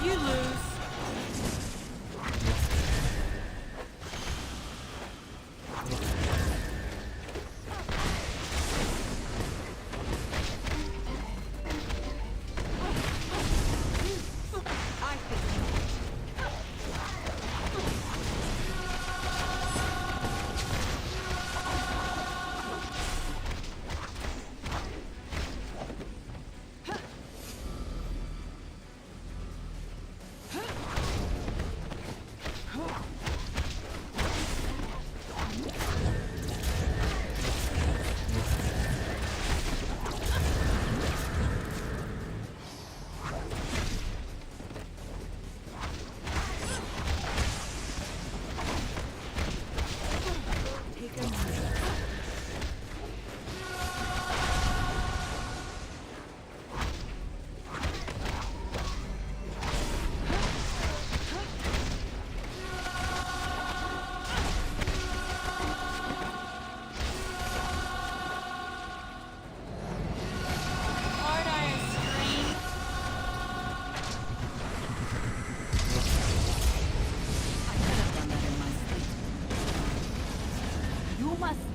[SPEAKER 6] You lose.
[SPEAKER 1] Huh?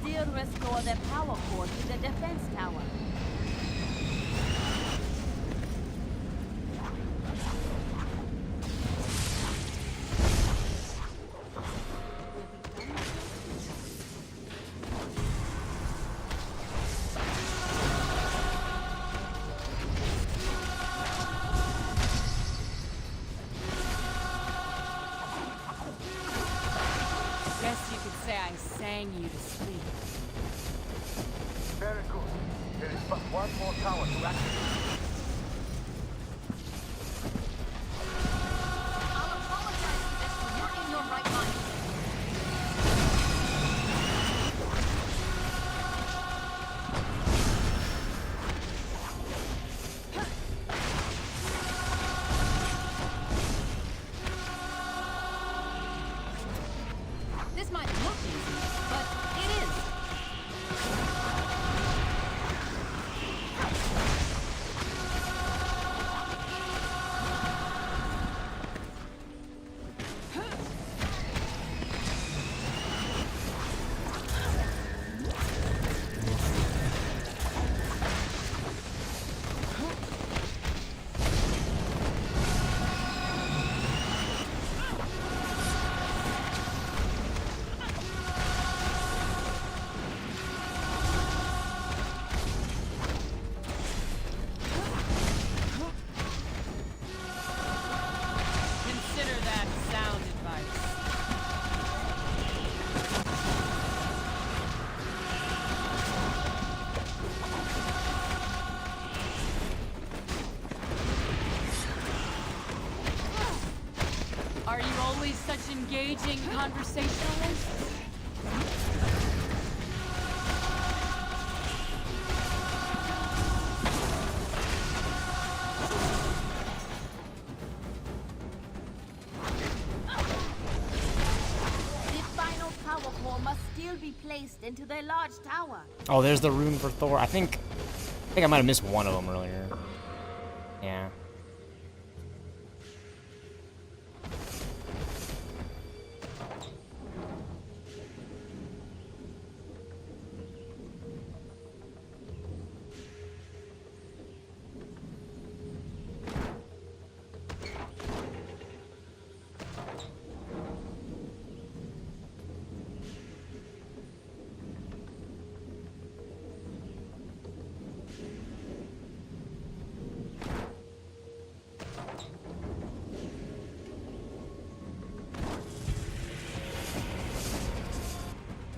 [SPEAKER 6] still restore the power core to the defense tower.
[SPEAKER 1] Guess you could say I sang you to sleep.
[SPEAKER 2] Very good. There is but one more tower to activate.
[SPEAKER 21] I'll apologize for this when you're in your right mind. This might look easy, but it is.
[SPEAKER 1] Consider that sound advice. Are you always such engaging conversationalists?
[SPEAKER 6] The final power core must still be placed into the large tower.
[SPEAKER 17] Oh, there's the rune for Thor. I think I might have missed one of them earlier. Yeah.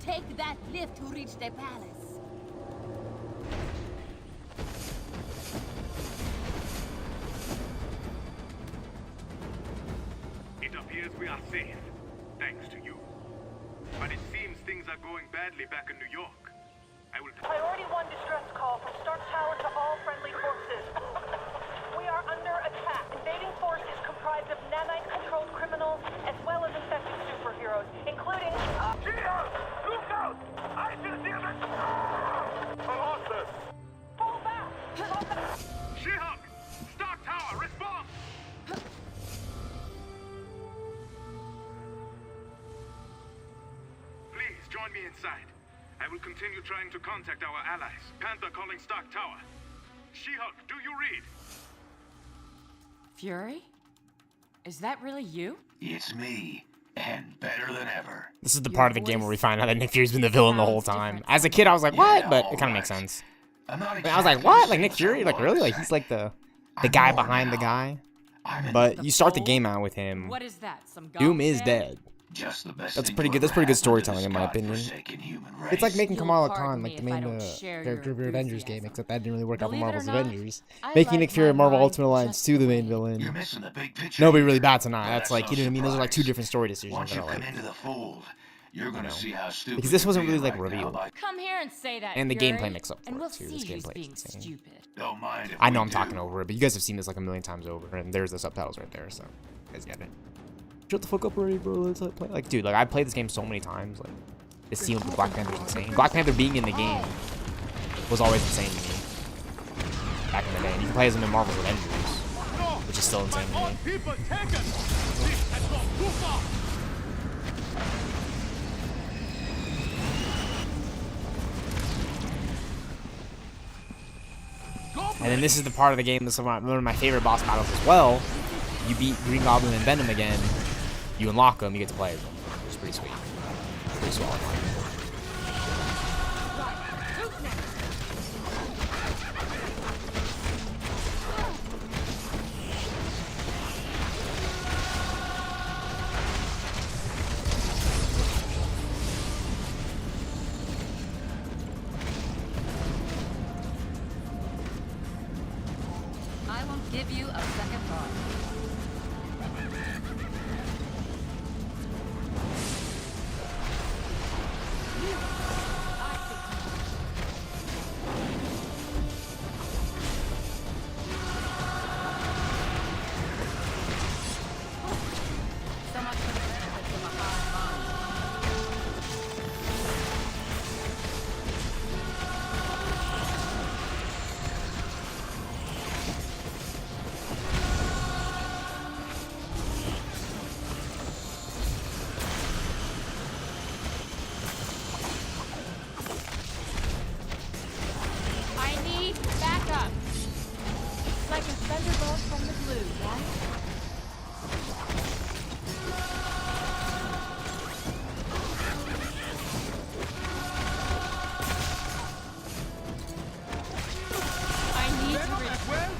[SPEAKER 6] Take that lift to reach the palace.
[SPEAKER 18] It appears we are safe, thanks to you. But it seems things are going badly back in New York. I will...
[SPEAKER 12] Priority 1 distress call from Stark Tower to all friendly forces. We are under attack. Invading force is comprised of nanite-controlled criminals as well as infected superheroes, including...
[SPEAKER 18] Look out! I see the Avengers! Monsters!
[SPEAKER 12] Fall back! Fall back!
[SPEAKER 18] She-Hulk! Stark Tower, respond! Please, join me inside. I will continue trying to contact our allies. Panther calling Stark Tower. She-Hulk, do you read?
[SPEAKER 1] Fury? Is that really you?
[SPEAKER 11] It's me, and better than ever.
[SPEAKER 17] This is the part of the game where we find out that Nick Fury's been the villain the whole time. As a kid, I was like, what? But it kind of makes sense. I was like, what? Like, Nick Fury? Like, really? Like, he's like the guy behind the guy? But you start the game out with him.
[SPEAKER 1] What is that? Some
[SPEAKER 17] Doom is dead.
[SPEAKER 11] Just the best
[SPEAKER 17] That's pretty good. That's pretty good storytelling, in my opinion. It's like making Kamala Khan like the main character of your Avengers game, except that didn't really work out for Marvel's Avengers. Making Nick Fury and Marvel Ultimate Alliance 2 the main villain. Nobody really bats an eye. That's like, you know what I mean? Those are like two different story decisions that I like.
[SPEAKER 11] You're gonna see how stupid.
[SPEAKER 17] Because this wasn't really like revealed.
[SPEAKER 1] Come here and say that.
[SPEAKER 17] And the
[SPEAKER 1] Fury,
[SPEAKER 17] gameplay makes up for
[SPEAKER 1] and we'll
[SPEAKER 17] it too.
[SPEAKER 1] see
[SPEAKER 17] This
[SPEAKER 1] who's
[SPEAKER 17] gameplay
[SPEAKER 1] being
[SPEAKER 17] is insane.
[SPEAKER 1] stupid.
[SPEAKER 11] Don't mind if
[SPEAKER 17] I know
[SPEAKER 11] we
[SPEAKER 17] I'm talking over it, but you guys have seen this like a million times over, and there's the subtitles right there, so you guys get it. Shut the fuck up already, bro. Let's play. Like, dude, like I played this game so many times. Like, this scene with Black Panther is insane. Black Panther being in the game was always insane to me back in the day. And you can play as him in Marvel's Avengers, which is still insane to me. And then this is the part of the game that's one of my favorite boss battles as well. You beat Green Goblin and Venom again, you unlock them, you get to play as them. It's pretty sweet. Pretty swell.
[SPEAKER 21] I will give you a second thought. So much for the benefits of a high mind. I need backup. Like a thunderbolt from the blue, right? I need to
[SPEAKER 16] well?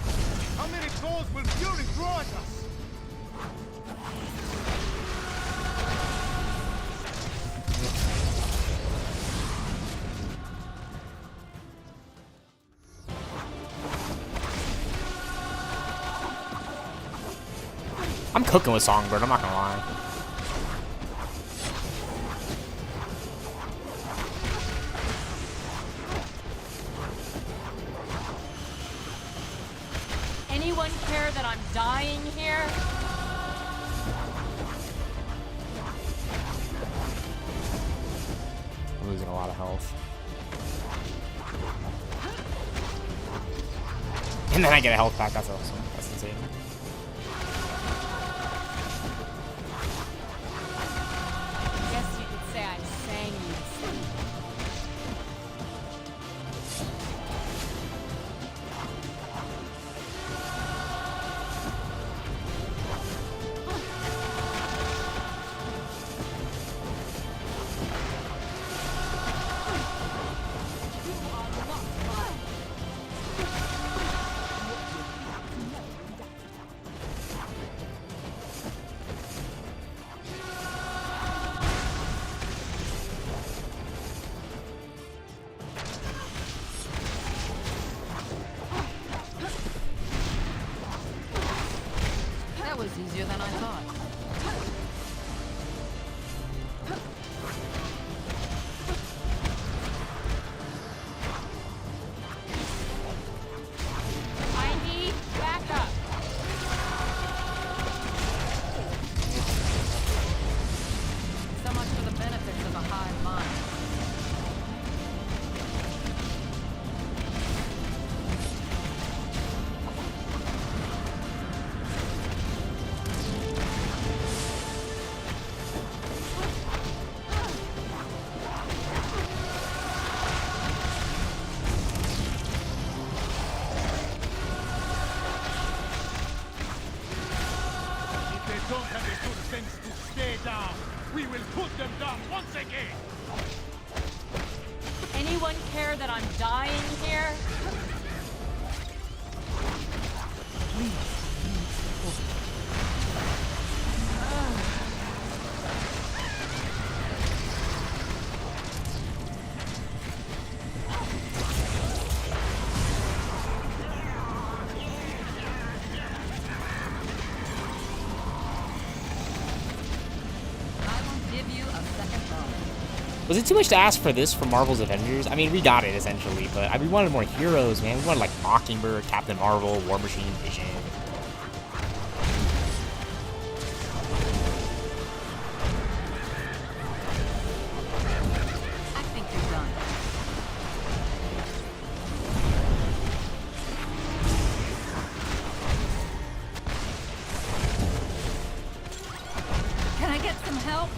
[SPEAKER 16] How many calls will Fury throw at us?
[SPEAKER 17] I'm cooking with Songbird, I'm not gonna lie.
[SPEAKER 21] Anyone care that I'm dying here?
[SPEAKER 17] I'm losing a lot of health. And then I get a health back, that's awesome. That's insane.
[SPEAKER 21] Guess you could say I sang you to sleep. That was easier than I thought. I need backup. So much for the benefits of a hive mind.
[SPEAKER 16] If they don't have the good sense to stay down, we will put them down once again.
[SPEAKER 21] Anyone care that I'm dying here? I will give you a second thought.
[SPEAKER 17] Was it too much to ask for this from Marvel's Avengers? I mean, we got it essentially, but we wanted more heroes, man. We wanted like Mockingbird, Captain Marvel, War Machine, Vision.
[SPEAKER 21] I think you're done. Can I get some help?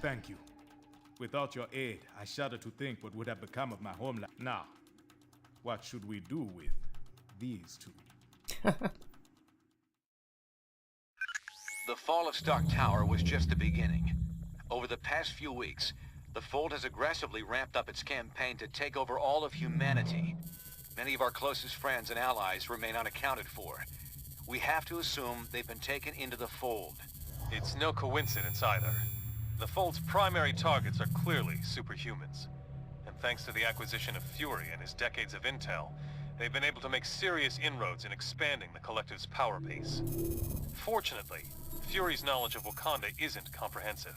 [SPEAKER 16] Thank you. Without your aid, I shudder to think what would have become of my homeland. Now, what should we do with these two?
[SPEAKER 4] The fall of Stark Tower was just the beginning. Over the past few weeks, the Fold has aggressively ramped up its campaign to take over all of humanity. Many of our closest friends and allies remain unaccounted for. We have to assume they've been taken into the Fold.
[SPEAKER 8] It's no coincidence either. The Fold's primary targets are clearly superhumans. And thanks to the acquisition of Fury and his decades of intel, they've been able to make serious inroads in expanding the Collective's power base. Fortunately, Fury's knowledge of Wakanda isn't comprehensive,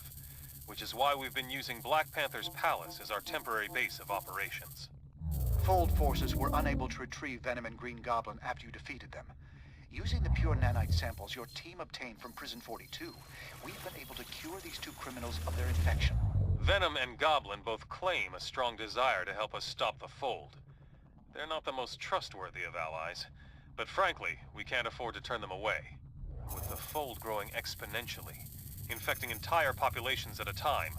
[SPEAKER 8] which is why we've been using Black Panther's palace as our temporary base of operations.
[SPEAKER 10] Fold forces were unable to retrieve Venom and Green Goblin after you defeated them. Using the pure nanite samples your team obtained from Prison 42, we've been able to cure these two criminals of their infection.
[SPEAKER 8] Venom and Goblin both claim a strong desire to help us stop the Fold. They're not the most trustworthy of allies, but frankly, we can't afford to turn them away. With the Fold growing exponentially, infecting entire populations at a time,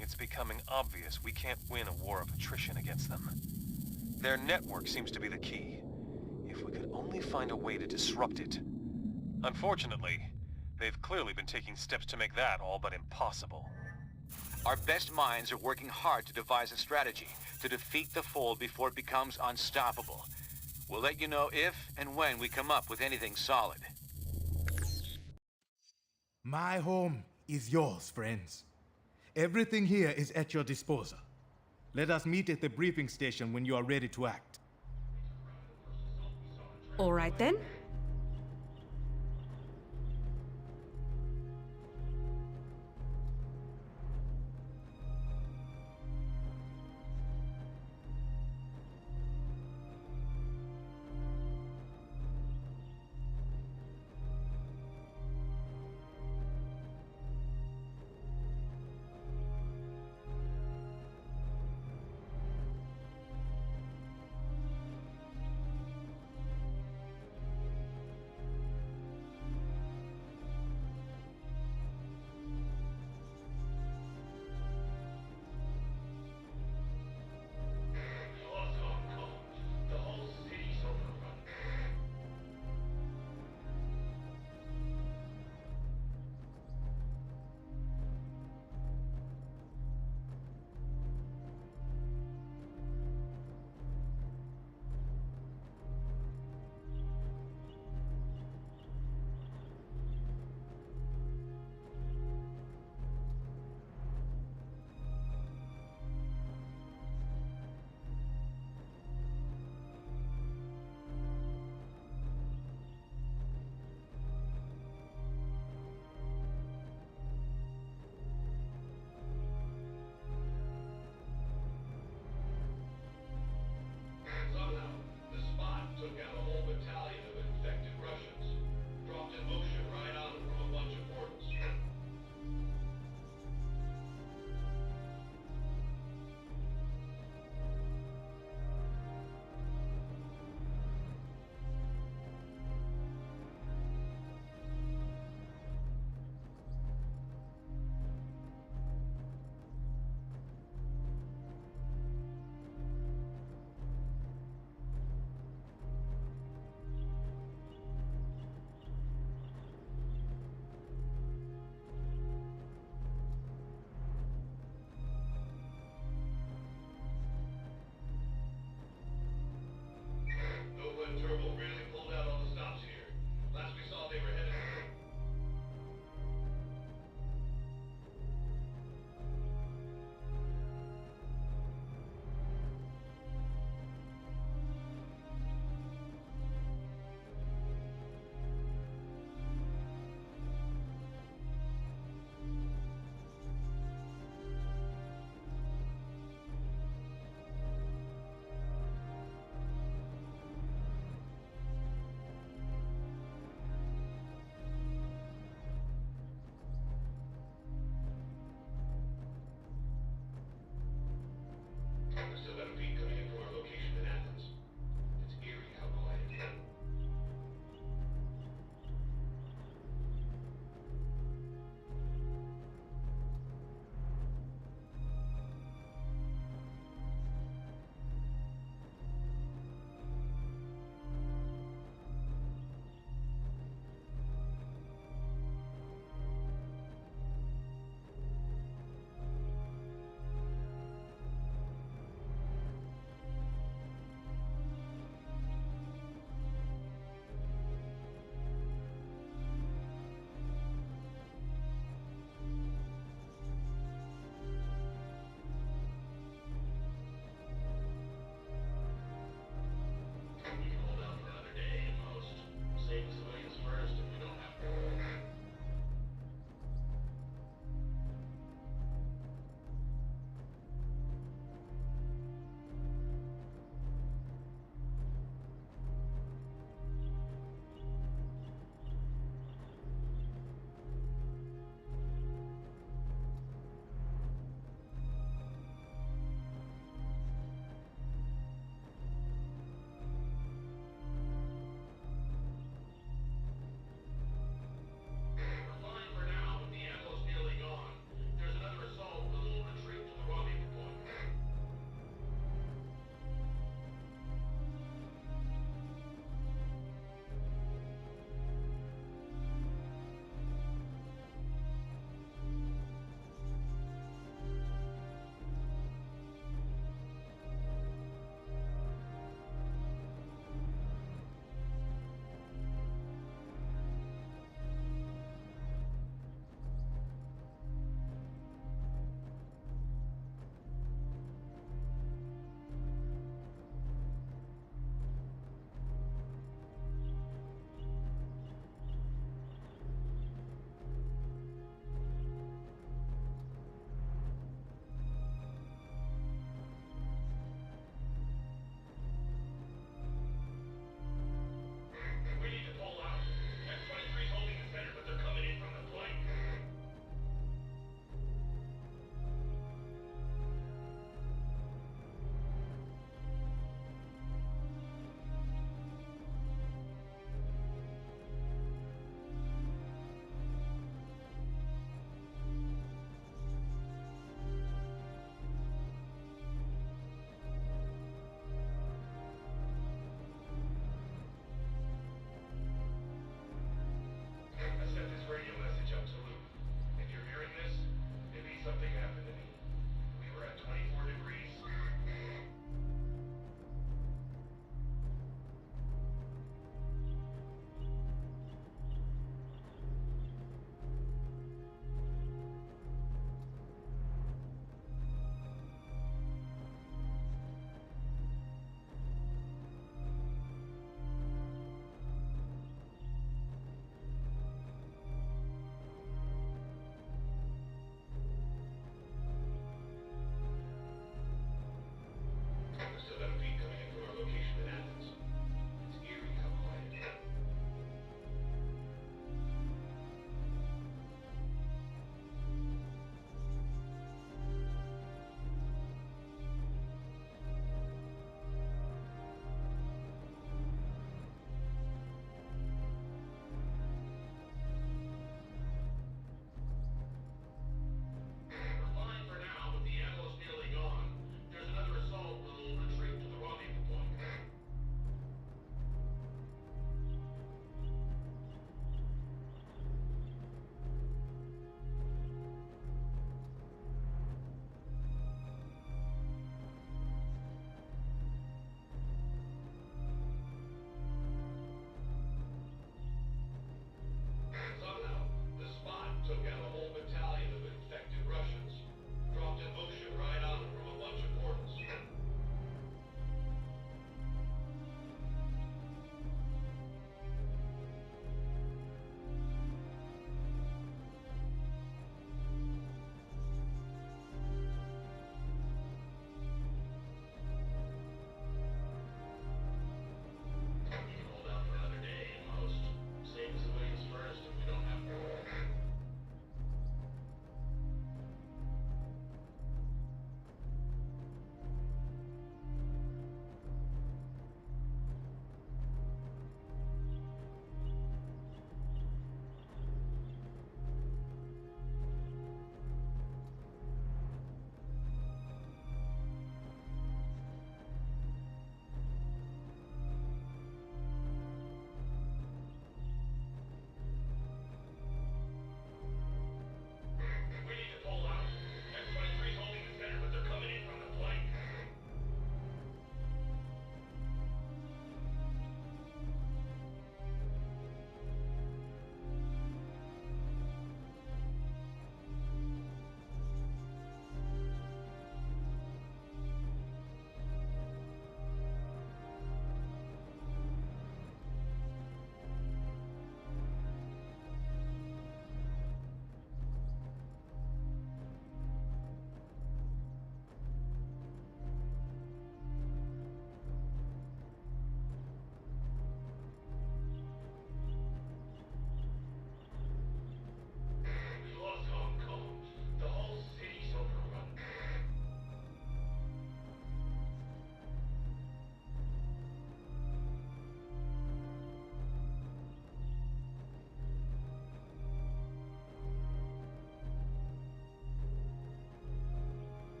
[SPEAKER 8] it's becoming obvious we can't win a war of attrition against them. Their network seems to be the key. If we could only find a way to disrupt it. Unfortunately, they've clearly been taking steps to make that all but impossible.
[SPEAKER 4] Our best minds are working hard to devise a strategy to defeat the Fold before it becomes unstoppable. We'll let you know if and when we come up with anything solid.
[SPEAKER 16] My home is yours, friends. Everything here is at your disposal. Let us meet at the briefing station when you are ready to act.
[SPEAKER 9] All right then.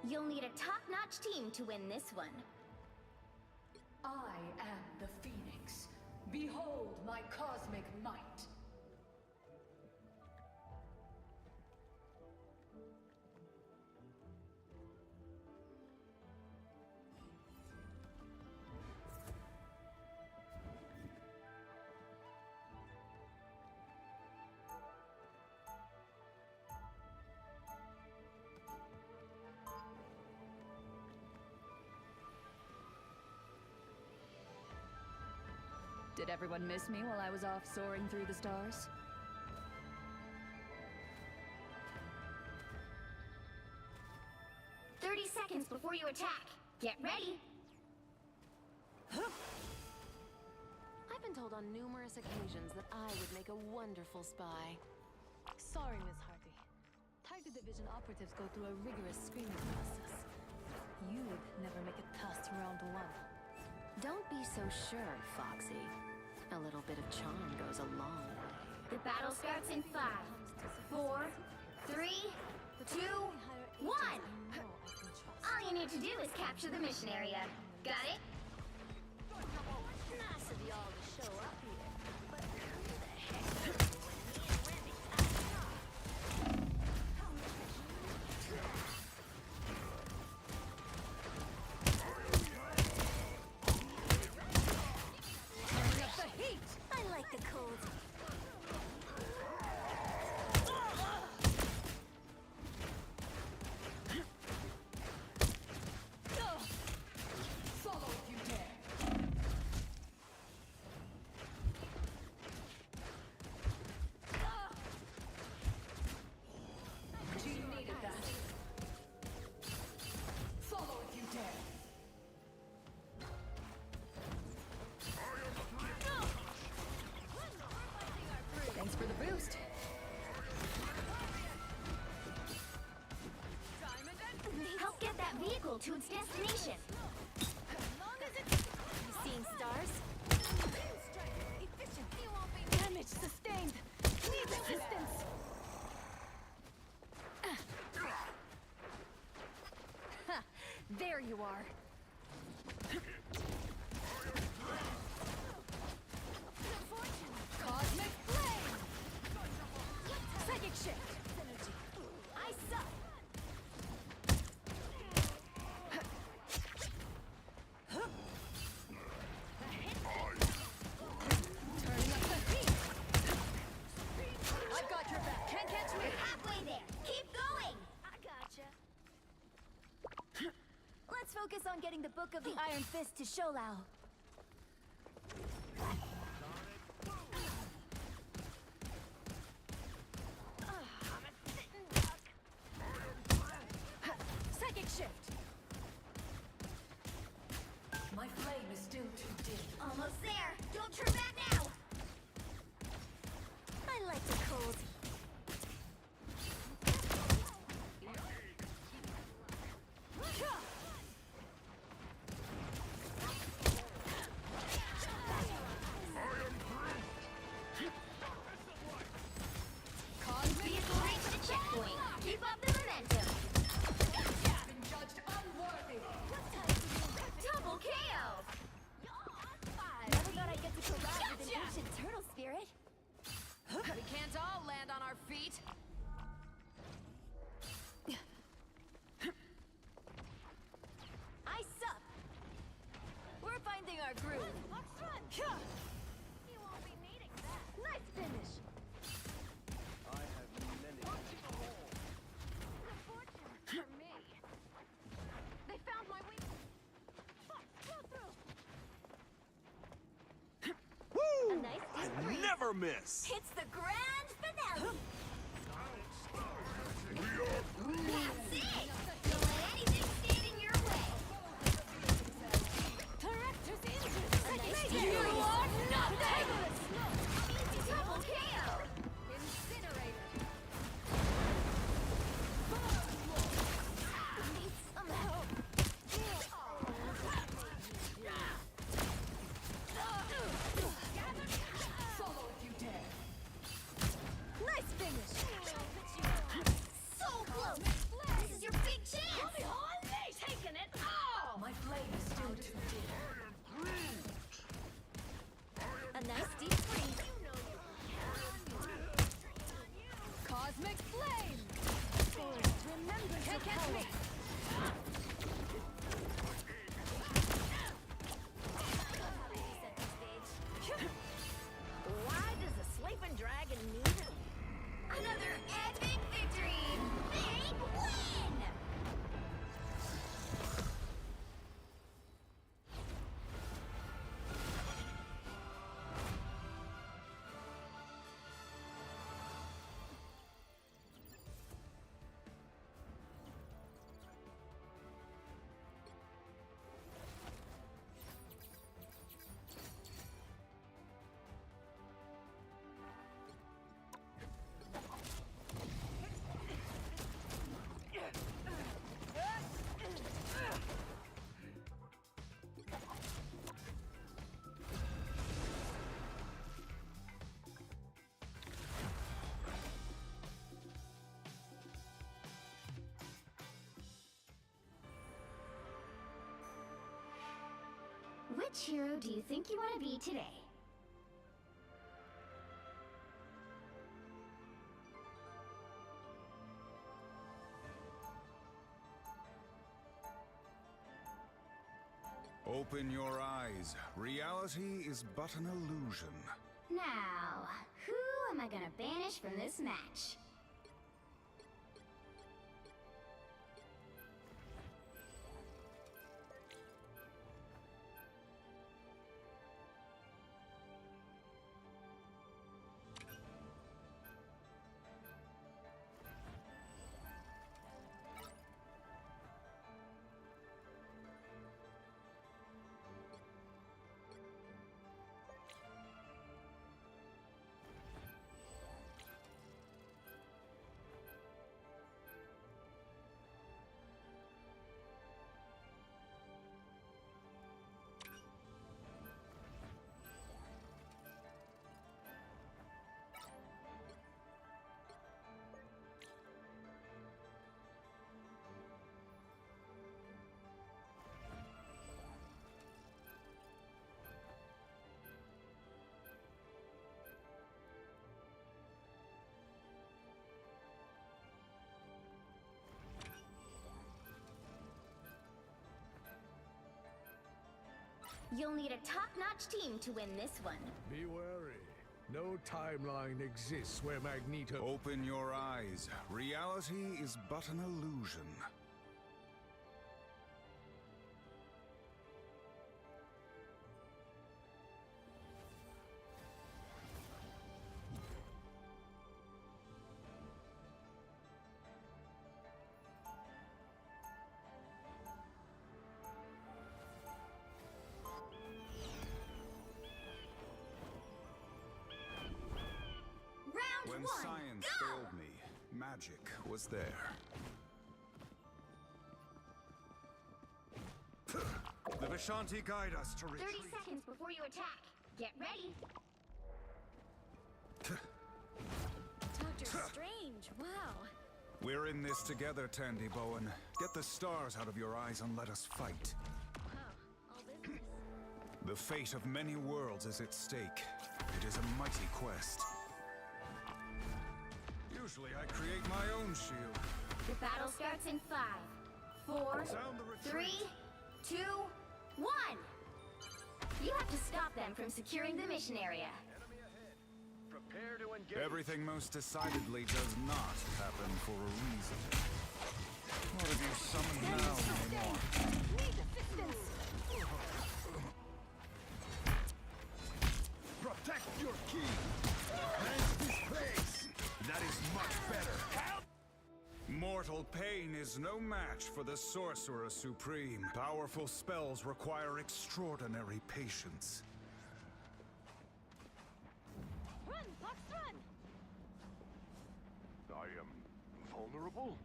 [SPEAKER 19] You'll need a top-notch team to win this one.
[SPEAKER 22] I am the Phoenix. Behold my cosmic might.
[SPEAKER 1] Did everyone miss me while I was off soaring through the stars?
[SPEAKER 19] Seconds before you attack. Get ready.
[SPEAKER 23] I've been told on numerous occasions that I would make a wonderful spy. Sorry, Miss Hardy. Target Division operatives go through a rigorous screening process. You'd never make it past round one.
[SPEAKER 19] Don't be so sure, Foxy. A little bit of charm goes a long way. The battle starts in 5, 4, 3, 2, 1! All you need to do is capture the mission area. Got it?
[SPEAKER 23] Nice of y'all to show up here. But who the heck
[SPEAKER 1] Turning up the heat!
[SPEAKER 19] I like the cold.
[SPEAKER 22] Follow you.
[SPEAKER 19] vehicle to its destination. You seeing stars?
[SPEAKER 23] Efficient. You won't be damage sustained. Need assistance.
[SPEAKER 19] There you are.
[SPEAKER 23] Cosmic flame. Psychic shift.
[SPEAKER 19] I suck.
[SPEAKER 23] Turning up the heat. I've got your back. Can't catch me.
[SPEAKER 19] Halfway there. Keep going. I gotcha. Let's focus on getting the Book of the Iron Fist to Sholau.
[SPEAKER 23] Psychic shift. My flame is still too dim.
[SPEAKER 19] Almost there. Don't turn back now. I like to cozy. Vehicle reached the checkpoint. Keep up the momentum.
[SPEAKER 23] Been judged unworthy.
[SPEAKER 19] Double KO. Never thought I'd get to collide with an ancient turtle spirit.
[SPEAKER 23] We can't all land on our feet.
[SPEAKER 19] I suck. We're finding our groove.
[SPEAKER 23] You won't be needing that.
[SPEAKER 19] Nice finish.
[SPEAKER 23] For me. They found my weak.
[SPEAKER 19] A nice deep breeze.
[SPEAKER 3] Never miss!
[SPEAKER 19] It's the grand finale. That's it. Don't let anything stand in your way.
[SPEAKER 23] Director's injured.
[SPEAKER 19] You are nothing.
[SPEAKER 23] Easy
[SPEAKER 19] Double KO.
[SPEAKER 23] Incinerator.
[SPEAKER 19] Need some help.
[SPEAKER 23] Solo if you dare.
[SPEAKER 19] Nice finish. So close. This is your big chance.
[SPEAKER 23] Taking it all. My flame is still too dim.
[SPEAKER 19] A nice deep freeze.
[SPEAKER 23] Cosmic flame.
[SPEAKER 19] Remember
[SPEAKER 23] Can't
[SPEAKER 19] to
[SPEAKER 23] catch
[SPEAKER 19] power.
[SPEAKER 23] me.
[SPEAKER 19] Why does the sleeping dragon need another epic victory? Big win! Which hero do you think you want to be today?
[SPEAKER 13] Open your eyes. Reality is but an illusion.
[SPEAKER 19] Now, who am I gonna banish from this match? You'll need a top-notch team to win this one.
[SPEAKER 13] Be wary. No timeline exists where Magneto... Open your eyes. Reality is but an illusion. When science failed me, magic was there. The Vishanti guide us to retreat.
[SPEAKER 19] 30 seconds before you attack. Get ready. Doctor Strange, wow.
[SPEAKER 13] We're in this together, Tandy Bowen. Get the stars out of your eyes and let us fight.
[SPEAKER 19] All business.
[SPEAKER 13] The fate of many worlds is at stake. It is a mighty quest. Usually I create my own shield.
[SPEAKER 19] The battle starts in 5, 4, 3, 2, 1. You have to stop them from securing the mission area.
[SPEAKER 13] Prepare to engage. Everything most decidedly does not happen for a reason. What have you summoned now anymore?
[SPEAKER 1] Need assistance!
[SPEAKER 13] Protect your key! Cleanse this place! That is much better. Help! Mortal pain is no match for the Sorcerer Supreme. Powerful spells require extraordinary patience.
[SPEAKER 1] Run, Fox, run!
[SPEAKER 13] I am vulnerable?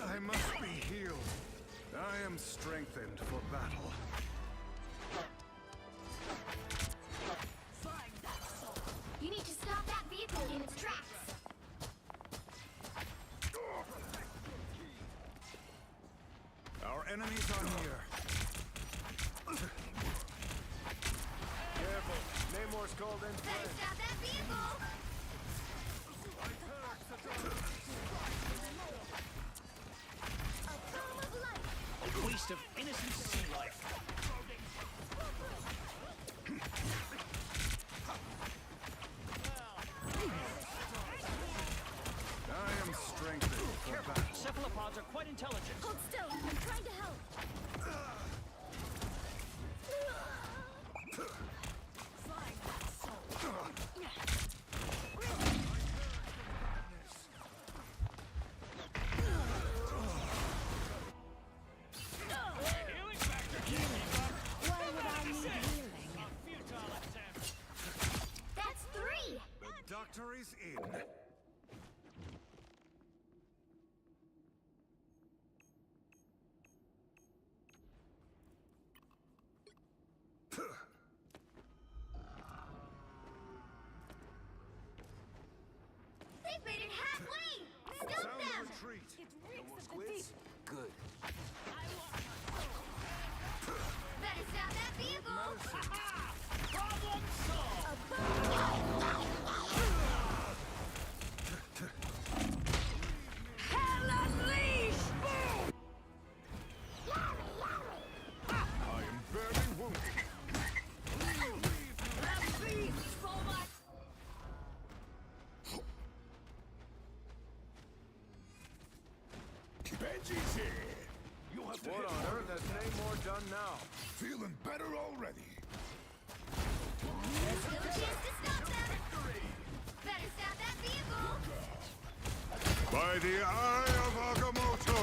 [SPEAKER 13] I must be healed. I am strengthened for battle.
[SPEAKER 19] You need to stop that vehicle in its tracks.
[SPEAKER 13] Our enemies are near. Careful. Namor's called in.
[SPEAKER 19] Better stop that vehicle! A column of light!
[SPEAKER 15] Waste of innocent sea life.
[SPEAKER 13] I am strengthened for battle.
[SPEAKER 15] Cephalopods are quite intelligent.
[SPEAKER 19] Hold still, I'm trying to help. Why would I need healing? That's 3!
[SPEAKER 13] The doctor is in.
[SPEAKER 19] They've made it halfway! Stop
[SPEAKER 13] Sound
[SPEAKER 19] them!
[SPEAKER 13] retreat.
[SPEAKER 1] It reeks of defeat!
[SPEAKER 15] Good.
[SPEAKER 19] Better stop that vehicle!
[SPEAKER 15] Problem solved.
[SPEAKER 1] Hell unleashed!
[SPEAKER 13] I am very wounded. Benji's here. You have to what on earth has Namor done now? Feeling better already.
[SPEAKER 19] There's still a chance to stop them! Better stop that vehicle!
[SPEAKER 13] By the eye of Agamotto!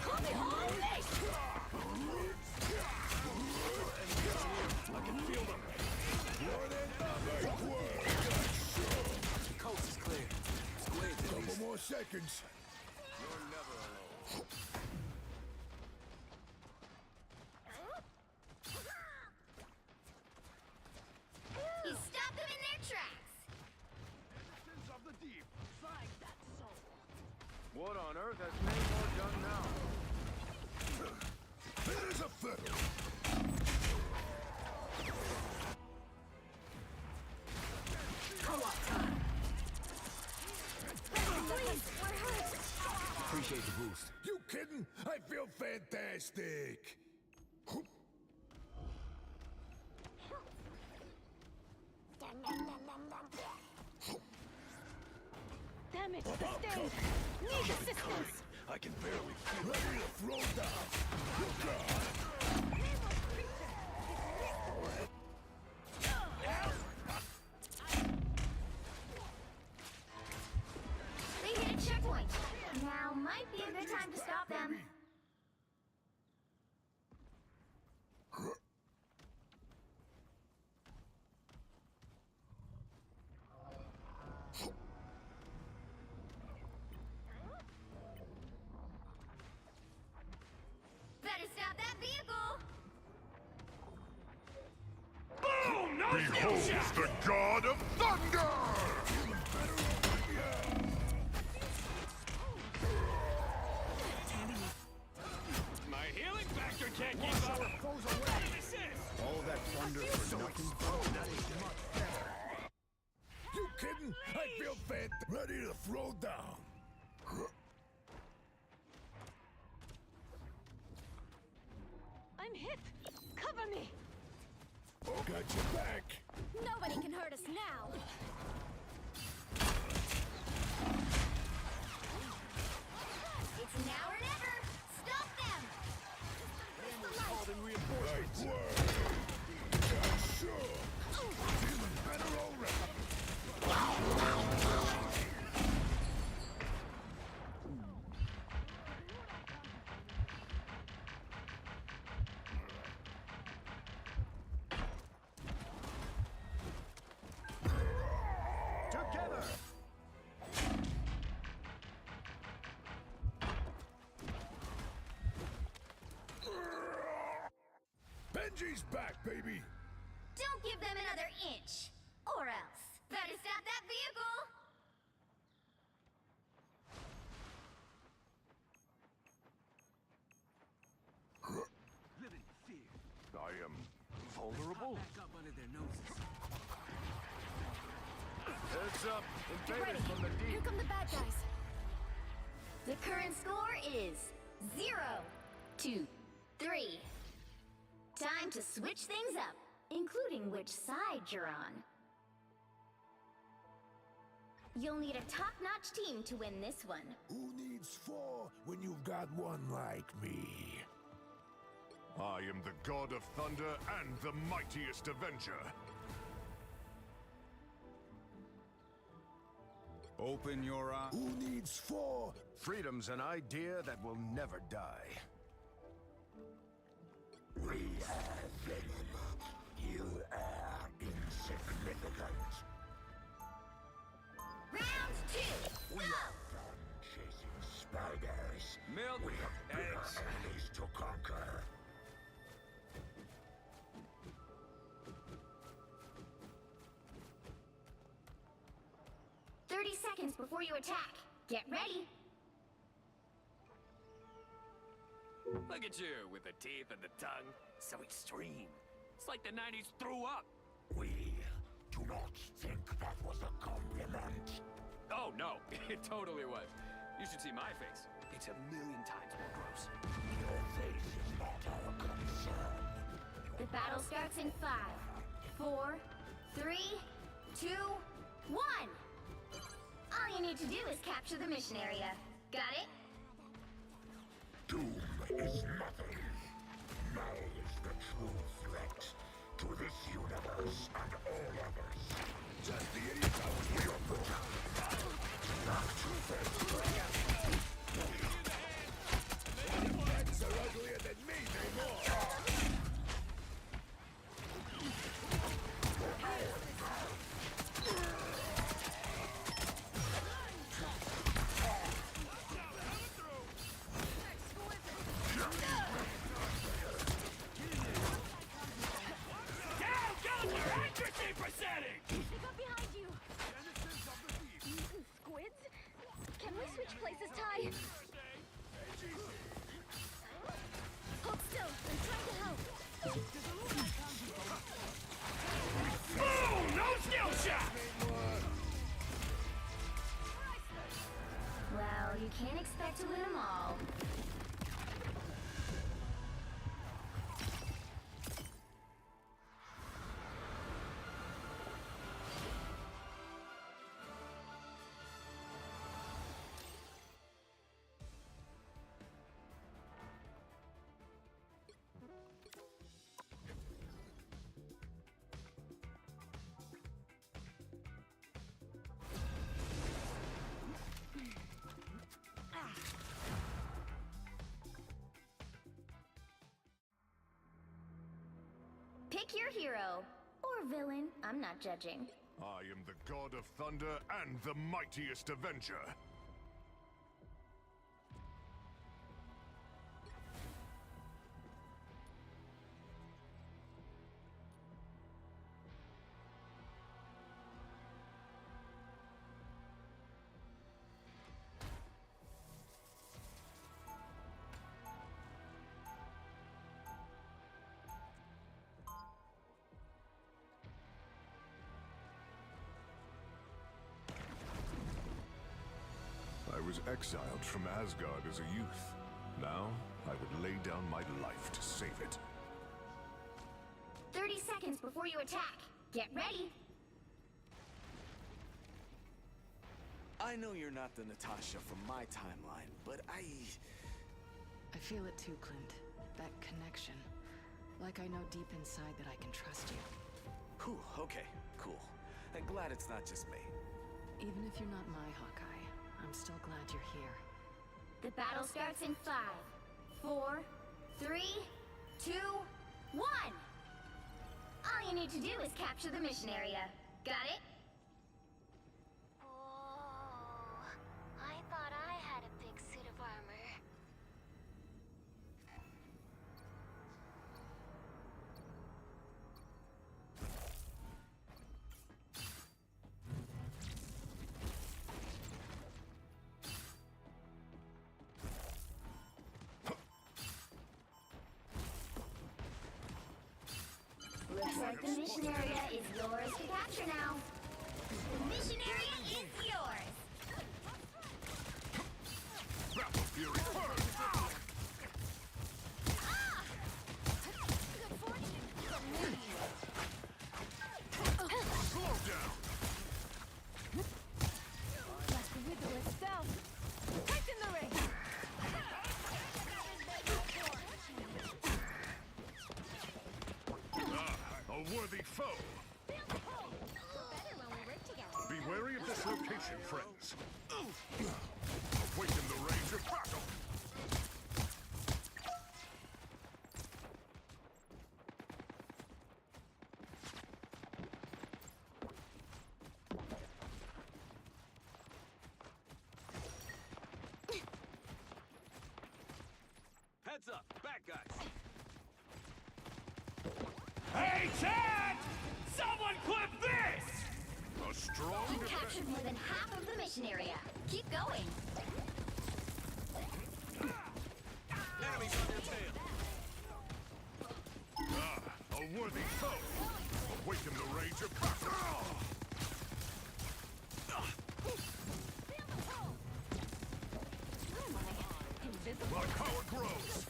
[SPEAKER 1] Call me unleashed!
[SPEAKER 15] I can feel them. The coast is clear.
[SPEAKER 13] Couple more seconds.
[SPEAKER 15] You're never alone.
[SPEAKER 19] You stop them in their tracks!
[SPEAKER 13] Of the deep.
[SPEAKER 1] Find that soul!
[SPEAKER 13] What on earth has Namor done now? There's a feather. Appreciate the boost. You kidding? I feel fantastic.
[SPEAKER 1] Damn it, the stage! Need assistance!
[SPEAKER 13] I can barely feel ready to throw down. Look out!
[SPEAKER 19] They hit a checkpoint. Now might be a good time to stop them. Better stop that vehicle!
[SPEAKER 13] Boom! No Behold the god of thunder!
[SPEAKER 15] My healing factor can't keep up.
[SPEAKER 13] All that thunder for nothing? That is much better. You kidding? I feel ready to throw down.
[SPEAKER 1] I'm hit! Cover me!
[SPEAKER 13] Oh, got your back.
[SPEAKER 19] Nobody can hurt us now. It's now or never. Stop them.
[SPEAKER 13] Right word. Got shook. Feeling better already.
[SPEAKER 15] Together!
[SPEAKER 13] Benji's back, baby.
[SPEAKER 19] Don't give them another inch. Or else. Better stop that vehicle.
[SPEAKER 15] Live in fear.
[SPEAKER 13] I am vulnerable.
[SPEAKER 15] Back up under their noses.
[SPEAKER 13] Heads up.
[SPEAKER 19] Get ready.
[SPEAKER 13] Invaders from the
[SPEAKER 19] Here
[SPEAKER 13] deep.
[SPEAKER 19] come the bad guys. The current score is 0, 2, 3. Time to switch things up, including which side you're on. You'll need a top-notch team to win this one.
[SPEAKER 13] Who needs 4 when you've got one like me? I am the god of thunder and the mightiest Avenger.
[SPEAKER 3] Open your eyes.
[SPEAKER 13] Who needs 4?
[SPEAKER 3] Freedom's an idea that will never die.
[SPEAKER 13] We are Venom. You are insignificant.
[SPEAKER 19] Round 2,
[SPEAKER 13] We
[SPEAKER 19] go!
[SPEAKER 13] are done chasing spiders.
[SPEAKER 3] Milk,
[SPEAKER 13] We have bigger
[SPEAKER 3] eggs.
[SPEAKER 13] enemies to conquer.
[SPEAKER 19] Seconds before you attack. Get ready.
[SPEAKER 15] Look at you with the teeth and the tongue. So extreme. It's like the 90s threw up.
[SPEAKER 13] We do not think that was a compliment.
[SPEAKER 15] Oh, no. It totally was. You should see my face. It's 1,000,000 times more gross.
[SPEAKER 13] Your face is not our concern.
[SPEAKER 19] The battle starts in 5, 4, 3, 2, 1. All you need to do is capture the mission area. Got it?
[SPEAKER 13] Doom is nothing. Now is the true threat to this universe and all others. Just the 8,000 we are put out. Not too fast. Friends are uglier than me, they more.
[SPEAKER 15] Down, Gunther! Accuracy percentage!
[SPEAKER 19] You can't expect to win them all. Pick your hero. Or villain. I'm not judging.
[SPEAKER 13] I am the god of thunder and the mightiest Avenger. I was exiled from Asgard as a youth. Now, I would lay down my life to save it.
[SPEAKER 19] 30 seconds before you attack. Get ready.
[SPEAKER 7] I know you're not the Natasha from my timeline, but I
[SPEAKER 5] feel it too, Clint. That connection. Like I know deep inside that I can trust you.
[SPEAKER 7] Whew, okay, cool. I'm glad it's not just me.
[SPEAKER 5] Even if you're not my Hawkeye, I'm still glad you're here.
[SPEAKER 19] The battle starts in 5, 4, 3, 2, 1! All you need to do is capture the mission area. Got it?
[SPEAKER 14] Oh, I thought I had a big suit of armor.
[SPEAKER 19] Looks like the mission area is yours to capture now. The mission area is yours.
[SPEAKER 13] Battle Fury first!
[SPEAKER 19] Good fortune.
[SPEAKER 13] Slow down!
[SPEAKER 1] Like the widow itself. Tighten the ring.
[SPEAKER 13] A worthy foe! Be wary of this location, friends. Awaken the rage of battle!
[SPEAKER 15] Heads up, bad guys.
[SPEAKER 20] Hey, Chad! Someone clip this!
[SPEAKER 13] A strong
[SPEAKER 19] You captured more than half of the mission area. Keep going.
[SPEAKER 15] Enemies on your tail.
[SPEAKER 13] A worthy foe! Awaken the rage of battle! My power grows!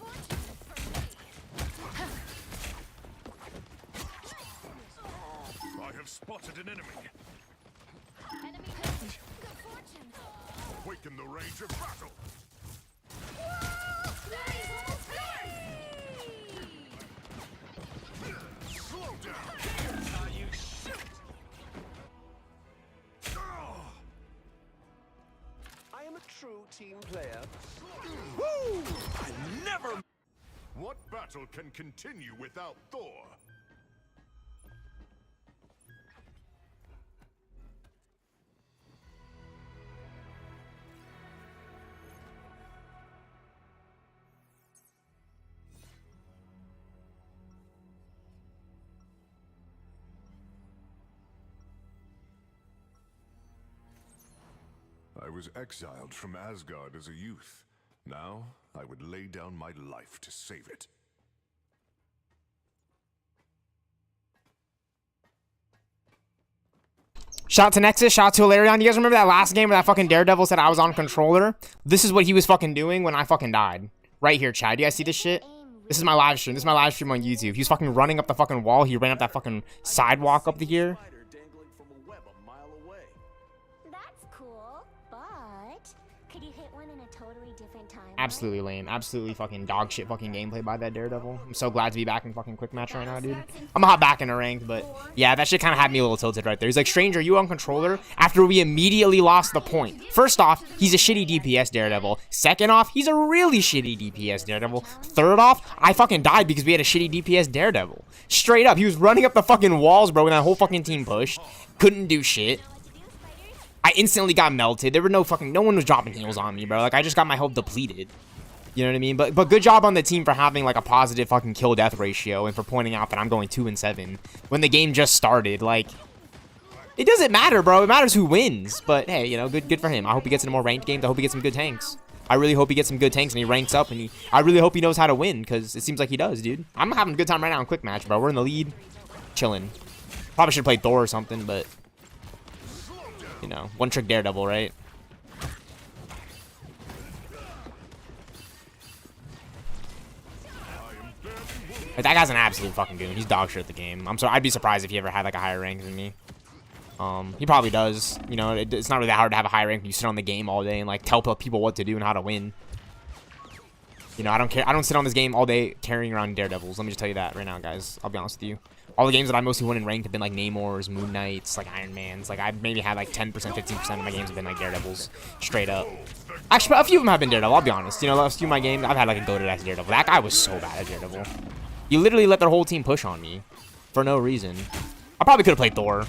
[SPEAKER 13] I have spotted an enemy.
[SPEAKER 19] Enemy hit. Good fortune.
[SPEAKER 13] Awaken the rage of battle! Slow down!
[SPEAKER 15] How you shoot!
[SPEAKER 7] I am a true team player.
[SPEAKER 13] Woo! I never... What battle can continue without Thor? I was exiled from Asgard as a youth. Now, I would lay down my life to save it.
[SPEAKER 17] Shout out to Nexus, shout out to Hilarion. You guys remember that last game where that fucking Daredevil said I was on controller? This is what he was fucking doing when I fucking died. Right here, Chad. You guys see this shit? This is my live stream. This is my live stream on YouTube. He was fucking running up the fucking wall. He ran up that fucking sidewalk up to here.
[SPEAKER 14] That's cool, but could you hit one in a totally different time?
[SPEAKER 17] Absolutely lame. Absolutely fucking dog shit fucking gameplay by that Daredevil. I'm so glad to be back in fucking quick match right now, dude. I'm gonna hop back in a ranked, but yeah, that shit kind of had me a little tilted right there. He's like, Stranger, you on controller? After we immediately lost the point. First off, he's a shitty DPS Daredevil. Second off, he's a really shitty DPS Daredevil. Third off, I fucking died because we had a shitty DPS Daredevil. Straight up, he was running up the fucking walls, bro, when that whole fucking team pushed. Couldn't do shit. I instantly got melted. There were no one was dropping heals on me, bro. Like, I just got my health depleted. You know what I mean? But good job on the team for having, like, a positive fucking kill-death ratio and for pointing out that I'm going 2-7 when the game just started. Like, it doesn't matter, bro. It matters who wins. But, hey, you know, good for him. I hope he gets into more ranked games. I hope he gets some good tanks. I really hope he gets some good tanks and he ranks up. And I really hope he knows how to win because it seems like he does, dude. I'm having a good time right now in quick match, bro. We're in the lead. Chilling. Probably should play Thor or something, but... You know, one trick Daredevil, right? Like, that guy's an absolute fucking goon. He's dog shit at the game. I'm sorry. I'd be surprised if he ever had like a higher rank than me. He probably does. You know, it's not really that hard to have a high rank when you sit on the game all day and like tell people what to do and how to win. You know, I don't care. I don't sit on this game all day carrying around Daredevils. Let me just tell you that right now, guys. I'll be honest with you. All the games that I mostly won in ranked have been like Namors, Moon Knights, like Iron Mans. Like, I've maybe had like 10%, 15% of my games have been like Daredevils, straight up. Actually, a few of them have been Daredevil, I'll be honest. You know, last few of my games, I've had like a goated ass Daredevil. That guy was so bad at Daredevil. You literally let their whole team push on me for no reason. I probably could have played Thor.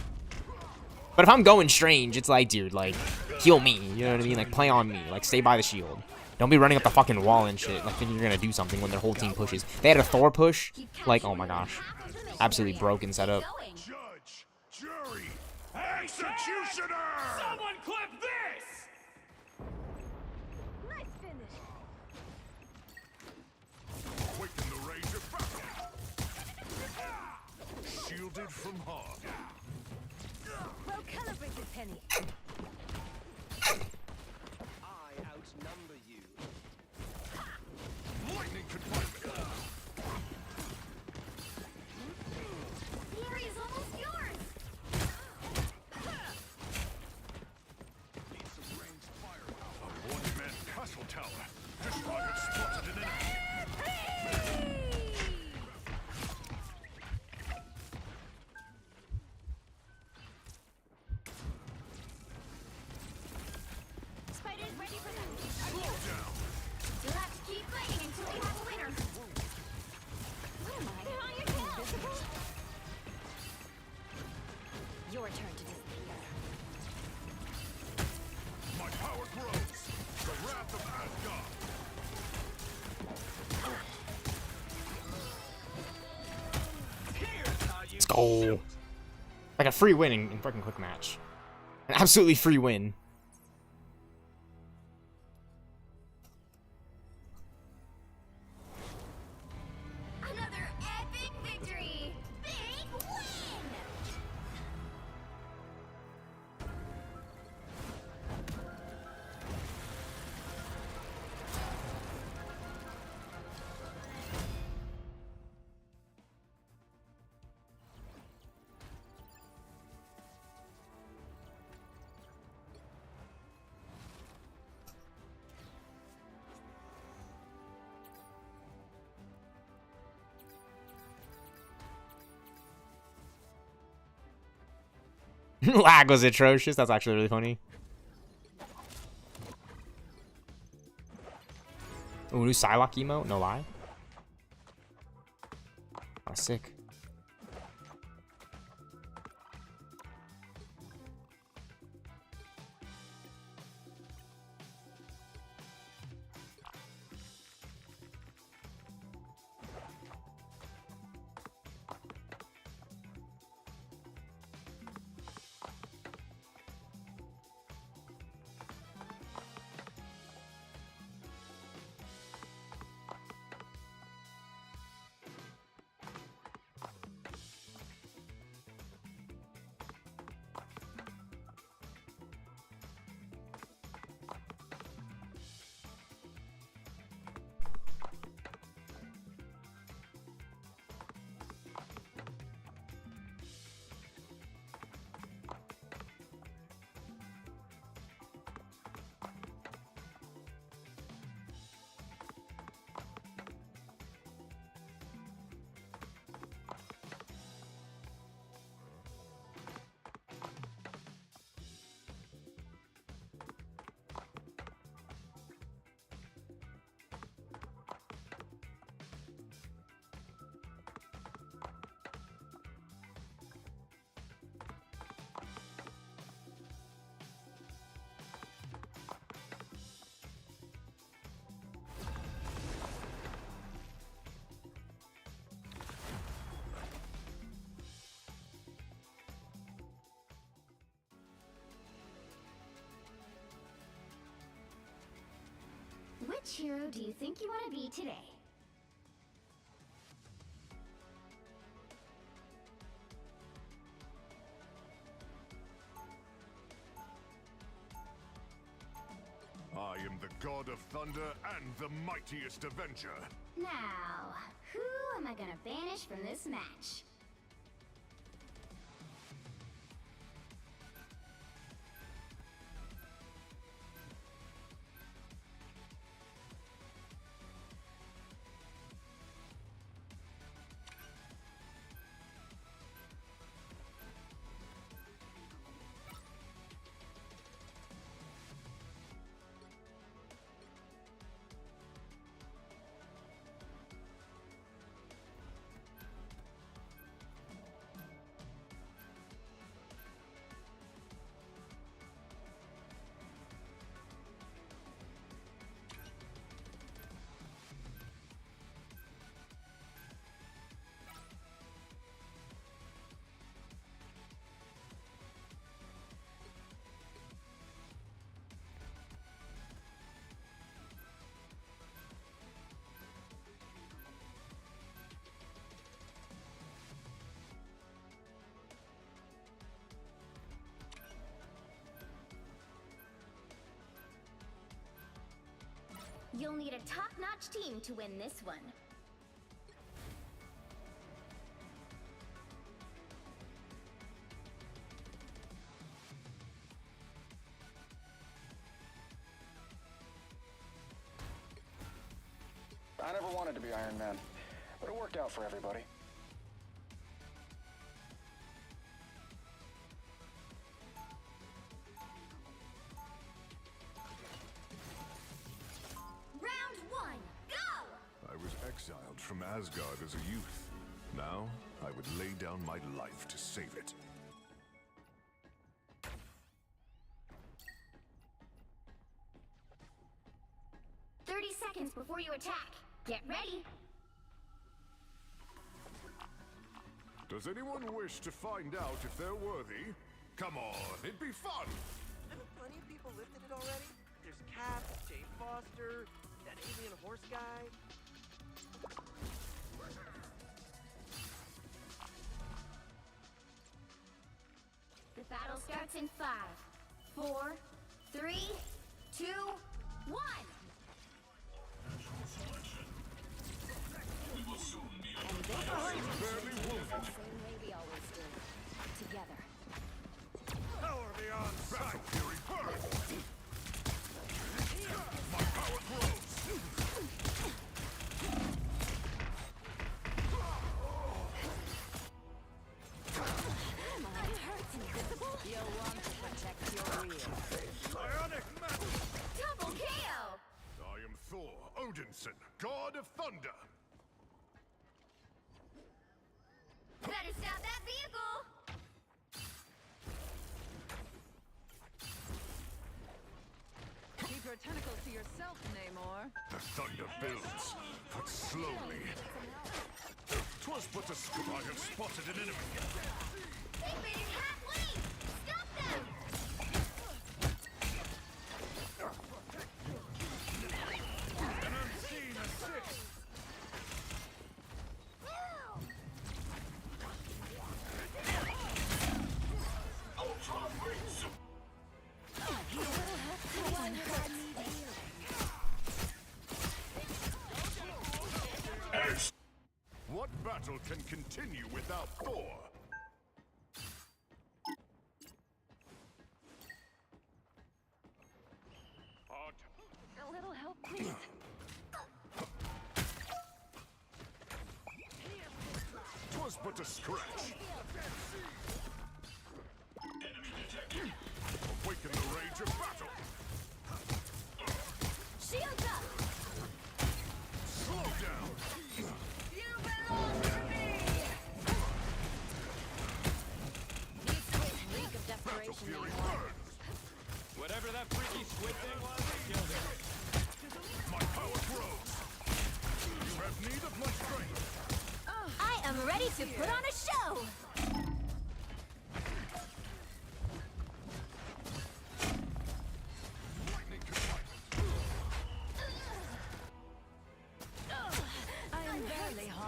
[SPEAKER 17] But if I'm going Strange, it's like, dude, like, heal me. You know what I mean? Like, play on me. Like, stay by the shield. Don't be running up the fucking wall and shit, like thinking you're gonna do something when their whole team pushes. They had a Thor push. Like, oh my gosh. Absolutely broken setup.
[SPEAKER 18] Judge, jury, executioner!
[SPEAKER 20] Someone clip this!
[SPEAKER 14] Nice finish.
[SPEAKER 18] Quicken the range of battle. Shielded from harm.
[SPEAKER 1] Well calibrated, Penny.
[SPEAKER 7] I outnumber you.
[SPEAKER 18] Lightning confinement.
[SPEAKER 14] The area's almost yours.
[SPEAKER 18] Need some ranged firepower. A one-man castle tower. Destroyer spotted an enemy.
[SPEAKER 14] Spiders ready for them.
[SPEAKER 18] Slow down.
[SPEAKER 14] You'll have to keep fighting until we have a winner. What am I? They're on your tail. Invisible? Your turn to disappear.
[SPEAKER 18] My power grows. The wrath of Asgard.
[SPEAKER 17] Let's go. Like a free win in fucking quick match. An absolutely free win.
[SPEAKER 14] Another epic victory! Big win!
[SPEAKER 17] Lag was atrocious. That's actually really funny. Ooh, new Psylocke emote? No lie. Oh, sick.
[SPEAKER 14] Which hero do you think you want to be today?
[SPEAKER 3] I am the god of thunder and the mightiest Avenger.
[SPEAKER 14] Now, who am I gonna banish from this match? You'll need a top-notch team to win this one.
[SPEAKER 2] I never wanted to be Iron Man, but it worked out for everybody.
[SPEAKER 3] Exiled from Asgard as a youth. Now, I would lay down my life to save it.
[SPEAKER 14] Seconds before you attack. Get ready.
[SPEAKER 3] Does anyone wish to find out if they're worthy? Come on, it'd be fun!
[SPEAKER 6] Haven't plenty of people lifted it already? There's Cap, Jay Foster, that alien horse guy.
[SPEAKER 14] The battle starts in 5, 4, 3, 2, 1.
[SPEAKER 11] We will soon be
[SPEAKER 14] And they are the same way we always do. Together.
[SPEAKER 3] Power beyond battle fury burst! My power grows!
[SPEAKER 1] You'll want to protect your rear.
[SPEAKER 3] Bionic magic!
[SPEAKER 14] Double KO!
[SPEAKER 3] I am Thor Odinson, god of thunder!
[SPEAKER 14] Better stop that vehicle!
[SPEAKER 1] Keep your tentacles to yourself, Namor.
[SPEAKER 3] The thunder builds, but slowly. 'Twas but a I have spotted an enemy.
[SPEAKER 14] They made it halfway! Stop them!
[SPEAKER 3] An unseen assist! What battle can continue without Thor?
[SPEAKER 1] A little help, please.
[SPEAKER 3] 'Twas but a scratch. Awaken the rage of battle.
[SPEAKER 14] Shields up!
[SPEAKER 3] Slow down.
[SPEAKER 1] You belong to me!
[SPEAKER 23] Reek of desperation.
[SPEAKER 3] Fury burns.
[SPEAKER 20] Whatever that freaky squid thing was, I killed it.
[SPEAKER 3] My power grows. You have need of my strength.
[SPEAKER 14] I am ready to put on a show!
[SPEAKER 3] Lightning confinement.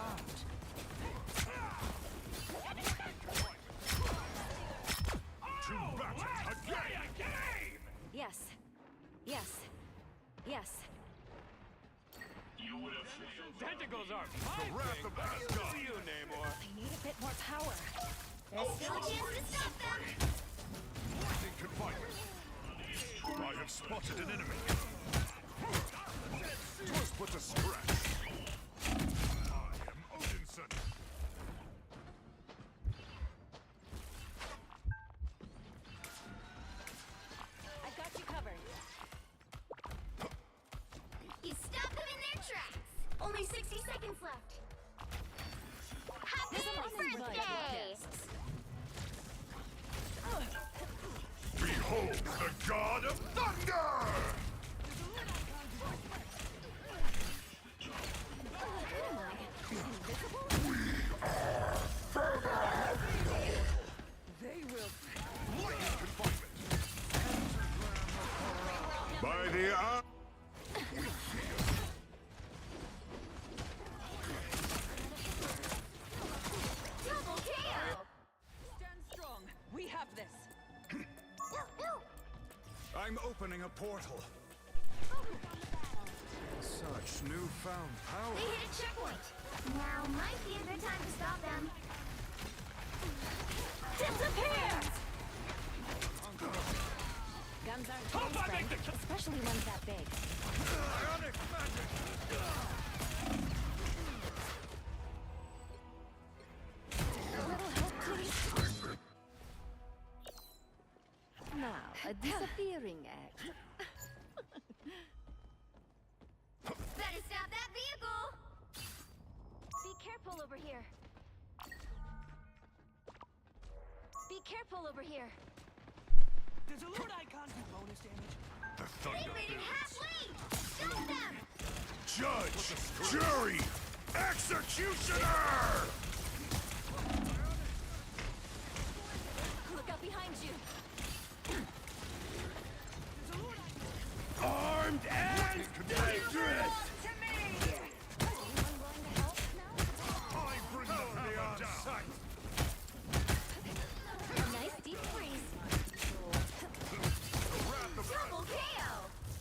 [SPEAKER 1] unharmed.
[SPEAKER 3] To battle again!
[SPEAKER 19] Yes. Yes. Yes.
[SPEAKER 20] Tentacles are
[SPEAKER 3] The wrath of Asgard!
[SPEAKER 20] you, Namor.
[SPEAKER 19] I need a bit more power.
[SPEAKER 14] There's still a chance to stop them.
[SPEAKER 3] Lightning confinement. I have spotted an enemy. 'Twas but a scratch. I am Odinson.
[SPEAKER 19] I got you covered.
[SPEAKER 14] You stopped them in their tracks. Only 60 seconds left. Happy birthday!
[SPEAKER 3] Behold the god of thunder!
[SPEAKER 1] They will.
[SPEAKER 3] Lightning confinement. By the eye.
[SPEAKER 14] Double KO!
[SPEAKER 1] Stand strong. We have this.
[SPEAKER 13] I'm opening a portal. Such newfound power.
[SPEAKER 14] They hit a checkpoint. Now might be a good time to stop them. Disappear!
[SPEAKER 19] Guns aren't close, friend, especially ones that big.
[SPEAKER 13] Ionic magic!
[SPEAKER 19] A little help, please. Now, a disappearing act.
[SPEAKER 14] Better stop that vehicle! Be careful over here. Be careful over here.
[SPEAKER 1] Does a Lord Icon do bonus damage?
[SPEAKER 3] The
[SPEAKER 14] They
[SPEAKER 3] thunder
[SPEAKER 14] made it
[SPEAKER 3] builds.
[SPEAKER 14] halfway! Stop them!
[SPEAKER 3] Judge! Jury! Executioner!
[SPEAKER 19] Look out behind you.
[SPEAKER 3] Armed and dangerous!
[SPEAKER 19] Anyone willing to help now?
[SPEAKER 3] I bring the hammer down!
[SPEAKER 19] A nice deep freeze.
[SPEAKER 14] Double KO!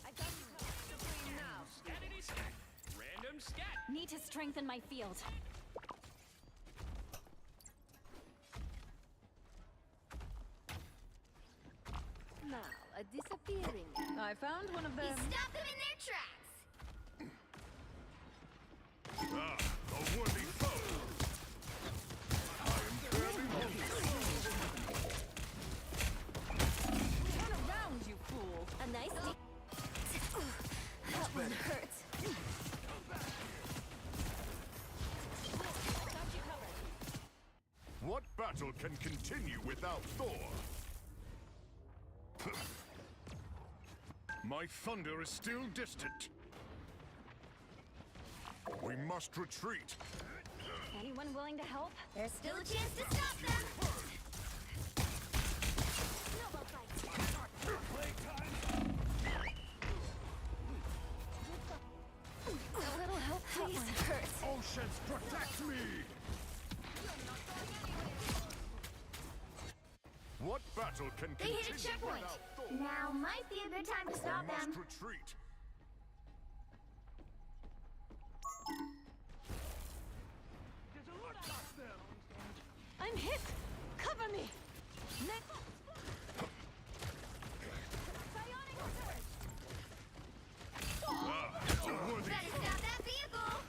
[SPEAKER 19] I got you covered.
[SPEAKER 20] Now, scatity scat. Random scat.
[SPEAKER 19] Need to strengthen my field. Now, a disappearing.
[SPEAKER 1] I found one of
[SPEAKER 14] You
[SPEAKER 1] them.
[SPEAKER 14] stopped them in their tracks!
[SPEAKER 3] Ah, a worthy foe! I am barely
[SPEAKER 1] Turn around, you fool.
[SPEAKER 19] A nice deep. That one hurts. Got you covered.
[SPEAKER 3] What battle can continue without Thor? My thunder is still distant. We must retreat.
[SPEAKER 19] Anyone willing to help?
[SPEAKER 14] There's still a chance to stop them! Snowball fight!
[SPEAKER 19] A little help, please. That one hurts.
[SPEAKER 3] Oceans protect me! What battle can
[SPEAKER 14] They hit a
[SPEAKER 3] continue
[SPEAKER 14] checkpoint.
[SPEAKER 3] without Thor?
[SPEAKER 14] Now might be a good time to stop
[SPEAKER 3] We
[SPEAKER 14] them.
[SPEAKER 3] must retreat.
[SPEAKER 1] I'm hit. Cover me. Next.
[SPEAKER 3] Ah, a worthy
[SPEAKER 14] Better stop that vehicle!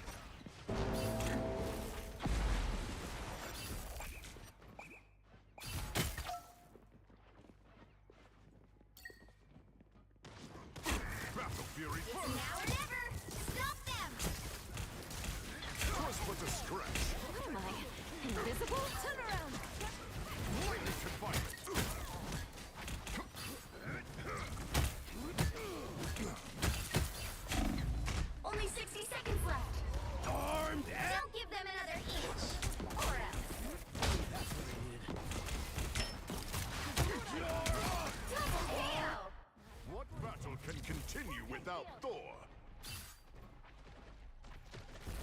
[SPEAKER 3] battle fury
[SPEAKER 14] It's
[SPEAKER 3] burst!
[SPEAKER 14] now or never! Stop them!
[SPEAKER 3] Was but a scratch.
[SPEAKER 19] What am I? Invisible? Turn around.
[SPEAKER 3] Lightning confinement.
[SPEAKER 14] Only 60 seconds left!
[SPEAKER 3] Armed and...
[SPEAKER 14] Don't give them another inch! Or else! Double KO!
[SPEAKER 3] What battle can continue without Thor?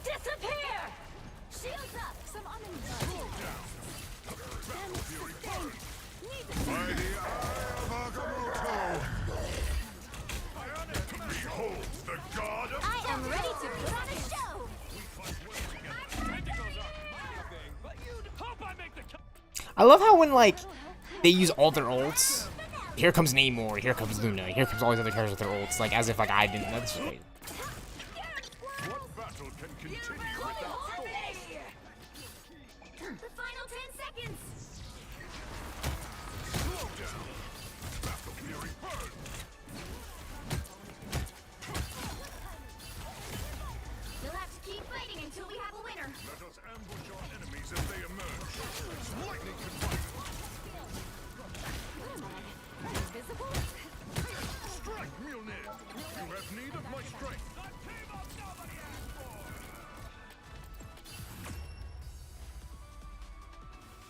[SPEAKER 19] Disappear!
[SPEAKER 14] Shields up! Some
[SPEAKER 3] By the eye of Arkham! Behold the god of
[SPEAKER 14] I am ready to put on a show!
[SPEAKER 17] I love how when, like, they use all their ults, here comes Namor, here comes Luna, here comes all these other characters with their ults, like, as if, like, I didn't know this was great.
[SPEAKER 3] What battle can continue without
[SPEAKER 14] The final 10 seconds!
[SPEAKER 3] slow down? Battle Fury burn!
[SPEAKER 14] You'll have to keep fighting until we have a winner.
[SPEAKER 3] Let us ambush our enemies as they emerge. It's lightning confinement.
[SPEAKER 14] Invisible?
[SPEAKER 3] Strike, Mjolnir! You have need of my strength.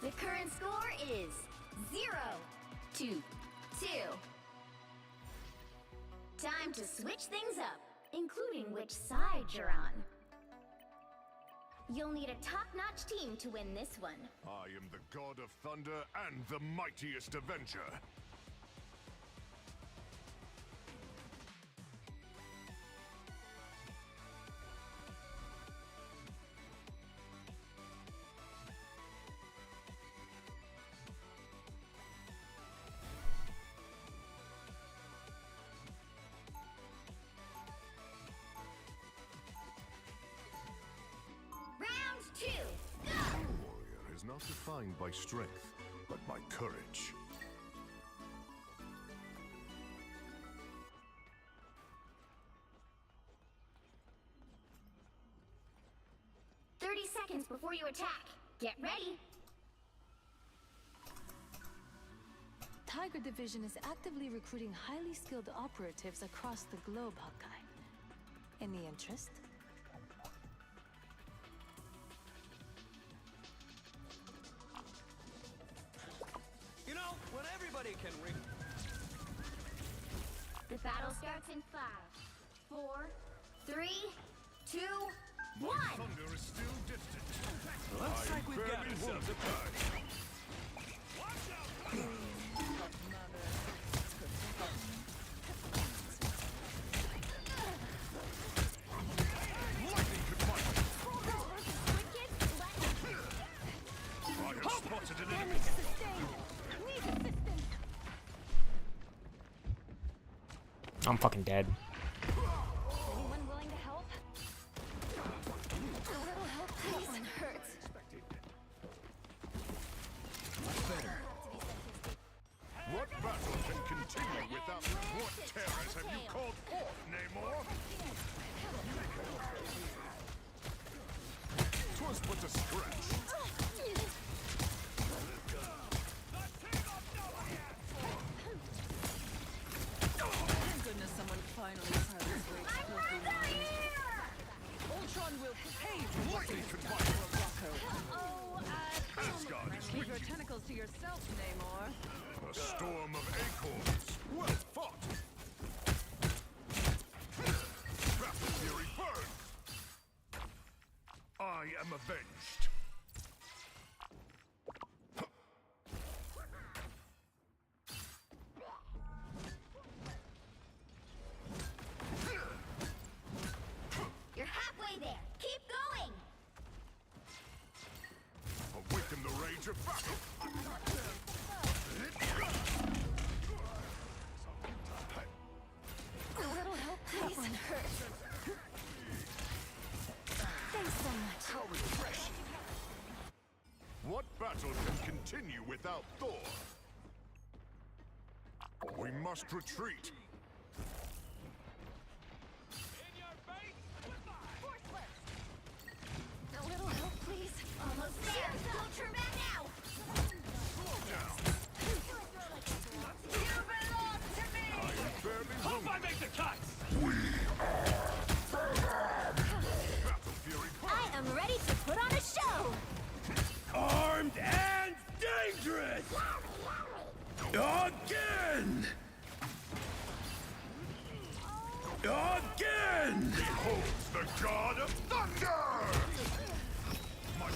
[SPEAKER 14] The current score is 0-2. Time to switch things up, including which side you're on. You'll need a top-notch team to win this one.
[SPEAKER 3] I am the god of thunder and the mightiest Avenger.
[SPEAKER 14] Round 2, go!
[SPEAKER 3] Warrior is not defined by strength, but by courage.
[SPEAKER 14] Seconds before you attack. Get ready.
[SPEAKER 23] Tiger Division is actively recruiting highly skilled operatives across the globe, Hawkeye. Any interest?
[SPEAKER 6] You know, when everybody can
[SPEAKER 14] The battle starts in 5, 4, 3, 2, 1.
[SPEAKER 3] Thunder is still distant.
[SPEAKER 6] Looks like we've got ourselves a party.
[SPEAKER 3] I have spotted an enemy.
[SPEAKER 17] I'm fucking dead.
[SPEAKER 14] Anyone willing to help? A little help, please. One hurts.
[SPEAKER 3] What battle can continue without... What terrors have you called forth, Namor? 'Twas but a scratch.
[SPEAKER 1] Thank goodness someone finally saw this great filthy mind. Ultron will pay for what he's done for Rocco.
[SPEAKER 3] Asgard is
[SPEAKER 1] Keep
[SPEAKER 3] with
[SPEAKER 1] your
[SPEAKER 3] you.
[SPEAKER 1] tentacles to yourself, Namor.
[SPEAKER 3] A storm of acorns. Well fought. Battle Fury burn. I am avenged.
[SPEAKER 14] You're halfway there. Keep going.
[SPEAKER 3] Awaken the rage of battle.
[SPEAKER 14] A little help, please. One hurts. Thanks so much.
[SPEAKER 3] How refreshing. What battle can continue without Thor? We must retreat.
[SPEAKER 14] A little help, please. Almost there. Don't turn back now. You belong to me.
[SPEAKER 15] Hope I make the cuts!
[SPEAKER 3] Battle Fury
[SPEAKER 14] I am ready to put on a show.
[SPEAKER 15] Armed and dangerous! Again! Again!
[SPEAKER 3] beholds the god of thunder! My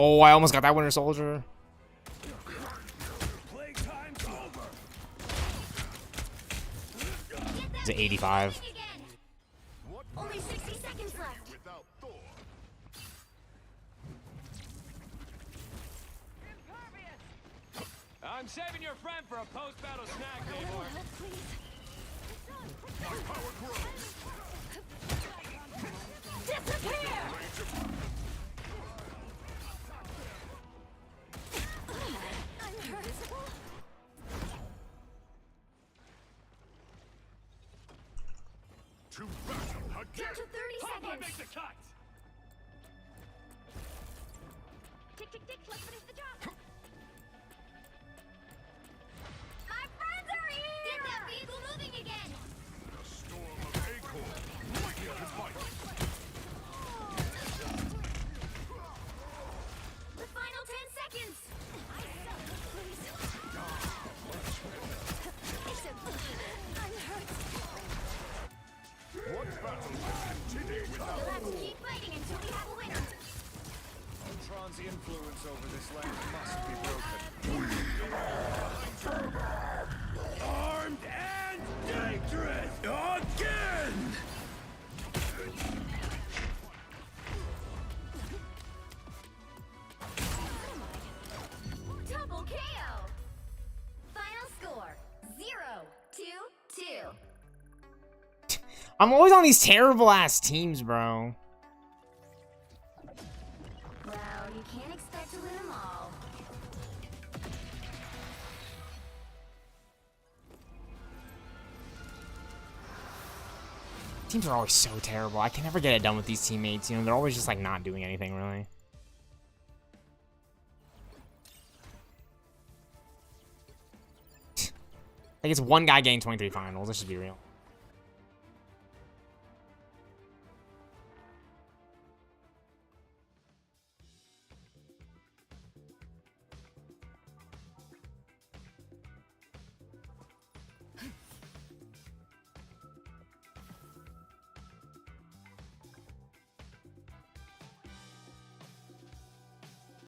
[SPEAKER 17] Oh, I almost got that Winter Soldier.
[SPEAKER 13] Playtime's over.
[SPEAKER 17] It's an 85.
[SPEAKER 14] Only 60 seconds left.
[SPEAKER 3] Without Thor.
[SPEAKER 20] I'm saving your friend for a post-battle snack, Namor.
[SPEAKER 3] My power grows.
[SPEAKER 14] Disappear! I'm hurt.
[SPEAKER 3] To battle again.
[SPEAKER 14] Down to 30
[SPEAKER 20] Hawkeye
[SPEAKER 14] seconds.
[SPEAKER 20] makes a cut.
[SPEAKER 14] Tick, tick, tick. Let's finish the job. My friends are here! Get that vehicle moving again!
[SPEAKER 3] The storm of Acorn. Lightning can fight.
[SPEAKER 14] The final 10 seconds! I suck, please. I'm hurt.
[SPEAKER 3] What battle can continue without
[SPEAKER 14] We'll have to
[SPEAKER 3] Thor?
[SPEAKER 14] keep fighting until we have a winner.
[SPEAKER 13] Ultron's influence over this land must be broken. Armed and dangerous again!
[SPEAKER 14] Double KO! Final score 0-2-2.
[SPEAKER 17] I'm always on these terrible ass teams, bro.
[SPEAKER 14] Well, you can't expect to win them all.
[SPEAKER 17] Teams are always so terrible. I can never get it done with these teammates. You know, they're always just like not doing anything really. Like it's one guy getting 23 finals. Let's just be real.